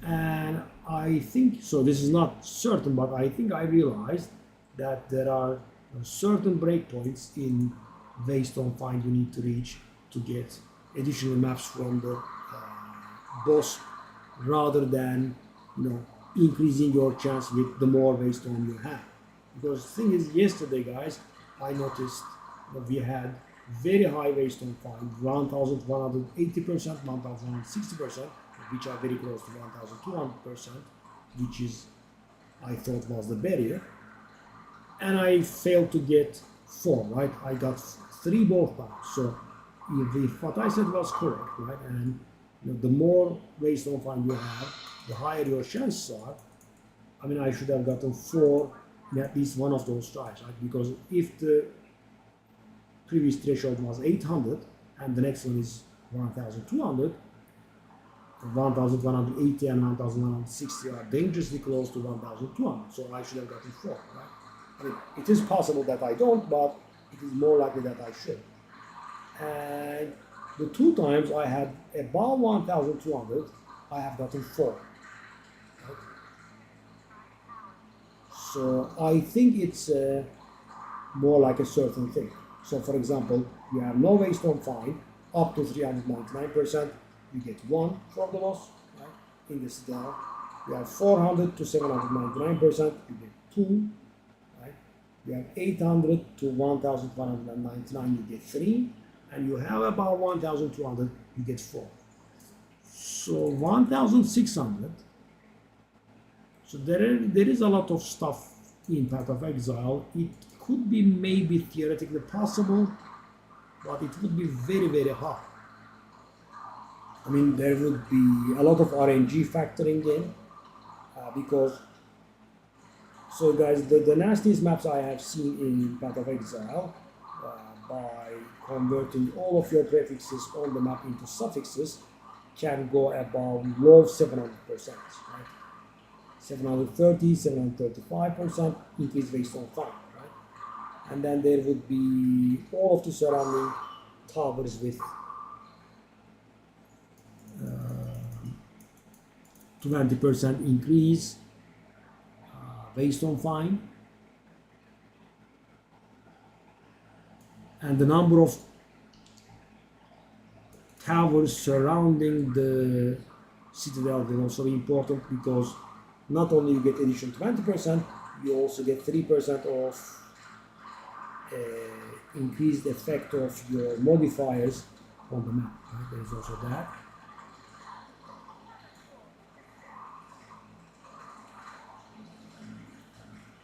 And I think so. This is not certain, but I think I realized that there are certain breakpoints in Waystone Find you need to reach to get additional maps from the boss, rather than increasing your chance with the more Waystone you have. Because the thing is, yesterday guys, I noticed that we had very high Waystone Find, 1180%, 1160%, which are very close to 1200%, which is, I thought, was the barrier. And I failed to get 4, right? I got 3 both times. So if what I said was correct, right? And the more Waystone Find you have, the higher your chances are. I mean, I should have gotten 4 in at least one of those tries, right? Because if the previous threshold was 800 and the next one is 1200, 1180 and 1160 are dangerously close to 1200, so I should have gotten 4, right? I mean, it is possible that I don't, but it is more likely that I should. And the 2 times I had above 1200, I have gotten 4. Right? So I think it's more like a certain thing. So for example, you have no Waystone Find up to 399%, you get 1 from the boss, right? In the Citadel. You have 400 to 799%, you get 2, right? You have 800 to 1199, you get 3, and you have about 1200, you get 4. So 1600. So there is a lot of stuff in Path of Exile. It could be maybe theoretically possible, but it would be very, very hard. I mean, there would be a lot of RNG factoring in, because, so guys, the nastiest maps I have seen in Path of Exile, by converting all of your prefixes on the map into suffixes, can go above low 700%, right? 730, 735% increase Waystone Find, right? And then there would be all of the surrounding towers with 20% increase Waystone Find, and the number of towers surrounding the Citadel will also be important, because not only you get additional 20%, you also get 3% of increased effect of your modifiers on the map. Right? There is also that.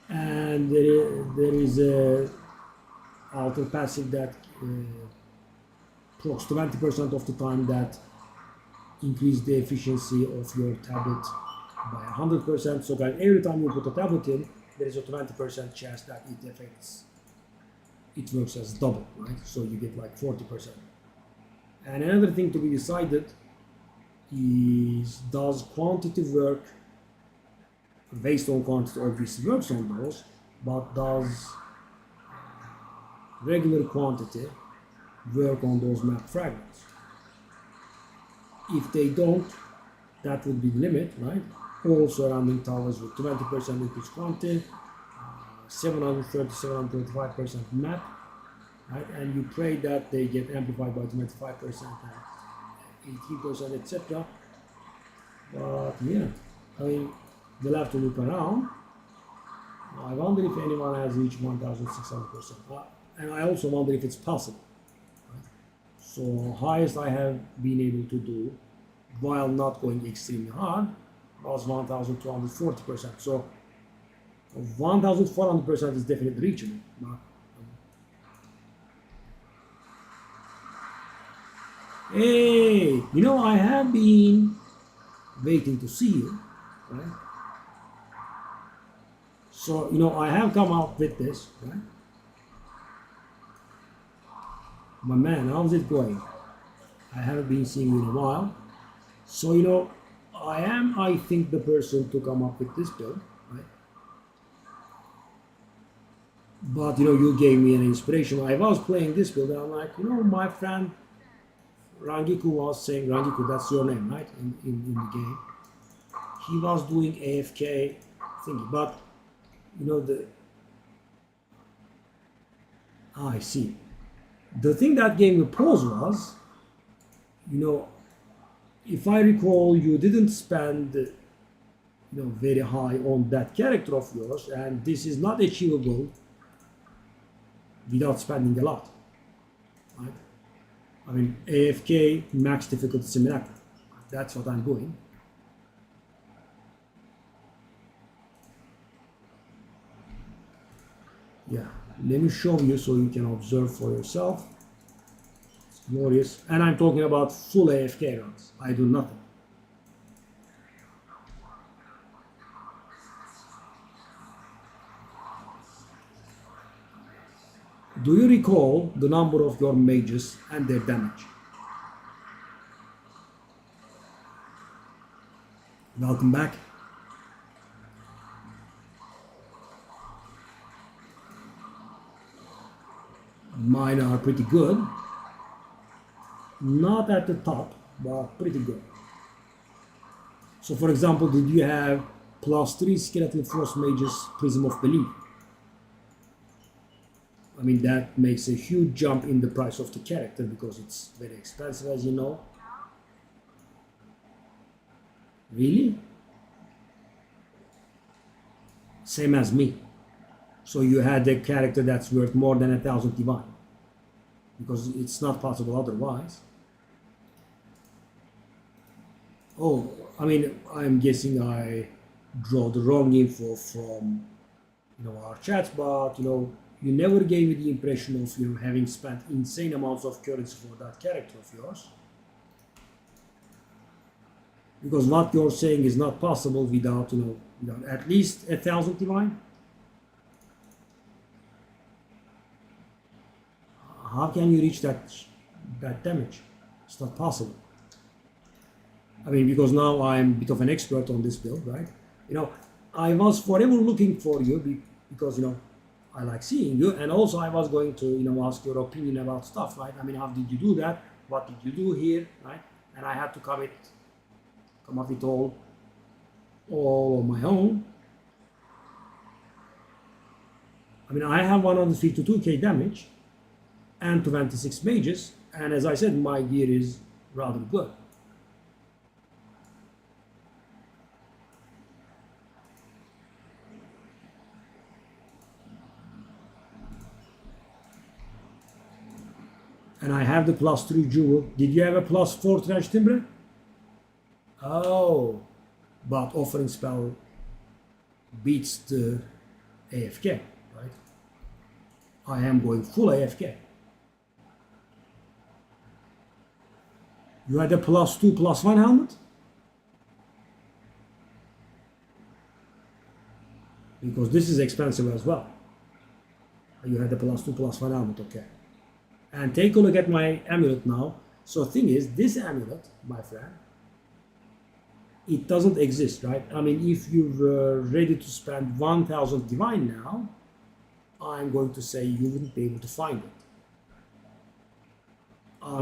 And there is a alter passive that procs 20% of the time, that increase the efficiency of your tablet by 100%. So that every time you put a tablet in, there is a 20% chance that it works as double, right? So you get like 40%. And another thing to be decided is, does quantity work? Waystone quantity obviously works on those, but does regular quantity work on those map fragments? If they don't, that would be the limit, right? All surrounding towers with 20% increased quantity, 730, 735% map, right? And you pray that they get amplified by 25% and 18%, etc. But yeah, I mean, they'll have to look around. I wonder if anyone has reached 1600%. And I also wonder if it's possible. Right? So highest I have been able to do, while not going extremely hard, was 1240%. So 1400% is definitely reachable. Hey, I have been waiting to see you, right? So, I have come out with this, right? My man, how's it going? I haven't been seeing you in a while. So, I am, I think, the person to come up with this build, right? But, you gave me an inspiration. I was playing this build and I'm like, my friend Rangiku was saying, Rangiku, that's your name, right? In the game. He was doing AFK thingy, but, I see. The thing that gave me pause was, you know, if I recall, you didn't spend, very high on that character of yours, and this is not achievable without spending a lot, right? I mean, AFK max difficulty simulacrum. That's what I'm doing. Yeah, let me show you so you can observe for yourself. It's glorious. And I'm talking about full AFK runs. I do nothing. Do you recall the number of your mages and their damage? Welcome back. Mine are pretty good. Not at the top, but pretty good. So for example, did you have +3 Skeletal Frost Mages Prism of Belief? I mean, that makes a huge jump in the price of the character because it's very expensive, as you know. Really? Same as me. So you had a character that's worth more than 1,000 divine. Because it's not possible otherwise. Oh, I mean, I'm guessing I draw the wrong info from our chats, but you never gave me the impression of having spent insane amounts of currency for that character of yours. Because what you're saying is not possible without without at least 1,000 divine. How can you reach that damage? It's not possible. I mean, because now I'm a bit of an expert on this build, right? I was forever looking for you because I like seeing you, and also I was going to ask your opinion about stuff, right? I mean, how did you do that? What did you do here, right? And I had to come up with all on my own. I mean, I have 152k damage and 26 mages, and as I said, my gear is rather good. And I have the +3 jewel. Did you have a +4 trash timber? Oh, but offering spell beats the AFK, right? I am going full AFK. You had a +2/+1 helmet? Because this is expensive as well. You had a +2/+1 helmet, okay. And take a look at my amulet now. So the thing is, this amulet, my friend, it doesn't exist, right? I mean, if you're ready to spend 1,000 divine now, I'm going to say you wouldn't be able to find it.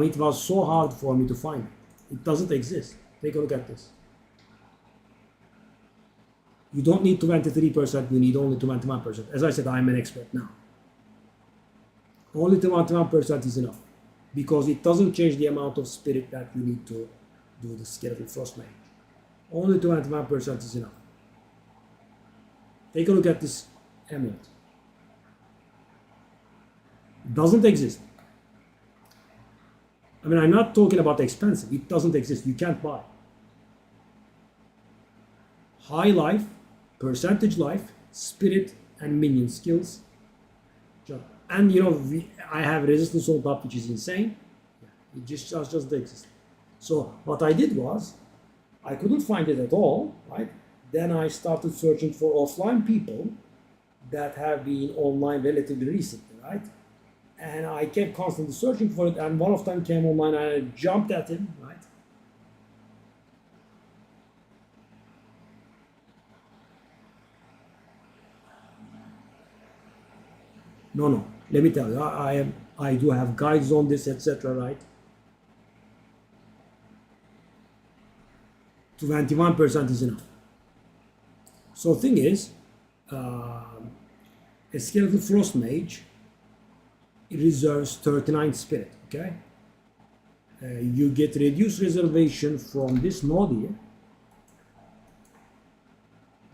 It was so hard for me to find it. It doesn't exist. Take a look at this. You don't need 23%, you need only 21%. As I said, I'm an expert now. Only 21% is enough because it doesn't change the amount of spirit that you need to do the Skeletal Frost Mage. Only 21% is enough. Take a look at this amulet. It doesn't exist. I mean, I'm not talking about expensive. It doesn't exist. You can't buy. High life, percentage life, spirit, and minion skills. And I have resistance on top, which is insane. It just doesn't exist. So what I did was, I couldn't find it at all, right? Then I started searching for offline people that have been online relatively recently, right? And I kept constantly searching for it, and one of them came online, and I jumped at him, right? No. Let me tell you, I do have guides on this, etc., right? 21% is enough. So the thing is, a Skeletal Frost Mage it reserves 39 spirit. Okay, you get reduced reservation from this node here.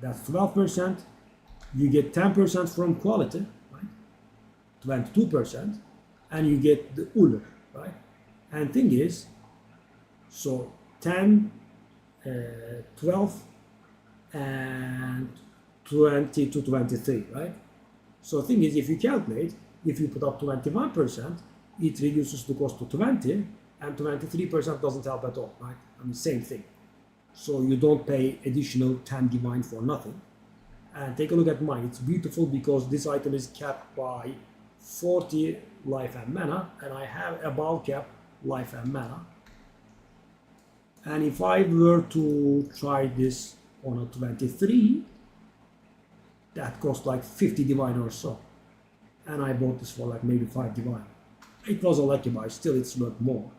That's 12%. You get 10% from quality, right? 22%, and you get the Uller, right? And thing is, so 10, 12, and 20 to 23, right? So thing is, if you calculate, if you put up 21%, it reduces the cost to 20, and 23% doesn't help at all, right? I mean, same thing. So you don't pay additional 10 divine for nothing. And take a look at mine. It's beautiful because this item is capped by 40 life and mana, and I have above cap life and mana. And if I were to try this on a 23, that cost like 50 divine or so. And I bought this for like maybe 5 divine. It was a lucky buy, still it's worth more.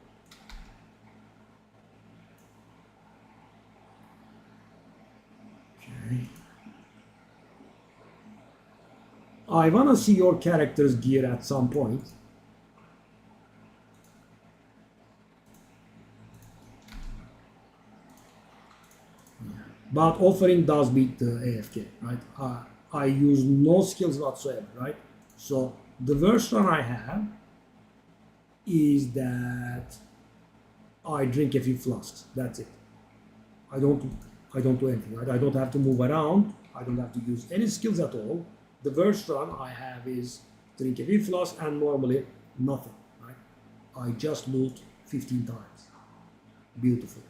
Okay. I wanna see your character's gear at some point. But offering does beat the AFK, right? I use no skills whatsoever, right? So the worst run I have is that I drink a few flasks. That's it. I don't do anything, right? I don't have to move around. I don't have to use any skills at all. The worst run I have is drink a few flasks and normally nothing, right? I just loot 15 times. Beautiful.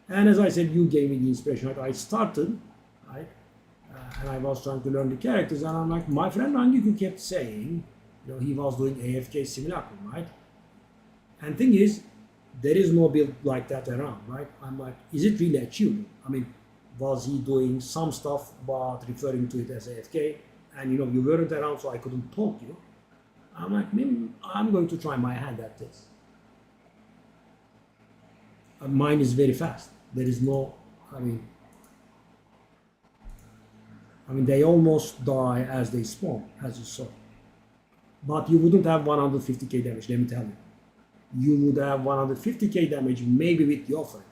And as I said, you gave me the inspiration, right? I started, right? And I was trying to learn the characters, and I'm like, my friend Rangiku kept saying, you know, he was doing AFK Simulacrum, right? And thing is, there is no build like that around, right? I'm like, is it really achievable? I mean, was he doing some stuff but referring to it as AFK? And you know, you weren't around, so I couldn't talk to you. I'm like, maybe I'm going to try my hand at this. Mine is very fast. There is no, I mean, they almost die as they spawn, as you saw. But you wouldn't have 150k damage, let me tell you. You would have 150k damage maybe with the offering.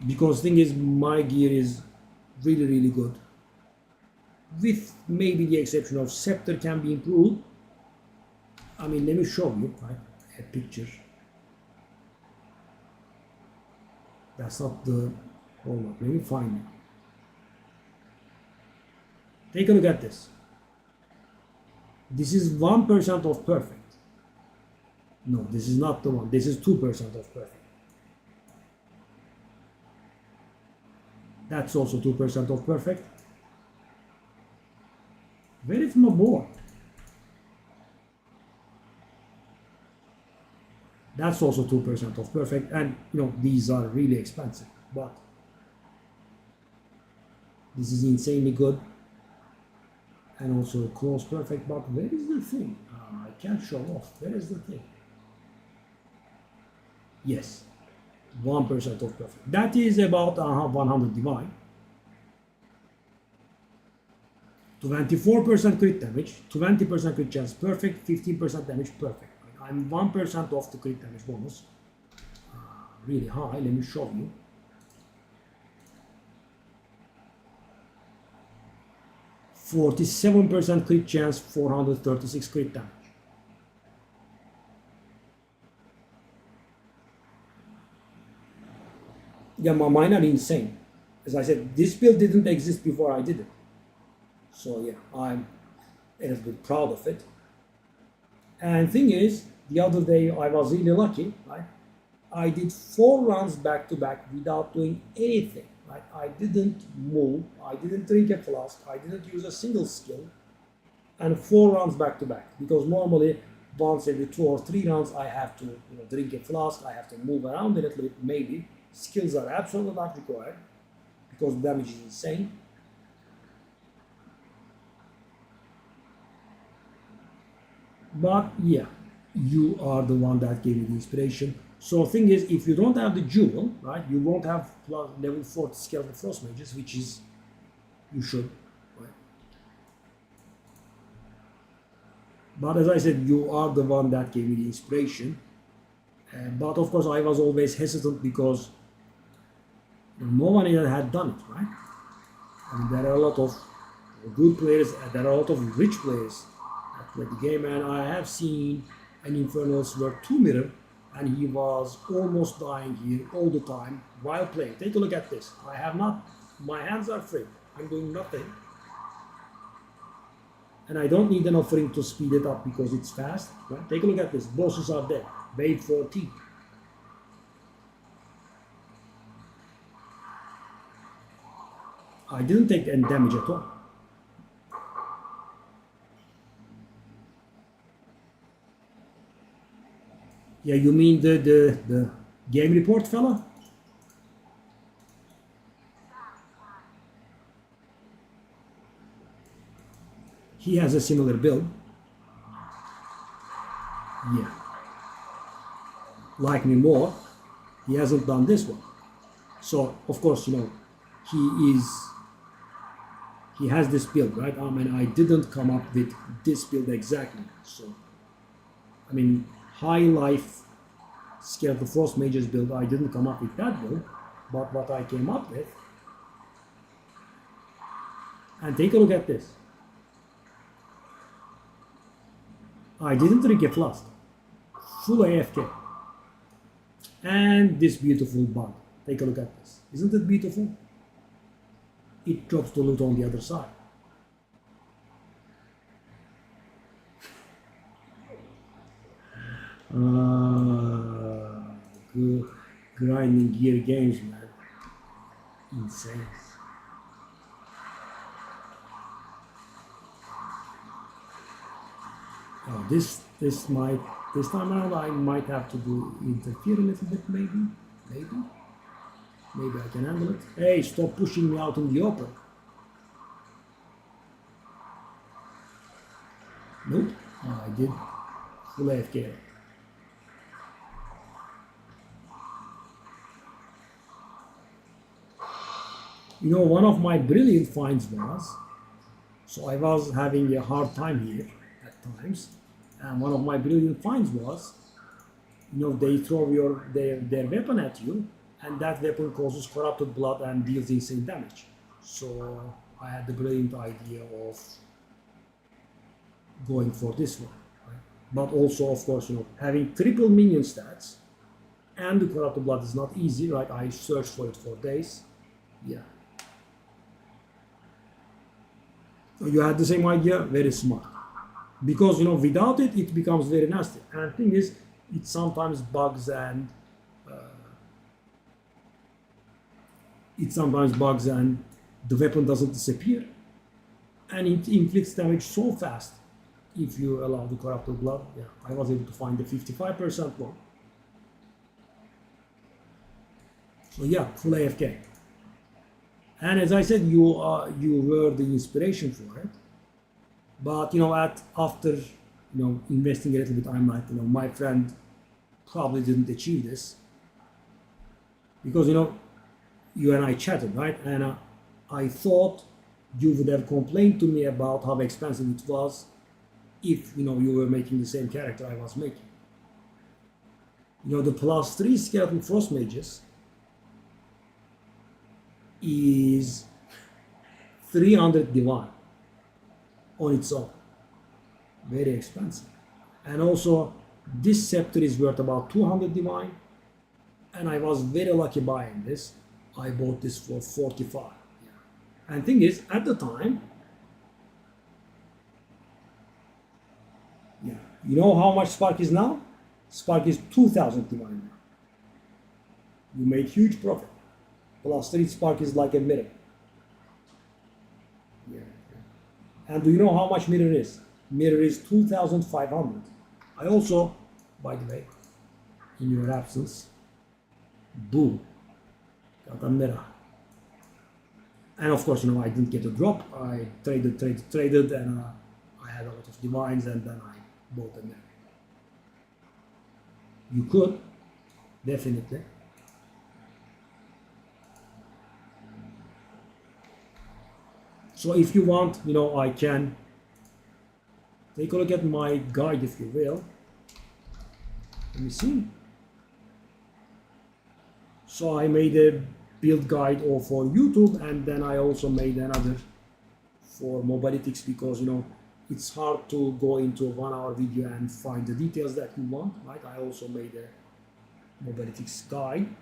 Because thing is, my gear is really, really good. With maybe the exception of Scepter can be improved. I mean, let me show you, right, a picture. That's not the, hold on, let me find it. Take a look at this. This is 1% of perfect. No, this is not the one. This is 2% of perfect. That's also 2% of perfect. Where is my board? That's also 2% of perfect, and you know, these are really expensive, but this is insanely good. And also close perfect, but where is the thing? I can't show off. Where is the thing? Yes, 1% of perfect. That is about 100 divine. 24% crit damage, 20% crit chance perfect, 15% damage perfect. I'm 1% off the crit damage bonus. Really high. Let me show you. %47% crit chance, 436 crit damage. Yeah, mine are insane. As I said, this build didn't exist before I did it. So yeah, I'm a little bit proud of it. And thing is, the other day I was really lucky, right? I did 4 runs back to back without doing anything. Right? I didn't move, I didn't drink a flask, I didn't use a single skill, and 4 runs back to back. Because normally, once every 2 or 3 rounds, I have to drink a flask, I have to move around a little bit, maybe. Skills are absolutely not required, because damage is insane. But yeah, you are the one that gave me the inspiration. So thing is, if you don't have the jewel, right, you won't have level 40 skeleton frost mages, which is, you should, right? But as I said, you are the one that gave me the inspiration. But of course, I was always hesitant because no one had done it, right? I mean, there are a lot of good players, there are a lot of rich players that play the game, and I have seen an Infernals were 2 mirror, and he was almost dying here all the time while playing. Take a look at this. I have not, my hands are free. I'm doing nothing. And I don't need an offering to speed it up because it's fast. Right? Take a look at this. Bosses are dead. Wave 14. I didn't take any damage at all. Yeah, you mean the game report fella? He has a similar build. Yeah. Like me more. He hasn't done this one. So, of course, he has this build, right? I mean, I didn't come up with this build exactly. So, I mean, high life Skeletal Frost Mages build, I didn't come up with that build, but what I came up with. And take a look at this. I didn't drink a flask. Full AFK. And this beautiful bug. Take a look at this. Isn't it beautiful? It drops the loot on the other side. Grinding gear games, man. Insane. Oh, this time around I might have to interfere a little bit, maybe I can handle it. Hey, stop pushing me out in the open. Nope. Oh, I did. Full AFK. You know, one of my brilliant finds was, so I was having a hard time here at times, and one of my brilliant finds was, they throw their weapon at you, and that weapon causes corrupted blood and deals insane damage. So I had the brilliant idea of going for this one. Right? But also, of course, having triple minion stats and the corrupted blood is not easy, right? I searched for it for days. Yeah. You had the same idea, very smart. Because, without it, it becomes very nasty. And the thing is, it sometimes bugs and the weapon doesn't disappear. And it inflicts damage so fast if you allow the corrupted blood. Yeah, I was able to find the 55% one. So yeah, full AFK. And as I said, you were the inspiration for it. But after investing a little bit, I'm like, my friend probably didn't achieve this because you and I chatted, right? And I thought you would have complained to me about how expensive it was if you were making the same character I was making. The +3 Skeletal Frost Mages is 300 divine on its own. Very expensive. And also this scepter is worth about 200 divine, and I was very lucky buying this. I bought this for 45. Yeah. And thing is, at the time, yeah, you know how much Spark is now? Spark is 2,000 divine now. You made huge profit. +3 Spark is like a mirror. Yeah. And do you know how much mirror is? Mirror is 2,500. I also, by the way, in your absence, boom, got a mirror. And of course, I didn't get a drop. I traded, and I had a lot of divines, and then I bought a mirror. You could, definitely. So if you want, I can Take a look at my guide, if you will. Let me see. So I made a build guide all for YouTube, and then I also made another for Mobalytics, because it's hard to go into a 1-hour video and find the details that you want, right? I also made a Mobalytics guide.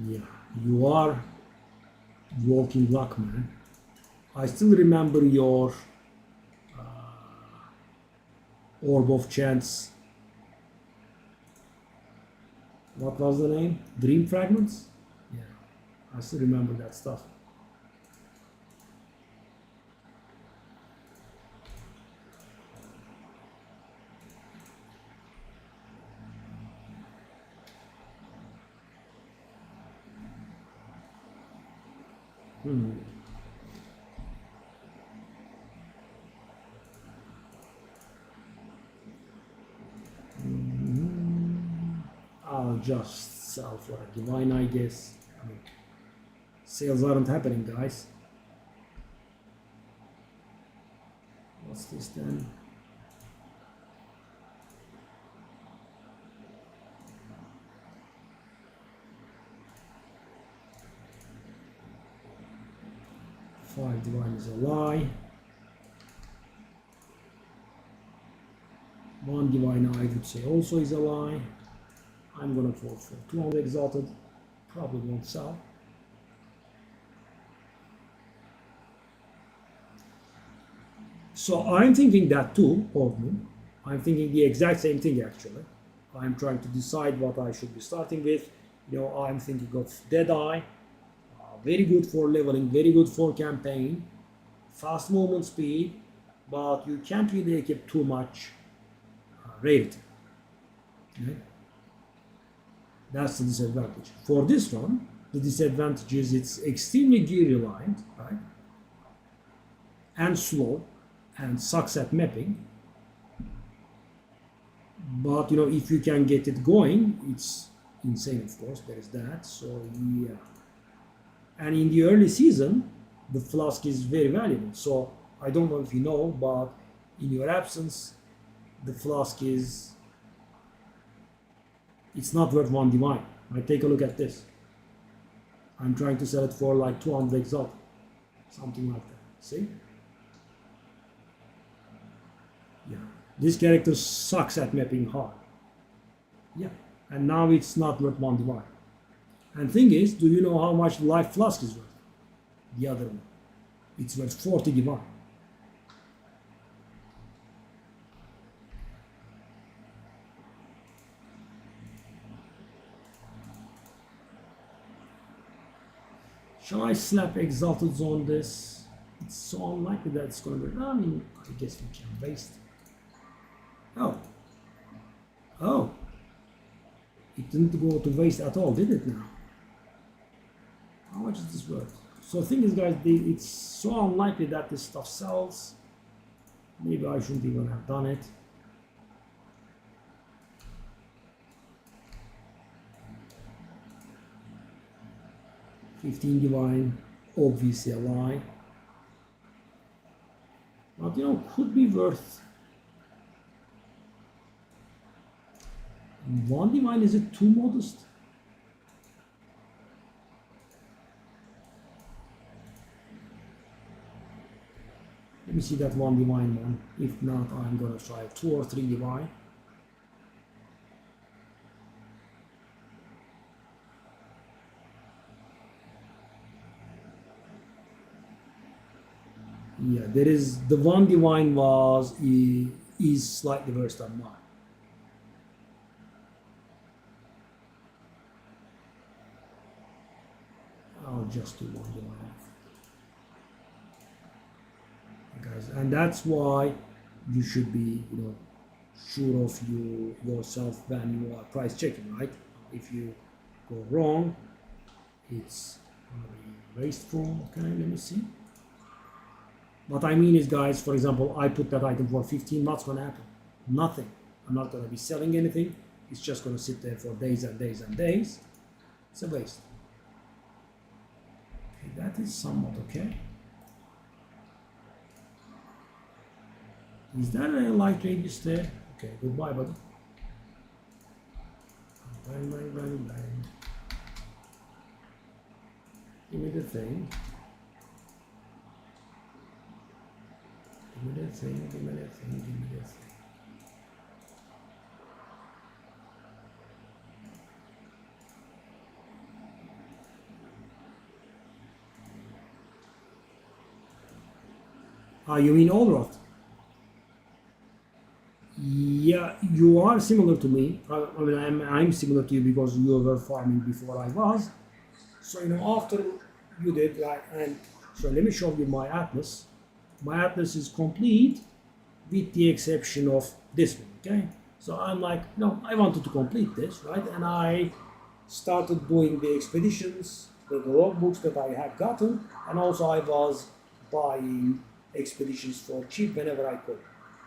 Yeah, you are walking luck, man. I still remember your Orb of Chance. What was the name? Dream Fragments? Yeah, I still remember that stuff. I'll just sell for a divine, I guess. I mean, sales aren't happening, guys. What's this then? Five divine is a lie. One divine, I would say, also is a lie. I'm gonna fall for 200 exalted. Probably won't sell. So I'm thinking that too, Ordman. I'm thinking the exact same thing, actually. I'm trying to decide what I should be starting with. I'm thinking of Deadeye. Very good for leveling, very good for campaign. Fast movement speed, but you can't really equip too much rarity. Okay? That's the disadvantage. For this one, the disadvantage is it's extremely gear reliant, right? And slow, and sucks at mapping. But if you can get it going, it's insane, of course. There is that. So yeah. And in the early season, the flask is very valuable. So I don't know if you know, but in your absence, the flask it's not worth 1 divine. Right? Take a look at this. I'm trying to sell it for like 200 exalt, something like that. See? Yeah. This character sucks at mapping hard. Yeah. And now it's not worth 1 divine. And thing is, do you know how much Life Flask is worth? The other one. It's worth 40 divine. Shall I slap Exalted on this? It's so unlikely that it's going to be. I mean, I guess we can waste. Oh. Oh. It didn't go to waste at all, did it now? How much is this worth? So the thing is, guys, it's so unlikely that this stuff sells. Maybe I shouldn't even have done it. $15 divine, obviously a lie. But could be worth 1 divine. Is it too modest? Let me see that 1 divine one. If not, I'm gonna try 2 or 3 divine. Yeah, there is the 1 divine is slightly worse than mine. I'll just do 1 divine. Guys, and that's why you should be sure of yourself when you are price checking, right? If you go wrong, it's gonna be wasteful. Okay, let me see. What I mean is, guys, for example, I put that item for 15. What's gonna happen? Nothing. I'm not gonna be selling anything. It's just gonna sit there for days and days and days. It's a waste. Okay, that is somewhat okay. Is that a light radius there? Okay, goodbye, buddy. Bang, bang, bang, bang. Give me the thing. Give me that thing, give me that thing, give me that thing. Ah, you mean Allroth? Yeah, you are similar to me. I mean, I'm similar to you because you were farming before I was. So, after you did, right, and so let me show you my atlas. My atlas is complete with the exception of this one, okay? So I'm like, no, I wanted to complete this, right? And I started doing the expeditions, the logbooks that I had gotten, and also I was buying expeditions for cheap whenever I could.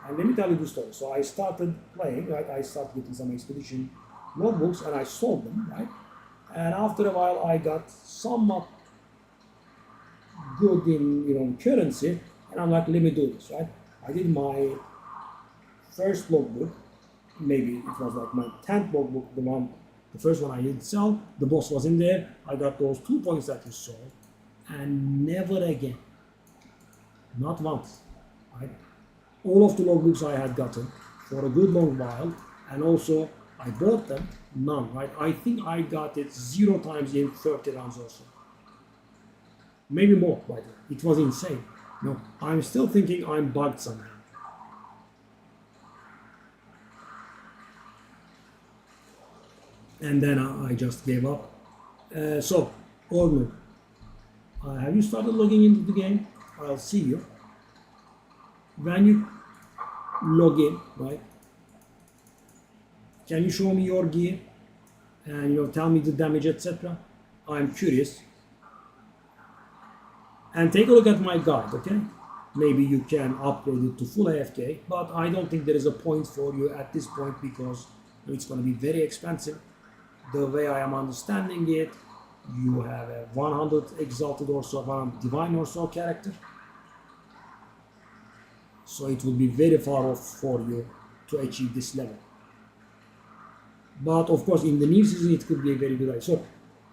And let me tell you the story. So I started playing, right? I started getting some expedition logbooks and I sold them, right? And after a while I got somewhat good in currency, and I'm like, let me do this, right? I did my first logbook, maybe it was like my 10th logbook, the first one I didn't sell, the boss was in there, I got those 2 points that you saw, and never again, not once, right? All of the logbooks I had gotten for a good long while, and also I bought them, none, right? I think I got it 0 times in 30 rounds or so. Maybe more, by the way. It was insane. No, I'm still thinking I'm bugged somehow. And then I just gave up. So, Ornu, have you started logging into the game? I'll see you. When you log in, right? Can you show me your gear and tell me the damage, etc.? I'm curious. And take a look at my guide, okay? Maybe you can upgrade it to full AFK, but I don't think there is a point for you at this point because it's going to be very expensive. The way I am understanding it, you have a 100 exalted or so, 100 divine or so character. So it will be very far off for you to achieve this level. But of course, in the new season, it could be a very good idea. So,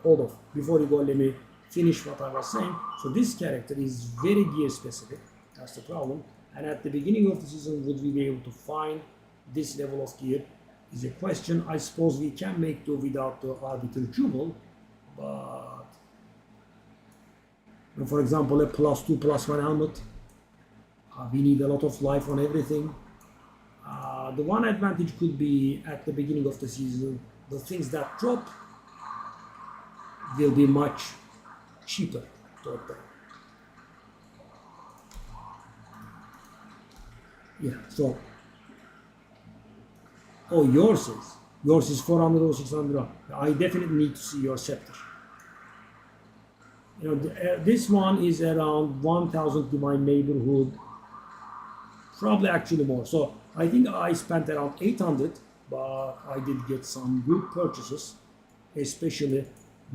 hold off. Before you go, let me finish what I was saying. So this character is very gear specific. That's the problem. And at the beginning of the season, would we be able to find this level of gear? Is a question. I suppose we can make do without the Arbiter Jewel, but for example, a +2, +1 helmet. We need a lot of life on everything. The one advantage could be at the beginning of the season, the things that drop will be much cheaper to obtain. Yeah, so. Oh, yours is 400 or 600. I definitely need to see your scepter. This one is around 1000 divine neighborhood, probably actually more. So I think I spent around 800, but I did get some good purchases, especially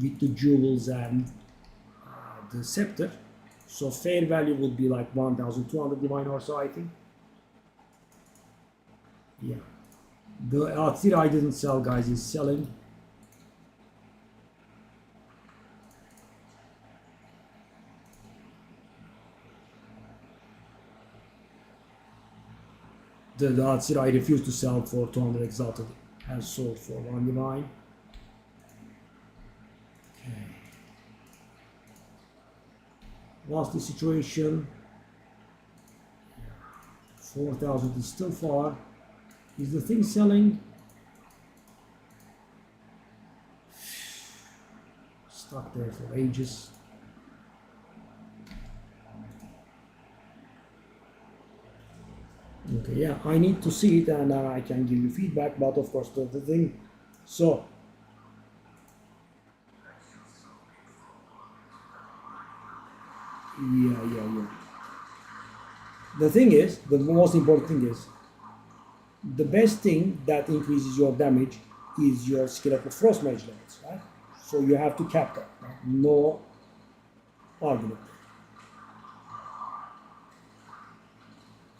with the jewels and the scepter. So fair value would be like 1200 divine or so, I think. Yeah. The Atzir I didn't sell, guys, is selling. The Atzir I refused to sell for 200 exalted, has sold for 1 divine. Okay. What's the situation? 4000 is still far. Is the thing selling? Stuck there for ages. Okay, yeah, I need to see it and I can give you feedback, but of course the thing, so. Yeah. The thing is, the most important thing is, the best thing that increases your damage is your Skeletal Frost Mage levels, right? So you have to cap that. Right? No, argument.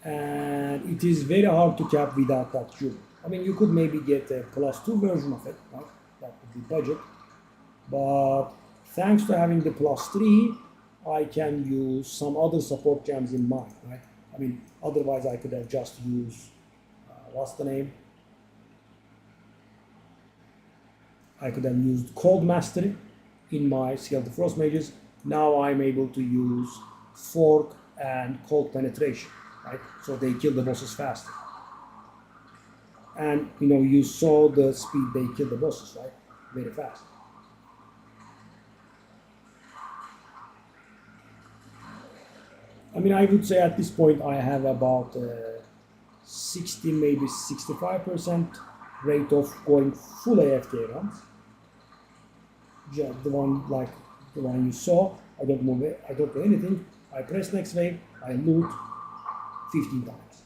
And it is very hard to cap without that cube. I mean, you could maybe get a +2 version of it, right? That would be budget. But thanks to having the +3, I can use some other support gems in mind, right? I mean, otherwise I could have just used, what's the name? I could have used Cold Mastery in my Skeleton Frost Mages. Now I'm able to use Fork and Cold Penetration, right? So they kill the bosses faster. And you know, you saw the speed they kill the bosses, right? Very fast. I mean, I would say at this point I have about 60, maybe 65% rate of going full AFK runs. Just the one like the one you saw. I don't move it, I don't do anything. I press next wave, I loot 15 times.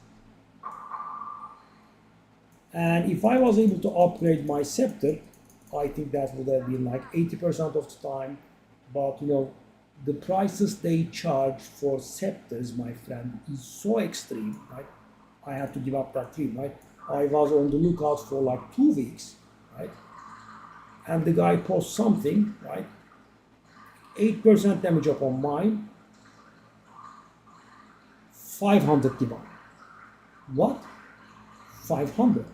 And if I was able to upgrade my scepter, I think that would have been like 80% of the time. But you know, the prices they charge for scepters, my friend, is so extreme, right? I had to give up that dream, right? I was on the lookout for like 2 weeks, right? And the guy posts something, right? 8% damage up on mine, 500 divine. What? 500?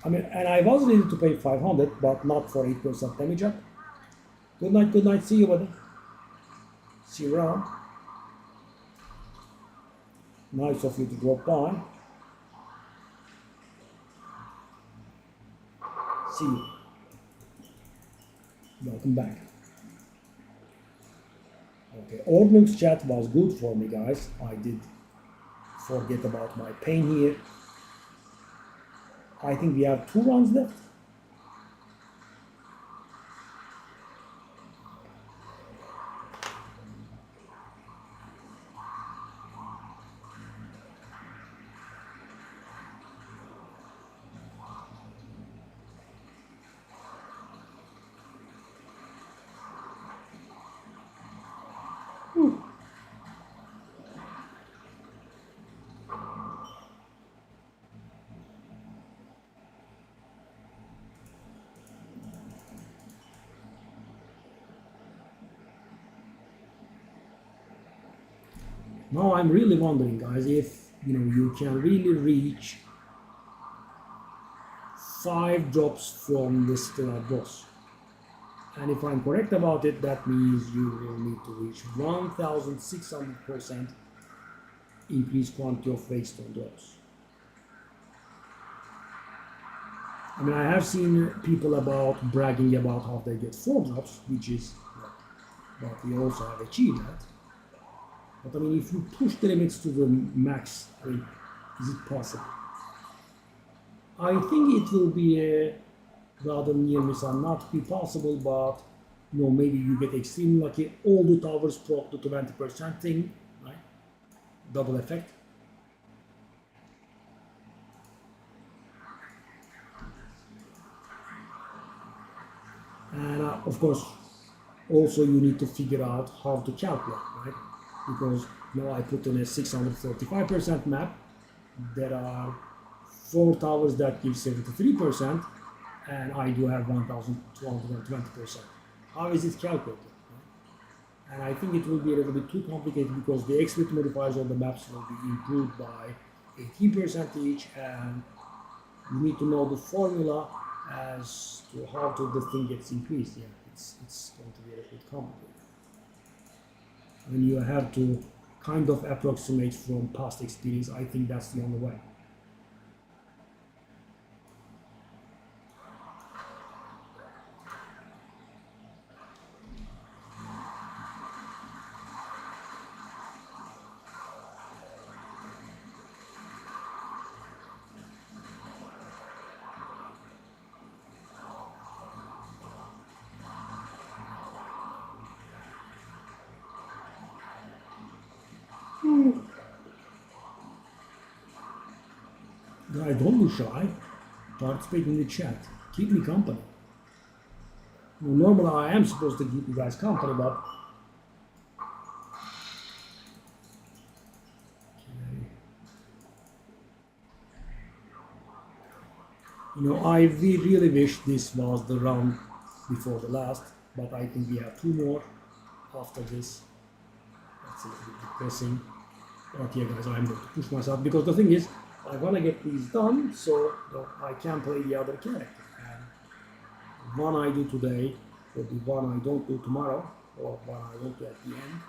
I mean, and I was ready to pay 500, but not for 8% damage up. Good night, see you, buddy. See you around. Nice of you to drop by. See you. Welcome back. Okay, Ordnung's chat was good for me, guys. I did forget about my pain here. I think we have 2 rounds left. Now I'm really wondering, guys, if you know you can really reach 5 drops from the Citadel boss. And if I'm correct about it, that means you will need to reach 1600% increased quantity of Waystone drops. I mean, I have seen people bragging about how they get 4 drops, which is what we also have achieved that. But I mean, if you push the limits to the max, I mean, is it possible? I think it will be a rather near miss and not be possible, but you know, maybe you get extremely lucky. All the towers proc the 20% thing, right? Double effect. And of course, also you need to figure out how to calculate, right? Because now I put in a 635% map. There are 4 towers that give 73%, and I do have 1220%. How is it calculated? And I think it will be a little bit too complicated because the expert modifiers on the maps will be improved by 18% each, and you need to know the formula as to how the thing gets increased. Yeah, it's going to be a little bit complicated. I mean, you have to kind of approximate from past experience. I think that's the only way. Guys, don't be shy. Participate in the chat. Keep me company. Well, normally I am supposed to keep you guys company, but You know, I really wish this was the round before the last, but I think we have 2 more after this. That's a bit depressing. But yeah, guys, I'm going to push myself because the thing is, I want to get these done so that I can play the other character. And one I do today will be one I don't do tomorrow, or one I won't do at the end.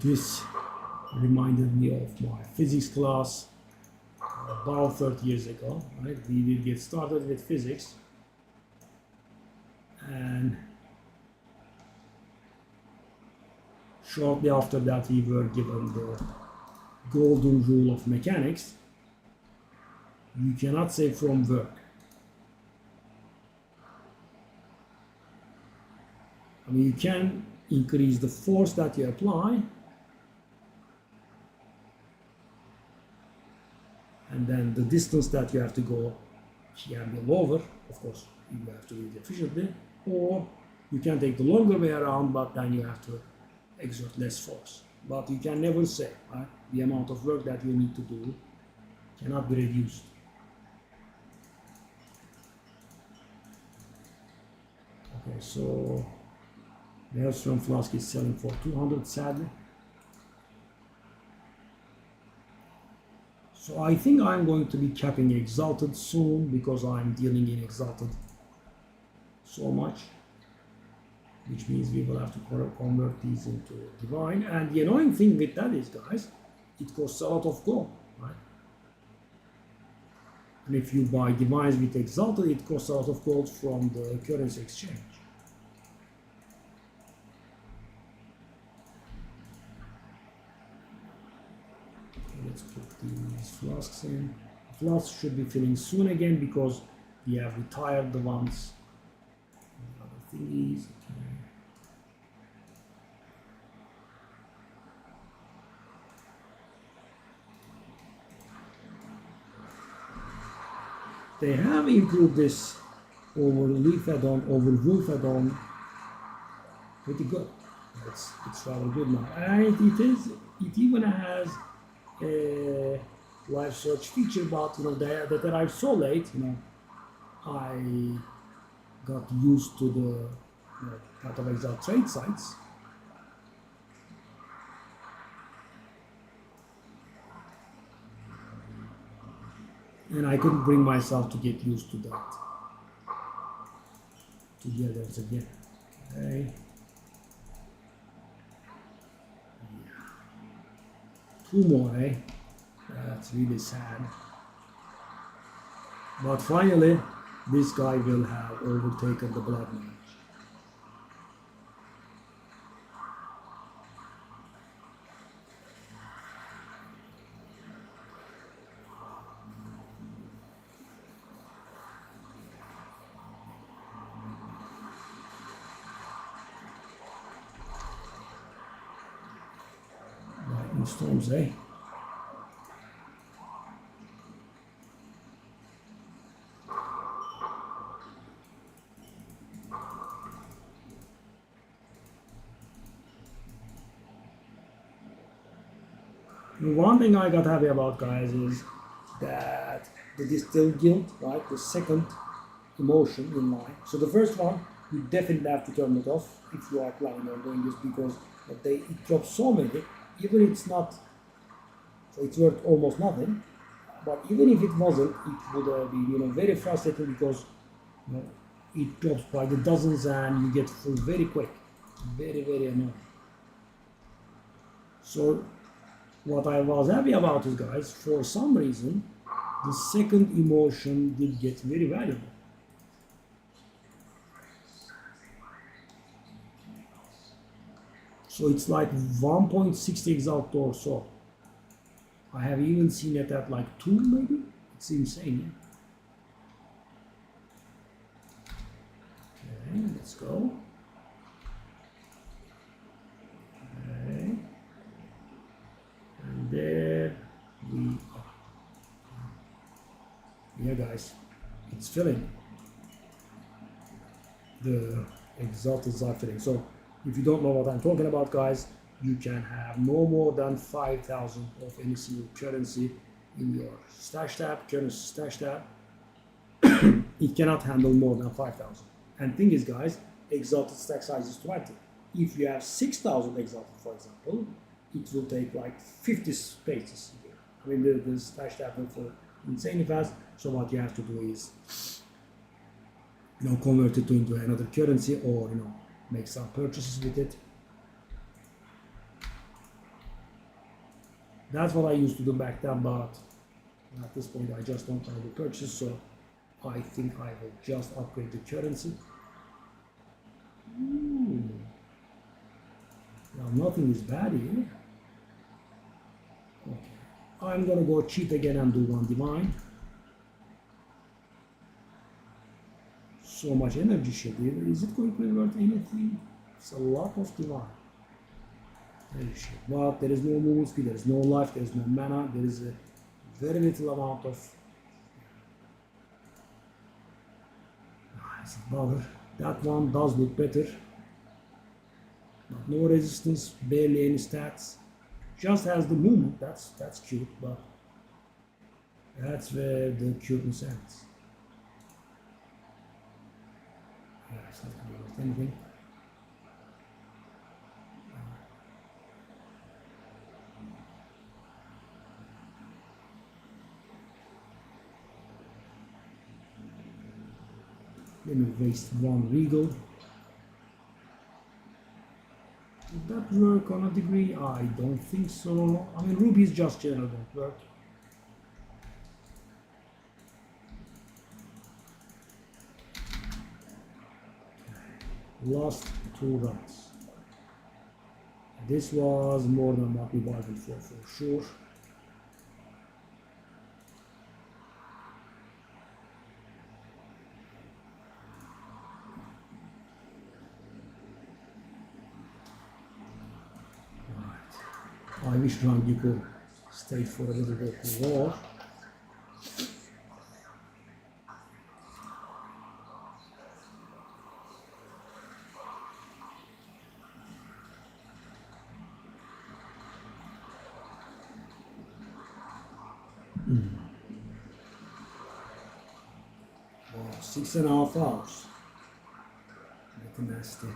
This reminded me of my physics class about 30 years ago. Right? We did get started with physics, and shortly after that we were given the golden rule of mechanics. You cannot save from work. I mean, you can increase the force that you apply, and then the distance that you have to go can be lower. Of course, you have to do it efficiently, or you can take the longer way around, but then you have to exert less force. But you can never say, right? The amount of work that you need to do cannot be reduced. Okay, so the Hellstrom flask is selling for 200, sadly. So I think I'm going to be capping Exalted soon because I'm dealing in Exalted so much, which means we will have to convert these into Divine. And the annoying thing with that is, guys, it costs a lot of gold, right? And if you buy Divines with Exalted, it costs a lot of gold from the currency exchange. Let's put these flasks in. Flasks should be filling soon again because we have retired the ones. The other thingies. Okay. They have improved this over Leaf add-on, over Wolf add-on pretty good. It's rather good now. And it even has a live search feature, but you know that arrived so late. You know, I got used to the part of Exalt trade sites. And I couldn't bring myself to get used to that. Together again. Okay. Yeah. 2 more, eh? That's really sad. But finally, this guy will have overtaken the Blood Mage. Lightning storms, eh? One thing I got happy about, guys, is that the Distill Guild, right, the second emotion in line. So the first one, you definitely have to turn it off if you are planning on doing this because it drops so many, even it's not, so it's worth almost nothing. But even if it wasn't, it would be very frustrating because it drops by the dozens and you get full very quick, very annoying. So what I was happy about is, guys, for some reason, the second emotion did get very valuable. So it's like 1.60 Exalt or so. I have even seen it at like 2 maybe. It's insane. Okay, let's go. Okay. And there we are. Yeah, guys, it's filling. The Exalted are filling. So if you don't know what I'm talking about, guys, you can have no more than 5,000 of any single currency in your stash tab, currency stash tab. It cannot handle more than 5,000. And thing is, guys, exalted stack size is 20. If you have 6,000 exalted, for example, it will take like 50 spaces. I mean, the stash tab will fill insanely fast. So what you have to do is, convert it into another currency, or make some purchases with it. That's what I used to do back then, but at this point I just don't want to do purchases, so I think I will just upgrade the currency. Well, nothing is bad here. Okay. I'm gonna go cheat again and do one divine. So much energy shit here. Is it going to convert anything? It's a lot of divine. But there is no movement speed, there is no life, there is no mana, there is a very little amount of bother. That one does look better. But no resistance, barely any stats. Just has the movement, that's cute, but that's where the cuteness ends. Yeah, it's not gonna worth anything. Let me waste one regal. Would that work on a degree? I don't think so. I mean, rubies just generally don't work. Last two runs. This was more than what we bargained for sure. I wish Rangico stayed for a little bit more. Wow, 6.5 hours. Pretty nasty.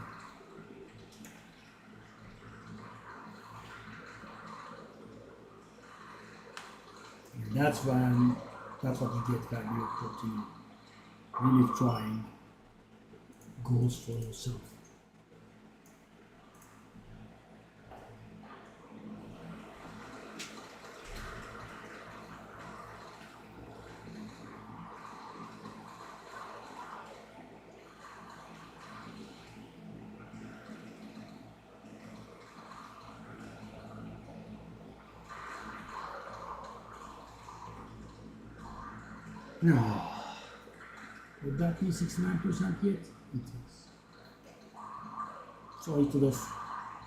That's what you get when you're putting really trying goals for yourself. No. Would that be 69% yet? It is. So instead of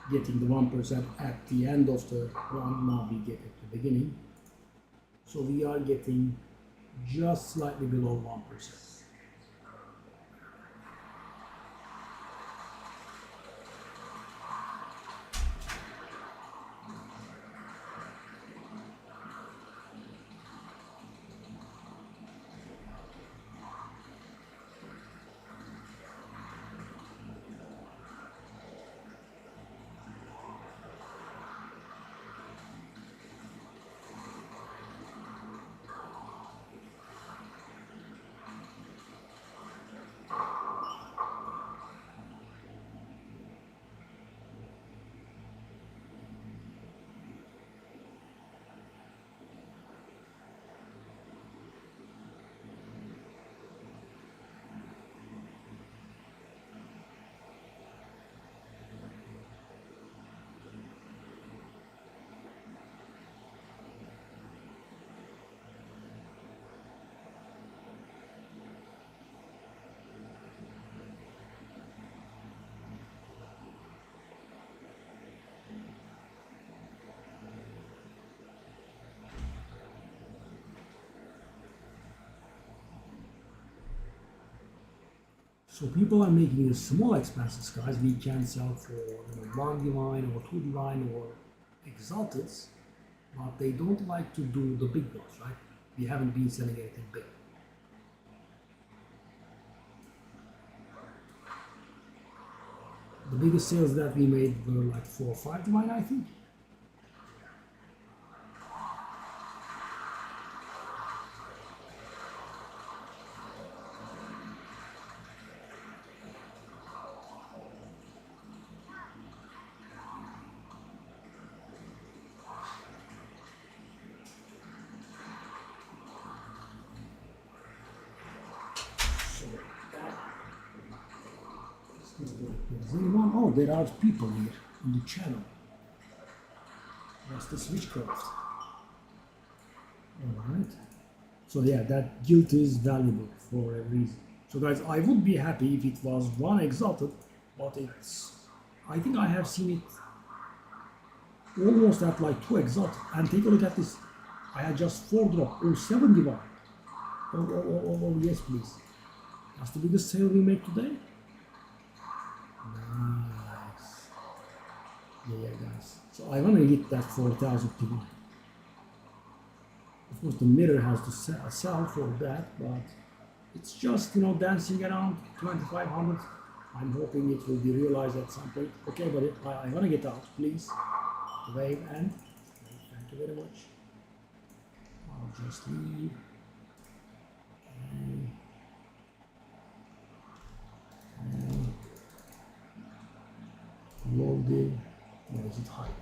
getting the 1% at the end of the run, now we get at the beginning. So we are getting just slightly below 1%. So people are making the small expenses, guys. We can sell for one divine or two divine or exalteds, but they don't like to do the big ones, right? We haven't been selling anything big. The biggest sales that we made were like 4 or 5 divine, I think. Is anyone? Oh, there are people here on the channel. That's the switchcraft. Alright. So yeah, that guilt is valuable for a reason. So guys, I would be happy if it was one exalted, but it's, I think I have seen it almost at like 2 exalted. And take a look at this. I had just 4 drop, or 7 divine. Oh, yes please. That's the biggest sale we make today. Nice. Yeah, guys. So I want to hit that 4,000 divine. Of course, the mirror has to sell for that, but it's just, dancing around 2,500. I'm hoping it will be realized at some point. Okay, but I want to get out, please. Wave and thank you very much. I'll just leave. And loaded. Where is it hiding?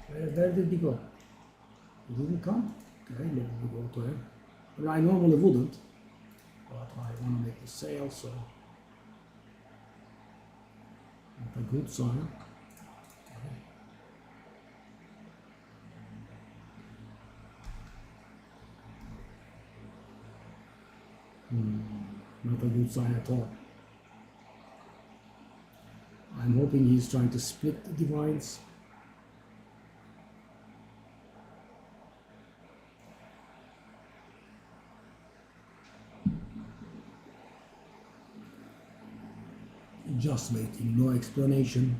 Where did he go? He didn't come? Okay, let me go to him. Well, I normally wouldn't, but I want to make the sale, so not a good sign. Okay. Not a good sign at all. I'm hoping he's trying to split the divines. Just waiting, no explanation.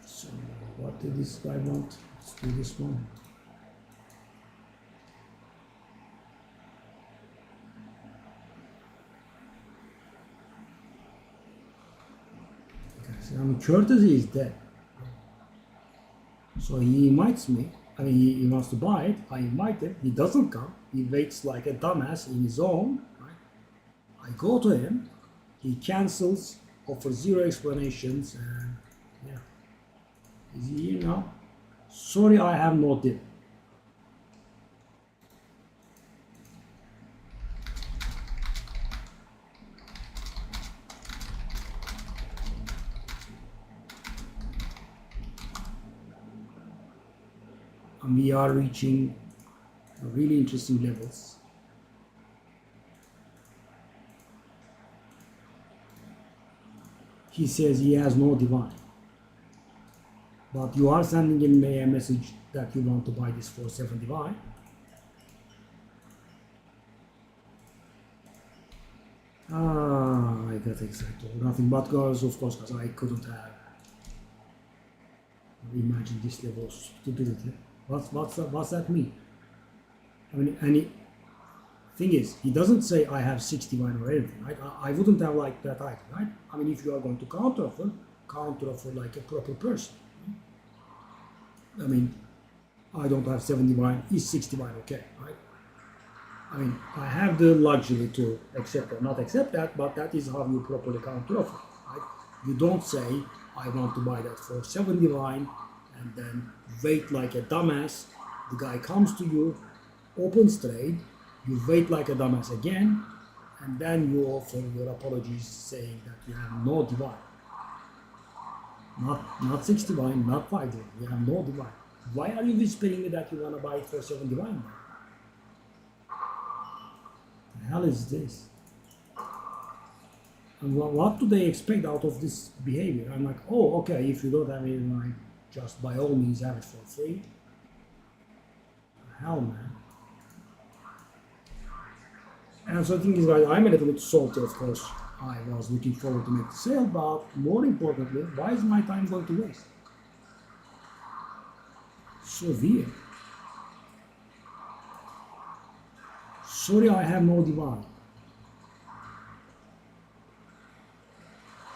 So, what did this guy want? Let's do this one. Okay, so courtesy is dead. So he invites me. I mean, he wants to buy it. I invite him. He doesn't come. He waits like a dumbass in his own. Right? I go to him. He cancels, offers 0 explanations, and yeah. Is he here now? Sorry, I have no dip. And we are reaching really interesting levels. He says he has no divine. But you are sending him a message that you want to buy this for 7 divine. I got exactly nothing but girls, of course, because I couldn't have imagined this level of stupidity. What's that mean? I mean, any thing is, he doesn't say I have 6 divine or anything, right? I wouldn't have liked that either, right? I mean, if you are going to counteroffer like a proper person. I mean, I don't have 7 divine, is 6 divine okay, right? I mean, I have the luxury to accept or not accept that, but that is how you properly counteroffer, right? You don't say, I want to buy that for 7 divine, and then wait like a dumbass. The guy comes to you, opens trade, you wait like a dumbass again, and then you offer your apologies saying that you have no divine. Not 6 divine, not 5 divine, you have no divine. Why are you whispering me that you want to buy it for 7 divine? The hell is this? And what do they expect out of this behavior? I'm like, oh, okay, if you don't have any divine, just by all means have it for free. Hell, man. And so the thing is, guys, I'm a little bit salty, of course. I was looking forward to make the sale, but more importantly, why is my time going to waste? So weird. Sorry, I have no divine.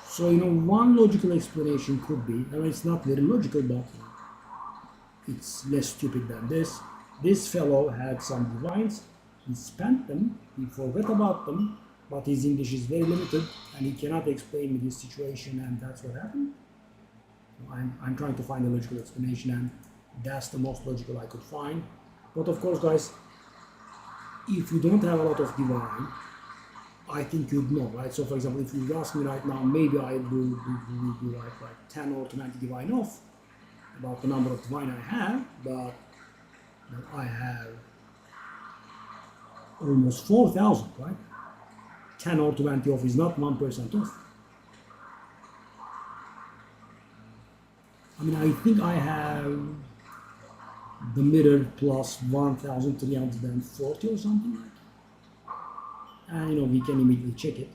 So, one logical explanation could be, I mean, it's not very logical, but it's less stupid than this. This fellow had some divines, he spent them, he forgot about them, but his English is very limited and he cannot explain me this situation, and that's what happened. So I'm trying to find a logical explanation, and that's the most logical I could find. But of course, guys, if you don't have a lot of divine, I think you'd know, right? So for example, if you ask me right now, maybe I do like 10 or 20 divine off about the number of divine I have, but I have almost 4,000, right? 10 or 20 off is not 1% off. I mean, I think I have the mirror plus 1,340 or something like that. And we can immediately check it.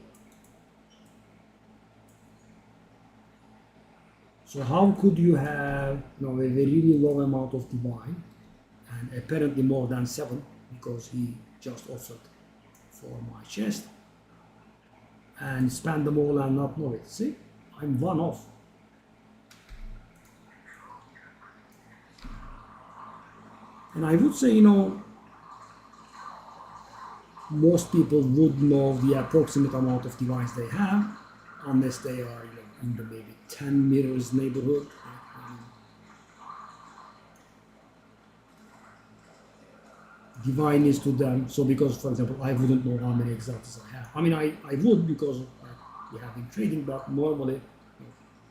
So how could you have a really low amount of divine and apparently more than 7 because he just offered for my chest and spend them all and not know it? See, I'm one off. And I would say, most people would know the approximate amount of divines they have, unless they are in the maybe 10 mirrors neighborhood. Divine is to them, so because, for example, I wouldn't know how many exalts I have. I mean, I would because we have been trading, but normally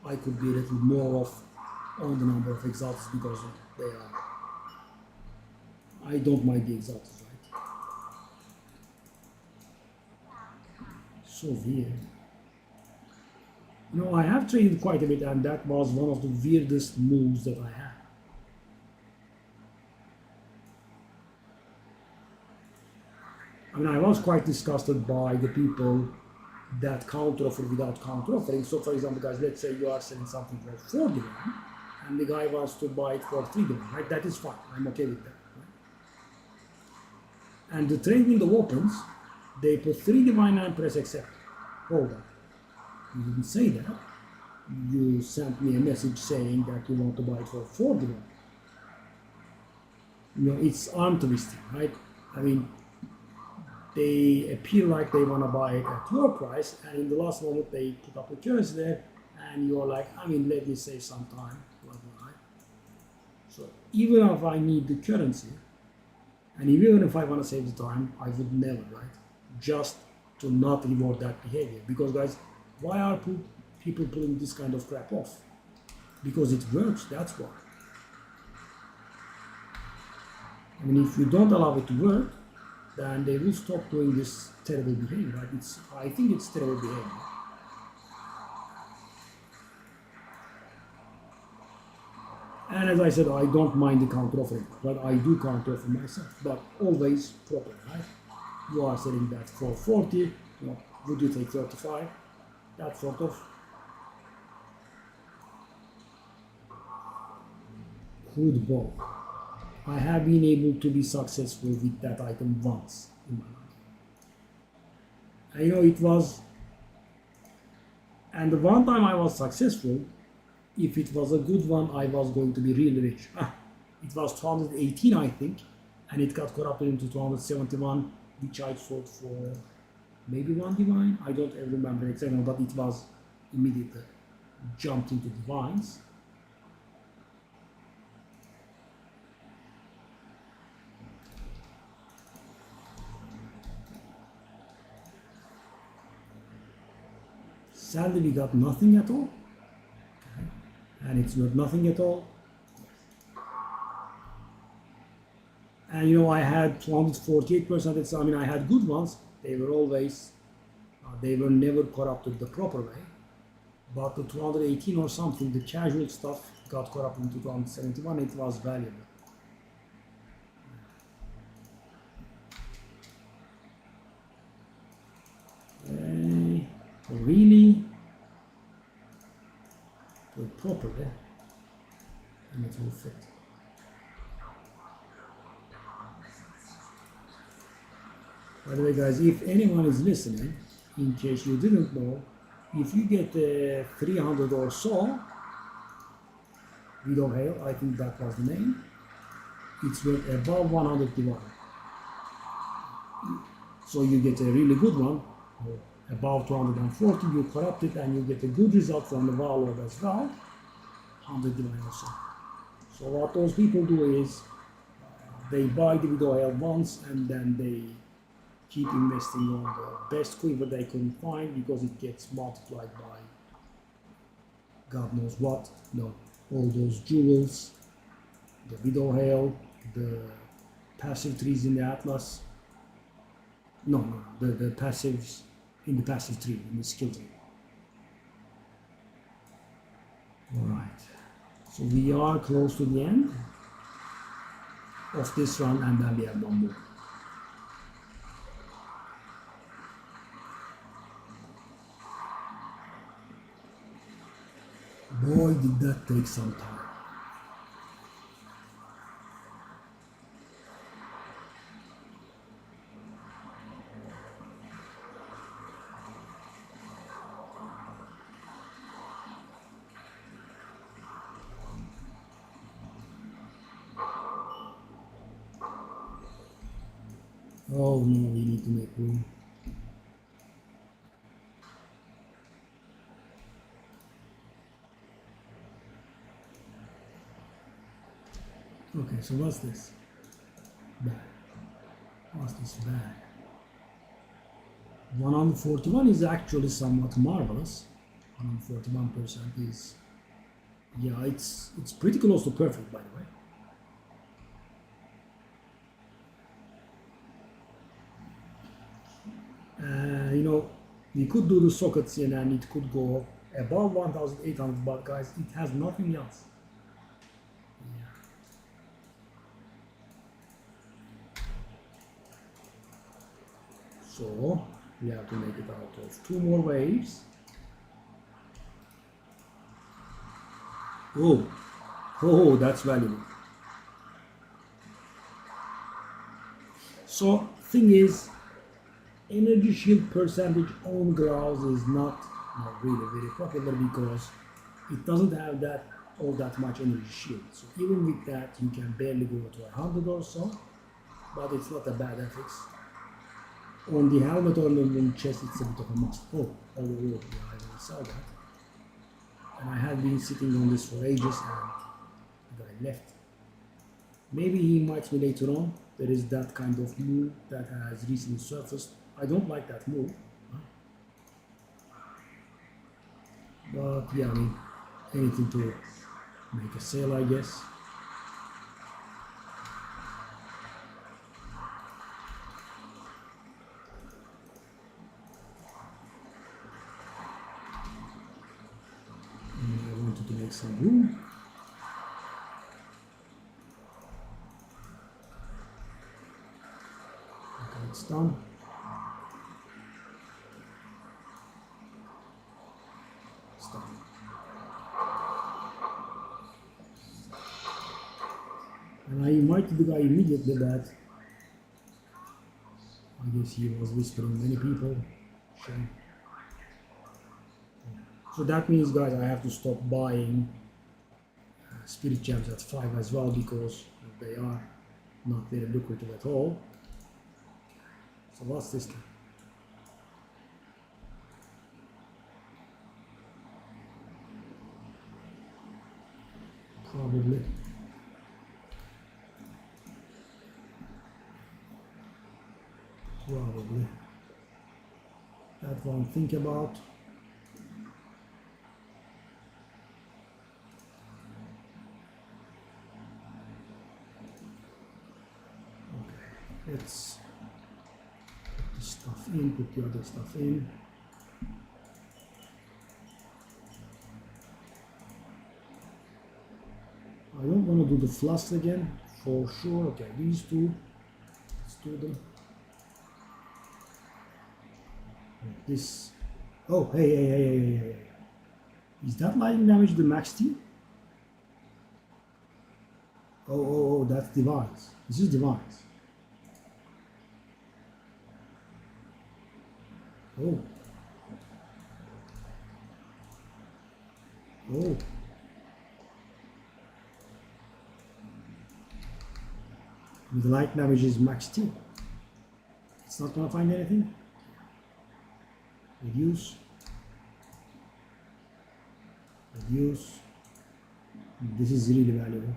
I could be a little more off on the number of exalts because they are. I don't mind the exalts. So weird. I have traded quite a bit, and that was one of the weirdest moves that I had. I mean, I was quite disgusted by the people that counteroffer without counteroffering. So, for example, guys, let's say you are selling something for 4 divine, and the guy wants to buy it for 3 divine, right? That is fine. I'm okay with that. Right? And the trade window opens. They put 3 divine and press accept. Hold on. You didn't say that. You sent me a message saying that you want to buy it for 4 divine. It's arm twisting, right? I mean, they appear like they want to buy it at your price, and in the last moment they put up a currency there, and you're like, I mean, let me save some time. Right? So even if I need the currency, and even if I want to save the time, I would never, right? Just to not reward that behavior. Because, guys, why are people pulling this kind of crap off? Because it works, that's why. I mean, if you don't allow it to work, then they will stop doing this terrible behavior, right? I think it's terrible behavior. And as I said, I don't mind the counter offering, but I do counter offer myself, but always proper, right? You are selling that for 40, would you take 35? That sort of. Good ball. I have been able to be successful with that item once in my life. It was, and the one time I was successful, if it was a good one, I was going to be really rich. It was 218, I think, and it got corrupted into 271, which I sold for maybe 1 divine. I don't remember exactly, but it was immediately jumped into divines. Sadly, we got nothing at all. Okay. And it's not nothing at all. And I had 248%. I mean, I had good ones. They were always, they were never corrupted the proper way. But the 218 or something, the casual stuff, got corrupted in 2071, it was valuable. Really do it properly and it will fit. By the way guys, if anyone is listening, in case you didn't know, if you get 300 or so, Widow Hail, I think that was the name, it's worth above 100 divided. So you get a really good one, above 240, you corrupt it and you get a good result from the warlord as well, 100 divine also. So what those people do is, they buy the Widow Hail once and then they keep investing on the best quiver they can find because it gets multiplied by God knows what, all those jewels, the Widow Hail, the passive trees in the Atlas, the passives in the passive tree, in the skill tree. Alright, so we are close to the end of this run and then we have one more. Boy, did that take some time. Oh no, we need to make room. Okay, so what's this? Bad. What's this bad? 141 is actually somewhat marvelous. 141% is, yeah, it's pretty close to perfect, by the way. We could do the sockets in and it could go above 1800, but guys, it has nothing else. Yeah. So we have to make it out of 2 more waves. Oh, that's valuable. So thing is, energy shield percentage on grouse is not really very popular because it doesn't have all that much energy shield. So even with that, you can barely go to 100 or so, but it's not a bad FX. On the helmet or on the chest, it's a bit of a must. Yeah, I already saw that. And I had been sitting on this for ages and the guy left. Maybe he invites me later on. There is that kind of move that has recently surfaced. I don't like that move. But yeah, I mean, anything to make a sale, I guess. And I wanted to make some room. Okay, it's done. And I invited the guy immediately, but I guess he was whispering many people. Shame. So that means, guys, I have to stop buying spirit gems at 5 as well because they are not very lucrative at all. So what's this thing? Probably. That one, think about. Okay, let's put this stuff in, put the other stuff in. want to do the flasks again for sure. Okay, these two, let's do them. This, oh, hey. Is that lightning damage the max tier? Oh, that's Divines. This is Divines. Oh. The light damage is max tier. It's not gonna find anything. Reduce. This is really valuable.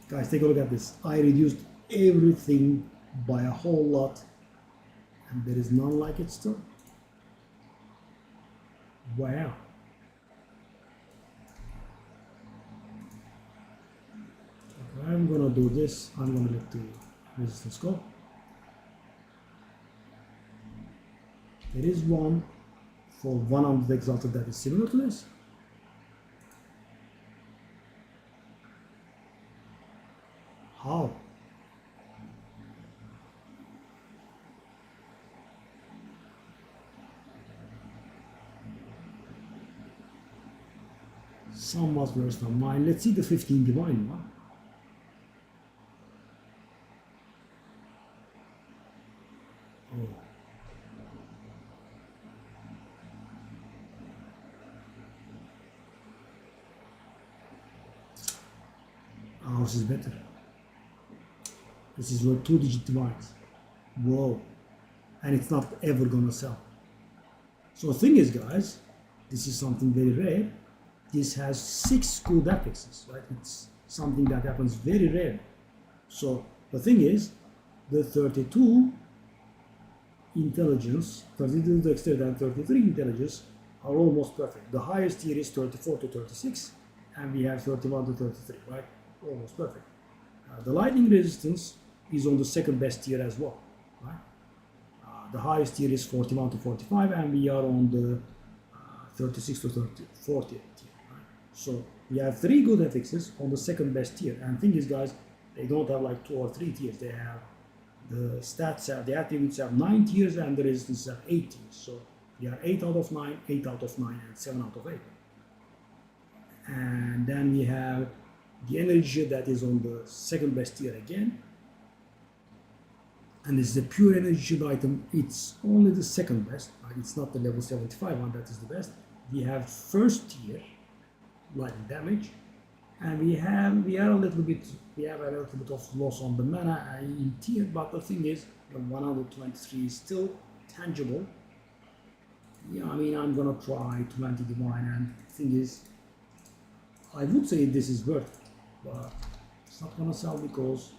Guys, take a look at this. I reduced everything by a whole lot, and there is none like it still. Wow. Okay, I'm gonna do this. I'm gonna let the resistance go. There is one for 100 exalted that is similar to this. How? Somewhat worse than mine. Let's see the 15 divine one. Ours is better. This is worth 2-digit divines. Whoa. And it's not ever gonna sell. So the thing is, guys, this is something very rare. This has 6 good affixes, right? It's something that happens very rare. So the thing is, the 32 intelligence, 32 dexterity and 33 intelligence are almost perfect. The highest tier is 34 to 36, and we have 31 to 33, right? Almost perfect. The lightning resistance is on the second best tier as well, right? The highest tier is 41 to 45, and we are on the 36 to 40 tier. Right? So we have 3 good affixes on the second best tier. And thing is, guys, they don't have like 2 or 3 tiers. They have the stats, the attributes have 9 tiers, and the resistance have 8 tiers. So we are 8 out of 9, 8 out of 9, and 7 out of 8. And then we have the energy that is on the second best tier again. And this is a pure energy shield item. It's only the second best, right? It's not the level 75 one that is the best. We have first tier lightning damage, and we have a little bit of loss on the mana in tier, but the thing is, the 123 is still tangible. Yeah, I mean, I'm gonna try 20 divine, and the thing is, I would say this is worth it, but it's not gonna sell because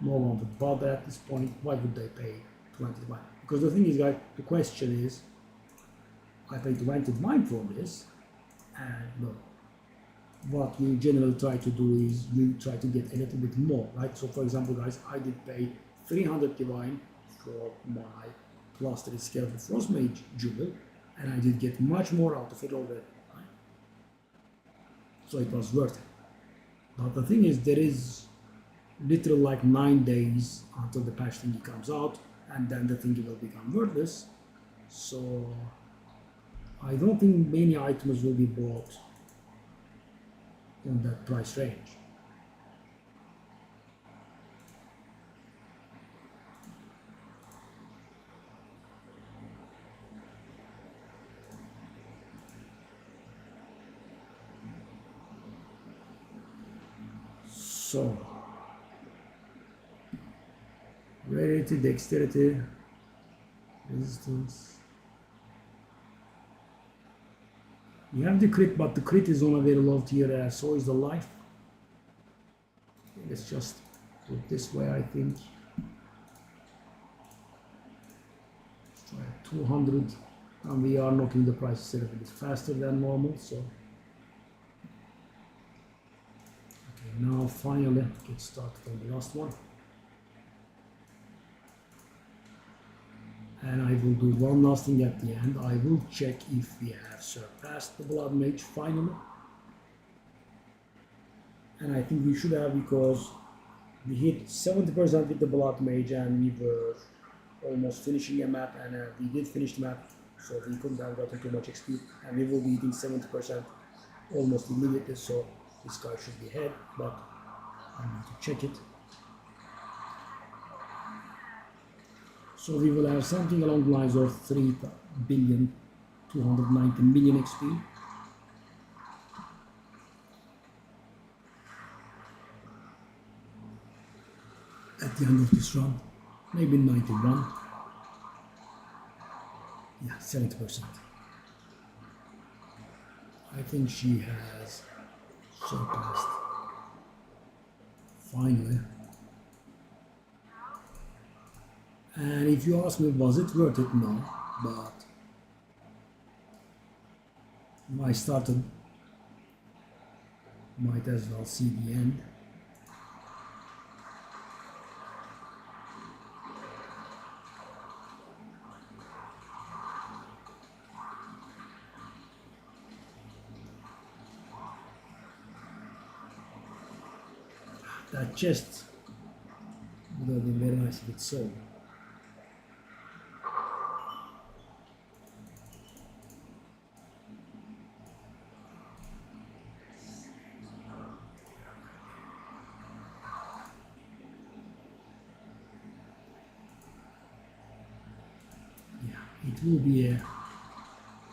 no one would bother at this point. Why would they pay 20 divine? Because the thing is, guys, the question is, I pay 20 divine for this, and no. What we generally try to do is we try to get a little bit more, right? So for example, guys, I did pay 300 divine for my plus 3 scale of Frost Mage Jewel, and I did get much more out of it already, right? So it was worth it. But the thing is, there is literally like 9 days until the patch thingy comes out, and then the thingy will become worthless. So I don't think many items will be bought in that price range. So rarity, dexterity, resistance. You have the crit, but the crit is on a very low tier, so is the life. Let's just put it this way, I think. Let's try 200, and we are knocking the price a little bit faster than normal, so. Okay, now finally, get started on the last one. And I will do one last thing at the end. I will check if we have surpassed the Blood Mage finally. And I think we should have, because we hit 70% with the Blood Mage and we were almost finishing a map, and we did finish the map, so we couldn't have gotten too much XP, and we will be hitting 70% almost immediately, so this guy should be ahead, but I need to check it. So we will have something along the lines of 3,290,000,000 XP. At the end of this run, maybe 91. Yeah, 70%. I think she has surpassed. Finally. And if you ask me, was it worth it? No, but I started, might as well see the end. That chest would have been very nice if it's sold. It will be a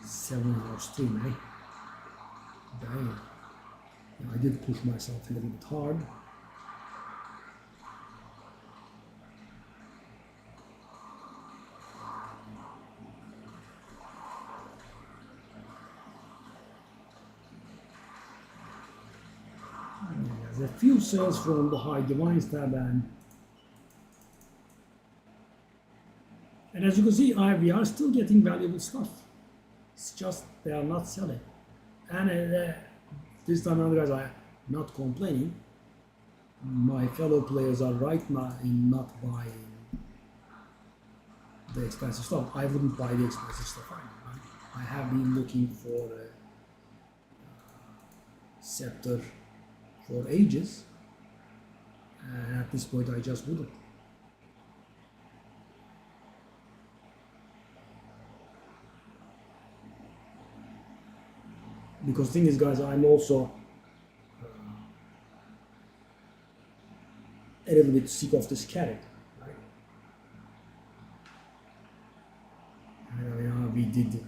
7-hour stream, eh? Damn. Yeah, I did push myself a little bit hard. There's a few sales from the High Divines tab, and as you can see, we are still getting valuable stuff. It's just they are not selling. And this time around, guys, I'm not complaining. My fellow players are right now in not buying the expensive stuff. I wouldn't buy the expensive stuff either. I have been looking for a scepter for ages, and at this point I just wouldn't. Because thing is, guys, I'm also a little bit sick of this character. Right? We did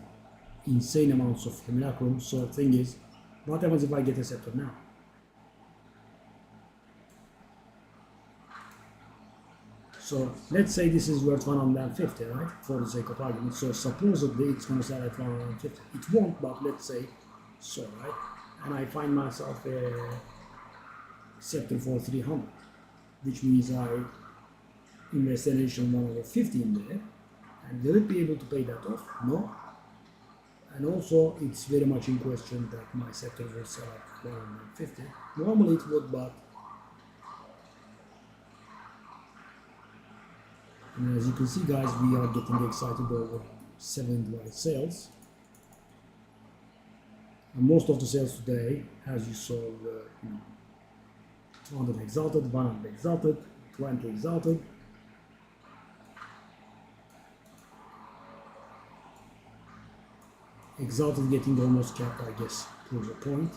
insane amounts of Simulacrum, so the thing is, what happens if I get a scepter now? So let's say this is worth 150, right? For the sake of argument. So supposedly it's going to sell at 150. It won't, but let's say so, right? And I find myself a scepter for 300, which means I invest an additional 150 in there. And will it be able to pay that off? No. And also, it's very much in question that my scepter will sell at 150. Normally it would, but and as you can see, guys, we are getting excited over 7 device sales. And most of the sales today, as you saw, were 200 exalted, 100 exalted, 20 exalted. Exalted getting almost capped, I guess, proves a point.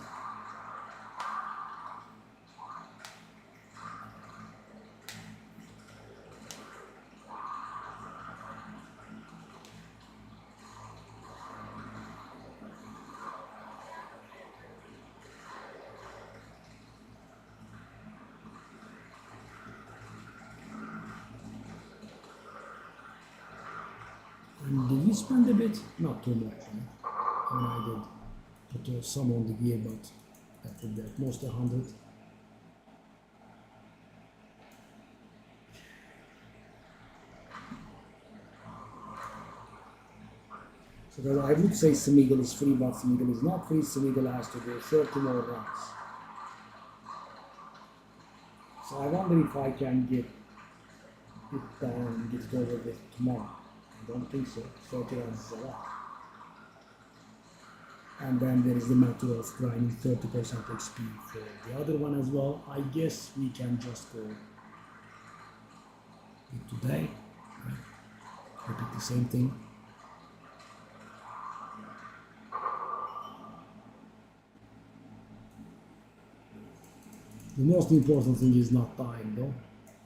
And did we spend a bit? Not too much, right? I mean, I did put some on the gear, but that would be at most 100. So that I would say Smeagol is free, but Smeagol is not free. Smeagol has to go 30 more runs. So I wonder if I can get it done and get it over with tomorrow. I don't think so. 30 rounds is a lot. And then there is the matter of grinding 30% XP for the other one as well. I guess we can just go with today. Right? Repeat the same thing. The most important thing is not dying though.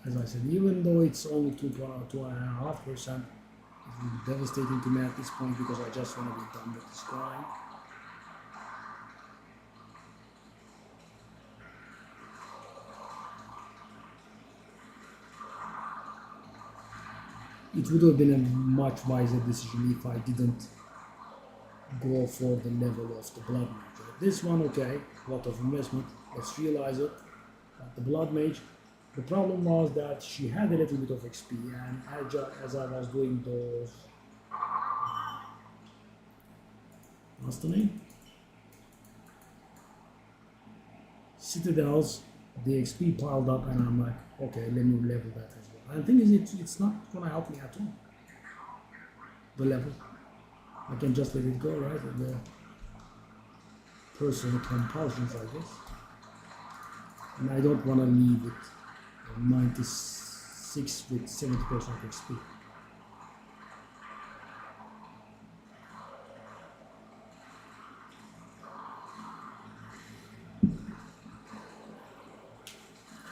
As I said, even though it's only 2.5%, it will be devastating to me at this point because I just want to be done with this grind. It would have been a much wiser decision if I didn't go for the level of the blood mage. This one, okay, a lot of investment, let's realize it. But the blood mage, the problem was that she had a little bit of XP, and as I was doing those, what's the name? Citadels, the XP piled up, and I'm like, okay, let me level that as well. And the thing is, it's not gonna help me at all. The level, I can just let it go, right? And the personal compulsions, I guess. And I don't want to leave it 96 with 70% XP.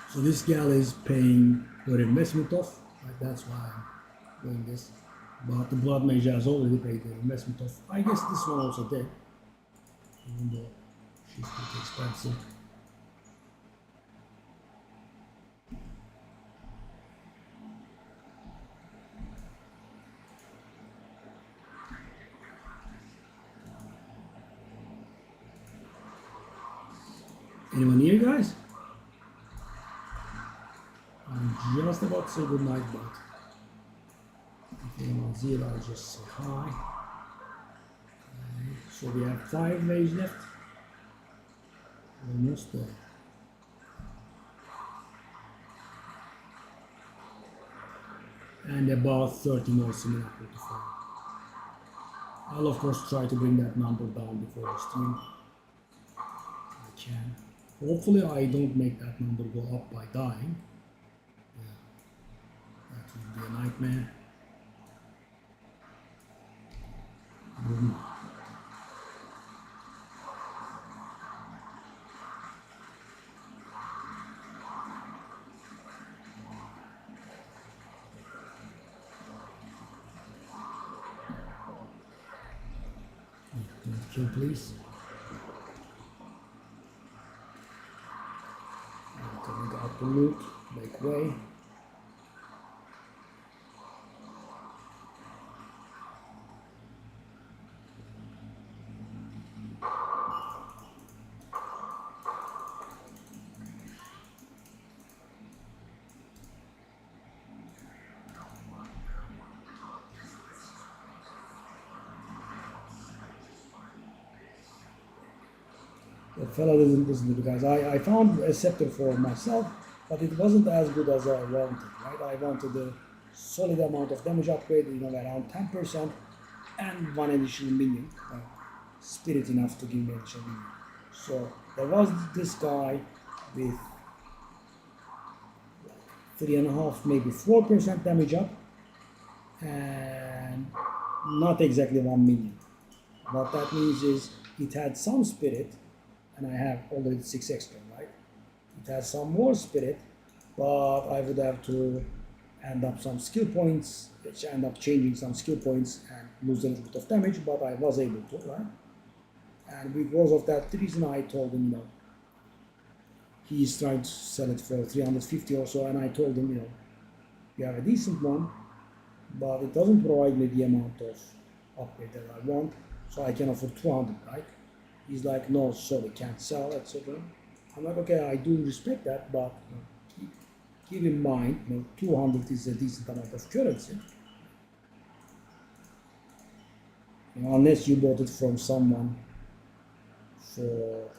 So this gal is paying her investment off, right? That's why I'm doing this. But the blood mage has already paid the investment off. I guess this one also did, even though she's pretty expensive. Anyone here, guys? I'm just about to say goodnight, but if anyone's here, I'll just say hi. Okay. So we have 5 waves left. Almost there. And about 30 more simulacra to fall. I'll of course try to bring that number down before the stream. I can. Hopefully I don't make that number go up by dying. Yeah. That would be a nightmare. Kill, please. Coming out the loot, make way. The fellow doesn't listen to the guys. I found a scepter for myself, but it wasn't as good as I wanted, right? I wanted a solid amount of damage upgrade, around 10%, and one additional minion. Spirit enough to give me additional minion. So there was this guy with 3.5, maybe 4% damage up, and not exactly 1 minion. What that means is it had some spirit, and I have already 6 extra, right? It has some more spirit, but I would have to end up some skill points, which end up changing some skill points and lose a little bit of damage, but I was able to, right? And because of that reason, I told him, he's trying to sell it for 350 or so, and I told him, you have a decent one, but it doesn't provide me the amount of upgrade that I want, so I can offer 200, right? He's like, no, sorry, can't sell, etc. I'm like, okay, I do respect that, but keep in mind, 200 is a decent amount of currency. Unless you bought it from someone for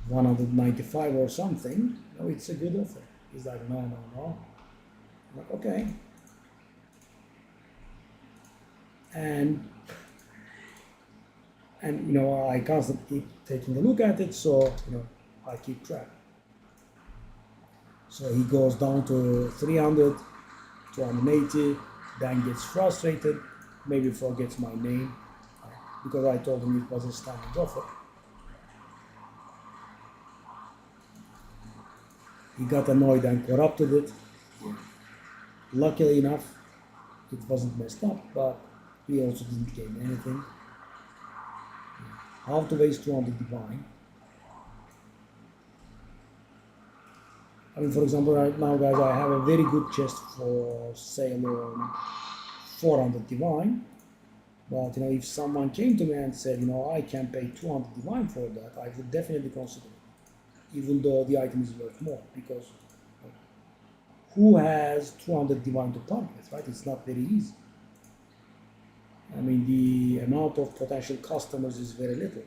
195 or something, it's a good offer. He's like, no. I'm like, okay. and you know, I constantly keep taking a look at it, so you know, I keep track. So he goes down to 300, 280, then gets frustrated, maybe forgets my name, because I told him it was a standing offer. He got annoyed and corrupted it. Luckily enough, it wasn't messed up, but he also didn't gain anything. How to waste 200 divine. I mean, for example, right now, guys, I have a very good chest for sale on 400 divine. But, you know, if someone came to me and said, you know, I can pay 200 divine for that, I would definitely consider it, even though the item is worth more, because who has 200 divine to part with, right? It's not very easy. I mean, the amount of potential customers is very little.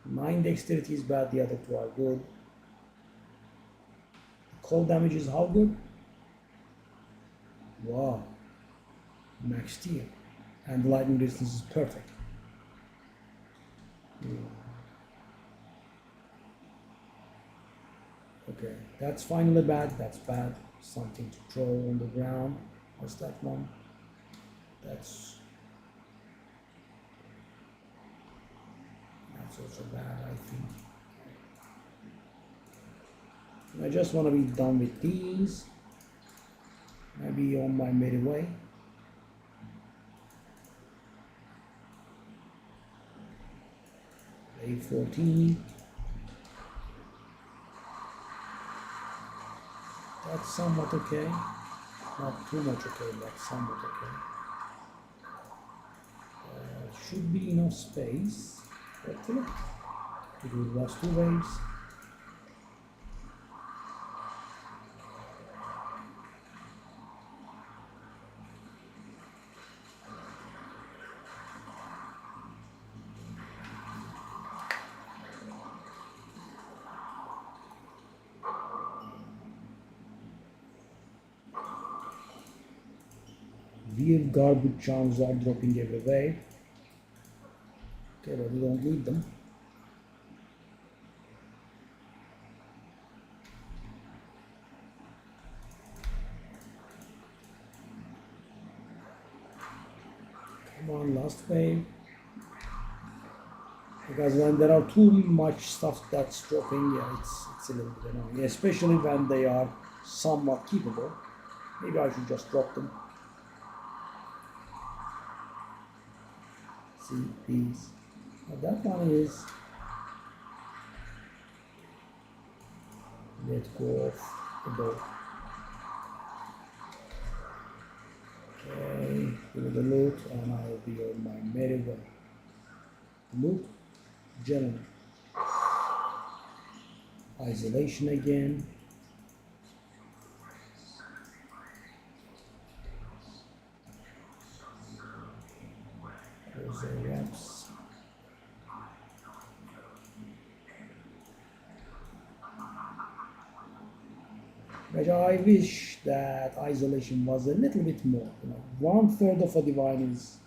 9 dexterity is bad, the other two are good. Cold damage is how good? Wow. Max tier. And the lightning resistance is perfect. Okay, that's finally bad, that's bad. Something to throw on the ground. What's that one? That's also bad, I think. I just want to be done with these. Maybe on my merry way. A14. That's somewhat okay. Not too much okay, but somewhat okay. Should be enough space. Hopefully. It will last 2 waves. Weird garbage charms are dropping every wave. Okay, but we don't need them. Come on, last wave. Because when there are too much stuff that's dropping, yeah, it's a little bit annoying. Especially when they are somewhat keepable. Maybe I should just drop them. See these. Now that one is. Let go of the bow. Okay, give it a loot, and I'll be on my merry way. Loot, gentlemen. Isolation again. Those are reps. But I wish that isolation was a little bit more. You know, 1/3 of a divine is,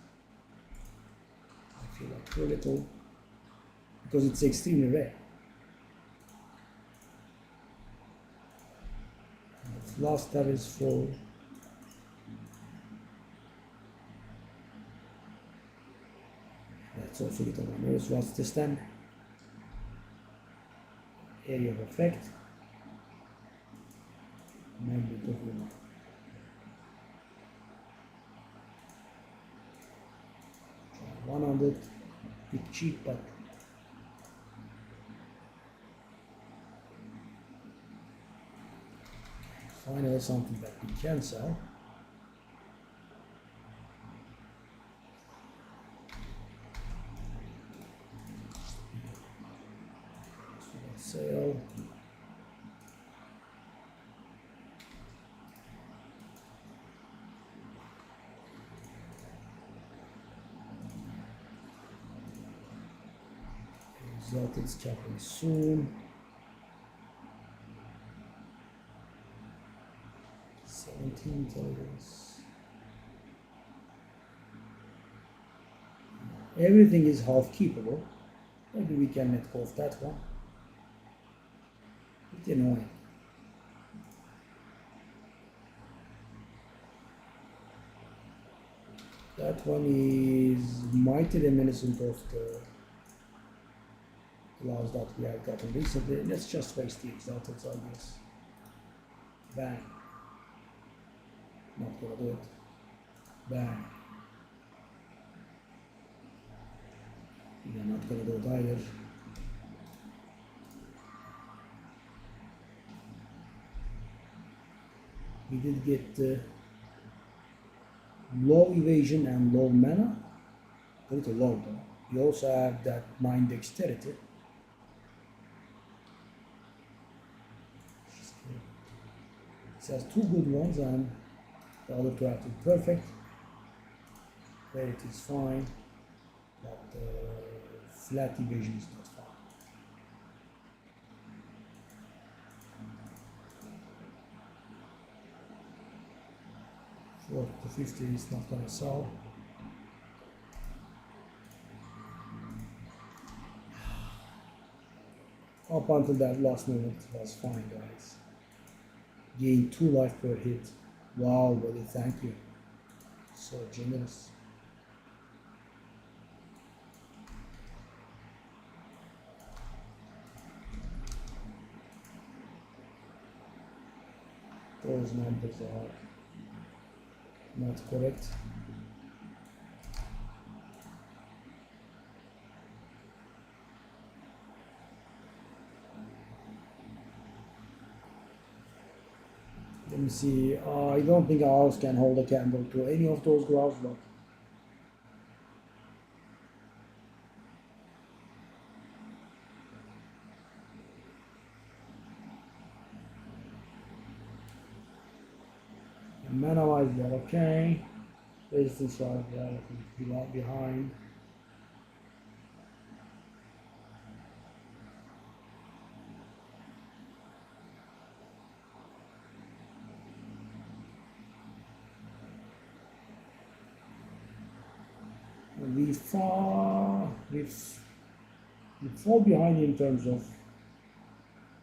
I feel like, too little, because it's extremely rare. The last tab is full. Let's also get on notice what's this then. Area of effect. Magnet of woman. 100. Bit cheap, but finally something that we can sell. Sale. Result is capping soon. 17 intelligence. Everything is half keepable. Maybe we can let go of that one. It's annoying. That one is mighty reminiscent of the claws that we have gotten recently. Let's just waste the exalted, I guess. Bang. Not gonna do it. Bang. Yeah, not gonna do it either. We did get low evasion and low mana. A little low though. We also have that 9 dexterity. It has two good ones and the other two are perfect. Rarity is fine, but flat evasion is not fine. Short to 50 is not going to solve. Up until that last moment was fine, guys. Gain 2 life per hit. Wow, buddy, thank you. So generous. Those numbers are not correct. Let me see. I don't think our house can hold a candle to any of those graphs, but mana wise we are okay. Resistance wise we are behind. We fall behind in terms of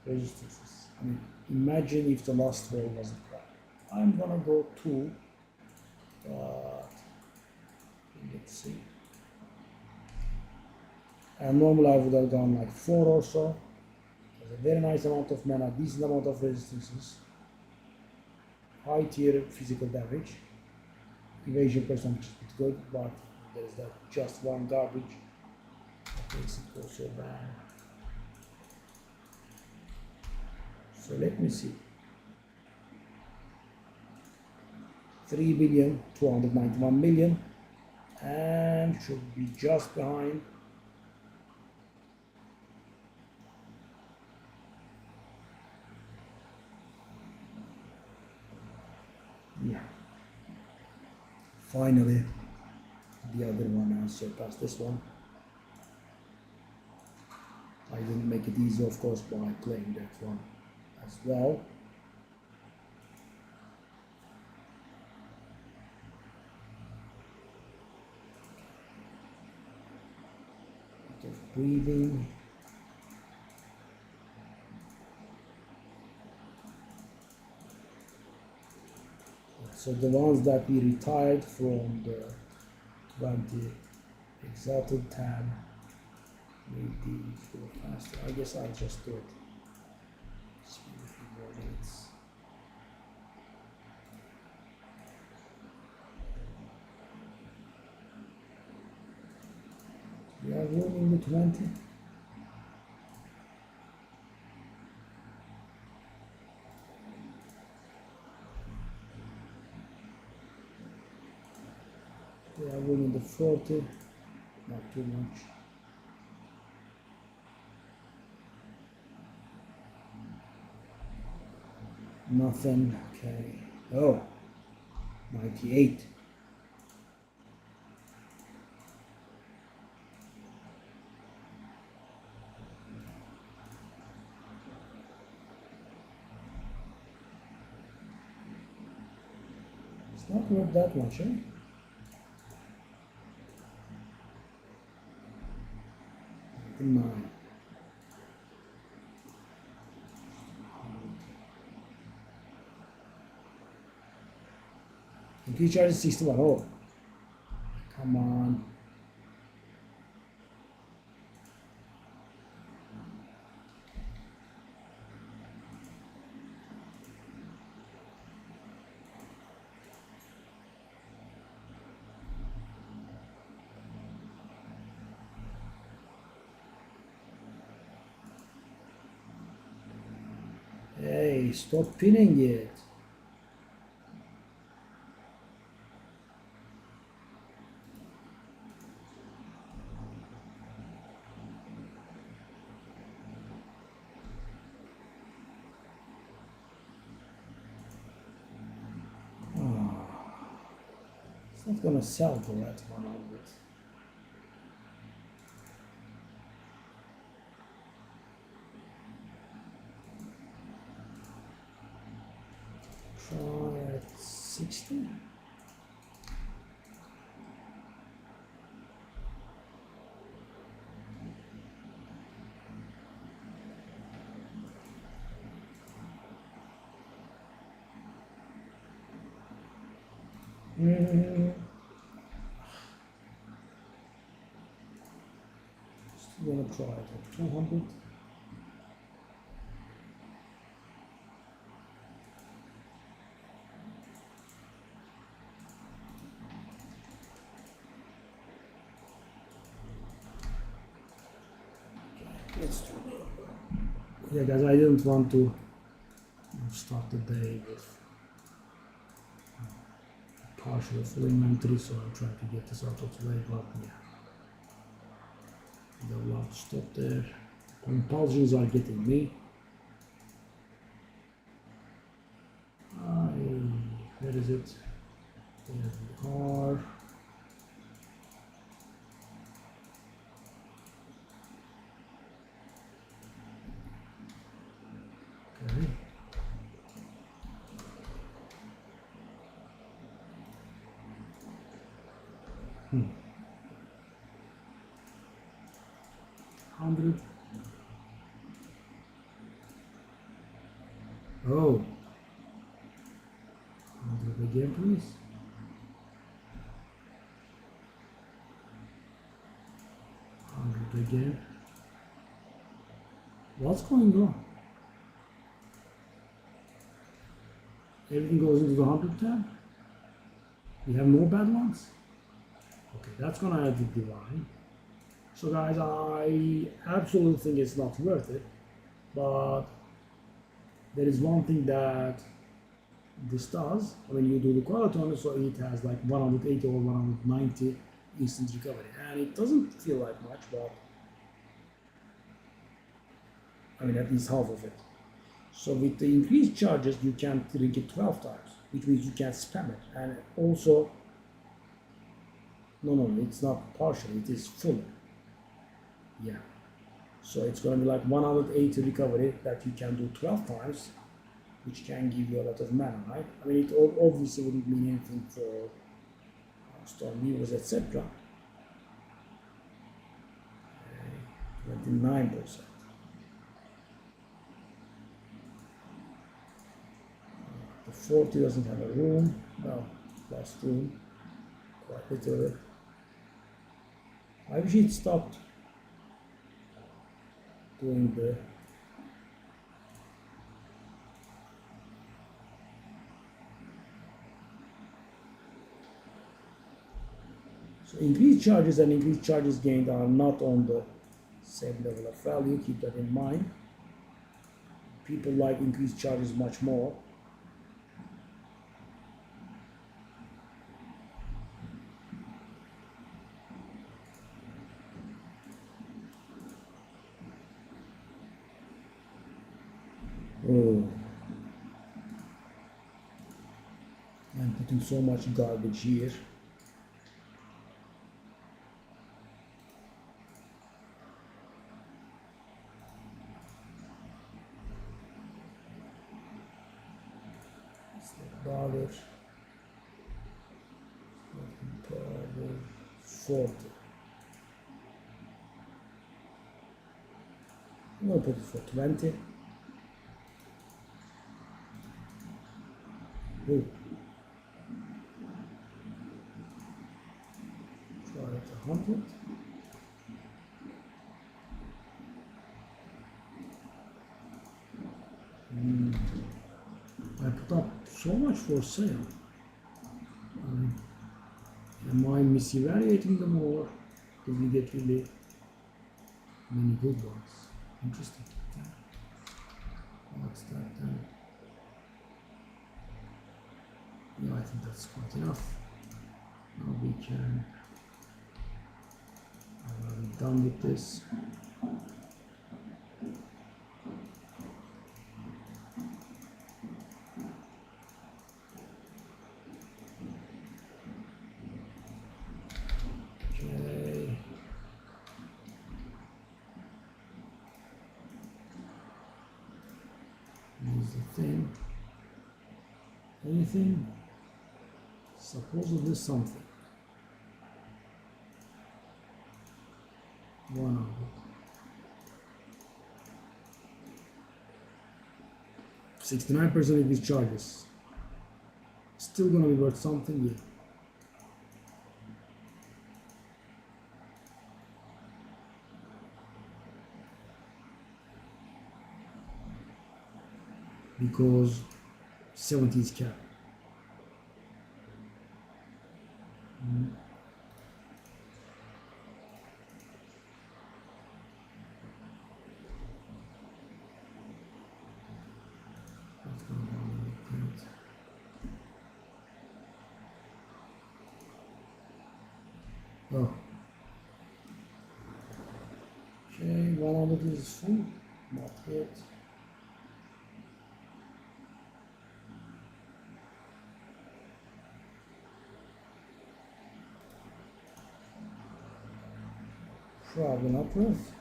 resistances. I mean, imagine if the last roll wasn't crap. I'm gonna go 2, but let's see. And normally I would have gone like 4 or so. There's a very nice amount of mana, decent amount of resistances, high tier physical damage, evasion percentage is good, but there's that just one garbage that makes it go so bad. So let me see. 3,291,000,000 and should be just behind. Yeah. Finally, the other one has surpassed this one. I didn't make it easy, of course, by playing that one as well. Bit of breathing. So the ones that we retired from the 20 exalted tab, made these go faster. I guess I'll just do it. Spend a few more minutes. We are rolling the 20. We are rolling the 40. Not too much. Nothing. Okay. Oh, 98. It's not worth that much, eh? 29. Increase charge is 61. Oh, come on. Hey, stop pinning it. It's not gonna sell for that 100. Try at 60. Still gonna try it at 200. Let's do it. Yeah, guys, I didn't want to start the day with partial full inventory, so I'm trying to get this out of the way, but yeah. The last stop there. Compulsions are getting me. Where is it? There we are. Okay. Hmm. 100. Oh. 100 again, please. 100 again. What's going on? Everything goes into the 100 tab? We have no bad ones? Okay, that's gonna add the divine. So guys, I absolutely think it's not worth it, but there is one thing that this does when you do the quality on it, so it has like 180 or 190 instant recovery, and it doesn't feel like much, but I mean at least half of it. So with the increased charges, you can drink it 12 times, which means you can spam it, and also no, it's not partial, it is full. Yeah, so it's going to be like 180 recovery that you can do 12 times, which can give you a lot of mana, right? I mean, it obviously wouldn't mean anything for storm viewers, etc. 29%. The 40 doesn't have a room. Well, last room, quite literally. I wish it stopped doing the so increased charges and increased charges gained are not on the same level of value. Keep that in mind. People like increased charges much more. Oh, I'm putting so much garbage here. Bother. 40. I'm gonna put it for 20. Ooh. Try it 100. I put up so much for sale. Am I misevaluating them, or do we get really many good ones? Interesting. Okay. What's that then? Yeah, I think that's quite enough. Now we can. I'm done with this. Okay. Here's the thing. Anything? Supposedly something. One of it. 69% of these charges. Still gonna be worth something, yeah. Because 70 is cap. Oh. Okay, 100 is full, not yet. Probably not worth.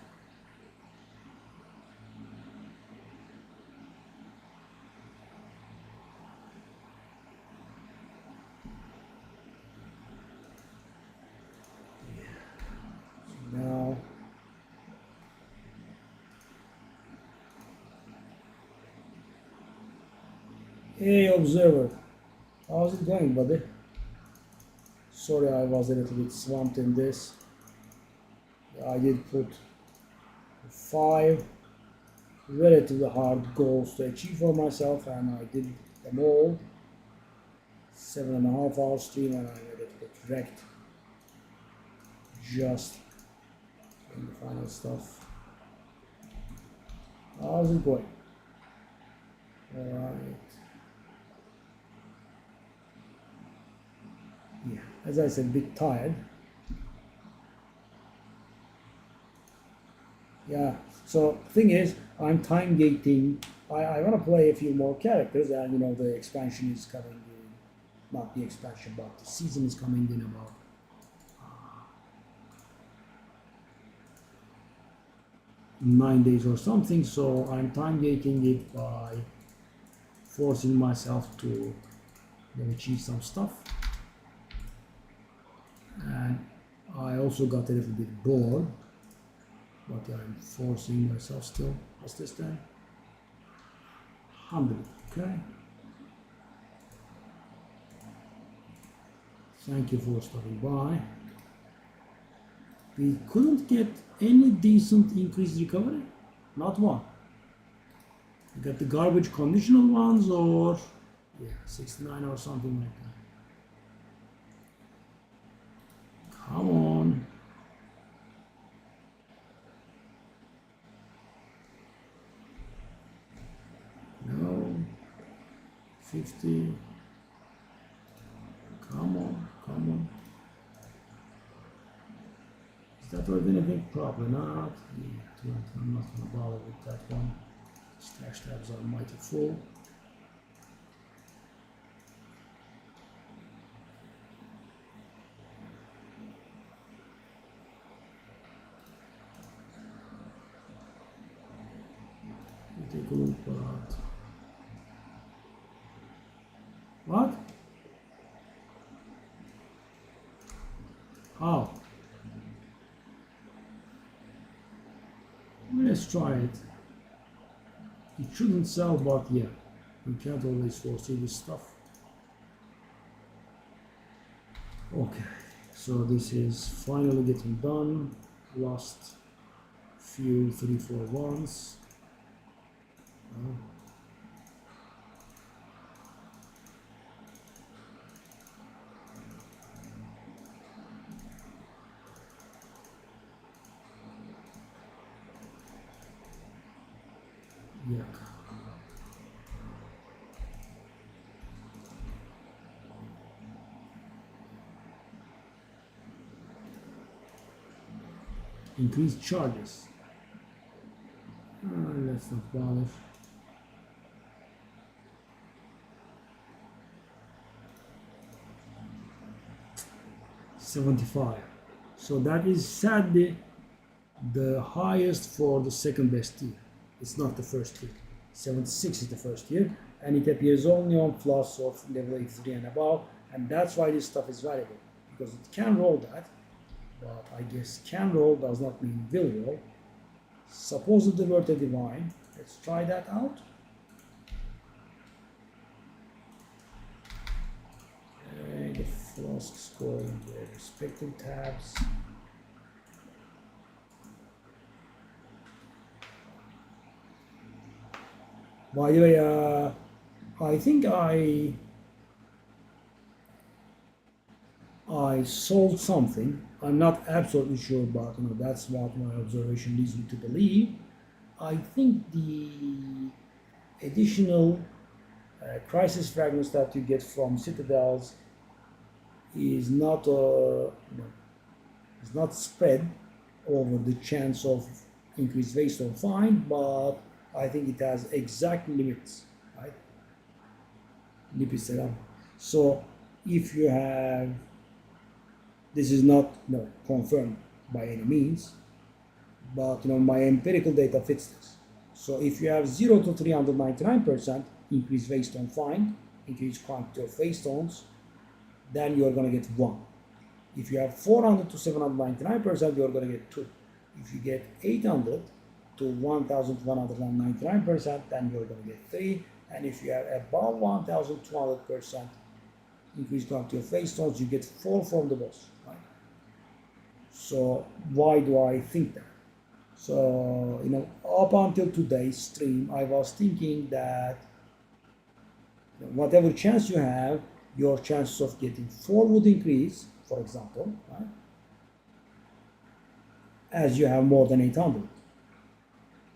So now hey observer, how's it going, buddy? Sorry, I was a little bit swamped in this. I did put 5 relatively hard goals to achieve for myself, and I did them all. 7.5 hour stream, and I made a little bit wrecked just in the final stuff. How's it going? Alright. Yeah, as I said, a bit tired. Yeah, so thing is, I'm time gating. I want to play a few more characters, and you know the expansion is coming in, not the expansion, but the season is coming in about 9 days or something. So I'm time gating it by forcing myself to achieve some stuff, and I also got a little bit bored, but I'm forcing myself still. What's this then? 100, okay. Thank you for stopping by. We couldn't get any decent increased recovery, not one. We got the garbage conditional ones, or yeah, 69 or something like that. Come on. No. 50. Come on, come on. Is that worth anything? Probably not. Yeah, I'm not gonna bother with that one. Stash tabs are mighty full. Take a look at what? How? Let's try it. It shouldn't sell, but yeah, you can't always foresee this stuff. Okay, so this is finally getting done. Last few 3-4 ones. Yeah. Increased charges. Let's not bother. $75. So that is sadly the highest for the second best tier. It's not the first tier. 76 is the first tier, and it appears only on plus of level 83 and above, and that's why this stuff is valuable, because it can roll that, but I guess can roll does not mean will roll. Suppose it were a divine. Let's try that out. Okay, the flasks go in their respective tabs. By the way, I think I sold something. I'm not absolutely sure, but that's what my observation leads me to believe. I think the additional crisis fragments that you get from Citadels is not is not spread over the chance of increased waste or fine, but I think it has exact limits, right? Limits. So if you have, this is not confirmed by any means, but my empirical data fits this. So if you have 0 to 399% increased waste on find, increased quantity of waste stones, then you're going to get 1. If you have 400 to 799%, you're going to get 2. If you get 800 to 1199%, then you're going to get 3. And if you have above 1200% increased quantity of waste stones, you get 4 from the boss, right? So why do I think that? So up until today's stream, I was thinking that whatever chance you have, your chances of getting 4 would increase, for example, right? As you have more than 800.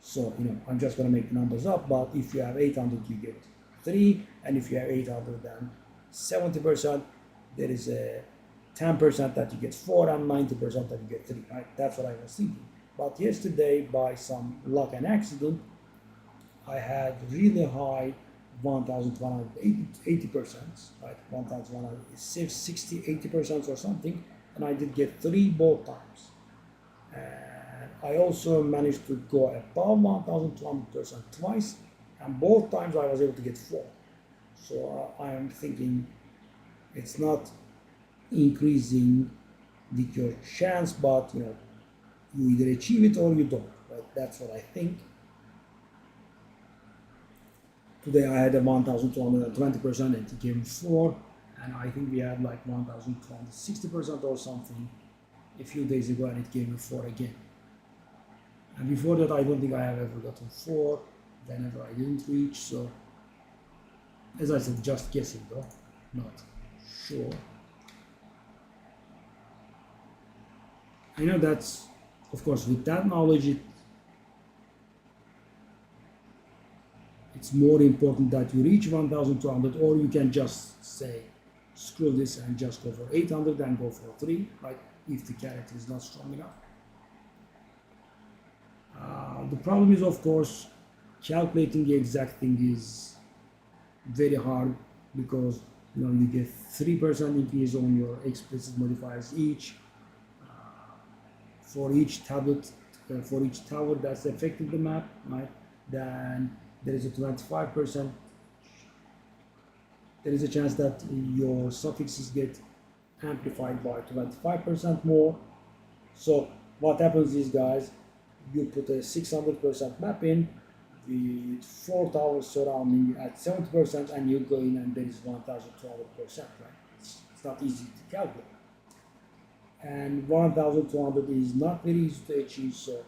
So I'm just going to make the numbers up, but if you have 800, you get 3, and if you have 800, then 70%, there is a 10% that you get 4, and 90% that you get 3, right? That's what I was thinking. But yesterday, by some luck and accident, I had really high 1,180%, right? 1,160, 80% or something, and I did get 3 both times. And I also managed to go above 1,200% twice, and both times I was able to get 4. So I am thinking it's not increasing with your chance, but you either achieve it or you don't, right? That's what I think. Today I had a 1,220% and it came 4, and I think we had like 1,260% or something a few days ago, and it gave me 4 again. And before that, I don't think I have ever gotten 4 whenever I didn't reach. So as I said, just guessing though, not sure. I know that's, of course, with that knowledge, it's more important that you reach 1,200, or you can just say, screw this and just go for 800 and go for 3, right? If the character is not strong enough. The problem is, of course, calculating the exact thing is very hard, because you get 3% increase on your explicit modifiers each. For each tablet, for each tower that's affecting the map, right? Then there is a 25%. There is a chance that your suffixes get amplified by 25% more. So what happens is, guys, you put a 600% map in with 4 towers surrounding you at 70%, and you go in and there is 1200%, right? It's not easy to calculate. And 1200 is not very easy to achieve, so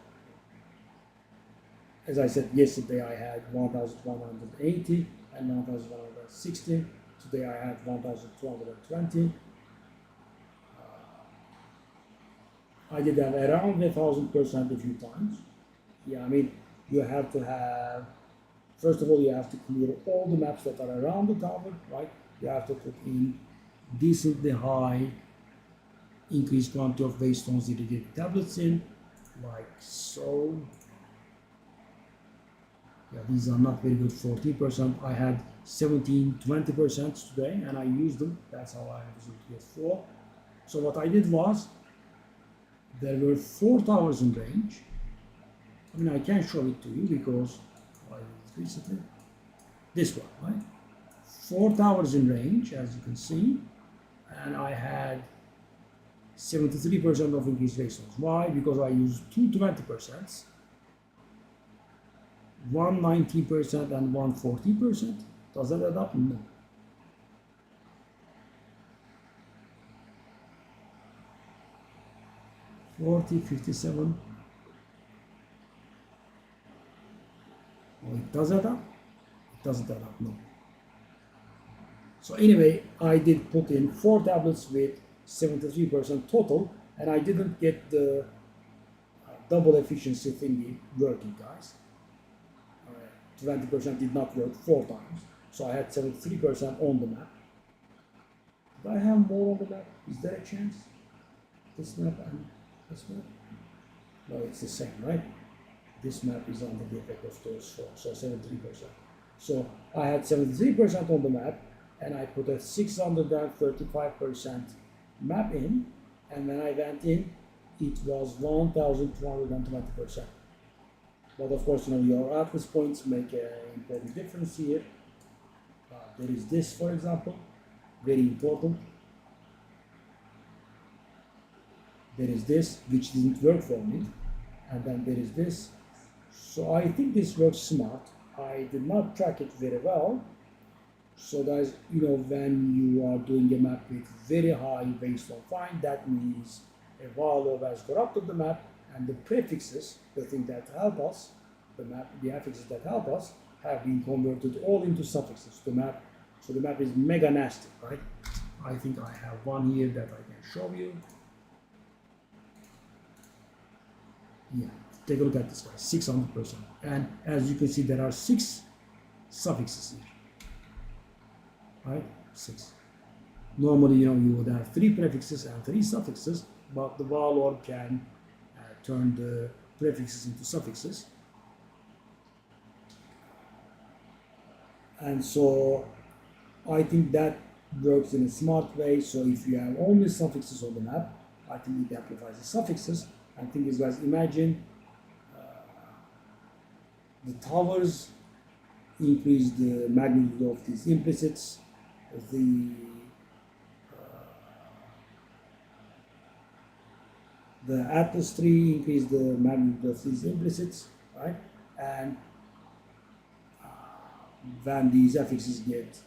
as I said yesterday, I had 1180 and 1160. Today I had 1220. I did have around 1000% a few times. Yeah, I mean, you have to have, first of all, you have to clear all the maps that are around the tower, right? You have to put in decently high increased quantity of waystones irrigated tablets in, like so. Yeah, these are not very good. 14%. I had 17, 20% today, and I used them. That's how I was able to get 4. So what I did was, there were 4 towers in range. I mean, I can't show it to you because I recently this one, right? 4 towers in range, as you can see, and I had 73% of increased waystones. Why? Because I used 2 20%, one 19% and one 40%. Does that add up? No. $40, 57. Oh, it does add up? It doesn't add up, no. So anyway, I did put in 4 tablets with 73% total, and I didn't get the double efficiency thingy working, guys. 20% did not work 4 times, so I had 73% on the map. Did I have more on the map? Is there a chance? This map and this map? No, it's the same, right? This map is under the effect of those 4, so 73%. So I had 73% on the map, and I put a 635% map in, and when I went in, it was 1220%. But of course, you know, your atlas points make an important difference here. There is this, for example, very important. There is this, which didn't work for me, and then there is this. So I think this works smart. I did not track it very well. So guys, you know, when you are doing a map with very high waystone find, that means a value has corrupted the map, and the prefixes, the thing that help us, the map, the affixes that help us, have been converted all into suffixes. The map, so the map is mega nasty, right? I think I have one here that I can show you. Yeah, take a look at this guy, 600%. And as you can see, there are 6 suffixes here, right? 6. Normally, you know, you would have 3 prefixes and 3 suffixes, but the valor can turn the prefixes into suffixes. And so I think that works in a smart way. So if you have only suffixes on the map, I think it amplifies the suffixes. And think is, guys, imagine the towers increase the magnitude of these implicits, the atlas tree increase the magnitude of these implicits, right? And when these affixes get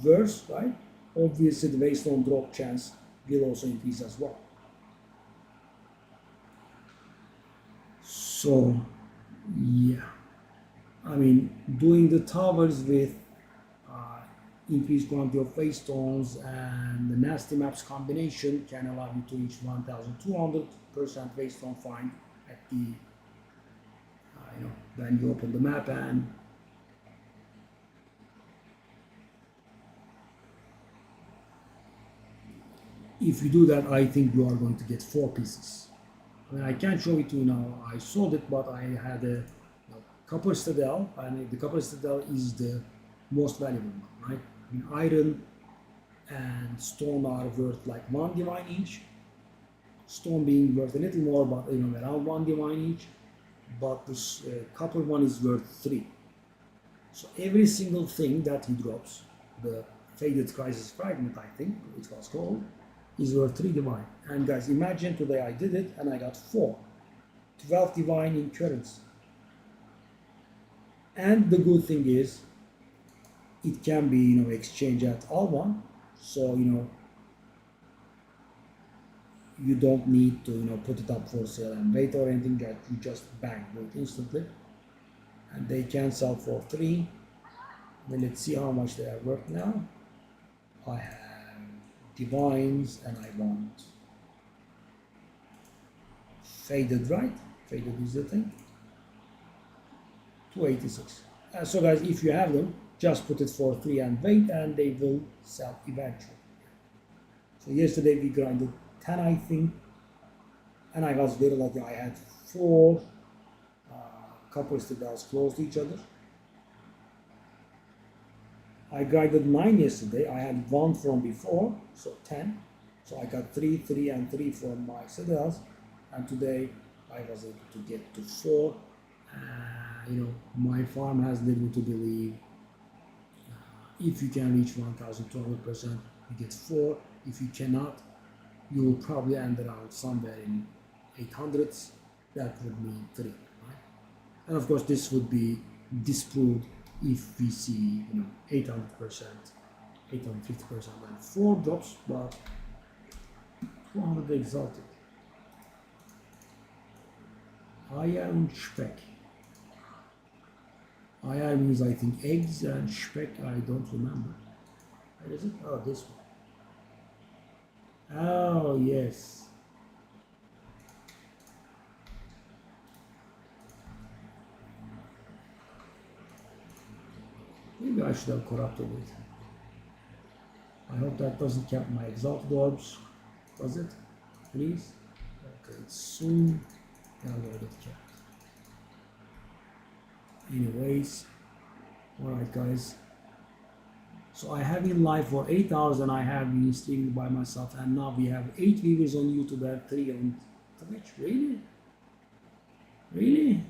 worse, right, obviously the waystone drop chance will also increase as well. So yeah, I mean, doing the towers with increased quantity of waystones and the nasty maps combination can allow you to reach 1200% waystone find at the you know, when you open the map. And if you do that, I think you are going to get 4 pieces. I mean, I can't show it to you now. I sold it, but I had a copper Citadel, and the copper Citadel is the most valuable one, right? I mean, iron and stone are worth like 1 divine each. Stone being worth a little more, but you know, around 1 divine each. But this copper one is worth 3. So every single thing that he drops, the faded crisis fragment, I think it was called, is worth 3 divine. And guys, imagine today I did it and I got 4. 12 divine in currency. And the good thing is, it can be, you know, exchanged at Alba, so, you know, you don't need to, you know, put it up for sale and wait or anything. That you just bang it instantly, and they can sell for 3. Then let's see how much they are worth now. I have divines and I want faded, right? Faded is the thing. 286. So guys, if you have them, just put it for 3 and wait, and they will sell eventually. So yesterday we grinded 10, I think, and I was very lucky. I had 4 copper citadels close to each other. I grinded 9 yesterday. I had 1 from before, so 10. So I got 3, 3, and 3 from my citadels, and today I was able to get to 4. You know, my farm has led me to believe if you can reach 1,200%, you get 4. If you cannot, you will probably end around somewhere in 800s. That would mean 3, right? And of course, this would be disproved if we see, you know, 800%, 850%, and 4 drops, but 200 exalted. Iron Speck. Iron means, I think, eggs, and Speck, I don't remember. Where is it? Oh, this one. Oh, yes. Maybe I should have corrupted it. I hope that doesn't count my exalted orbs. Does it? Please? Okay, it's soon gonna get capped. Anyways, alright guys. So I have been live for 8 hours and I have been streaming by myself, and now we have 8 viewers on YouTube and 3 on Twitch. Really? Really?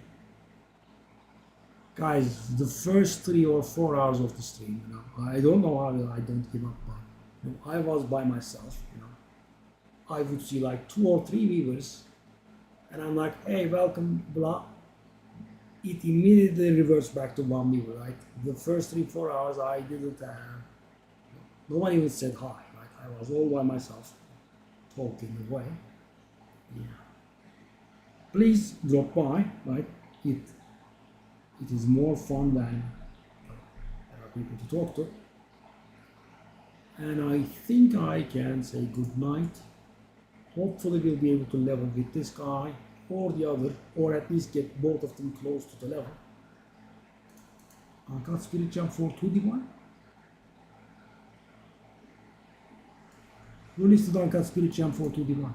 Guys, the first 3 or 4 hours of the stream, you know, I don't know how I don't give up, but you know, I was by myself, you know. I would see like 2 or 3 viewers, and I'm like, hey, welcome, blah. It immediately reverts back to 1 viewer, right? The first 3-4 hours I didn't no one even said hi, right? I was all by myself, talking away. Yeah. Please drop by, right? It is more fun than there are people to talk to. And I think I can say good night. Hopefully we'll be able to level with this guy or the other, or at least get both of them close to the level. I got Spirit Jump for 2 divine. Who listed on Spirit Jump for 2 divine?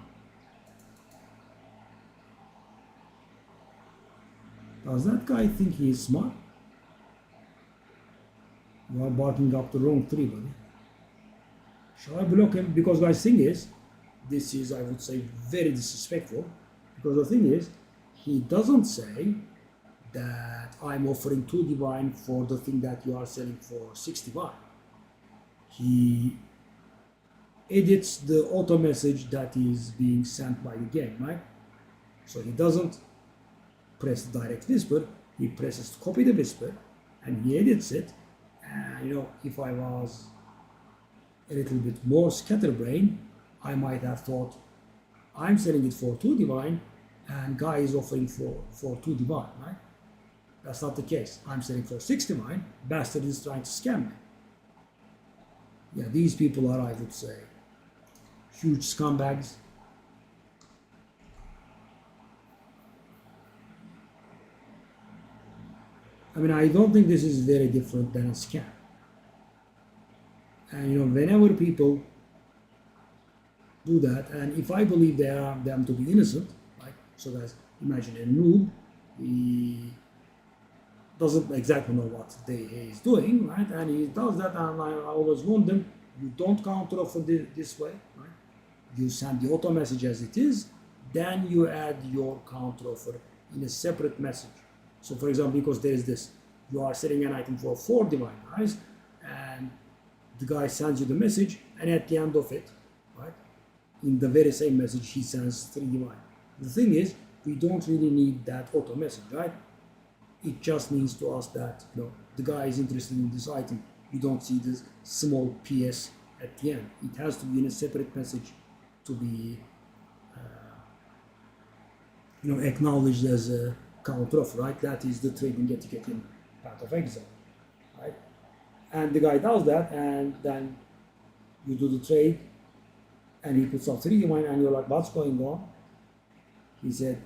Does that guy think he is smart? You are barking up the wrong tree, buddy. Shall I block him? Because guys, thing is, this is, I would say, very disrespectful. Because the thing is, he doesn't say that I'm offering 2 divine for the thing that you are selling for 6 divine. He edits the auto message that is being sent by the game, right? So he doesn't press direct whisper, he presses copy the whisper and he edits it. And you know, if I was a little bit more scatterbrained, I might have thought I'm selling it for 2 divine and guy is offering for 2 divine, right? That's not the case. I'm selling for 6 divine, bastard is trying to scam me. Yeah, these people are, I would say, huge scumbags. I mean, I don't think this is very different than a scam. And you know, whenever people do that, and if I believe them to be innocent, right? So guys, imagine a noob, he doesn't exactly know what he is doing, right? And he does that, and I always warn them, you don't counter offer this way, right? You send the auto message as it is, then you add your counter offer in a separate message. So for example, because there is this, you are selling an item for 4 divine eyes, and the guy sends you the message, and at the end of it, right, in the very same message, he sends 3 divine. The thing is, we don't really need that auto message, right? It just means to us that the guy is interested in this item. You don't see this small PS at the end. It has to be in a separate message to be acknowledged as a counteroffer, right? That is the trading etiquette in Path of Exile, right? And the guy does that, and then you do the trade, and he puts up 3D mine, and you're like, what's going on? He says,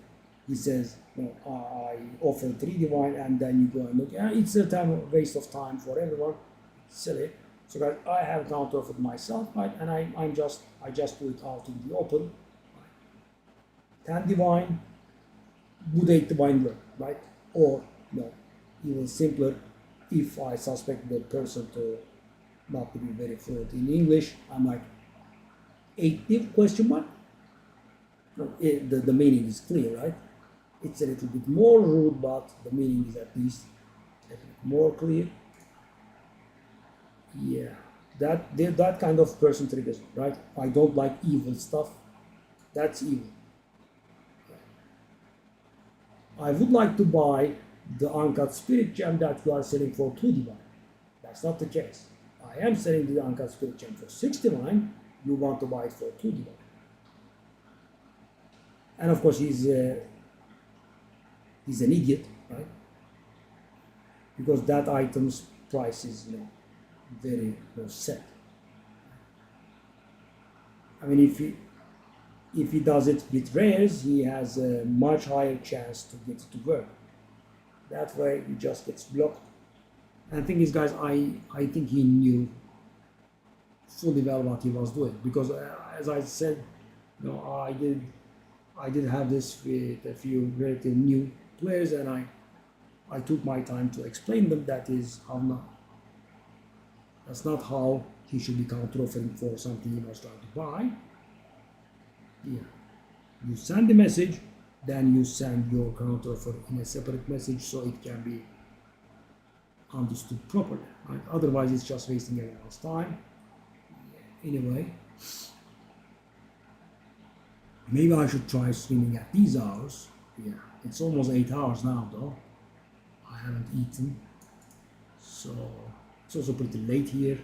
I offer 3D mine, and then you go and look. It's a waste of time for everyone. It's silly. So guys, I have counteroffered myself, right? And I just put it out in the open. 10 divine, would 8 divine work, right? Or even simpler, if I suspect the person to not to be very fluent in English, I'm like 8 div question mark. No, the meaning is clear, right? It's a little bit more rude, but the meaning is at least more clear. Yeah, that kind of person triggers me, right? I don't like evil stuff. That's evil. I would like to buy the uncut spirit gem that you are selling for 2 divine. That's not the case. I am selling the uncut spirit gem for 6 divine. You want to buy it for 2 divine. And of course he's an idiot, right? Because that item's price is very set. I mean, if he does it with rares, he has a much higher chance to get it to work. That way, he just gets blocked. And the thing is, guys, I think he knew fully well what he was doing, because as I said, I did have this with a few relatively new players, and I took my time to explain them. That's not how he should be counter-offering for something he was trying to buy. Yeah. You send the message, then you send your counteroffer in a separate message so it can be understood properly. Right? Otherwise, it's just wasting everyone's time. Anyway, maybe I should try streaming at these hours. Yeah, it's almost 8 hours now, though. I haven't eaten, so it's also pretty late here.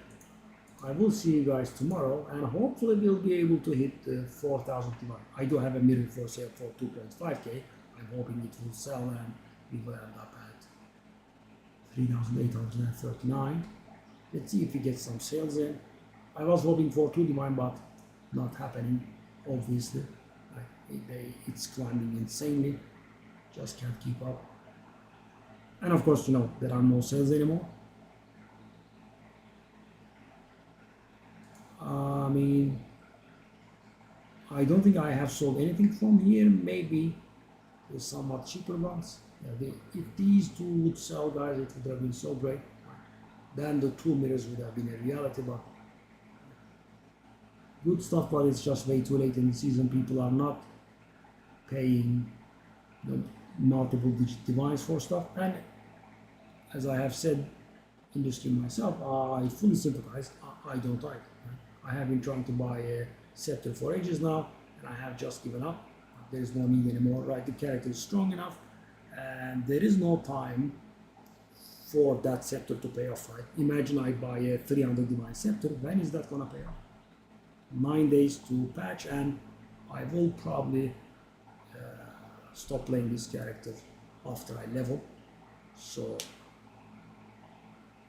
I will see you guys tomorrow, and hopefully we'll be able to hit the 4,000 divine. I do have a mirror for sale for 2.5k. I'm hoping it will sell, and we will end up at 3,839. Let's see if we get some sales in. I was hoping for 2 divine, but not happening, obviously. It's climbing insanely, just can't keep up. And of course, there are no sales anymore. I mean, I don't think I have sold anything from here. Maybe the somewhat cheaper ones. Yeah, if these two would sell, guys, it would have been so great. Then the 2 mirrors would have been a reality, but good stuff, but it's just way too late in the season. People are not paying multiple digit divines for stuff, and as I have said in the stream myself, I fully sympathize. I don't like it. I have been trying to buy a scepter for ages now, and I have just given up. There is no need anymore, right? The character is strong enough, and there is no time for that scepter to pay off, right? Imagine I buy a 300 divine scepter. When is that gonna pay off? 9 days to patch, and I will probably stop playing this character after I level. So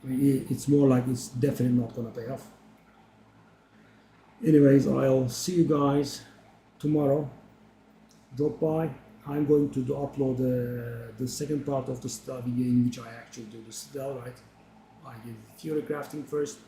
I mean, it's more like it's definitely not gonna pay off. Anyways, I'll see you guys tomorrow. Drop by. I'm going to upload the second part of the Citadel video, in which I actually do the Citadel, right? I did theory crafting first,